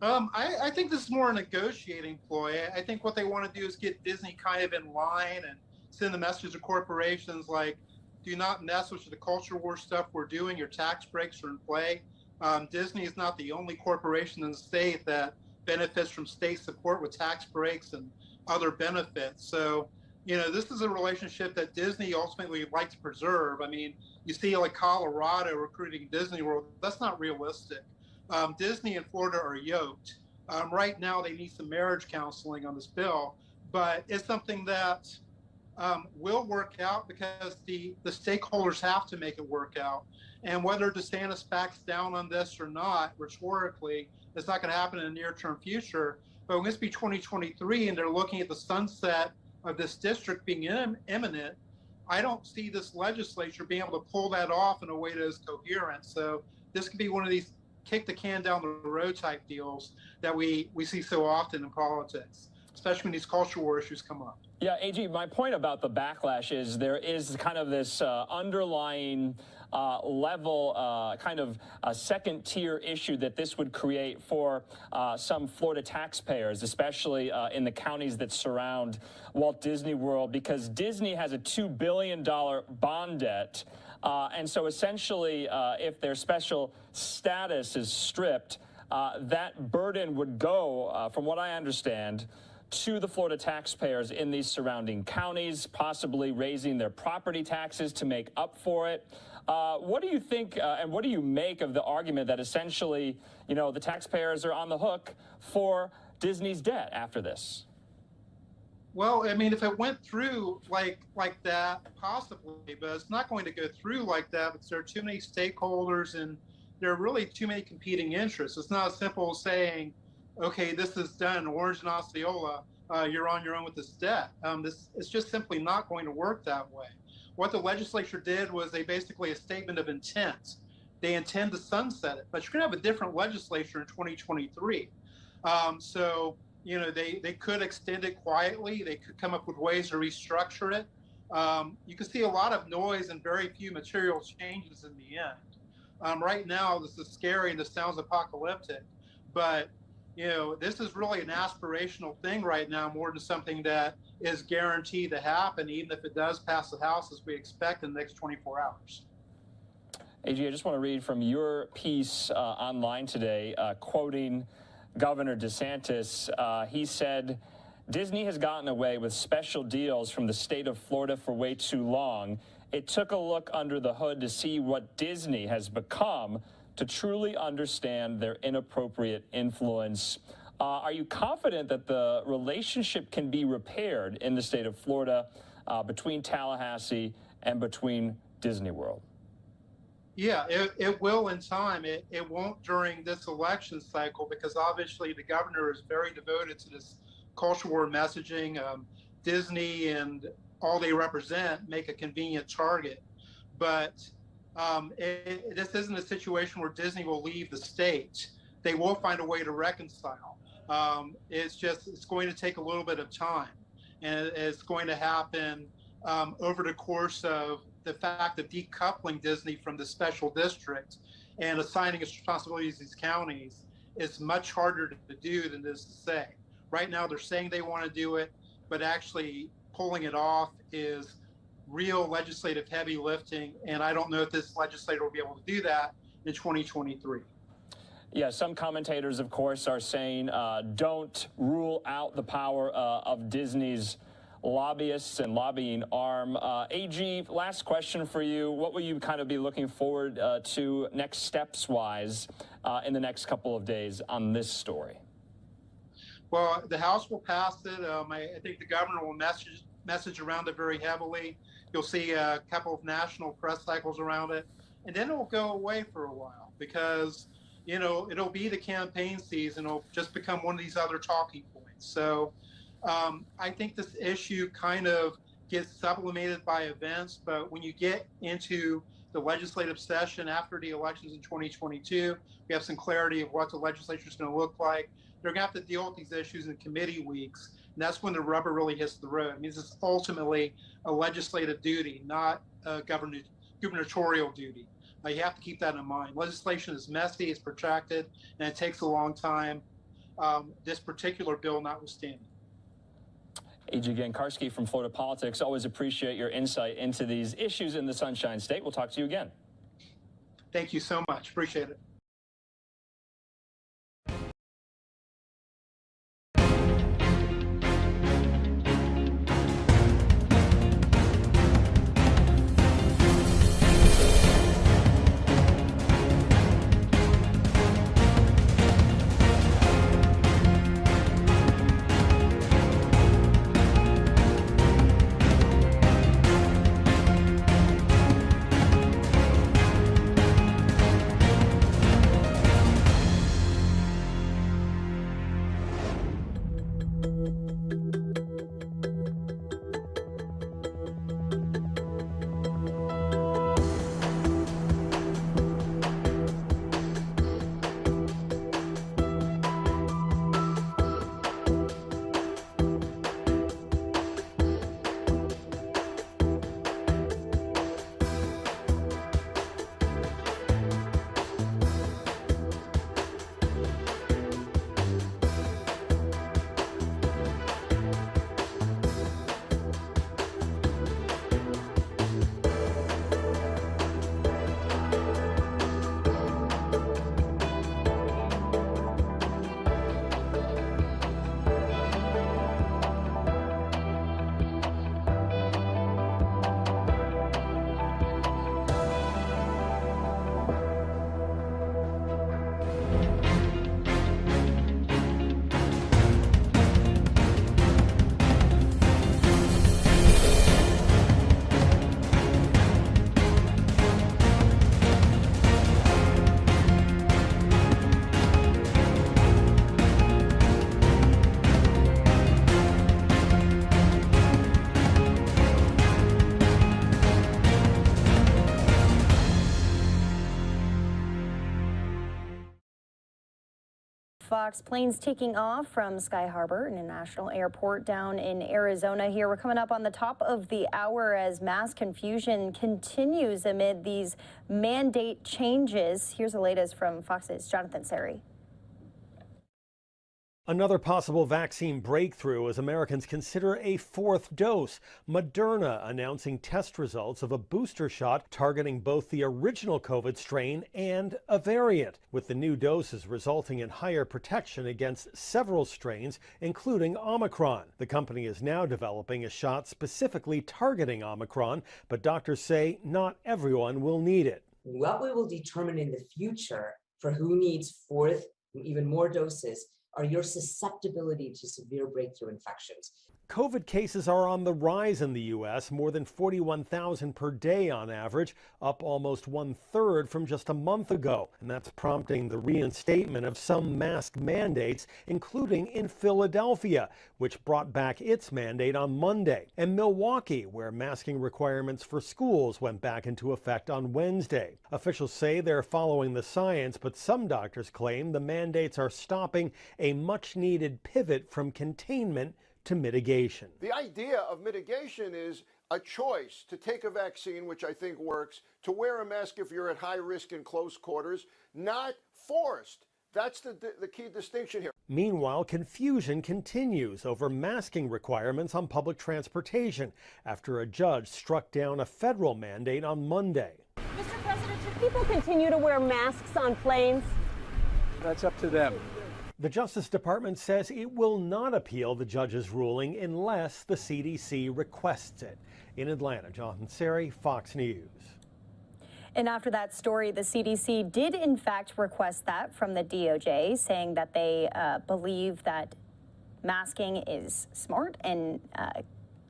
I think this is more a negotiating ploy. I think what they want to do is get Disney kind of in line and send the message to corporations like, do not mess with the culture war stuff we're doing. Your tax breaks are in play. Disney is not the only corporation in the state that benefits from state support with tax breaks and other benefits. So, you know, this is a relationship that Disney ultimately would like to preserve. I mean, you see like Colorado recruiting Disney World. That's not realistic. Disney and Florida are yoked. Right now, they need some marriage counseling on this bill, but it's something that will work out because the stakeholders have to make it work out. And whether DeSantis backs down on this or not, rhetorically, it's not going to happen in the near-term future. But when it's be 2023 and they're looking at the sunset of this district being imminent, I don't see this legislature being able to pull that off in a way that is coherent. So this could be one of these kick the can down the road type deals that we see so often in politics, especially when these culture war issues come up. Yeah, AG, my point about the backlash is there is kind of this underlying level, kind of a second tier issue that this would create for some Florida taxpayers, especially in the counties that surround Walt Disney World, because Disney has a $2 billion bond debt. And so essentially, if their special status is stripped, that burden would go, from what I understand, to the Florida taxpayers in these surrounding counties, possibly raising their property taxes to make up for it. What do you think, and what do you make of the argument that essentially, you know, the taxpayers are on the hook for Disney's debt after this? Well, I mean, if it went through like that, possibly, but it's not going to go through like that because there are too many stakeholders and there are really too many competing interests. It's not as simple as saying, okay, this is done, Orange and Osceola, you're on your own with this debt. It's just simply not going to work that way. What the legislature did was they basically a statement of intent. They intend to sunset it, but you're going to have a different legislature in 2023. So, you know, they could extend it quietly. They could come up with ways to restructure it. You can see a lot of noise and very few material changes in the end. Right now, this is scary and this sounds apocalyptic, but you know, this is really an aspirational thing right now more than something that is guaranteed to happen, even if it does pass the House as we expect in the next 24 hours. AG, I just want to read from your piece online today, quoting Governor DeSantis. He said, Disney has gotten away with special deals from the state of Florida for way too long. It took a look under the hood to see what Disney has become to truly understand their inappropriate influence. Are you confident that the relationship can be repaired in the state of Florida between Tallahassee and between Disney World? Yeah, it will in time. It won't during this election cycle because obviously the governor is very devoted to this culture war messaging. Disney and all they represent make a convenient target. But this isn't a situation where Disney will leave the state. They will find a way to reconcile. It's going to take a little bit of time, and it's going to happen over the course of the fact of decoupling Disney from the special district and assigning its responsibilities to these counties is much harder to do than it is to say. Right now, they're saying they want to do it, but actually pulling it off is real legislative heavy lifting, and I don't know if this legislator will be able to do that in 2023. Yeah, some commentators, of course, are saying don't rule out the power of Disney's lobbyists and lobbying arm. AG, last question for you. What will you kind of be looking forward to next steps-wise in the next couple of days on this story? Well, the House will pass it. I think the governor will message around it very heavily. You'll see a couple of national press cycles around it, and then it will go away for a while because, you know, it'll be the campaign season. It'll just become one of these other talking points. So I think this issue kind of gets sublimated by events, but when you get into the legislative session after the elections in 2022, we have some clarity of what the legislature is going to look like. They're going to have to deal with these issues in committee weeks, and that's when the rubber really hits the road. I mean, this is ultimately a legislative duty, not a gubernatorial duty. You have to keep that in mind. Legislation is messy, it's protracted, and it takes a long time, this particular bill notwithstanding. A.G. Gankarski from Florida Politics, always appreciate your insight into these issues in the Sunshine State. We'll talk to you again. Thank you so much. Appreciate it. Fox planes taking off from Sky Harbor International Airport down in Arizona here. We're coming up on the top of the hour as mass confusion continues amid these mandate changes. Here's the latest from Fox's Jonathan Seri. Another possible vaccine breakthrough as Americans consider a fourth dose. Moderna announcing test results of a booster shot targeting both the original COVID strain and a variant, with the new doses resulting in higher protection against several strains, including Omicron. The company is now developing a shot specifically targeting Omicron, but doctors say not everyone will need it. What we will determine in the future for who needs fourth, even more doses, are your susceptibility to severe breakthrough infections. COVID cases are on the rise in the U.S., more than 41,000 per day on average, up almost 1/3 from just a month ago. And that's prompting the reinstatement of some mask mandates, including in Philadelphia, which brought back its mandate on Monday, and Milwaukee, where masking requirements for schools went back into effect on Wednesday. Officials say they're following the science, but some doctors claim the mandates are stopping a much-needed pivot from containment to mitigation. The idea of mitigation is a choice to take a vaccine, which I think works, to wear a mask if you're at high risk in close quarters, not forced. That's the key distinction here. Meanwhile, confusion continues over masking requirements on public transportation after a judge struck down a federal mandate on Monday. Mr. President, should people continue to wear masks on planes? That's up to them. The Justice Department says it will not appeal the judge's ruling unless the CDC requests it. In Atlanta, Jonathan Seri, Fox News. And after that story, the CDC did in fact request that from the DOJ, saying that they believe that masking is smart and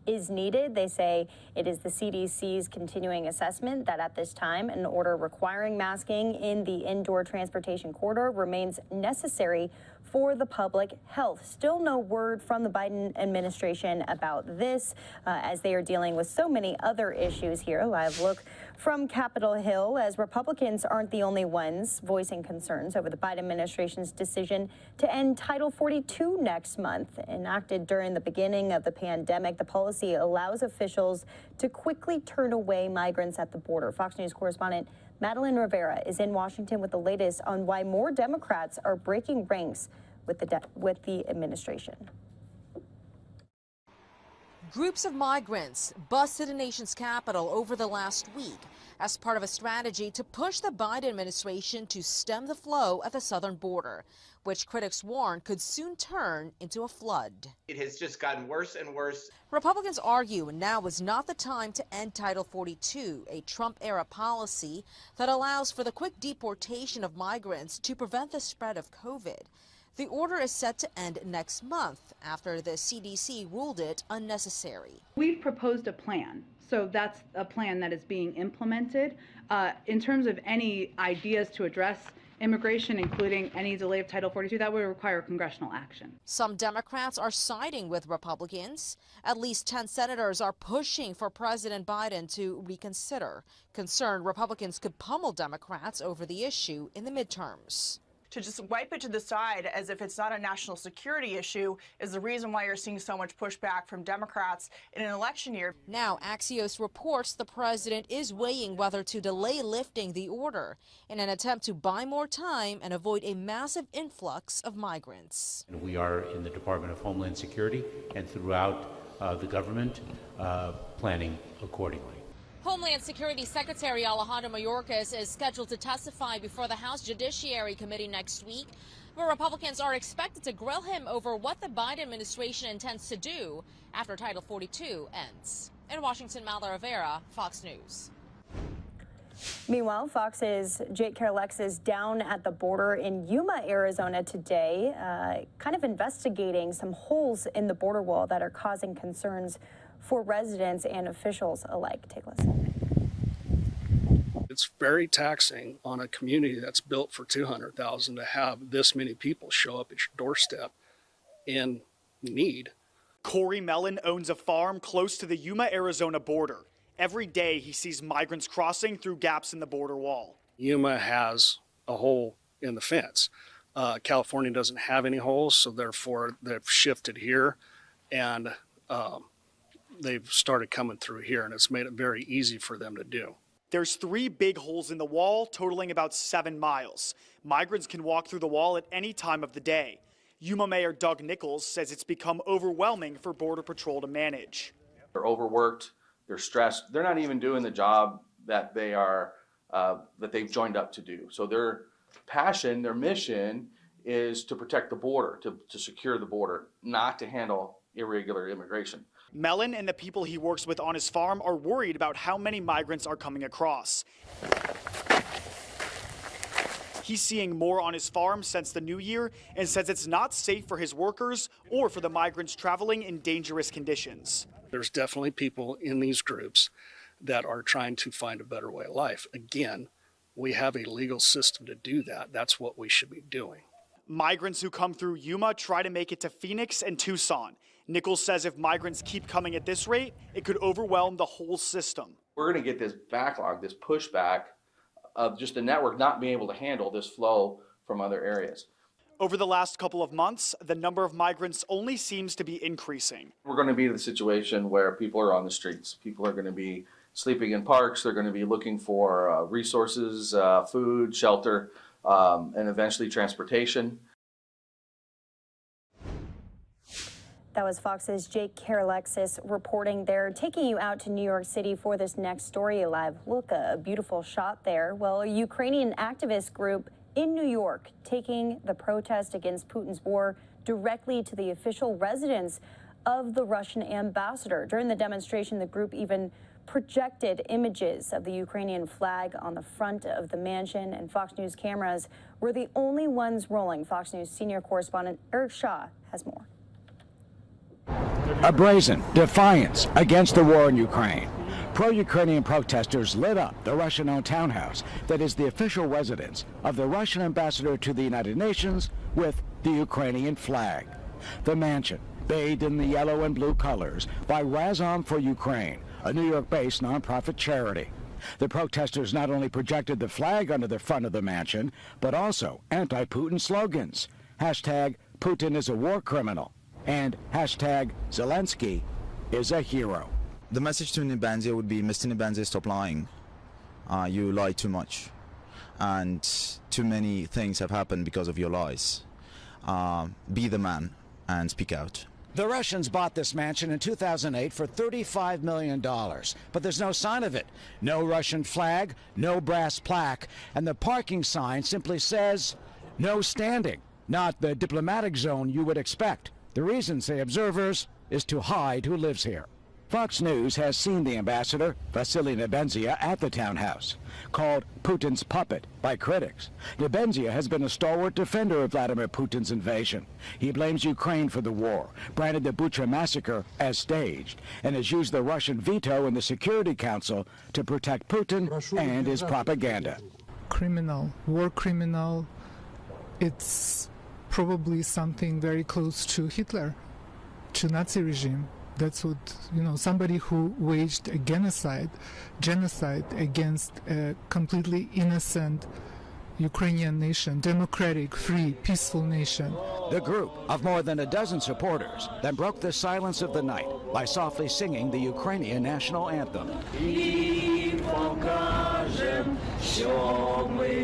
is needed. They say it is the CDC's continuing assessment that at this time, an order requiring masking in the indoor transportation corridor remains necessary for the public health. Still no word from the Biden administration about this, as they are dealing with so many other issues here. Live look from Capitol Hill, as Republicans aren't the only ones voicing concerns over the Biden administration's decision to end Title 42 next month. Enacted during the beginning of the pandemic, the policy allows officials to quickly turn away migrants at the border. Fox News correspondent Madeline Rivera is in Washington with the latest on why more Democrats are breaking ranks with the administration. Groups of migrants busted the nation's capital over the last week as part of a strategy to push the Biden administration to stem the flow at the southern border, which critics warn could soon turn into a flood. It has just gotten worse and worse. Republicans argue now is not the time to end Title 42, a Trump-era policy that allows for the quick deportation of migrants to prevent the spread of COVID. The order is set to end next month after the CDC ruled it unnecessary. We've proposed a plan, so that's a plan that is being implemented. In terms of any ideas to address immigration, including any delay of Title 42, that would require congressional action. Some Democrats are siding with Republicans. At least 10 senators are pushing for President Biden to reconsider. Concerned Republicans could pummel Democrats over the issue in the midterms. To just wipe it to the side as if it's not a national security issue is the reason why you're seeing so much pushback from Democrats in an election year. Now, Axios reports the president is weighing whether to delay lifting the order in an attempt to buy more time and avoid a massive influx of migrants. And we are in the Department of Homeland Security and throughout the government planning accordingly. Homeland Security Secretary Alejandro Mayorkas is scheduled to testify before the House Judiciary Committee next week, where Republicans are expected to grill him over what the Biden administration intends to do after Title 42 ends. In Washington, Madeline Rivera, Fox News. Meanwhile, Fox's Jake Carlex is down at the border in Yuma, Arizona today, kind of investigating some holes in the border wall that are causing concerns for residents and officials alike. Take a listen. It's very taxing on a community that's built for 200,000 to have this many people show up at your doorstep in need. Corey Mellon owns a farm close to the Yuma, Arizona border. Every day he sees migrants crossing through gaps in the border wall. Yuma has a hole in the fence. California doesn't have any holes, so therefore they've shifted here and they've started coming through here, and it's made it very easy for them to do. There's 3 big holes in the wall, totaling about 7 miles. Migrants can walk through the wall at any time of the day. Yuma Mayor Doug Nichols says it's become overwhelming for Border Patrol to manage. They're overworked, they're stressed, they're not even doing the job that they are, that they've joined up to do. So their passion, their mission is to protect the border, to secure the border, not to handle irregular immigration. Mellon and the people he works with on his farm are worried about how many migrants are coming across. He's seeing more on his farm since the new year and says it's not safe for his workers or for the migrants traveling in dangerous conditions. There's definitely people in these groups that are trying to find a better way of life. Again, we have a legal system to do that. That's what we should be doing. Migrants who come through Yuma try to make it to Phoenix and Tucson. Nichols says if migrants keep coming at this rate, it could overwhelm the whole system. We're going to get this backlog, this pushback of just the network not being able to handle this flow from other areas. Over the last couple of months, the number of migrants only seems to be increasing. We're going to be in the situation where people are on the streets. People are going to be sleeping in parks. They're going to be looking for resources, food, shelter, and eventually transportation. That was Fox's Jake Carlexis reporting there, taking you out to New York City for this next story. Live look, a beautiful shot there. Well, a Ukrainian activist group in New York, taking the protest against Putin's war directly to the official residence of the Russian ambassador. During the demonstration, the group even projected images of the Ukrainian flag on the front of the mansion, and Fox News cameras were the only ones rolling. Fox News senior correspondent Eric Shaw has more. A brazen defiance against the war in Ukraine. Pro-Ukrainian protesters lit up the Russian-owned townhouse that is the official residence of the Russian ambassador to the United Nations with the Ukrainian flag. The mansion, bathed in the yellow and blue colors by Razom for Ukraine, a New York-based nonprofit charity. The protesters not only projected the flag under the front of the mansion, but also anti-Putin slogans. Hashtag Putin is a war criminal and hashtag Zelensky is a hero. The message to Nibanzia would be, Mr. Nibanzia, stop lying. You lie too much. And too many things have happened because of your lies. Be the man and speak out. The Russians bought this mansion in 2008 for $35 million, but there's no sign of it. No Russian flag, no brass plaque, and the parking sign simply says, no standing. Not the diplomatic zone you would expect. The reason, say observers, is to hide who lives here. Fox News has seen the ambassador, Vasily Nebenzia, at the townhouse. Called Putin's puppet by critics, Nebenzia has been a stalwart defender of Vladimir Putin's invasion. He blames Ukraine for the war, branded the Bucha massacre as staged, and has used the Russian veto in the Security Council to protect Putin and his propaganda. Criminal, war criminal, it's probably something very close to Hitler, to Nazi regime. That's what, somebody who waged a genocide against a completely innocent Ukrainian nation, democratic, free, peaceful nation. The group of more than a dozen supporters then broke the silence of the night by softly singing the Ukrainian national anthem.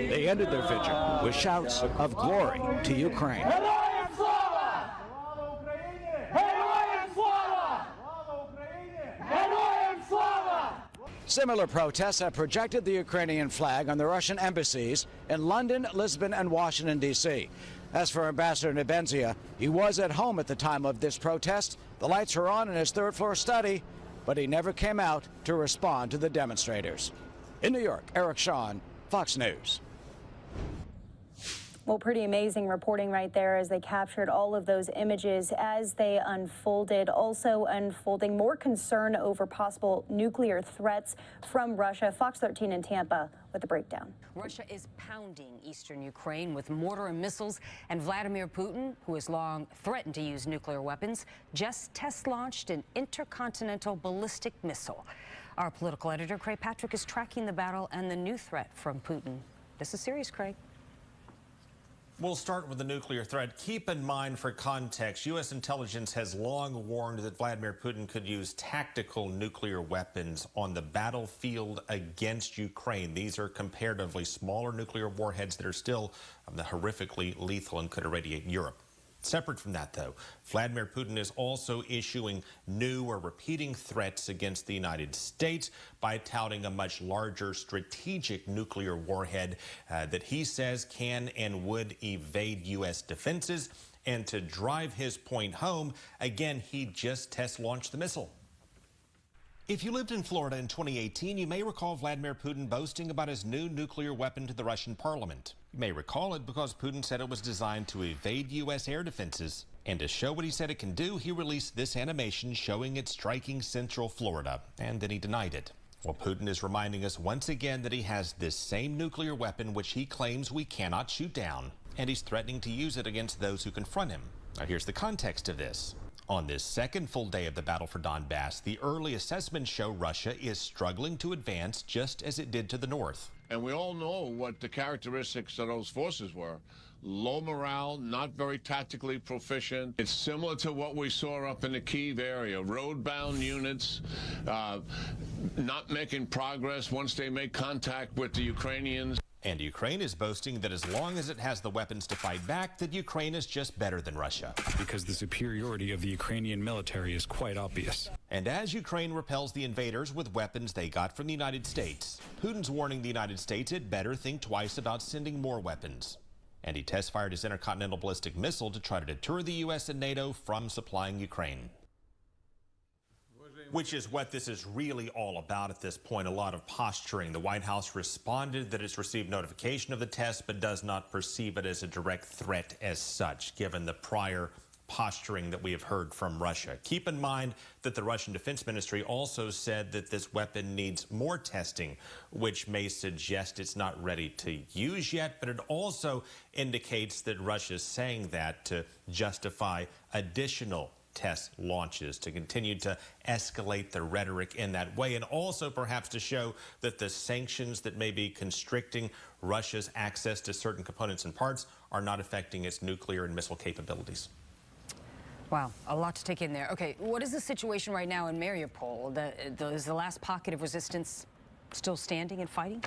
They ended their vigil with shouts of glory to Ukraine. Similar protests have projected the Ukrainian flag on the Russian embassies in London, Lisbon, and Washington, D.C. As for Ambassador Nebenzia, he was at home at the time of this protest. The lights were on in his third-floor study, but he never came out to respond to the demonstrators. In New York, Eric Shaw, Fox News. Well, pretty amazing reporting right there as they captured all of those images as they unfolded. Also unfolding more concern over possible nuclear threats from Russia. Fox 13 in Tampa with the breakdown. Russia is pounding eastern Ukraine with mortar and missiles, and Vladimir Putin, who has long threatened to use nuclear weapons, just test-launched an intercontinental ballistic missile. Our political editor, Craig Patrick, is tracking the battle and the new threat from Putin. This is serious, Craig. We'll start with the nuclear threat. Keep in mind, for context, U.S. intelligence has long warned that Vladimir Putin could use tactical nuclear weapons on the battlefield against Ukraine. These are comparatively smaller nuclear warheads that are still horrifically lethal and could irradiate Europe. Separate from that, though, Vladimir Putin is also issuing new or repeating threats against the United States by touting a much larger strategic nuclear warhead that he says can and would evade U.S. defenses. And to drive his point home, again, he just test-launched the missile. If you lived in Florida in 2018, you may recall Vladimir Putin boasting about his new nuclear weapon to the Russian parliament. You may recall it because Putin said it was designed to evade U.S. air defenses. And to show what he said it can do, he released this animation showing it striking Central Florida, and then he denied it. Well, Putin is reminding us once again that he has this same nuclear weapon which he claims we cannot shoot down, and he's threatening to use it against those who confront him. Now, here's the context of this. On this second full day of the battle for Donbass, the early assessments show Russia is struggling to advance just as it did to the north. And we all know what the characteristics of those forces were. Low morale, not very tactically proficient. It's similar to what we saw up in the Kyiv area. Road-bound units, not making progress once they make contact with the Ukrainians. And Ukraine is boasting that as long as it has the weapons to fight back, that Ukraine is just better than Russia. Because the superiority of the Ukrainian military is quite obvious. And as Ukraine repels the invaders with weapons they got from the United States, Putin's warning the United States it better think twice about sending more weapons. and he test-fired his intercontinental ballistic missile to try to deter the U.S. and NATO from supplying Ukraine. Which is what this is really all about at this point, a lot of posturing. The White House responded that it's received notification of the test, but does not perceive it as a direct threat as such, given the prior posturing that we have heard from Russia. Keep in mind that the Russian Defense Ministry also said that this weapon needs more testing, which may suggest it's not ready to use yet, but it also indicates that Russia is saying that to justify additional test launches, to continue to escalate the rhetoric in that way, and also perhaps to show that the sanctions that may be constricting Russia's access to certain components and parts are not affecting its nuclear and missile capabilities. Wow, a lot to take in there. Okay, what is the situation right now in Mariupol? Is the last pocket of resistance still standing and fighting?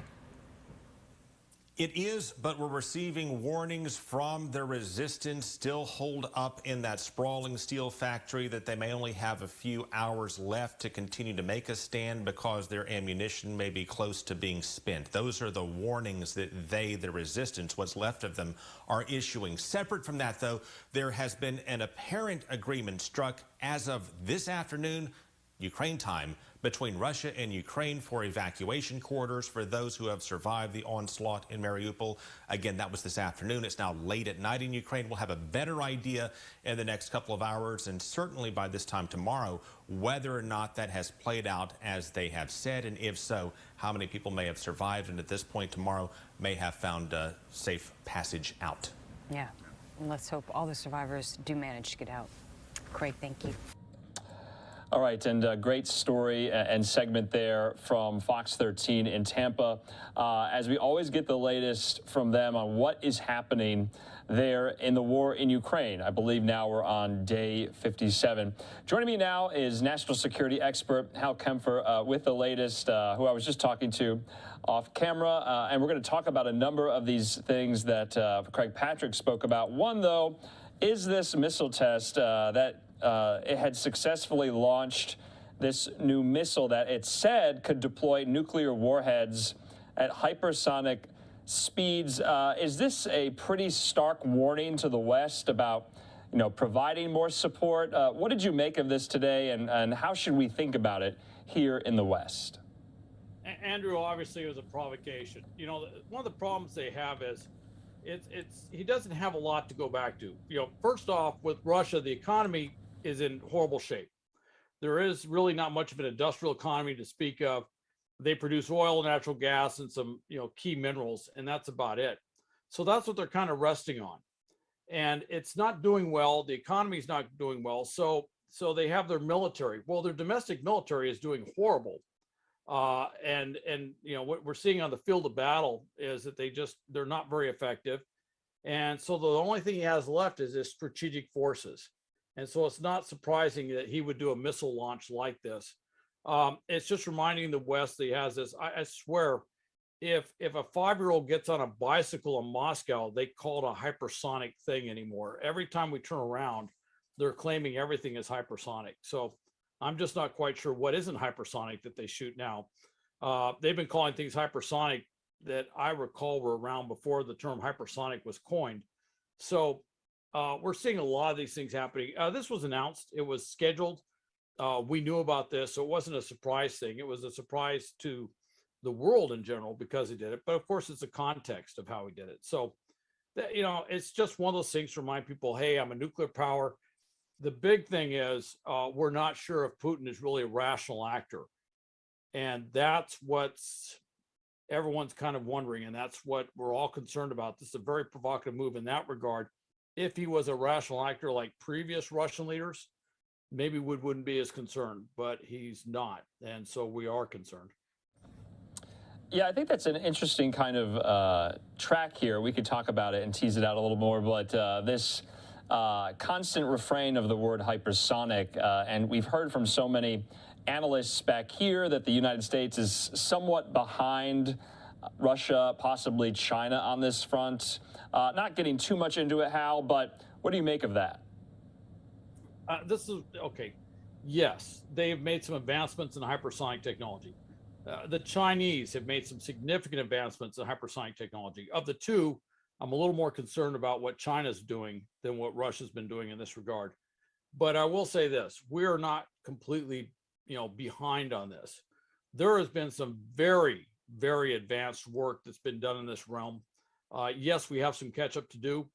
It is, but we're receiving warnings from the resistance still holed up in that sprawling steel factory that they may only have a few hours left to continue to make a stand because their ammunition may be close to being spent. Those are the warnings that the resistance, what's left of them, are issuing. Separate from that, though, there has been an apparent agreement struck as of this afternoon, Ukraine time, between Russia and Ukraine for evacuation corridors for those who have survived the onslaught in Mariupol. Again, that was this afternoon. It's now late at night in Ukraine. We'll have a better idea in the next couple of hours, and certainly by this time tomorrow, whether or not that has played out as they have said, and if so, how many people may have survived, and at this point tomorrow may have found a safe passage out. Yeah, and let's hope all the survivors do manage to get out. Craig, thank you. All right, and a great story and segment there from Fox 13 in Tampa. As we always get the latest from them on what is happening there in the war in Ukraine. I believe now we're on day 57. Joining me now is national security expert Hal Kempfer with the latest, who I was just talking to off camera. And we're going to talk about a number of these things that Craig Patrick spoke about. One, though, is this missile test that it had successfully launched this new missile that it said could deploy nuclear warheads at hypersonic speeds. Is this a pretty stark warning to the West about, providing more support? What did you make of this today, and how should we think about it here in the West? Andrew, obviously it was a provocation. One of the problems they have is he doesn't have a lot to go back to. First off, with Russia, the economy is in horrible shape. There is really not much of an industrial economy to speak of. They produce oil, natural gas, and some key minerals, and that's about it. So that's what they're kind of resting on, and it's not doing well. The economy is not doing well. So they have their military. Well, their domestic military is doing horrible, and what we're seeing on the field of battle is that they're not very effective, and so the only thing he has left is his strategic forces. And so it's not surprising that he would do a missile launch like this. It's just reminding the West that he has this. I swear, if a 5-year-old gets on a bicycle in Moscow, they call it a hypersonic thing anymore. Every time we turn around, they're claiming everything is hypersonic. So I'm just not quite sure what isn't hypersonic that they shoot now. They've been calling things hypersonic that I recall were around before the term hypersonic was coined. So we're seeing a lot of these things happening. This was announced. It was scheduled. We knew about this, so it wasn't a surprise thing. It was a surprise to the world in general because he did it. But of course, it's a context of how he did it. So, it's just one of those things to remind people, hey, I'm a nuclear power. The big thing is we're not sure if Putin is really a rational actor. And that's what's everyone's kind of wondering. And that's what we're all concerned about. This is a very provocative move in that regard. If he was a rational actor like previous Russian leaders, maybe we wouldn't be as concerned, but he's not. And so we are concerned. Yeah, I think that's an interesting kind of track here. We could talk about it and tease it out a little more, but this constant refrain of the word hypersonic, and we've heard from so many analysts back here that the United States is somewhat behind Russia, possibly China on this front. Not getting too much into it, Hal, but what do you make of that? This is okay. Yes, they've made some advancements in hypersonic technology. The Chinese have made some significant advancements in hypersonic technology. Of the two, I'm a little more concerned about what China's doing than what Russia's been doing in this regard. But I will say this, we are not completely, behind on this. There has been some very, very advanced work that's been done in this realm. Yes, we have some catch up to do,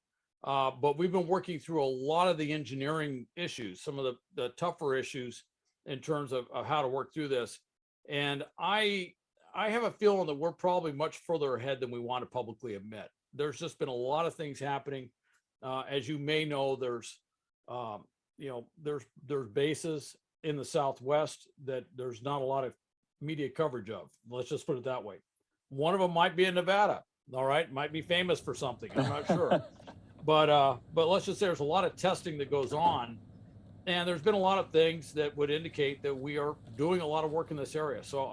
but we've been working through a lot of the engineering issues, some of the tougher issues in terms of how to work through this. And I have a feeling that we're probably much further ahead than we want to publicly admit. There's just been a lot of things happening. As you may know, there's bases in the Southwest that there's not a lot of media coverage of. Let's just put it that way. One of them might be in Nevada. All right, might be famous for something. I'm not sure, but let's just say there's a lot of testing that goes on, and there's been a lot of things that would indicate that we are doing a lot of work in this area. So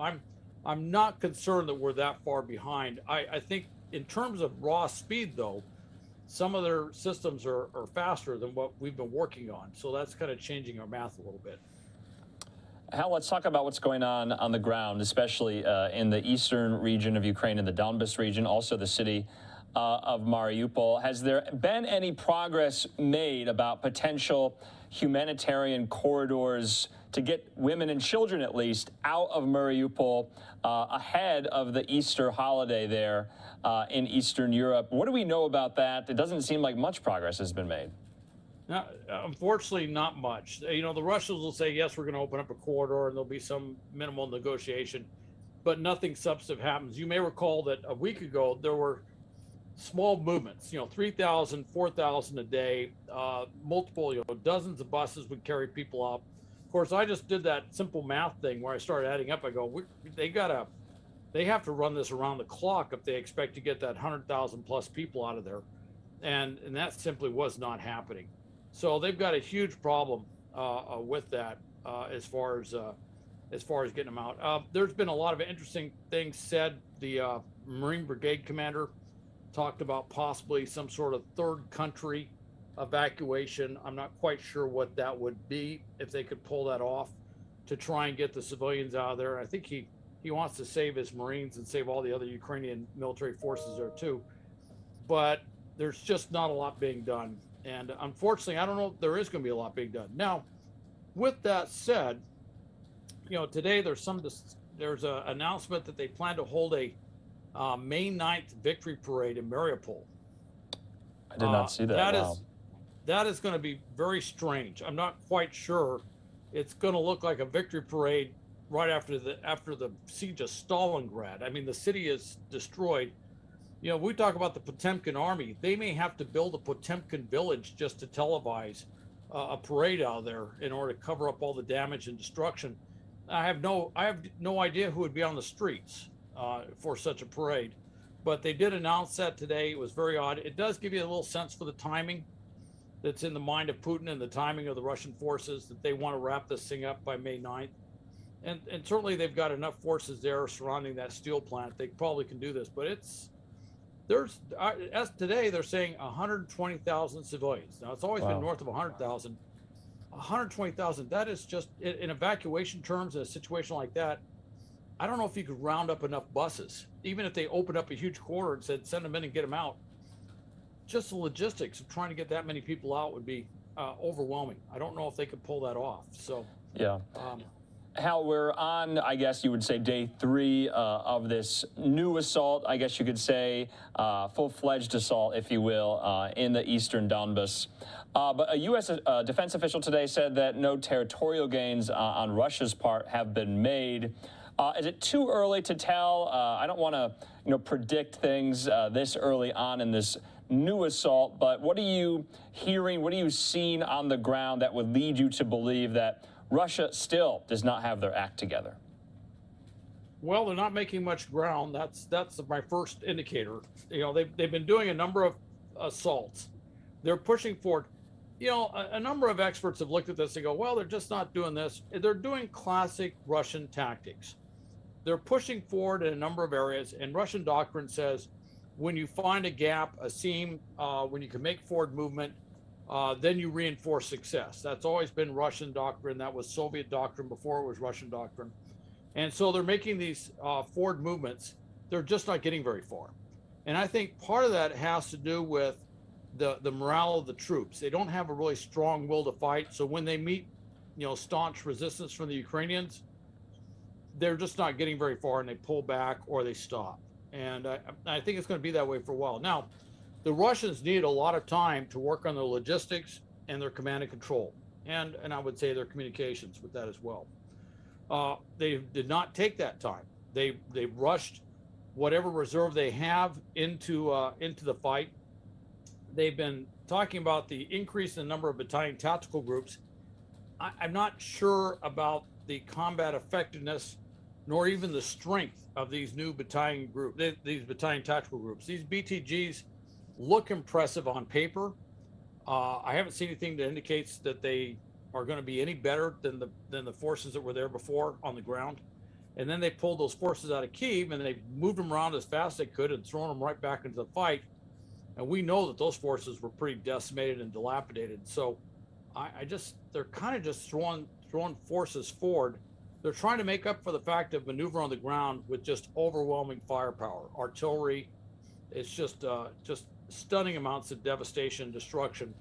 I'm not concerned that we're that far behind. I think in terms of raw speed, though, some of their systems are faster than what we've been working on. So that's kind of changing our math a little bit. Hal, let's talk about what's going on the ground, especially in the eastern region of Ukraine, in the Donbas region, also the city of Mariupol. Has there been any progress made about potential humanitarian corridors to get women and children, at least, out of Mariupol ahead of the Easter holiday there in Eastern Europe? What do we know about that? It doesn't seem like much progress has been made. No, unfortunately, not much. The Russians will say, yes, we're going to open up a corridor and there'll be some minimal negotiation, but nothing substantive happens. You may recall that a week ago, there were small movements, 3,000, 4,000 a day, multiple, dozens of buses would carry people up. Of course, I just did that simple math thing where I started adding up. I go, they have to run this around the clock if they expect to get that 100,000 plus people out of there. And that simply was not happening. So they've got a huge problem with that as far as getting them out. There's been a lot of interesting things said. The Marine Brigade commander talked about possibly some sort of third country evacuation. I'm not quite sure what that would be, if they could pull that off to try and get the civilians out of there. I think he wants to save his Marines and save all the other Ukrainian military forces there too. But there's just not a lot being done. And unfortunately, I don't know if there is going to be a lot being done. Now, with that said, today there's an announcement that they plan to hold a May 9th victory parade in Mariupol. I did not see that. That is going to be very strange. I'm not quite sure. It's going to look like a victory parade right after the siege of Stalingrad. I mean, the city is destroyed. We talk about the Potemkin army. They may have to build a Potemkin village just to televise a parade out there in order to cover up all the damage and destruction. I have no idea who would be on the streets for such a parade, but they did announce that today. It was very odd. It does give you a little sense for the timing that's in the mind of Putin and the timing of the Russian forces, that they want to wrap this thing up by May 9th. And certainly they've got enough forces there surrounding that steel plant. They probably can do this, but as today, they're saying 120,000 civilians. Now, it's always been north of 100,000. 120,000, that is just, in evacuation terms, in a situation like that, I don't know if you could round up enough buses. Even if they opened up a huge corridor and said, send them in and get them out, just the logistics of trying to get that many people out would be overwhelming. I don't know if they could pull that off. So, yeah. Hal, we're on, I guess you would say, day 3 of this new assault, I guess you could say, full-fledged assault, if you will, in the eastern Donbas. But a U.S. defense official today said that no territorial gains on Russia's part have been made. Is it too early to tell? I don't want to, predict things this early on in this new assault, but what are you hearing? What are you seeing on the ground that would lead you to believe that Russia still does not have their act together? Well, they're not making much ground. That's my first indicator. They've been doing a number of assaults. They're pushing forward. A number of experts have looked at this and go, well, they're just not doing this. They're doing classic Russian tactics. They're pushing forward in a number of areas, and Russian doctrine says when you find a gap, a seam, when you can make forward movement, then you reinforce success. That's always been Russian doctrine. That was Soviet doctrine before it was Russian doctrine. And so they're making these forward movements. They're just not getting very far. And I think part of that has to do with the morale of the troops. They don't have a really strong will to fight. So when they meet, staunch resistance from the Ukrainians, they're just not getting very far, and they pull back or they stop. And I think it's going to be that way for a while. Now, the Russians need a lot of time to work on their logistics and their command and control, and I would say their communications with that as well. They did not take that time. They rushed whatever reserve they have into the fight. They've been talking about the increase in the number of battalion tactical groups. I'm not sure about the combat effectiveness, nor even the strength of these new battalion these battalion tactical groups. These BTGs look impressive on paper. I haven't seen anything that indicates that they are going to be any better than the forces that were there before on the ground. And then they pulled those forces out of Kyiv and they moved them around as fast as they could and thrown them right back into the fight. And we know that those forces were pretty decimated and dilapidated. So they're kind of just throwing forces forward. They're trying to make up for the fact of maneuver on the ground with just overwhelming firepower, artillery. It's just stunning amounts of devastation and destruction.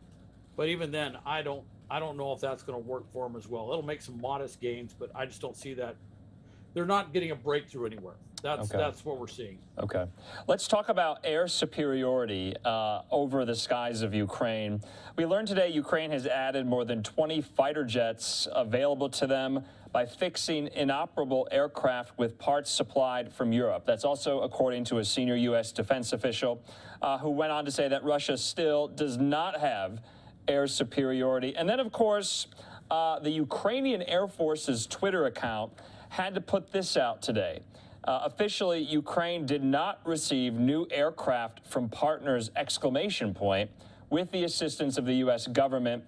But even then, I don't know if that's going to work for them as well. It'll make some modest gains, but I just don't see that. They're not getting a breakthrough anywhere. That's what we're seeing. Okay. Let's talk about air superiority over the skies of Ukraine. We learned today Ukraine has added more than 20 fighter jets available to them by fixing inoperable aircraft with parts supplied from Europe. That's also according to a senior U.S. defense official who went on to say that Russia still does not have air superiority. And then, of course, the Ukrainian Air Force's Twitter account had to put this out today. Officially, Ukraine did not receive new aircraft from partners, ! With the assistance of the U.S. government.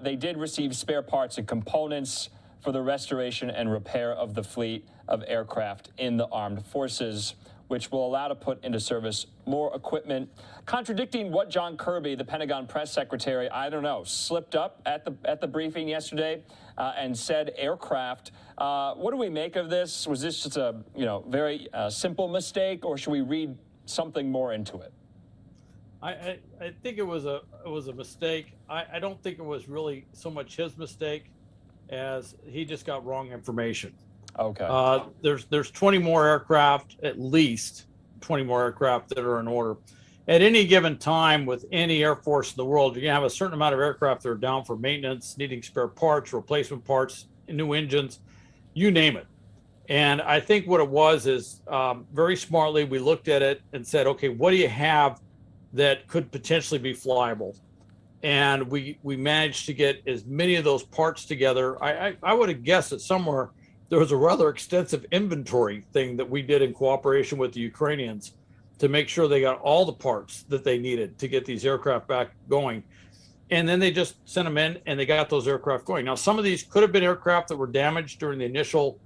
They did receive spare parts and components for the restoration and repair of the fleet of aircraft in the armed forces, which will allow to put into service more equipment, contradicting what John Kirby, the Pentagon press secretary, slipped up at the briefing yesterday and said aircraft. What do we make of this? Was this just a very simple mistake, or should we read something more into it? I think it was a mistake. I don't think it was really so much his mistake as he just got wrong information. Okay. There's 20 more aircraft, at least 20 more aircraft that are in order. At any given time with any Air Force in the world, you're going to have a certain amount of aircraft that are down for maintenance, needing spare parts, replacement parts, new engines, you name it. And I think what it was is very smartly, we looked at it and said, okay, what do you have that could potentially be flyable? And we managed to get as many of those parts together. I would have guessed that somewhere there was a rather extensive inventory thing that we did in cooperation with the Ukrainians to make sure they got all the parts that they needed to get these aircraft back going. And then they just sent them in and they got those aircraft going. Now, some of these could have been aircraft that were damaged during the initial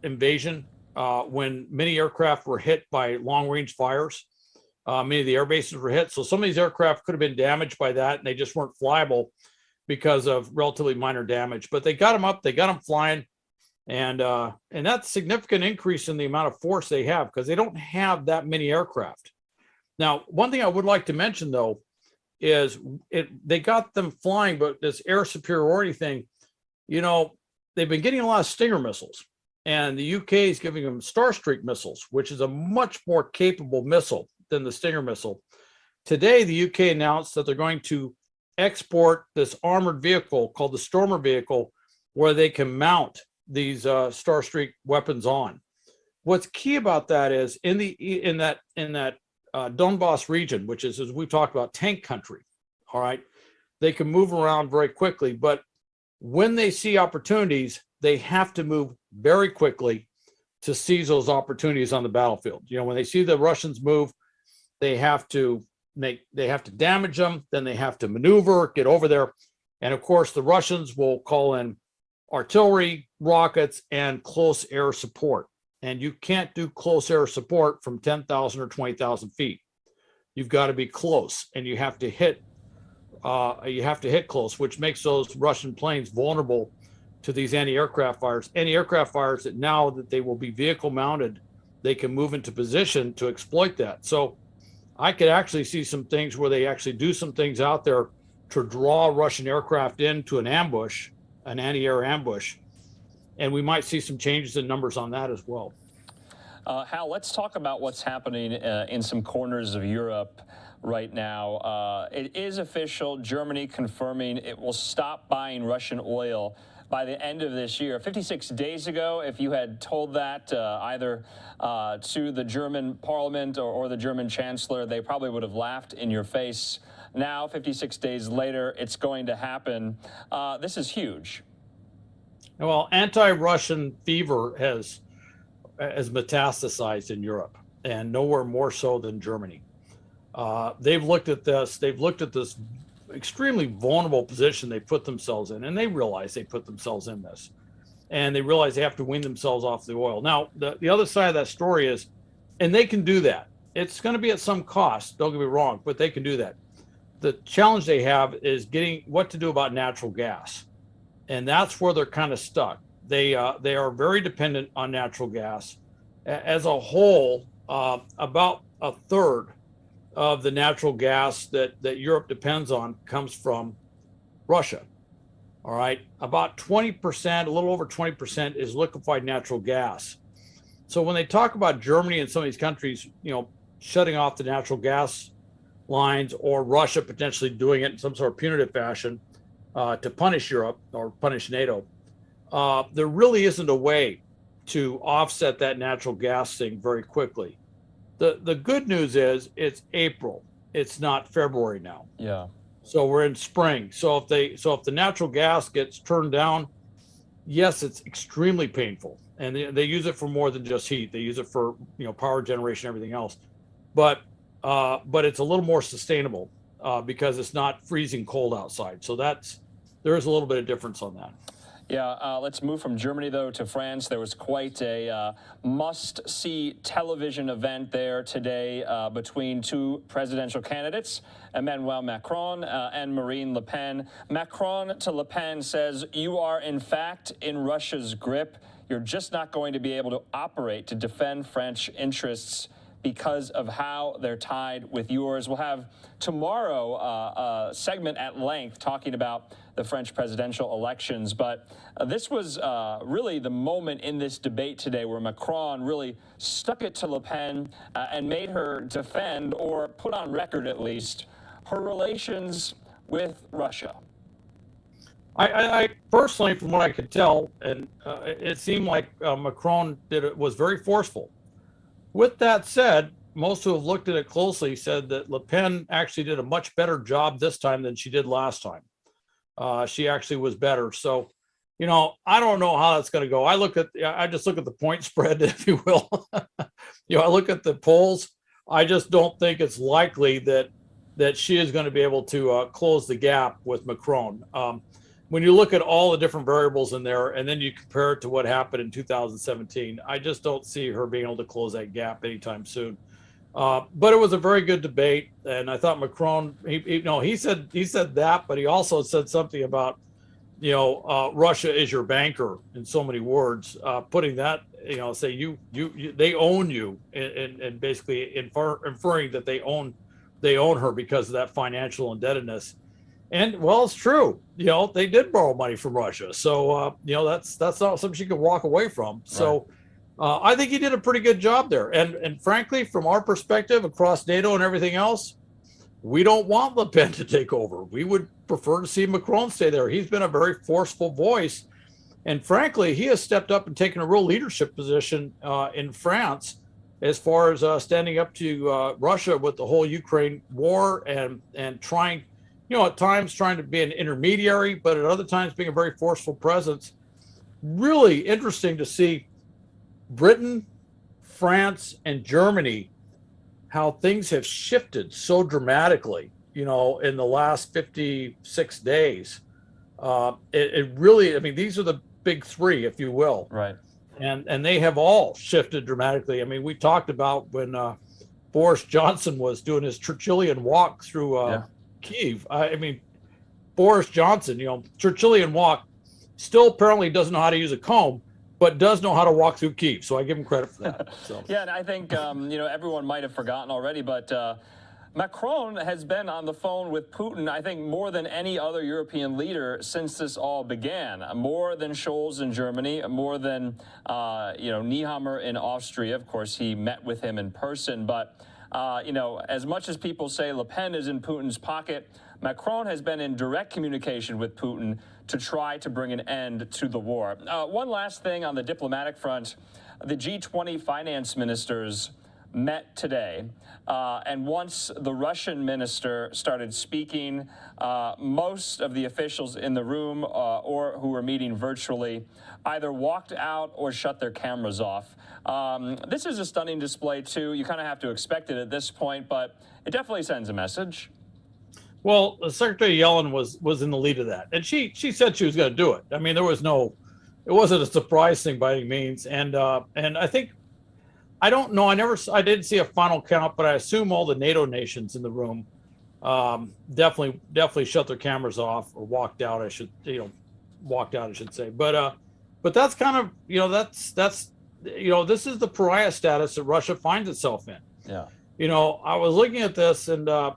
invasion when many aircraft were hit by long-range fires. Many of the air bases were hit. So some of these aircraft could have been damaged by that, and they just weren't flyable because of relatively minor damage. But they got them up, they got them flying, and that's a significant increase in the amount of force they have because they don't have that many aircraft. Now, one thing I would like to mention, though, is they got them flying, but this air superiority thing, they've been getting a lot of Stinger missiles, and the UK is giving them Starstreak missiles, which is a much more capable missile than the Stinger missile. Today, the UK announced that they're going to export this armored vehicle called the Stormer vehicle, where they can mount these Starstreak weapons on. What's key about that is in that Donbass region, which is, as we've talked about, tank country. All right, they can move around very quickly, but when they see opportunities, they have to move very quickly to seize those opportunities on the battlefield. When they see the Russians move, they have to damage them, then they have to maneuver, get over there. And of course, the Russians will call in artillery, rockets, and close air support. And you can't do close air support from 10,000 or 20,000 feet. You've got to be close, and you have to hit close, which makes those Russian planes vulnerable to these anti-aircraft fires. Anti-aircraft fires that now that they will be vehicle mounted they can move into position to exploit that. So I could actually see some things where they actually do some things out there to draw Russian aircraft into an ambush, an anti-air ambush, and we might see some changes in numbers on that as well. Hal, let's talk about what's happening in some corners of Europe right now. It is official, Germany confirming it will stop buying Russian oil by the end of this year. 56 days ago, if you had told that either to the German parliament or the German chancellor, they probably would have laughed in your face. Now, 56 days later, it's going to happen. This is huge. Well, anti-Russian fever has metastasized in Europe, and nowhere more so than Germany. They've looked at this. They've looked at this extremely vulnerable position they put themselves in, and they realize they put themselves in this, and they realize they have to wean themselves off the oil. Now, the other side of that story is, and they can do that. It's going to be at some cost, don't get me wrong, but they can do that. The challenge they have is getting what to do about natural gas, and that's where they're kind of stuck. They are very dependent on natural gas. As a whole, about a third of the natural gas that Europe depends on comes from Russia. All right, about 20%, a little over 20% is liquefied natural gas. So when they talk about Germany and some of these countries, shutting off the natural gas lines, or Russia potentially doing it in some sort of punitive fashion to punish Europe or punish NATO, there really isn't a way to offset that natural gas thing very quickly. The good news is it's April. It's not February now. Yeah. So we're in spring. So if the natural gas gets turned down, yes, it's extremely painful. And they use it for more than just heat. They use it for power generation, everything else. But it's a little more sustainable because it's not freezing cold outside. So there is a little bit of difference on that. Yeah, let's move from Germany, though, to France. There was quite a must-see television event there today between two presidential candidates, Emmanuel Macron and Marine Le Pen. Macron to Le Pen says, "You are, in fact, in Russia's grip. You're just not going to be able to operate to defend French interests because of how they're tied with yours." We'll have tomorrow a segment at length talking about the French presidential elections. But this was really the moment in this debate today where Macron really stuck it to Le Pen and made her defend, or put on record at least, her relations with Russia. I personally, from what I could tell, and it seemed like Macron was very forceful. With that said, most who have looked at it closely said that Le Pen actually did a much better job this time than she did last time. She actually was better. So, I don't know how that's going to go. I just look at the point spread, if you will. I look at the polls. I just don't think it's likely that she is going to be able to close the gap with Macron. When you look at all the different variables in there, and then you compare it to what happened in 2017, I just don't see her being able to close that gap anytime soon. But it was a very good debate, and I thought Macron, he said that, but he also said something about, Russia is your banker in so many words, putting that, say you they own you, and basically inferring that they own her because of that financial indebtedness. And well, it's true. They did borrow money from Russia, so that's not something she could walk away from. So. Right. I think he did a pretty good job there. And frankly, from our perspective across NATO and everything else, we don't want Le Pen to take over. We would prefer to see Macron stay there. He's been a very forceful voice. And frankly, he has stepped up and taken a real leadership position in France as far as standing up to Russia with the whole Ukraine war and trying, at times trying to be an intermediary, but at other times being a very forceful presence. Really interesting to see Britain, France, and Germany, how things have shifted so dramatically, in the last 56 days. It really, these are the big three, if you will. Right. And they have all shifted dramatically. We talked about when Boris Johnson was doing his Churchillian walk through Kyiv. Boris Johnson, Churchillian walk, still apparently doesn't know how to use a comb, but does know how to walk through Kyiv. So I give him credit for that. So. Yeah, and I think, everyone might have forgotten already, but Macron has been on the phone with Putin, I think, more than any other European leader since this all began. More than Scholz in Germany, more than, Nehammer in Austria. Of course, he met with him in person. But, as much as people say Le Pen is in Putin's pocket, Macron has been in direct communication with Putin to try to bring an end to the war. One last thing on the diplomatic front. The G20 finance ministers met today, and once the Russian minister started speaking, most of the officials in the room or who were meeting virtually either walked out or shut their cameras off. This is a stunning display, too. You kind of have to expect it at this point, but it definitely sends a message. Well, Secretary Yellen was in the lead of that, and she said she was going to do it. I mean, it wasn't a surprise thing by any means, and I think, I don't know, I didn't see a final count, but I assume all the NATO nations in the room definitely shut their cameras off or walked out. I should say, but that's kind of this is the pariah status that Russia finds itself in. Yeah. I was looking at this, and at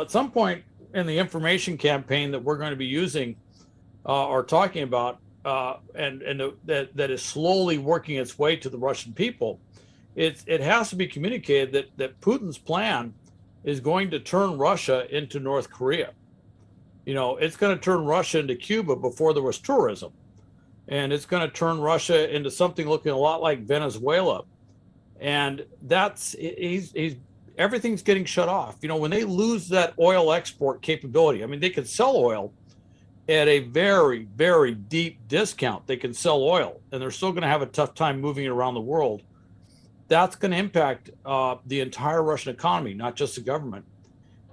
some point in the information campaign that we're going to be using or talking about, that is slowly working its way to the Russian people, it has to be communicated that Putin's plan is going to turn Russia into North Korea. It's going to turn Russia into Cuba before there was tourism, and it's going to turn Russia into something looking a lot like Venezuela, and everything's getting shut off. When they lose that oil export capability, I mean, they could sell oil at a very, very deep discount. They can sell oil, and they're still going to have a tough time moving it around the world. That's going to impact the entire Russian economy, not just the government.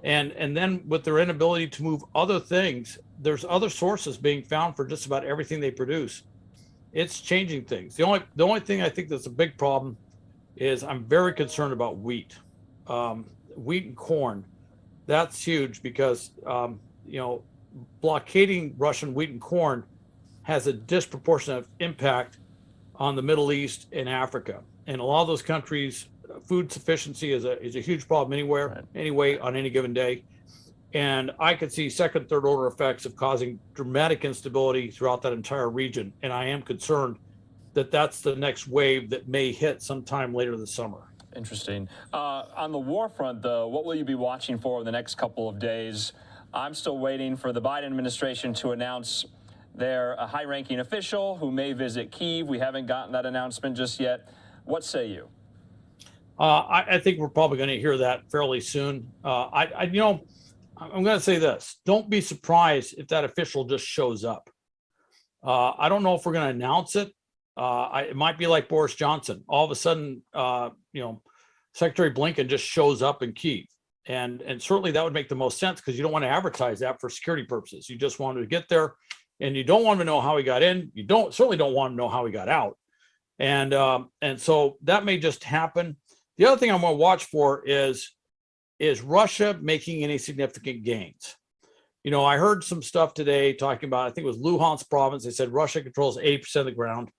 And then with their inability to move other things, there's other sources being found for just about everything they produce. It's changing things. The only thing I think that's a big problem is I'm very concerned about wheat. Wheat and corn. That's huge because blockading Russian wheat and corn has a disproportionate impact on the Middle East and Africa. And a lot of those countries, food sufficiency is a huge problem anyway, on any given day. And I could see second, third order effects of causing dramatic instability throughout that entire region. And I am concerned that that's the next wave that may hit sometime later this summer. Interesting. On the war front, though, what will you be watching for in the next couple of days? I'm still waiting for the Biden administration to announce their high-ranking official who may visit Kyiv. We haven't gotten that announcement just yet. What say you? I think we're probably going to hear that fairly soon. I'm going to say this. Don't be surprised if that official just shows up. I don't know if we're going to announce it. It might be like Boris Johnson. All of a sudden, Secretary Blinken just shows up in Kyiv. And certainly that would make the most sense because you don't want to advertise that for security purposes. You just want to get there, and you don't want to know how he got in. You certainly don't want to know how he got out. And so that may just happen. The other thing I'm going to watch for is Russia making any significant gains. I heard some stuff today talking about, I think it was Luhansk province. They said Russia controls 80% of the ground.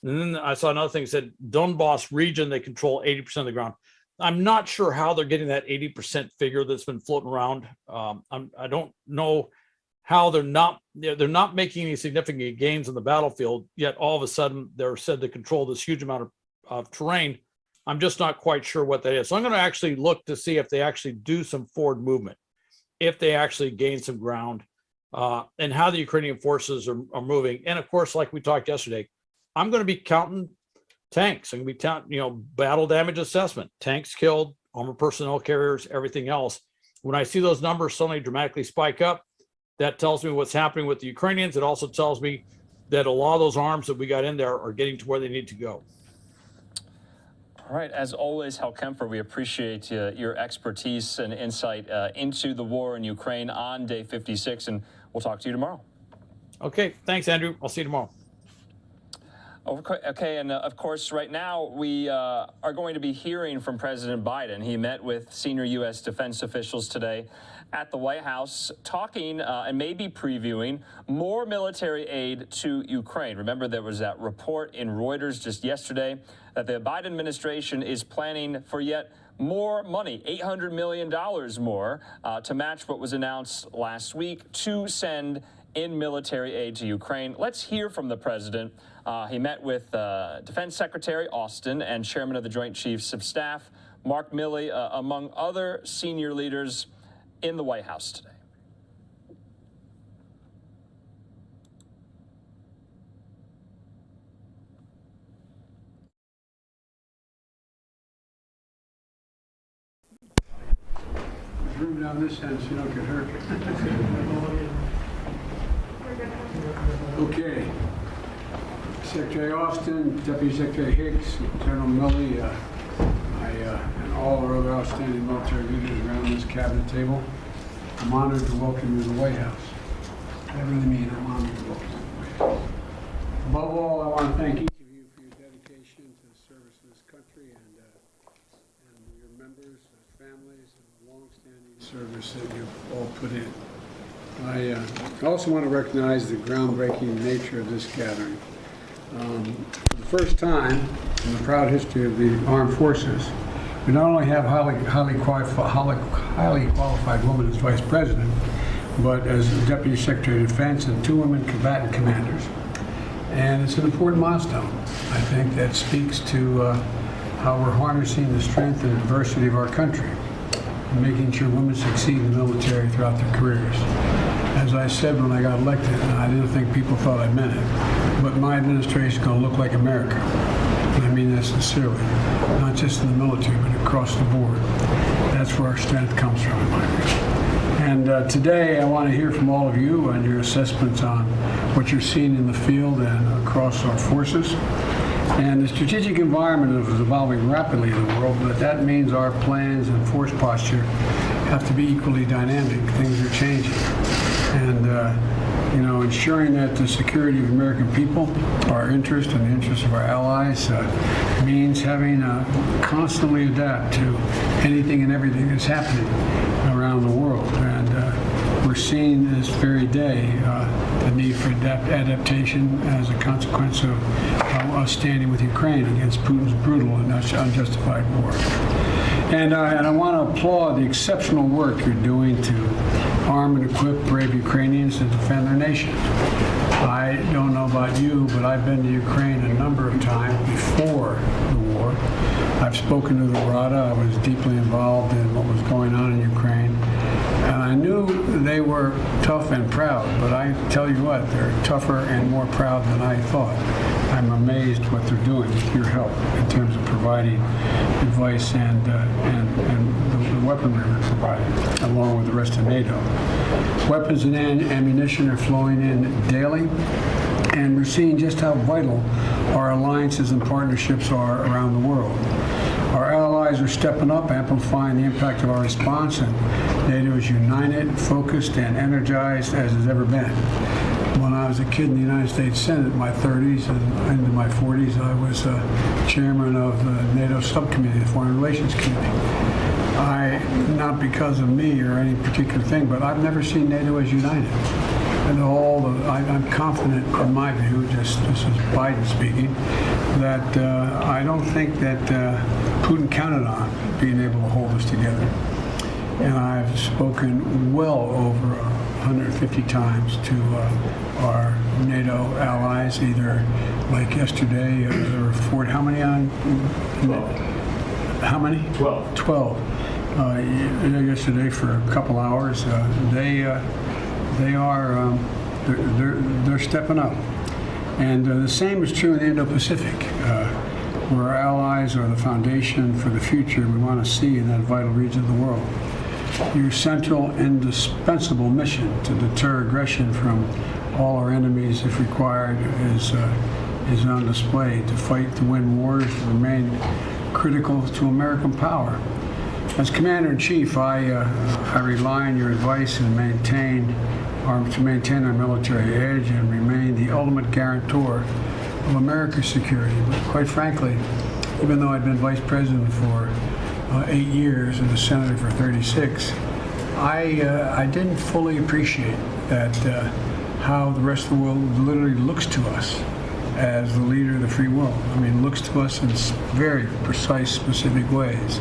And then I saw another thing that said Donbass region, they control 80% of the ground. I'm not sure how they're getting that 80% figure that's been floating around. I don't know how they're not making any significant gains on the battlefield, yet all of a sudden they're said to control this huge amount of terrain. I'm just not quite sure what that is. So I'm going to actually look to see if they actually do some forward movement, if they actually gain some ground, and how the Ukrainian forces are moving. And of course, like we talked yesterday, I'm going to be counting tanks. I'm going to be counting, battle damage assessment, tanks killed, armored personnel carriers, everything else. When I see those numbers suddenly dramatically spike up, that tells me what's happening with the Ukrainians. It also tells me that a lot of those arms that we got in there are getting to where they need to go. All right. As always, Hal Kempfer, we appreciate your expertise and insight into the war in Ukraine on day 56, and we'll talk to you tomorrow. Okay. Thanks, Andrew. I'll see you tomorrow. Okay, and of course, right now we are going to be hearing from President Biden. He met with senior U.S. defense officials today, at the White House talking and maybe previewing more military aid to Ukraine. Remember, there was that report in Reuters just yesterday that the Biden administration is planning for yet more money, $800 million more, to match what was announced last week to send in military aid to Ukraine. Let's hear from the president. He met with Defense Secretary Austin and Chairman of the Joint Chiefs of Staff, Mark Milley, among other senior leaders in the White House today. Room down this end so you don't get hurt. Okay. Secretary Austin, Deputy Secretary Hicks, General Milley, and all our other outstanding military leaders around this cabinet table. I'm honored to welcome you to the White House. I really mean I'm honored to welcome you to the White House. Above all, I want to thank each of you for your dedication to the service of this country and your members, families, and the long-standing service that you've all put in. I also want to recognize the groundbreaking nature of this gathering. For the first time in the proud history of the armed forces, we not only have highly qualified women as vice president, but as Deputy Secretary of Defense and 2 women combatant commanders. And it's an important milestone, I think, that speaks to how we're harnessing the strength and diversity of our country and making sure women succeed in the military throughout their careers. As I said when I got elected, and I didn't think people thought I meant it, but my administration is going to look like America. And I mean that sincerely, not just in the military, but across the board. That's where our strength comes from, in my view. And today I want to hear from all of you on your assessments on what you're seeing in the field and across our forces. And the strategic environment is evolving rapidly in the world, but that means our plans and force posture have to be equally dynamic. Things are changing. And, ensuring that the security of American people, our interest and the interests of our allies, means having to constantly adapt to anything and everything that's happening around the world. And we're seeing this very day the need for adaptation as a consequence of us standing with Ukraine against Putin's brutal and unjustified war. And I want to applaud the exceptional work you're doing to arm and equip brave Ukrainians to defend their nation. I don't know about you, but I've been to Ukraine a number of times before the war. I've spoken to the Rada. I was deeply involved in what was going on in Ukraine. And I knew they were tough and proud, but I tell you what, they're tougher and more proud than I thought. I'm amazed what they're doing with your help in terms of providing advice and the weaponry we're providing, along with the rest of NATO. Weapons and ammunition are flowing in daily, and we're seeing just how vital our alliances and partnerships are around the world. Our allies are stepping up, amplifying the impact of our response, and NATO is united, focused, and energized as it's ever been. When I was a kid in the United States Senate in my 30s and into my 40s, I was chairman of the NATO subcommittee, the Foreign Relations Committee. Not because of me or any particular thing, but I've never seen NATO as united. And I'm confident, in my view, this is Biden speaking, that I don't think that Putin counted on being able to hold us together. And I've spoken well over 150 times to our NATO allies, either like yesterday, there were 40, how many on? 12. How many? 12. 12. Yesterday for a couple hours. They're stepping up. And the same is true in the Indo-Pacific, where our allies are the foundation for the future we want to see in that vital region of the world. Your central, indispensable mission to deter aggression from all our enemies, if required, is on display. To fight to win wars, to remain critical to American power. As Commander-in-Chief, I rely on your advice and to maintain our military edge and remain the ultimate guarantor of America's security. But quite frankly, even though I've been vice president for 8 years and a senator for 36, I didn't fully appreciate that how the rest of the world literally looks to us as the leader of the free world. I mean, looks to us in very precise, specific ways,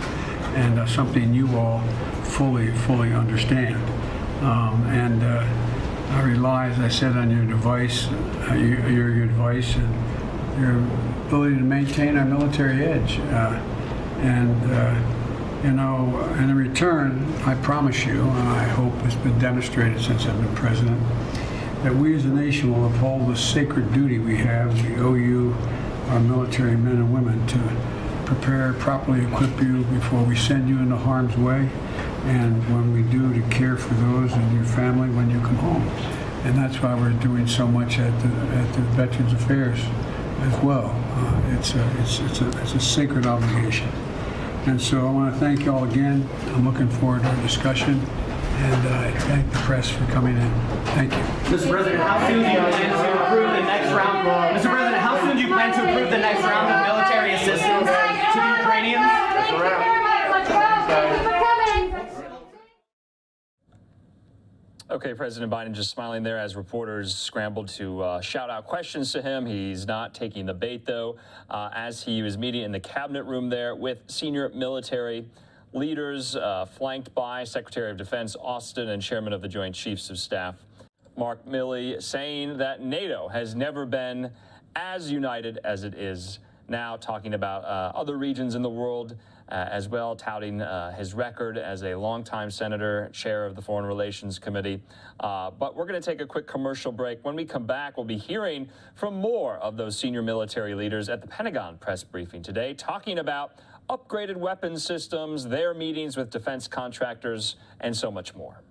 and something you all fully understand. I rely, as I said, on your advice and your ability to maintain our military edge. You know, and in return, I promise you, and I hope it's been demonstrated since I've been president, that we as a nation will uphold the sacred duty we have. We owe you, our military men and women, to prepare, properly equip you before we send you into harm's way, and when we do, to care for those in your family when you come home. And that's why we're doing so much at the Veterans Affairs as well. It's a sacred obligation. And so I want to thank you all again. I'm looking forward to our discussion, and I thank the press for coming in. Thank you. Mr. President, how soon do you plan to approve the next round? Mr. President, how soon do you plan to approve the next round of military assistance to the Ukrainians? Okay, President Biden just smiling there as reporters scrambled to shout out questions to him. He's not taking the bait, though, as he was meeting in the cabinet room there with senior military leaders, flanked by Secretary of Defense Austin and Chairman of the Joint Chiefs of Staff Mark Milley, saying that NATO has never been as united as it is now, talking about other regions in the world as well, touting his record as a longtime senator, chair of the Foreign Relations Committee. But we're going to take a quick commercial break. When we come back, we'll be hearing from more of those senior military leaders at the Pentagon press briefing today, talking about upgraded weapons systems, their meetings with defense contractors, and so much more.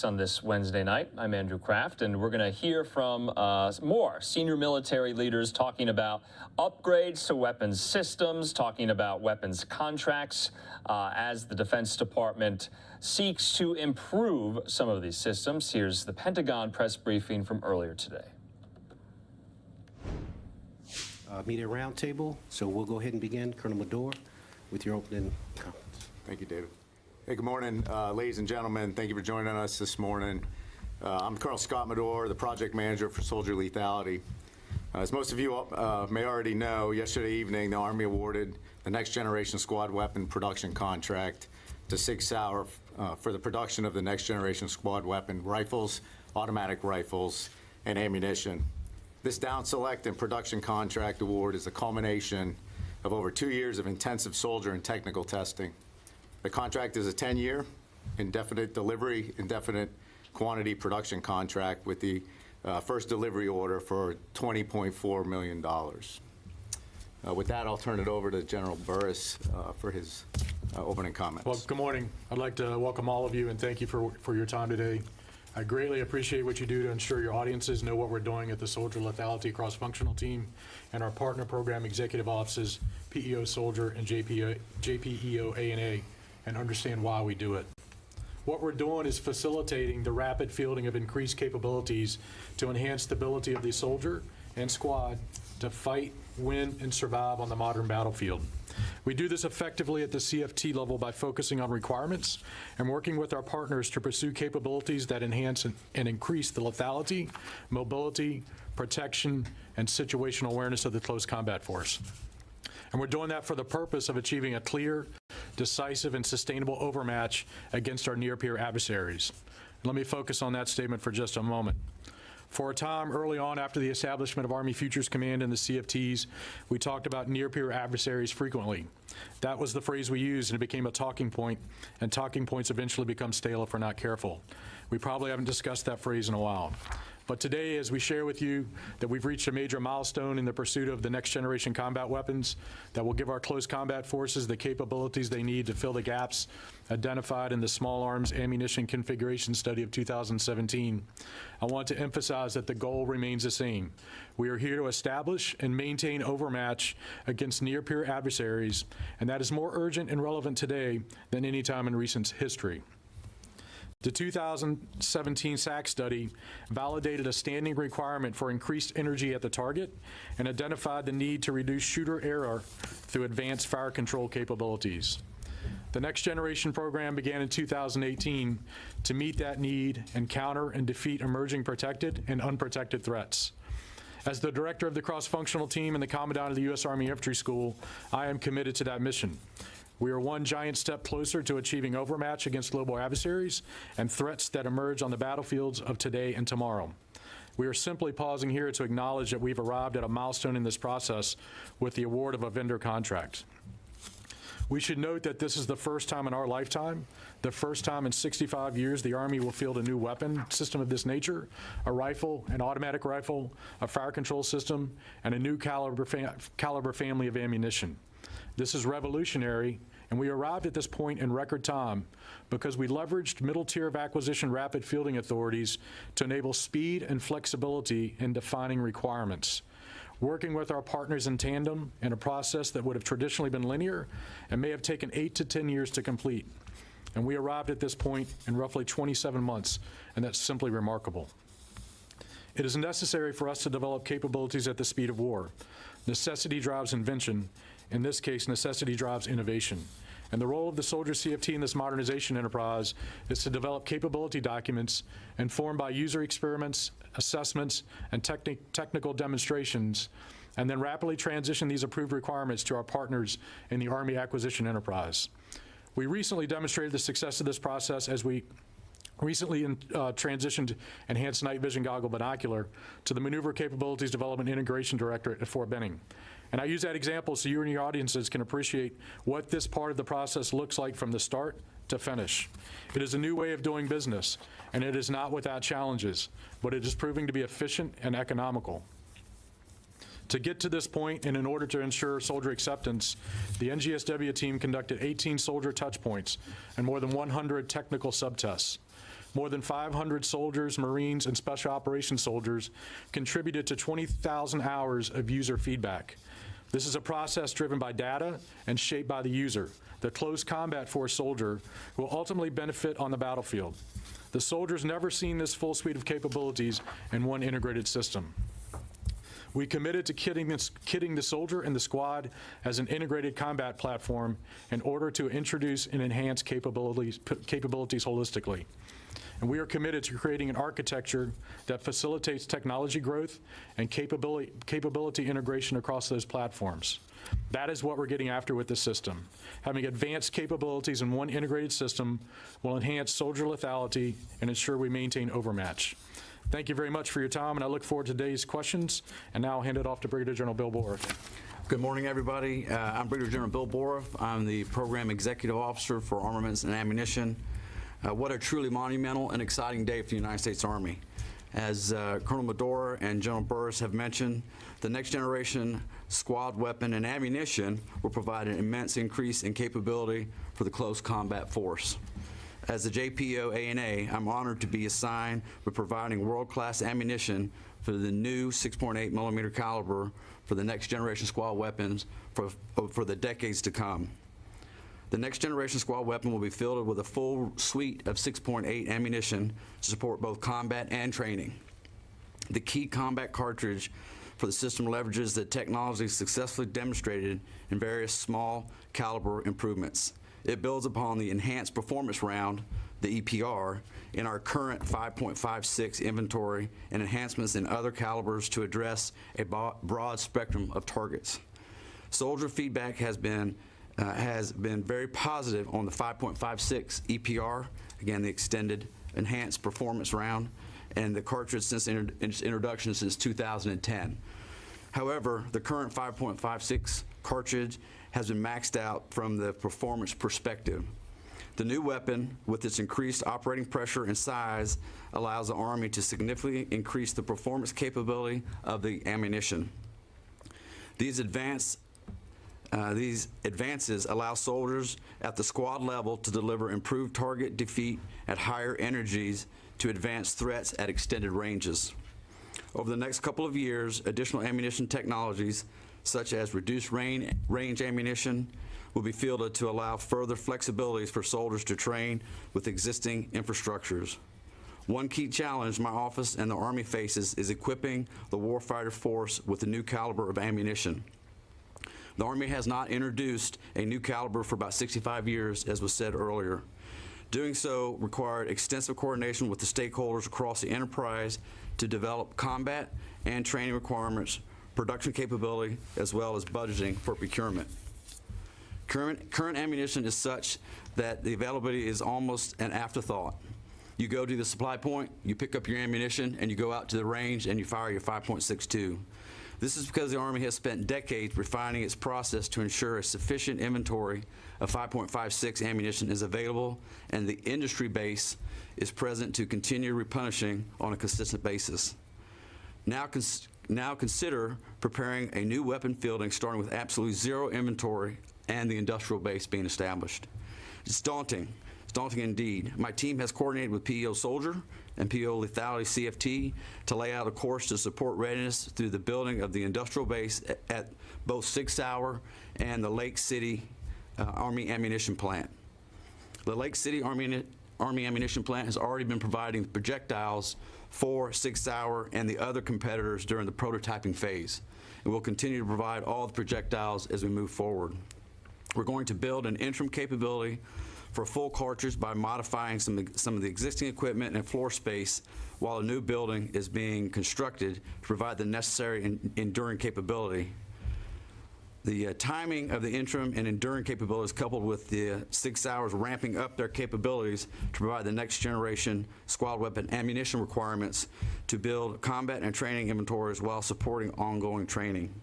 On this Wednesday night. I'm Andrew Kraft, and we're going to hear from more senior military leaders talking about upgrades to weapons systems, talking about weapons contracts as the Defense Department seeks to improve some of these systems. Here's the Pentagon press briefing from earlier today. Media roundtable. So we'll go ahead and begin. Colonel Medore, with your opening comments. Thank you, David. Hey, good morning, ladies and gentlemen. Thank you for joining us this morning. I'm Colonel Scott Medore, the project manager for Soldier Lethality. As most of you may already know, yesterday evening, the Army awarded the Next Generation Squad Weapon Production Contract to Sig Sauer for the production of the Next Generation Squad Weapon rifles, automatic rifles, and ammunition. This down select and production contract award is the culmination of over 2 years of intensive soldier and technical testing. The contract is a 10-year, indefinite delivery, indefinite quantity production contract with the first delivery order for $20.4 million. With that, I'll turn it over to General Burris for his opening comments. Well, good morning. I'd like to welcome all of you and thank you for your time today. I greatly appreciate what you do to ensure your audiences know what we're doing at the Soldier Lethality Cross-Functional Team and our partner program executive offices, PEO Soldier and JPEO A&A, and understand why we do it. What we're doing is facilitating the rapid fielding of increased capabilities to enhance the ability of the soldier and squad to fight, win, and survive on the modern battlefield. We do this effectively at the CFT level by focusing on requirements and working with our partners to pursue capabilities that enhance and increase the lethality, mobility, protection, and situational awareness of the close combat force. And we're doing that for the purpose of achieving a clear, decisive, and sustainable overmatch against our near-peer adversaries. Let me focus on that statement for just a moment. For a time early on after the establishment of Army Futures Command and the CFTs, we talked about near-peer adversaries frequently. That was the phrase we used, and it became a talking point, and talking points eventually become stale if we're not careful. We probably haven't discussed that phrase in a while. But today, as we share with you that we've reached a major milestone in the pursuit of the next generation combat weapons that will give our close combat forces the capabilities they need to fill the gaps identified in the Small Arms Ammunition Configuration Study of 2017, I want to emphasize that the goal remains the same. We are here to establish and maintain overmatch against near-peer adversaries, and that is more urgent and relevant today than any time in recent history. The 2017 SAC study validated a standing requirement for increased energy at the target and identified the need to reduce shooter error through advanced fire control capabilities. The Next Generation program began in 2018 to meet that need and counter and defeat emerging protected and unprotected threats. As the director of the cross-functional team and the commandant of the U.S. Army Infantry School, I am committed to that mission. We are one giant step closer to achieving overmatch against global adversaries and threats that emerge on the battlefields of today and tomorrow. We are simply pausing here to acknowledge that we've arrived at a milestone in this process with the award of a vendor contract. We should note that this is the first time in our lifetime, the first time in 65 years the Army will field a new weapon system of this nature, a rifle, an automatic rifle, a fire control system, and a new caliber family of ammunition. This is revolutionary, and we arrived at this point in record time because we leveraged middle tier of acquisition rapid fielding authorities to enable speed and flexibility in defining requirements. Working with our partners in tandem in a process that would have traditionally been linear and may have taken 8 to 10 years to complete. And we arrived at this point in roughly 27 months, and that's simply remarkable. It is necessary for us to develop capabilities at the speed of war. Necessity drives invention. In this case, necessity drives innovation. And the role of the Soldier CFT in this modernization enterprise is to develop capability documents informed by user experiments, assessments, and technical demonstrations, and then rapidly transition these approved requirements to our partners in the Army acquisition enterprise. We recently demonstrated the success of this process as we recently transitioned Enhanced Night Vision Goggle Binocular to the Maneuver Capabilities Development Integration Directorate at Fort Benning. And I use that example so you and your audiences can appreciate what this part of the process looks like from the start to finish. It is a new way of doing business, and it is not without challenges, but it is proving to be efficient and economical. To get to this point, and in order to ensure soldier acceptance, the NGSW team conducted 18 soldier touch points and more than 100 technical subtests. More than 500 soldiers, Marines, and Special Operations soldiers contributed to 20,000 hours of user feedback. This is a process driven by data and shaped by the user, the close combat force soldier, who will ultimately benefit on the battlefield. The soldier's never seen this full suite of capabilities in one integrated system. We committed to kitting the soldier and the squad as an integrated combat platform in order to introduce and enhance capabilities holistically. And we are committed to creating an architecture that facilitates technology growth and capability integration across those platforms. That is what we're getting after with this system. Having advanced capabilities in one integrated system will enhance soldier lethality and ensure we maintain overmatch. Thank you very much for your time, and I look forward to today's questions. And now I'll hand it off to Brigadier General Bill Bohr. Good morning, everybody. I'm Brigadier General Bill Boroff. I'm the Program Executive Officer for Armaments and Ammunition. What a truly monumental and exciting day for the United States Army. As Colonel Medora and General Burris have mentioned, the next generation squad weapon and ammunition will provide an immense increase in capability for the close combat force. As the JPO ANA, I'm honored to be assigned with providing world-class ammunition for the new 6.8 millimeter caliber for the next generation squad weapons for the decades to come. The next generation squad weapon will be fielded with a full suite of 6.8 ammunition to support both combat and training. The key combat cartridge for the system leverages the technology successfully demonstrated in various small caliber improvements. It builds upon the enhanced performance round, the EPR, in our current 5.56 inventory and enhancements in other calibers to address a broad spectrum of targets. Soldier feedback has been very positive on the 5.56 EPR, again the extended enhanced performance round, and the cartridge since its introduction since 2010. However, the current 5.56 cartridge has been maxed out from the performance perspective. The new weapon, with its increased operating pressure and size, allows the Army to significantly increase the performance capability of the ammunition. These advances allow soldiers at the squad level to deliver improved target defeat at higher energies to advance threats at extended ranges. Over the next couple of years, additional ammunition technologies, such as reduced range ammunition, will be fielded to allow further flexibilities for soldiers to train with existing infrastructures. One key challenge my office and the Army faces is equipping the warfighter force with a new caliber of ammunition. The Army has not introduced a new caliber for about 65 years, as was said earlier. Doing so required extensive coordination with the stakeholders across the enterprise to develop combat and training requirements, production capability, as well as budgeting for procurement. Current ammunition is such that the availability is almost an afterthought. You go to the supply point, you pick up your ammunition, and you go out to the range and you fire your 5.62. This is because the Army has spent decades refining its process to ensure a sufficient inventory of 5.56 ammunition is available and the industry base is present to continue replenishing on a consistent basis. Now consider preparing a new weapon fielding starting with absolutely zero inventory and the industrial base being established. It's daunting. It's daunting indeed. My team has coordinated with PEO Soldier and PEO Lethality CFT to lay out a course to support readiness through the building of the industrial base at both Sig Sauer and the Lake City Army Ammunition Plant. The Lake City Army Ammunition Plant has already been providing projectiles for Sig Sauer and the other competitors during the prototyping phase. And we'll continue to provide all the projectiles as we move forward. We're going to build an interim capability for a full cartridge by modifying some of the existing equipment and floor space while a new building is being constructed to provide the necessary enduring capability. The timing of the interim and enduring capabilities coupled with the 6 hours ramping up their capabilities to provide the next generation squad weapon ammunition requirements to build combat and training inventories while supporting ongoing training.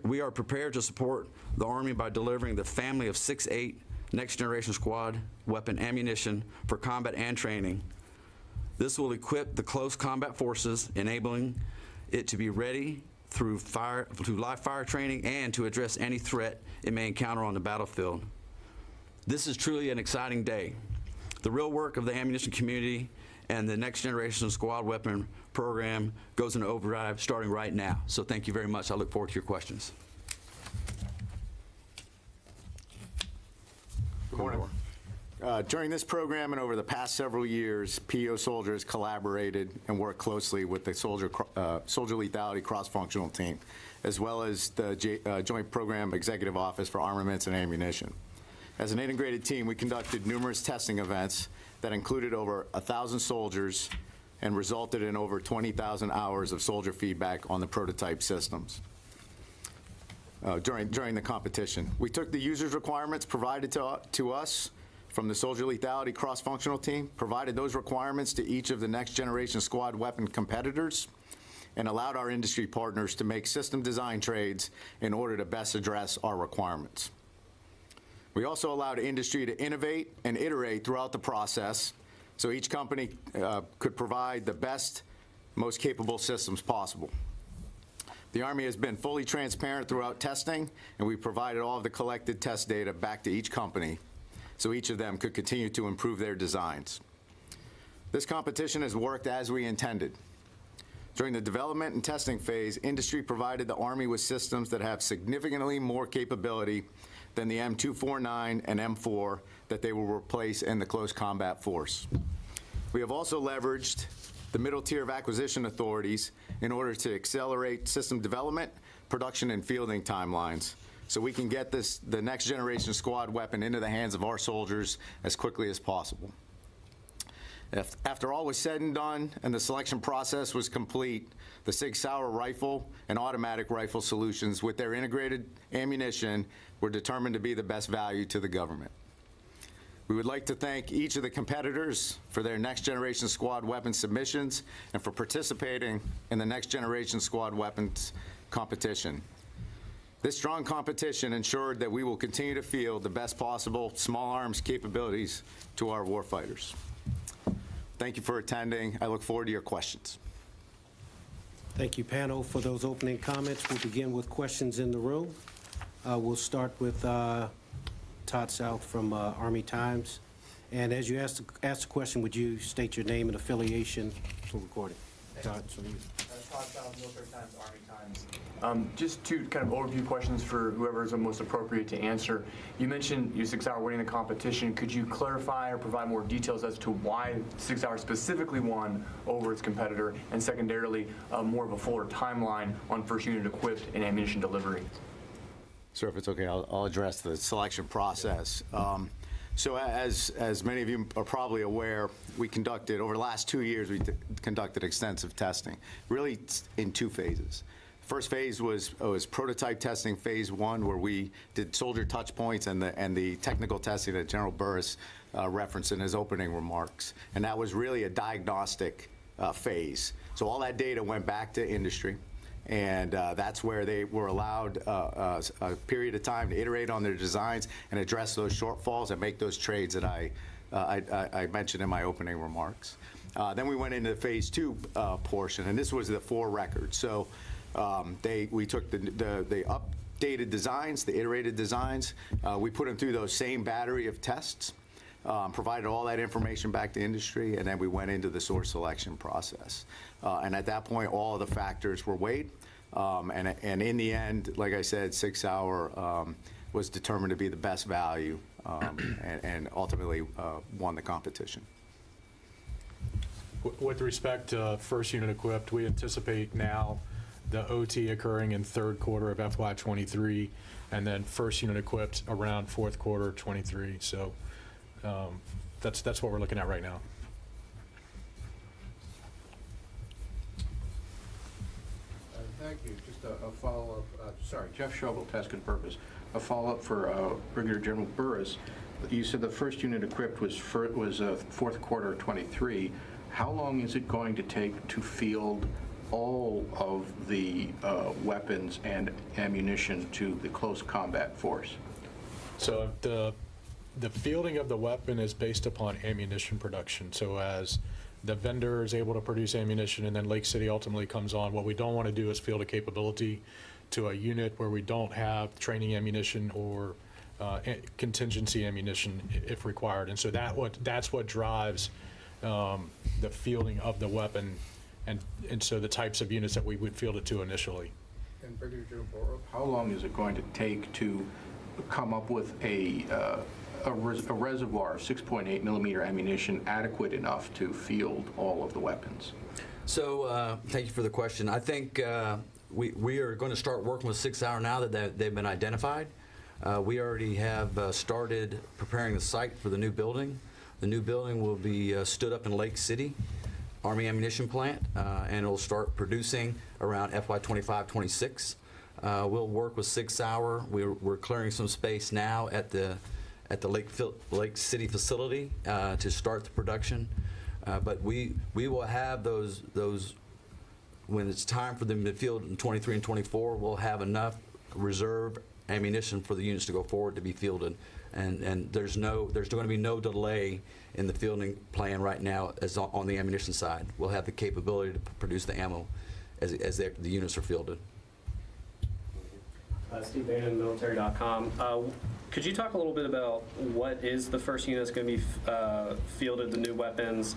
We are prepared to support the Army by delivering the family of 6.8 next generation squad weapon ammunition for combat and training. This will equip the close combat forces, enabling it to be ready through live fire training and to address any threat it may encounter on the battlefield. This is truly an exciting day. The real work of the ammunition community and the next generation squad weapon program goes into overdrive starting right now. So thank you very much. I look forward to your questions. Good morning. During this program and over the past several years, PEO soldiers collaborated and worked closely with the soldier lethality cross-functional team, as well as the Joint Program Executive Office for Armaments and Ammunition. As an integrated team, we conducted numerous testing events that included over 1,000 soldiers and resulted in over 20,000 hours of soldier feedback on the prototype systems. During the competition, we took the users' requirements provided to us from the soldier lethality cross-functional team, provided those requirements to each of the next generation squad weapon competitors, and allowed our industry partners to make system design trades in order to best address our requirements. We also allowed industry to innovate and iterate throughout the process so each company could provide the best, most capable systems possible. The Army has been fully transparent throughout testing, and we provided all of the collected test data back to each company so each of them could continue to improve their designs. This competition has worked as we intended. During the development and testing phase, industry provided the Army with systems that have significantly more capability than the M249 and M4 that they will replace in the close combat force. We have also leveraged the middle tier of acquisition authorities in order to accelerate system development, production, and fielding timelines so we can get the next generation squad weapon into the hands of our soldiers as quickly as possible. After all was said and done and the selection process was complete, the Sig Sauer rifle and automatic rifle solutions with their integrated ammunition were determined to be the best value to the government. We would like to thank each of the competitors for their next generation squad weapons submissions and for participating in the next generation squad weapons competition. This strong competition ensured that we will continue to field the best possible small arms capabilities to our warfighters. Thank you for attending. I look forward to your questions. Thank you, panel, for those opening comments. We'll begin with questions in the room. We'll start with Todd South from Army Times. And as you ask the question, would you state your name and affiliation for recording? Todd, so you. Todd South, Military Times, Army Times. Just two kind of overview questions for whoever is the most appropriate to answer. You mentioned your 6 Hour winning the competition. Could you clarify or provide more details as to why 6 Hour specifically won over its competitor, and secondarily, more of a fuller timeline on first unit equipped and ammunition delivery? Sir, if it's okay, I'll address the selection process. So as many of you are probably aware, we conducted, over the last 2 years, we conducted extensive testing, really in two phases. First phase was prototype testing, phase one, where we did soldier touch points and the technical testing that General Burris referenced in his opening remarks. And that was really a diagnostic phase. So all that data went back to industry. And that's where they were allowed a period of time to iterate on their designs and address those shortfalls and make those trades that I mentioned in my opening remarks. Then we went into the phase two portion, and this was the 4 records. So we took the updated designs, the iterated designs, we put them through those same battery of tests, provided all that information back to industry, and then we went into the source selection process. And at that point, all of the factors were weighed. And in the end, like I said, 6 Hour was determined to be the best value and ultimately won the competition. With respect to first unit equipped, we anticipate now the OT occurring in third quarter of FY23, and then first unit equipped around fourth quarter 23. So that's what we're looking at right now. Thank you. Just a follow-up. Sorry, Jeff Schobel, Task and Purpose. A follow-up for Brigadier General Burris. You said the first unit equipped was fourth quarter 23. How long is it going to take to field all of the weapons and ammunition to the close combat force? So the fielding of the weapon is based upon ammunition production. So as the vendor is able to produce ammunition and then Lake City ultimately comes on, what we don't want to do is field a capability to a unit where we don't have training ammunition or contingency ammunition if required. And so that's what drives the fielding of the weapon and so the types of units that we would field it to initially. And Brigadier General Burris, how long is it going to take to come up with a reservoir of 6.8 millimeter ammunition adequate enough to field all of the weapons? So thank you for the question. I think we are going to start working with 6 Hour now that they've been identified. We already have started preparing the site for the new building. The new building will be stood up in Lake City Army Ammunition Plant, and it'll start producing around FY25-26. We'll work with 6 Hour. We're clearing some space now at the Lake City facility to start the production. But we will have those when it's time for them to field in 23 and 24, we'll have enough reserve ammunition for the units to go forward to be fielded. And there's going to be no delay in the fielding plan right now as on the ammunition side. We'll have the capability to produce the ammo as the units are fielded. Steve Bannon, military.com. Could you talk a little bit about what is the first unit that's going to be fielded, the new weapons,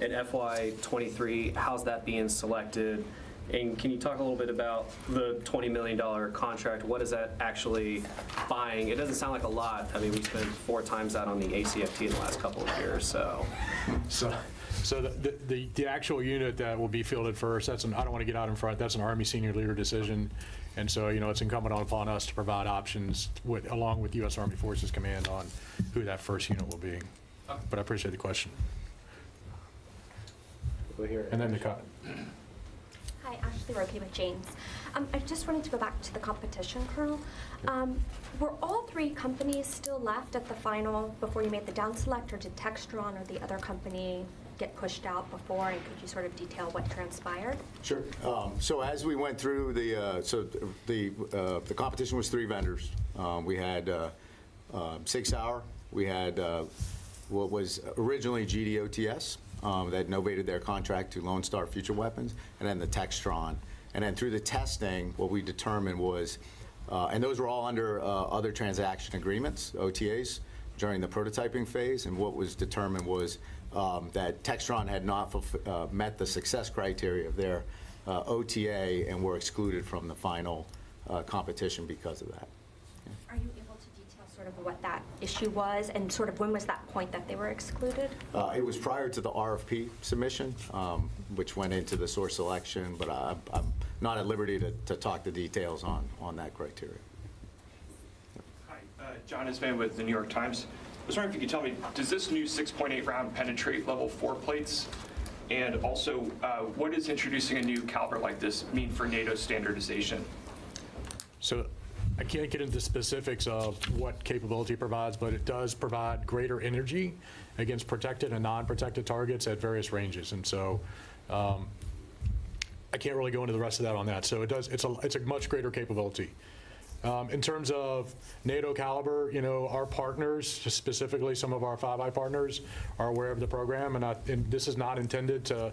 in FY23? How's that being selected? And can you talk a little bit about the $20 million contract? What is that actually buying? It doesn't sound like a lot. I mean, we spent 4 times that on the ACFT in the last couple of years. So the actual unit that will be fielded first, I don't want to get out in front, that's an Army senior leader decision. And so, it's incumbent upon us to provide options along with U.S. Army Forces Command on who that first unit will be. But I appreciate the question. And then the cut. Hi, Ashley Roque with James. I just wanted to go back to the competition, Colonel. Were all 3 companies still left at the final before you made the down select, or did Textron or the other company get pushed out before? And could you sort of detail what transpired? Sure. So as we went through the competition was 3 vendors. We had 6 Hour. We had what was originally GDOTS. That novated their contract to Lone Star Future Weapons, and then the Textron. And then through the testing, what we determined was, and those were all under other transaction agreements, OTAs, during the prototyping phase, and what was determined was that Textron had not met the success criteria of their OTA and were excluded from the final competition because of that. Are you able to detail sort of what that issue was, and sort of when was that point that they were excluded? It was prior to the RFP submission, which went into the source selection, but I'm not at liberty to talk the details on that criteria. Hi, John Isvan with the New York Times. I was wondering if you could tell me, does this new 6.8 round penetrate level 4 plates? And also, what does introducing a new caliber like this mean for NATO standardization? So I can't get into specifics of what capability it provides, but it does provide greater energy against protected and non-protected targets at various ranges. And so I can't really go into the rest of that on that. So it's a much greater capability. In terms of NATO caliber, our partners, specifically some of our Five Eye partners, are aware of the program, and this is not intended to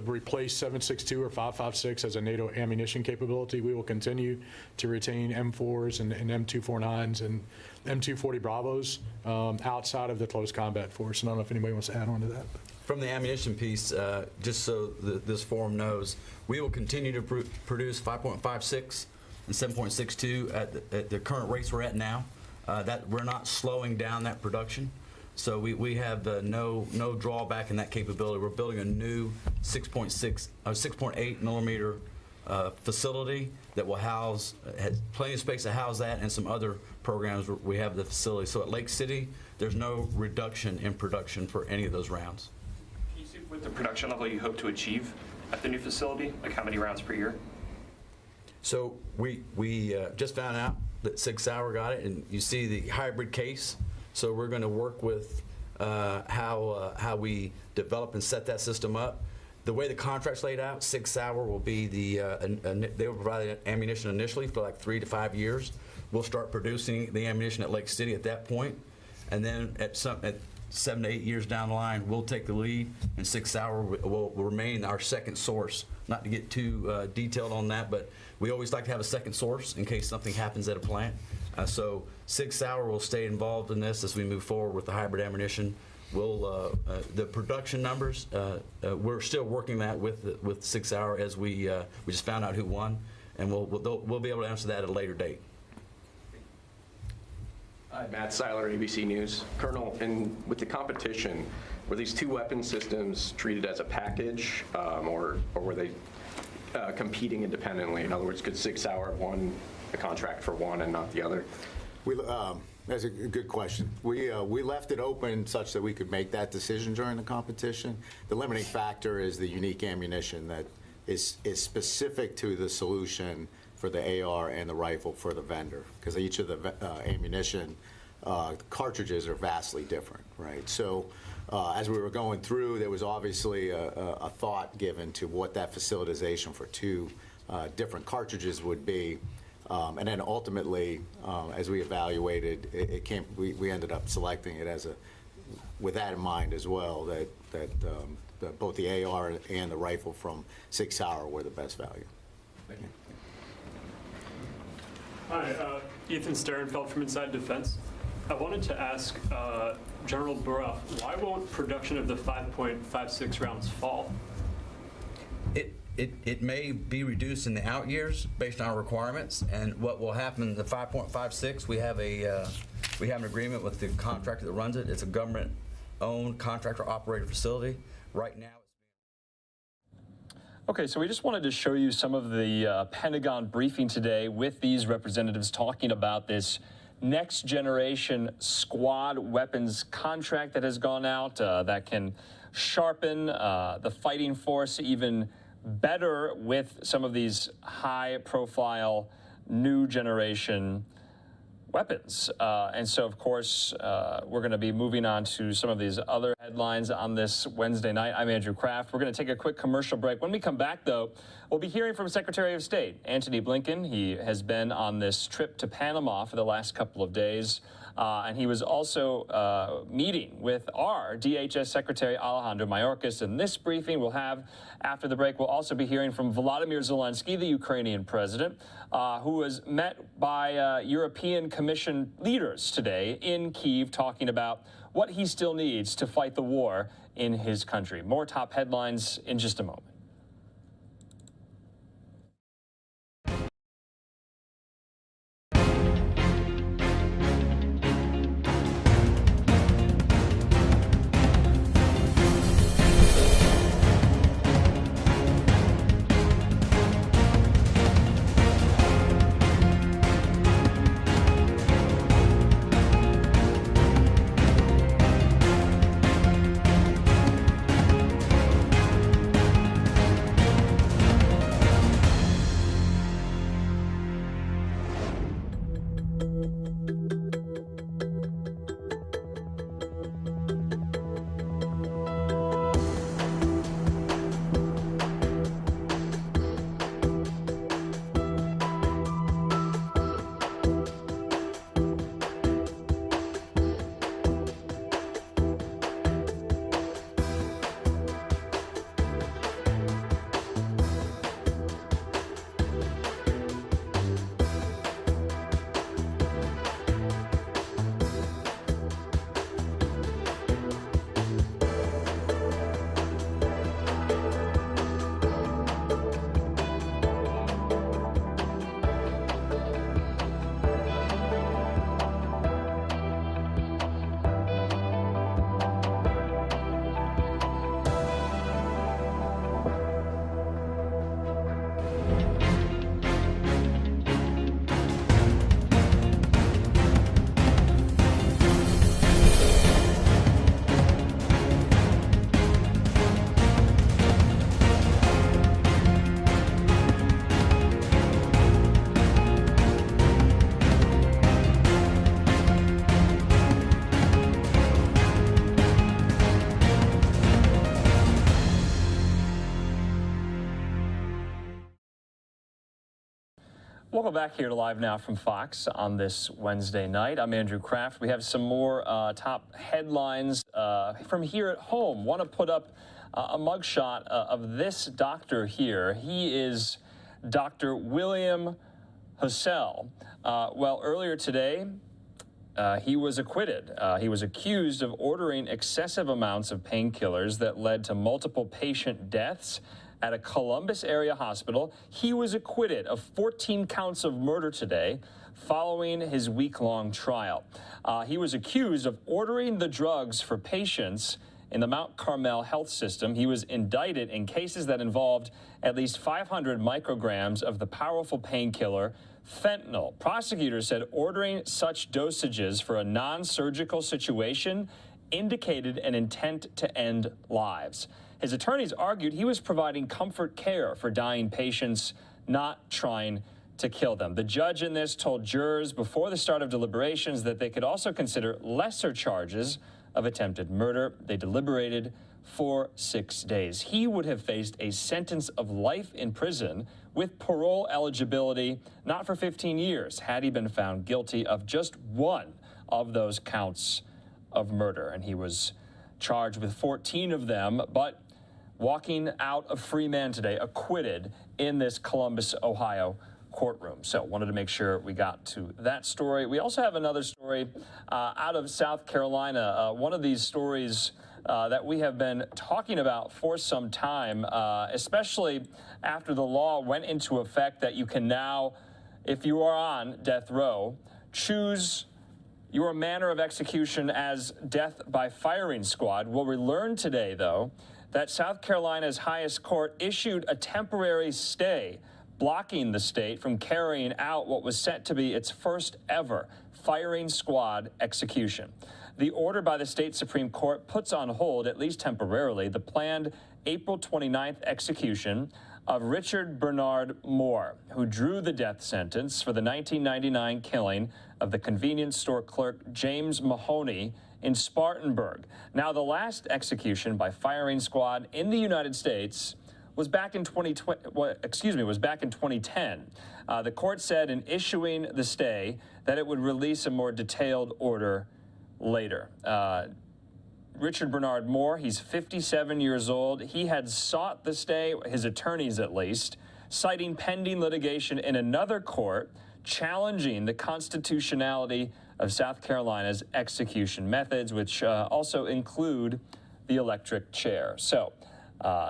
replace 7.62 or 5.56 as a NATO ammunition capability. We will continue to retain M4s and M249s and M240 Bravos outside of the close combat force. And I don't know if anybody wants to add on to that. From the ammunition piece, just so this forum knows, we will continue to produce 5.56 and 7.62 at the current rates we're at now. That we're not slowing down that production. So we have no drawback in that capability. We're building a new 6.8 millimeter facility that will has plenty of space to house that, and some other programs we have the facility. So at Lake City, there's no reduction in production for any of those rounds. Can you see what the production level you hope to achieve at the new facility? Like how many rounds per year? So we just found out that 6 Hour got it, and you see the hybrid case. So we're going to work with how we develop and set that system up. The way the contract's laid out, 6 Hour will be they will provide the ammunition initially for like 3 to 5 years. We'll start producing the ammunition at Lake City at that point, and then at 7 to 8 years down the line, we'll take the lead, and 6 Hour will remain our second source. Not to get too detailed on that, but we always like to have a second source in case something happens at a plant. So 6 Hour will stay involved in this as we move forward with the hybrid ammunition. We'll the production numbers, we're still working that with 6 Hour as we just found out who won, and we'll be able to answer that at a later date. Hi, Matt Seiler, ABC News. Colonel, with the competition, were these 2 weapon systems treated as a package, or were they competing independently? In other words, could 6 Hour have won a contract for one and not the other? That's a good question. We left it open such that we could make that decision during the competition. The limiting factor is the unique ammunition that is specific to the solution for the AR and the rifle for the vendor, because each of the ammunition cartridges are vastly different, right? So As we were going through, there was obviously a thought given to what that facilitization for 2 different cartridges would be. And then ultimately, as we evaluated, we ended up selecting it with that in mind as well, that both the AR and the rifle from Sig Sauer were the best value. Thank you. Hi, Ethan Sternfeld from Inside Defense. I wanted to ask General Burra, why won't production of the 5.56 rounds fall? It may be reduced in the out years based on our requirements, and what will happen, the 5.56, we have an agreement with the contractor that runs it. It's a government-owned contractor-operated facility. Right now, Okay, so we just wanted to show you some of the Pentagon briefing today with these representatives talking about this next generation squad weapons contract that has gone out that can sharpen the fighting force even better with some of these high profile new generation weapons. And so, of course, we're going to be moving on to some of these other headlines on this Wednesday night. I'm Andrew Kraft. We're going to take a quick commercial break. When we come back, though, we'll be hearing from Secretary of State Antony Blinken. He has been on this trip to Panama for the last couple of days. And he was also meeting with our DHS Secretary Alejandro Mayorkas. In this briefing we'll have after the break, we'll also be hearing from Volodymyr Zelensky, the Ukrainian president, who was met by European Commission leaders today in Kyiv, talking about what he still needs to fight the war in his country. More top headlines in just a moment. Welcome back here to Live Now from Fox on this Wednesday night. I'm Andrew Kraft. We have some more top headlines from here at home. Want to put up a mugshot of this doctor here. He is Dr. William Hussell. Well, earlier today, he was acquitted. He was accused of ordering excessive amounts of painkillers that led to multiple patient deaths at a Columbus area hospital. He was acquitted of 14 counts of murder today following his week-long trial. He was accused of ordering the drugs for patients in the Mount Carmel health system. He was indicted in cases that involved at least 500 micrograms of the powerful painkiller fentanyl. Prosecutors said ordering such dosages for a non-surgical situation indicated an intent to end lives. His attorneys argued he was providing comfort care for dying patients, not trying to kill them. The judge in this told jurors before the start of deliberations that they could also consider lesser charges of attempted murder. They deliberated for 6 days. He would have faced a sentence of life in prison with parole eligibility, not for 15 years, had he been found guilty of just one of those counts of murder. And he was charged with 14 of them, but walking out a free man today, acquitted in this Columbus, Ohio courtroom. So wanted to make sure we got to that story. We also have another story out of South Carolina. One of these stories that we have been talking about for some time, especially after the law went into effect that you can now, if you are on death row, choose your manner of execution as death by firing squad. Well, we learned today, though, that South Carolina's highest court issued a temporary stay blocking the state from carrying out what was set to be its first ever firing squad execution. The order by the state Supreme Court puts on hold, at least temporarily, the planned April 29th execution of Richard Bernard Moore, who drew the death sentence for the 1999 killing of the convenience store clerk James Mahoney in Spartanburg. Now, the last execution by firing squad in the United States was back in 2010. The court said in issuing the stay that it would release a more detailed order later. Richard Bernard Moore, he's 57 years old. He had sought the stay, his attorneys at least, citing pending litigation in another court challenging the constitutionality of South Carolina's execution methods, which also include the electric chair. So,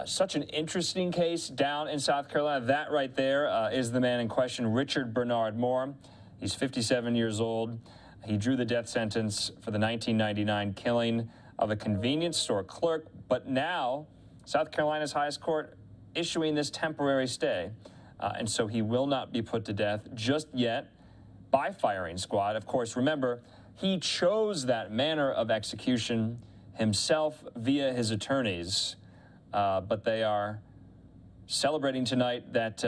such an interesting case down in South Carolina. That right there is the man in question, Richard Bernard Moore. He's 57 years old. He drew the death sentence for the 1999 killing of a convenience store clerk, but now South Carolina's highest court issuing this temporary stay, and so he will not be put to death just yet by firing squad. Of course, remember, he chose that manner of execution himself via his attorneys, but they are celebrating tonight that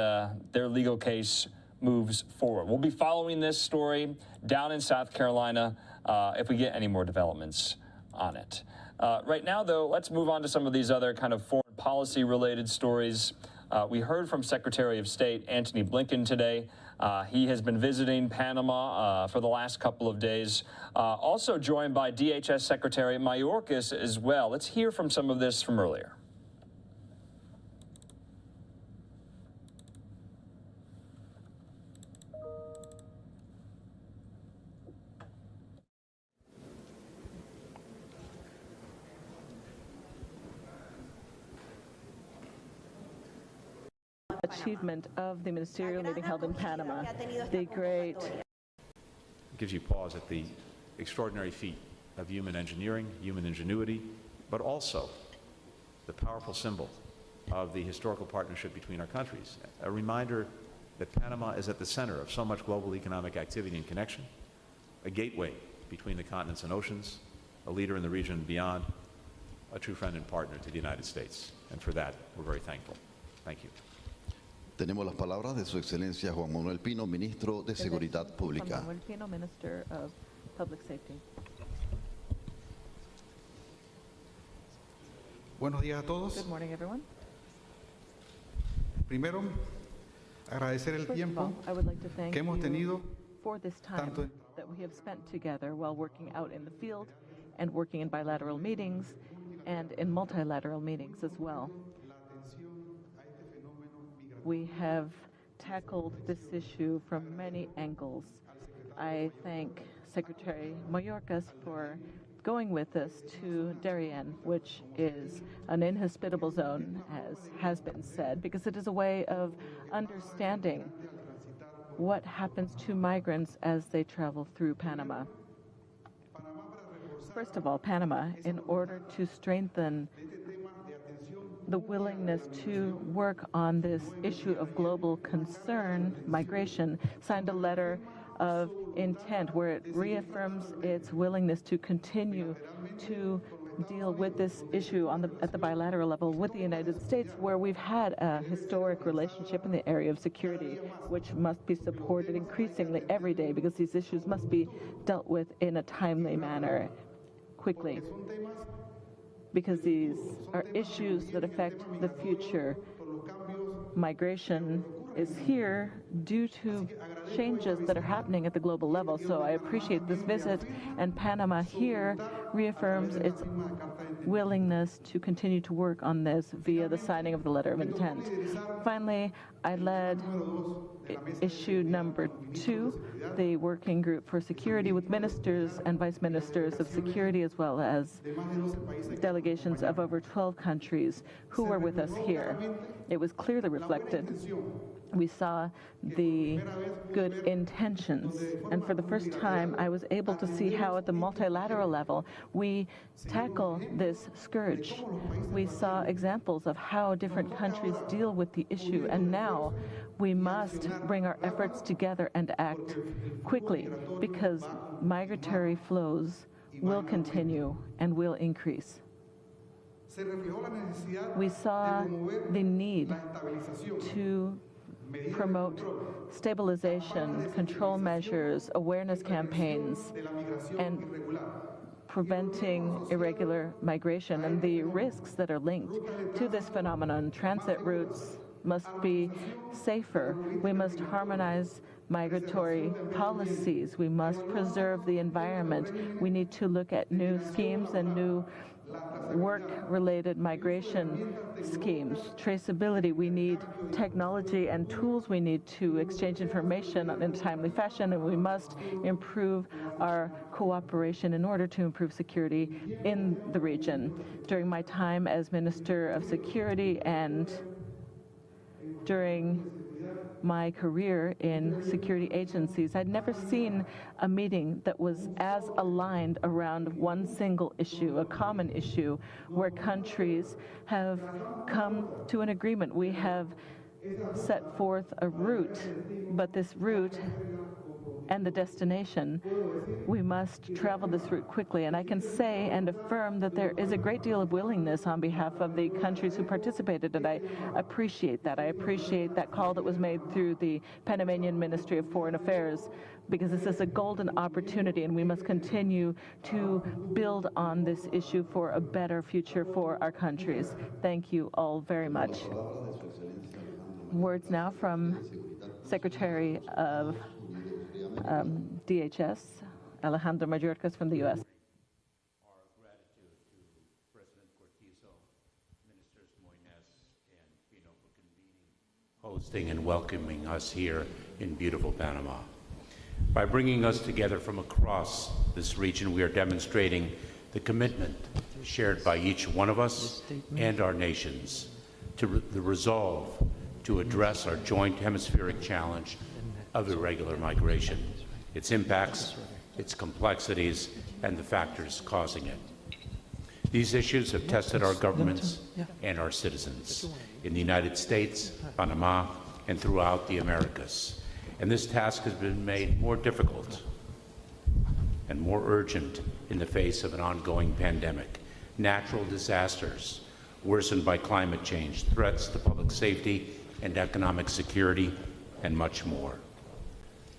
their legal case moves forward. We'll be following this story down in South Carolina if we get any more developments on it. Right now, though, let's move on to some of these other kind of foreign policy-related stories. We heard from Secretary of State Antony Blinken today. He has been visiting Panama for the last couple of days. Also joined by DHS Secretary Mayorkas as well. Let's hear from some of this from earlier. Achievement of the ministerial meeting held in Panama. The great gives you pause at the extraordinary feat of human engineering, human ingenuity, but also the powerful symbol of the historical partnership between our countries. A reminder that Panama is at the center of so much global economic activity and connection, a gateway between the continents and oceans, a leader in the region and beyond, a true friend and partner to the United States. And for that, we're very thankful. Thank you. Tenemos las palabras de Su Excelencia Juan Manuel Pino, Ministro de Seguridad Pública. Juan Manuel Pino, Minister of Public Safety. Buenos días a todos. Good morning, everyone. Primero, agradecer el First of tiempo all, I would like to thank que hemos you tenido for this time that we have spent together while working out in the field and working in bilateral meetings and in multilateral meetings as well. We have tackled this issue from many angles. I thank Secretary Mayorkas for going with us to Darien, which is an inhospitable zone, as has been said, because it is a way of understanding what happens to migrants as they travel through Panama. First of all, Panama, in order to strengthen the willingness to work on this issue of global concern, migration, signed a letter of intent where it reaffirms its willingness to continue to deal with this issue at the bilateral level with the United States, where we've had a historic relationship in the area of security, which must be supported increasingly every day because these issues must be dealt with in a timely manner. quickly, because these are issues that affect the future. Migration is here due to changes that are happening at the global level. So I appreciate this visit, and Panama here reaffirms its willingness to continue to work on this via the signing of the letter of intent. Finally, I led issue number 2, the working group for security, with ministers and vice ministers of security, as well as delegations of over 12 countries who were with us here. It was clearly reflected. We saw the good intentions, and for the first time I was able to see how at the multilateral level we tackle this scourge. We saw examples of how different countries deal with the issue, and now we must bring our efforts together and act quickly, because migratory flows will continue and will increase. We saw the need to promote stabilization, control measures, awareness campaigns, and preventing irregular migration and the risks that are linked to this phenomenon. Transit routes must be safer. We must harmonize migratory policies. We must preserve the environment. We need to look at new schemes and new work-related migration schemes. Traceability, we need technology and tools. We need to exchange information in a timely fashion, and we must improve our cooperation in order to improve security in the region. During my time as Minister of Security and during my career in security agencies, I'd never seen a meeting that was as aligned around one single issue, a common issue, where countries have come to an agreement. We have set forth a route, but this route and the destination, we must travel this route quickly. And I can say and affirm that there is a great deal of willingness on behalf of the countries who participated, and I appreciate that. I appreciate that call that was made through the Panamanian Ministry of Foreign Affairs, because this is a golden opportunity, and we must continue to build on this issue for a better future for our countries. Thank you all very much. Words now from Secretary of DHS, Alejandro Mayorkas from the U.S. Hosting and welcoming us here in beautiful Panama. By bringing us together from across this region, we are demonstrating the commitment shared by each one of us and our nations to the resolve to address our joint hemispheric challenge of irregular migration, its impacts, its complexities, and the factors causing it. These issues have tested our governments and our citizens in the United States, Panama, and throughout the Americas. And this task has been made more difficult and more urgent in the face of an ongoing pandemic, natural disasters worsened by climate change, threats to public safety and economic security, and much more.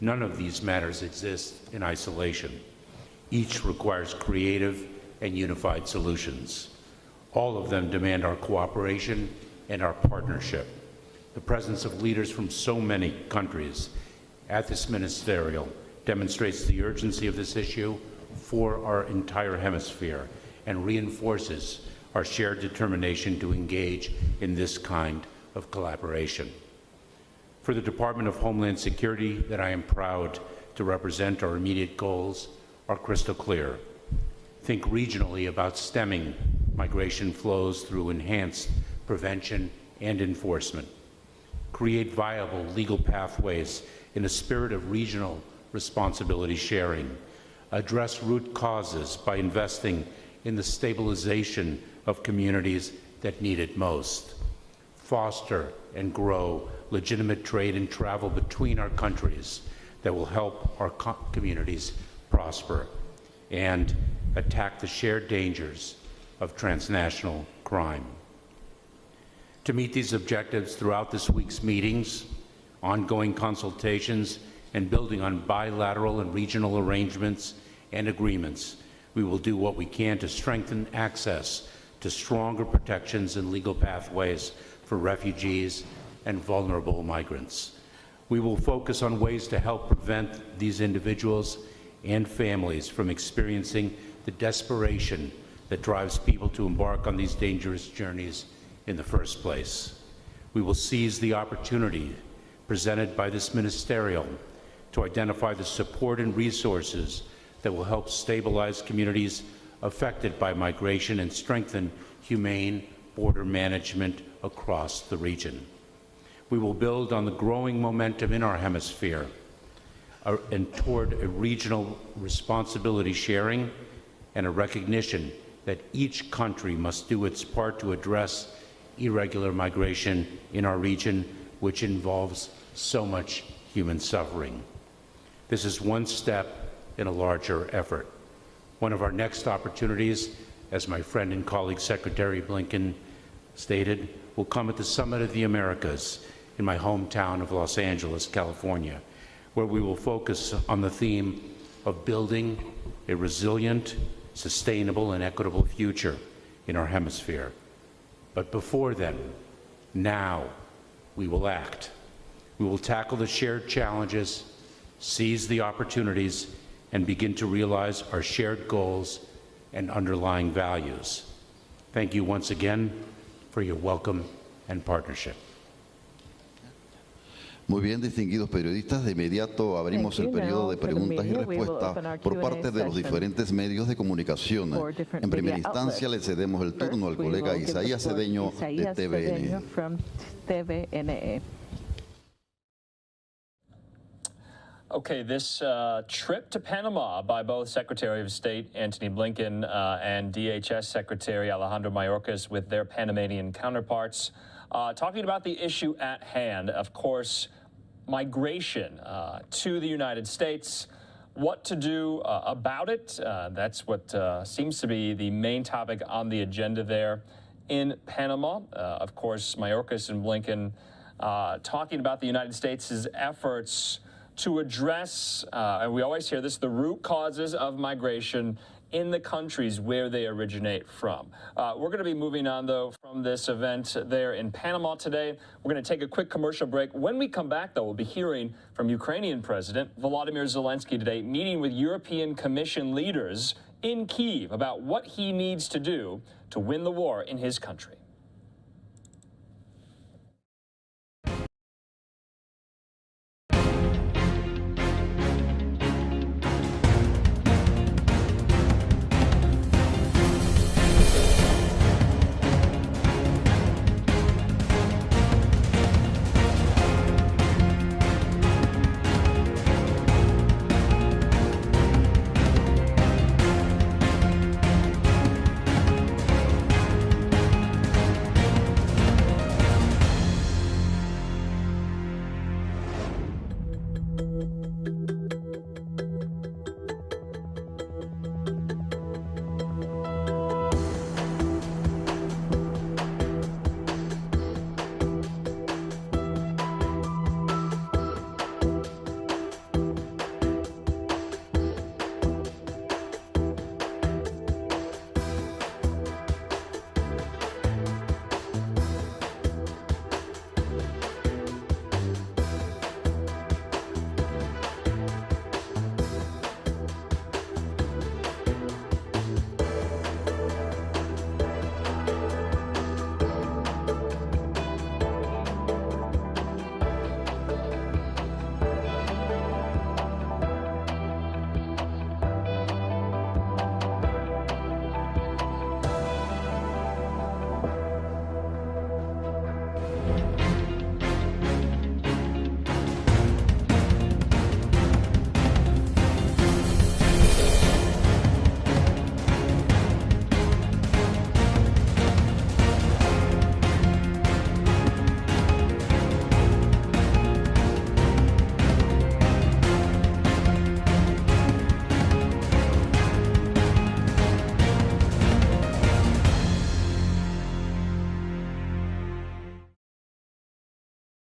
None of these matters exist in isolation. Each requires creative and unified solutions. All of them demand our cooperation and our partnership. The presence of leaders from so many countries at this ministerial demonstrates the urgency of this issue for our entire hemisphere and reinforces our shared determination to engage in this kind of collaboration. For the Department of Homeland Security, that I am proud to represent, our immediate goals are crystal clear. Think regionally about stemming migration flows through enhanced prevention and enforcement. Create viable legal pathways in a spirit of regional responsibility sharing. Address root causes by investing in the stabilization of communities that need it most. Foster and grow legitimate trade and travel between our countries that will help our communities prosper, and attack the shared dangers of transnational crime. To meet these objectives throughout this week's meetings, ongoing consultations, and building on bilateral and regional arrangements and agreements, We will do what we can to strengthen access to stronger protections and legal pathways for refugees and vulnerable migrants. We will focus on ways to help prevent these individuals and families from experiencing the desperation that drives people to embark on these dangerous journeys in the first place. We will seize the opportunity presented by this ministerial to identify the support and resources that will help stabilize communities affected by migration and strengthen humane border management across the region. We will build on the growing momentum in our hemisphere and toward a regional responsibility sharing and a recognition that each country must do its part to address irregular migration in our region, which involves so much human suffering. This is one step in a larger effort. One of our next opportunities, as my friend and colleague Secretary Blinken stated, will come at the Summit of the Americas in my hometown of Los Angeles, California, where we will focus on the theme of building a resilient, sustainable, and equitable future in our hemisphere. But before then, now, we will act. We will tackle the shared challenges, seize the opportunities, and begin to realize our shared goals and underlying values. Thank you once again for your welcome and partnership. Muy bien, distinguidos periodistas, de inmediato abrimos el periodo de preguntas y respuestas por parte de los diferentes medios de comunicación. En primera instancia, le cedemos el turno al colega Isaías Cedeño de TVN. Okay, this trip to Panama by both Secretary of State Antony Blinken and DHS Secretary Alejandro Mayorkas with their Panamanian counterparts, talking about the issue at hand, of course, migration to the United States, what to do about it. That's what seems to be the main topic on the agenda there in Panama. Of course, Mayorkas and Blinken talking about the United States' efforts to address, and we always hear this, the root causes of migration in the countries where they originate from. We're going to be moving on, though, from this event there in Panama today. We're going to take a quick commercial break. When we come back, though, we'll be hearing from Ukrainian President Volodymyr Zelensky today, meeting with European Commission leaders in Kyiv about what he needs to do to win the war in his country.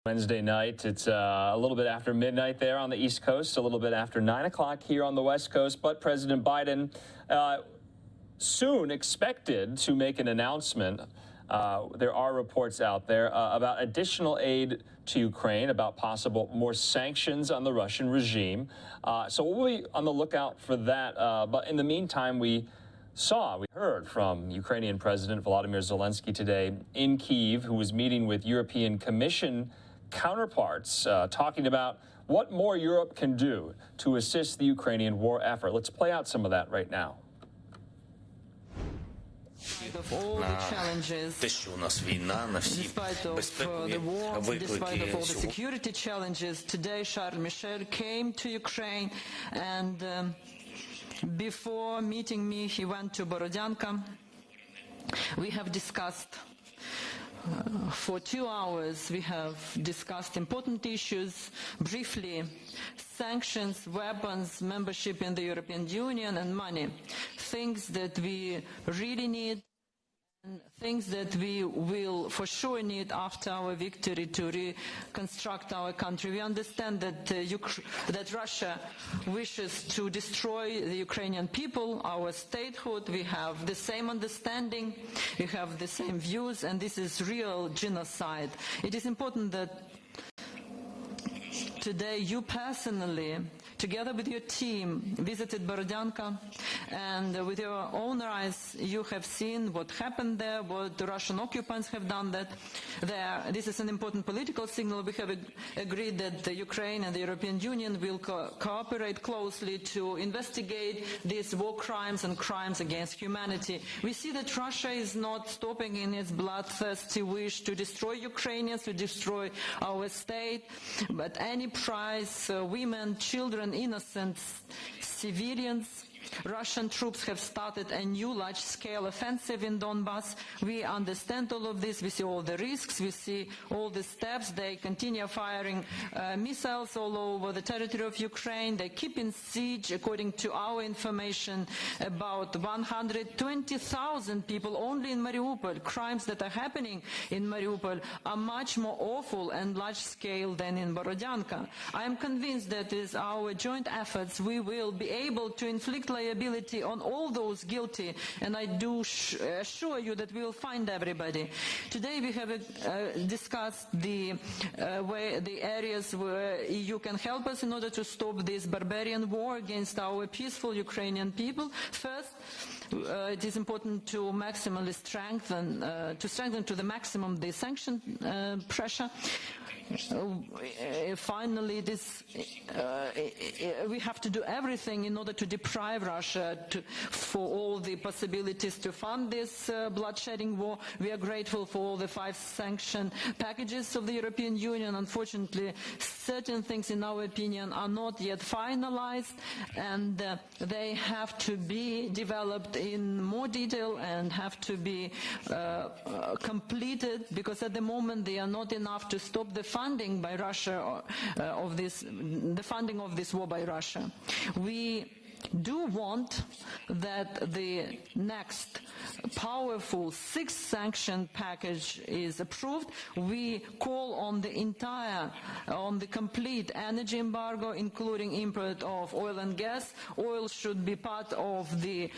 Wednesday night. It's a little bit after midnight there on the East Coast, a little bit after 9 o'clock here on the West Coast. But President Biden soon expected to make an announcement. There are reports out there about additional aid to Ukraine, about possible more sanctions on the Russian regime. So we'll be on the lookout for that. But in the meantime, we heard from Ukrainian President Volodymyr Zelensky today in Kyiv, who was meeting with European Commission counterparts, talking about what more Europe can do to assist the Ukrainian war effort. Let's play out some of that right now. Of all the challenges, despite of the war, despite of all the security challenges, today Charles Michel came to Ukraine, and before meeting me, he went to Borodyanka. We have discussed for 2 hours. We have discussed important issues briefly: sanctions, weapons, membership in the European Union, and money. Things that we really need, and things that we will for sure need after our victory to reconstruct our country. We understand that that Russia wishes to destroy the Ukrainian people, our statehood. We have the same understanding, we have the same views, and this is real genocide. It is important that today you personally, together with your team, visited Borodyanka, and with your own eyes you have seen what happened there, what the Russian occupants have done there. This is an important political signal. We have agreed that the Ukraine and the European Union will cooperate closely to investigate these war crimes and crimes against humanity. We see that Russia is not stopping in its bloodthirsty wish to destroy Ukrainians, to destroy our state, but any price, women, children, innocent civilians. Russian troops have started a new large-scale offensive in Donbass. We understand all of this. We see all the risks. We see all the steps. They continue firing missiles all over the territory of Ukraine. They keep in siege, according to our information, about 120,000 people only in Mariupol. Crimes that are happening in Mariupol are much more awful and large-scale than in Borodyanka. I am convinced that with our joint efforts, we will be able to inflict liability on all those guilty, and I do assure you that we will find everybody. Today we have discussed the areas where EU can help us in order to stop this barbarian war against our peaceful Ukrainian people. First, it is important to maximally strengthen to the maximum the sanction pressure. Finally, we have to do everything in order to deprive Russia for all the possibilities to fund this bloodshedding war. We are grateful for all the 5 sanction packages of the European Union. Unfortunately, certain things, in our opinion, are not yet finalized, and they have to be developed in more detail and have to be completed, because at the moment they are not enough to stop the funding by Russia the funding of this war by Russia. We do want that the next powerful 6th sanction package is approved. We call on the complete energy embargo, including import of oil and gas. Oil should be part of the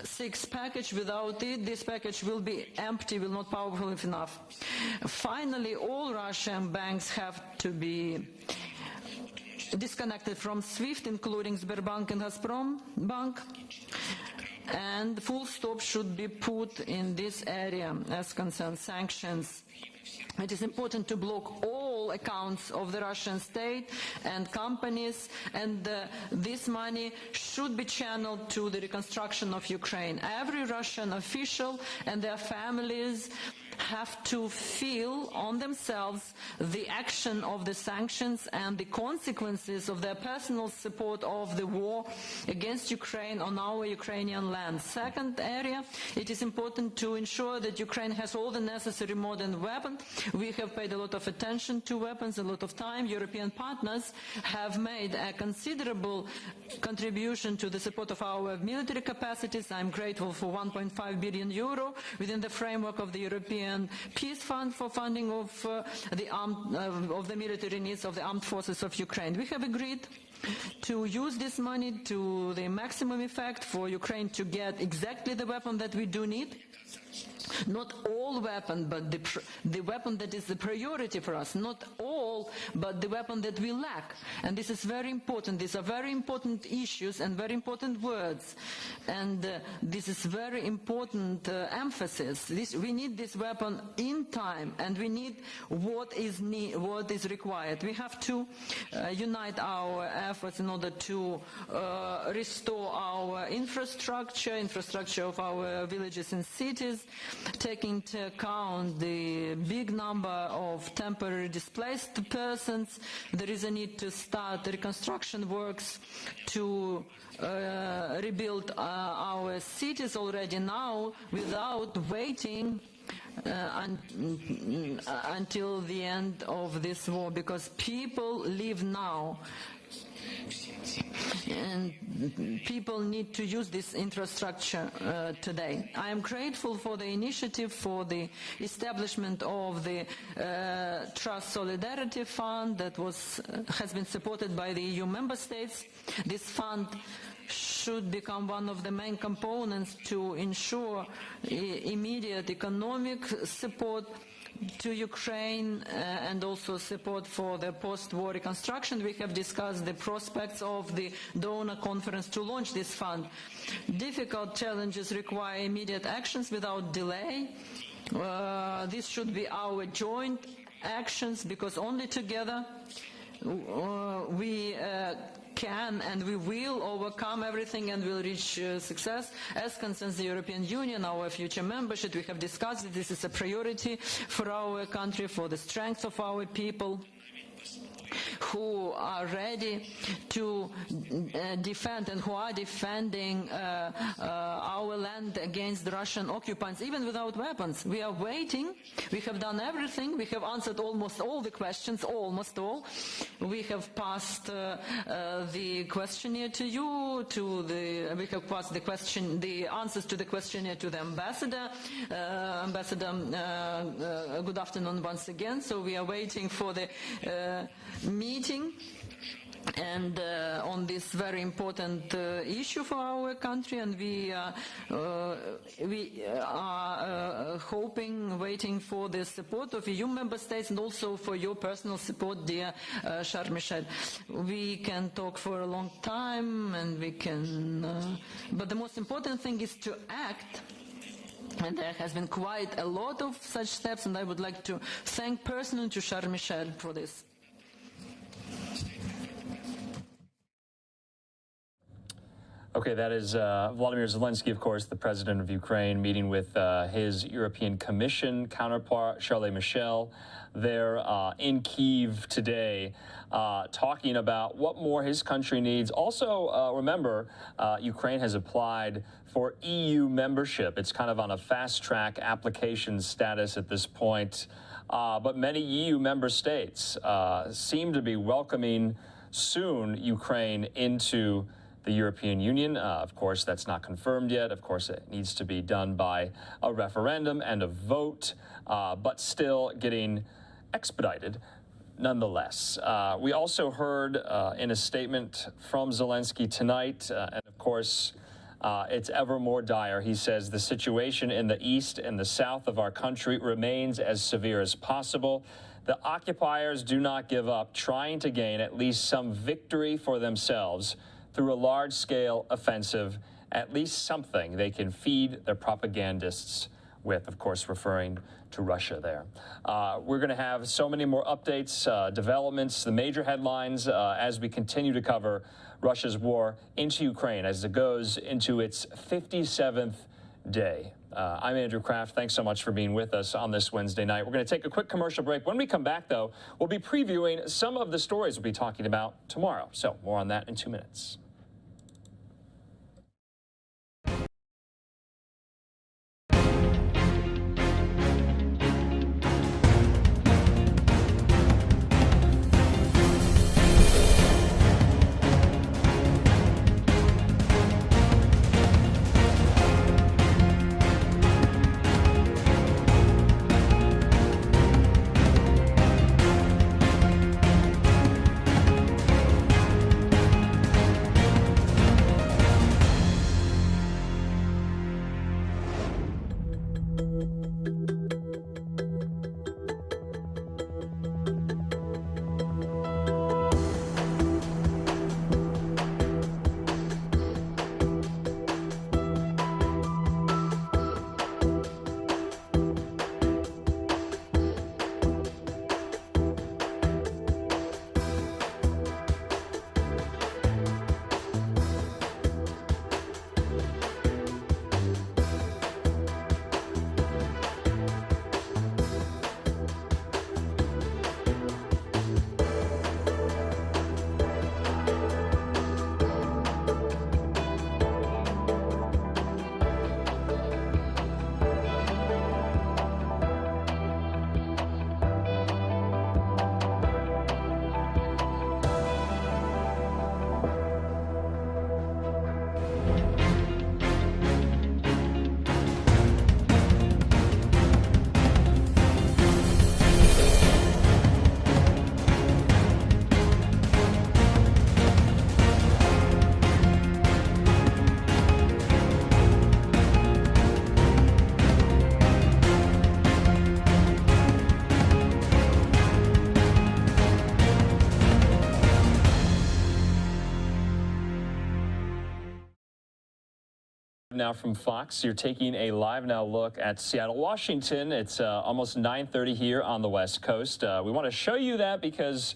6th package. Without it, this package will be empty, will not powerful enough. Finally, all Russian banks have to be disconnected from SWIFT, including Sberbank and Gazprom Bank, and full stop should be put in this area as concerns sanctions. It is important to block all accounts of the Russian state and companies, and this money should be channeled to the reconstruction of Ukraine. Every Russian official and their families have to feel on themselves the action of the sanctions and the consequences of their personal support of the war against Ukraine on our Ukrainian land. Second area, it is important to ensure that Ukraine has all the necessary modern weapons. We have paid a lot of attention to weapons, a lot of time. European partners have made a considerable contribution to the support of our military capacities. I'm grateful for 1.5 billion euro within the framework of the European European Peace Fund for funding of the military needs of the armed forces of Ukraine. We have agreed to use this money to the maximum effect for Ukraine to get exactly the weapon that we do need. Not all weapon, but the weapon that is the priority for us. Not all, but the weapon that we lack. And this is very important. These are very important issues and very important words. And this is very important emphasis. We need this weapon in time, and we need what is required. We have to unite our efforts in order to restore our infrastructure of our villages and cities, taking into account the big number of temporary displaced persons. There is a need to start reconstruction works to rebuild our cities already now without waiting until the end of this war, because people live now. And people need to use this infrastructure today. I am grateful for the initiative for the establishment of the Trust Solidarity Fund that has been supported by the EU member states. This fund should become one of the main components to ensure immediate economic support to Ukraine and also support for the post-war reconstruction. We have discussed the prospects of the donor conference to launch this fund. Difficult challenges require immediate actions without delay. This should be our joint actions, because only together we can and we will overcome everything and will reach success. As concerns the European Union, our future membership, we have discussed that this is a priority for our country, for the strength of our people who are ready to defend and who are defending our land against the Russian occupants, even without weapons. We are waiting. We have done everything. We have answered almost all the questions, almost all. We have passed the questionnaire to you, we have passed the answers to the questionnaire to the ambassador. Ambassador, good afternoon once again. So we are waiting for the meeting and on this very important issue for our country, and we are hoping, waiting for the support of EU member states and also for your personal support, dear Charles Michel. We can talk for a long time, and we can, but the most important thing is to act. And there has been quite a lot of such steps, and I would like to thank personally to Charles Michel for this. Okay, that is Volodymyr Zelensky, of course, the president of Ukraine, meeting with his European Commission counterpart, Charles Michel, there in Kyiv today, talking about what more his country needs. Also, remember, Ukraine has applied for EU membership. It's kind of on a fast-track application status at this point. But many EU member states seem to be welcoming soon Ukraine into the European Union. Of course, that's not confirmed yet. Of course, it needs to be done by a referendum and a vote, but still getting expedited nonetheless. We also heard in a statement from Zelensky tonight, and of course, it's ever more dire. He says the situation in the east and the south of our country remains as severe as possible. The occupiers do not give up, trying to gain at least some victory for themselves through a large-scale offensive, at least something they can feed their propagandists with, of course, referring to Russia there. We're going to have so many more updates, developments, the major headlines as we continue to cover Russia's war into Ukraine as it goes into its 57th day. I'm Andrew Kraft. Thanks so much for being with us on this Wednesday night. We're going to take a quick commercial break. When we come back, though, we'll be previewing some of the stories we'll be talking about tomorrow. So more on that in 2 minutes. Now from Fox. You're taking a Live Now look at Seattle, Washington. It's almost 9:30 here on the West Coast. We want to show you that because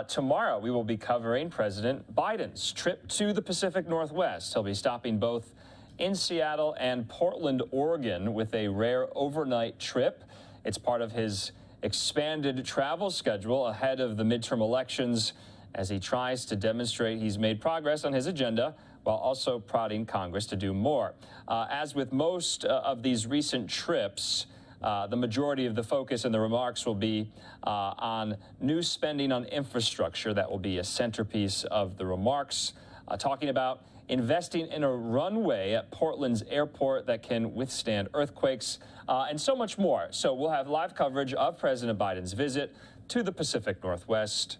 tomorrow we will be covering President Biden's trip to the Pacific Northwest. He'll be stopping both in Seattle and Portland, Oregon, with a rare overnight trip. It's part of his expanded travel schedule ahead of the midterm elections as he tries to demonstrate he's made progress on his agenda while also prodding Congress to do more. As with most of these recent trips, the majority of the focus and the remarks will be on new spending on infrastructure. That will be a centerpiece of the remarks, talking about investing in a runway at Portland's airport that can withstand earthquakes, and so much more. So we'll have live coverage of President Biden's visit to the Pacific Northwest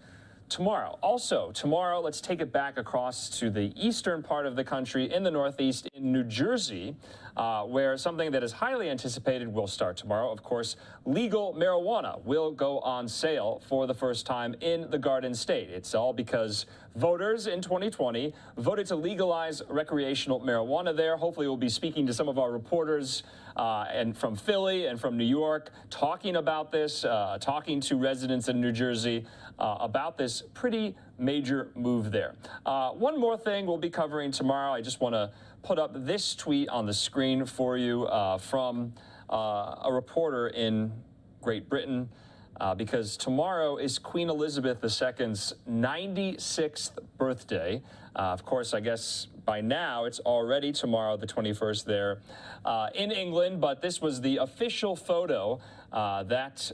tomorrow. Also, tomorrow, let's take it back across to the eastern part of the country in the Northeast in New Jersey, where something that is highly anticipated will start tomorrow. Of course, legal marijuana will go on sale for the first time in the Garden State. It's all because voters in 2020 voted to legalize recreational marijuana there. Hopefully, we'll be speaking to some of our reporters and from Philly and from New York, talking about this, talking to residents in New Jersey about this pretty major move there. One more thing we'll be covering tomorrow. I just want to put up this tweet on the screen for you from a reporter in Great Britain, because tomorrow is Queen Elizabeth II's 96th birthday. Of course, I guess by now it's already tomorrow, the 21st there in England, but this was the official photo that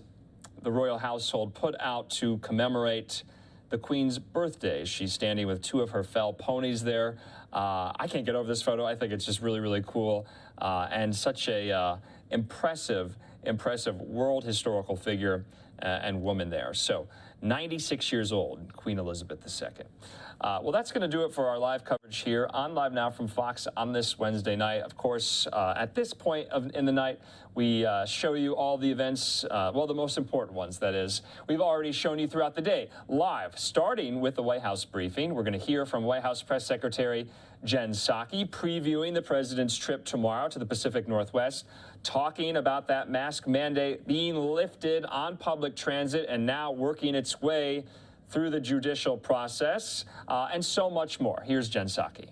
the royal household put out to commemorate the Queen's birthday. She's standing with two of her fell ponies there. I can't get over this photo. I think it's just really, really cool and such a impressive world historical figure and woman there. So 96 years old, Queen Elizabeth II. Well, that's going to do it for our live coverage here on Live Now from Fox on this Wednesday night. Of course, at this point in the night, we show you all the events, well, the most important ones, that is. We've already shown you throughout the day, live, starting with the White House briefing. We're going to hear from White House Press Secretary Jen Psaki previewing the president's trip tomorrow to the Pacific Northwest, talking about that mask mandate being lifted on public transit and now working its way through the judicial process, and so much more. Here's Jen Psaki.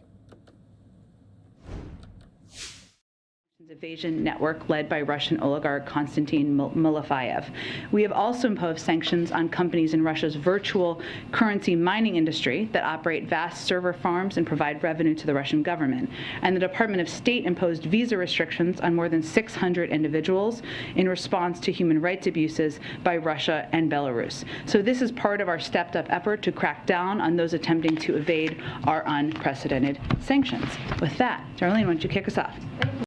Evasion network led by Russian oligarch Konstantin Malafeyev. We have also imposed sanctions on companies in Russia's virtual currency mining industry that operate vast server farms and provide revenue to the Russian government. And the Department of State imposed visa restrictions on more than 600 individuals in response to human rights abuses by Russia and Belarus. So this is part of our stepped-up effort to crack down on those attempting to evade our unprecedented sanctions. With that, Darlene, why don't you kick us off?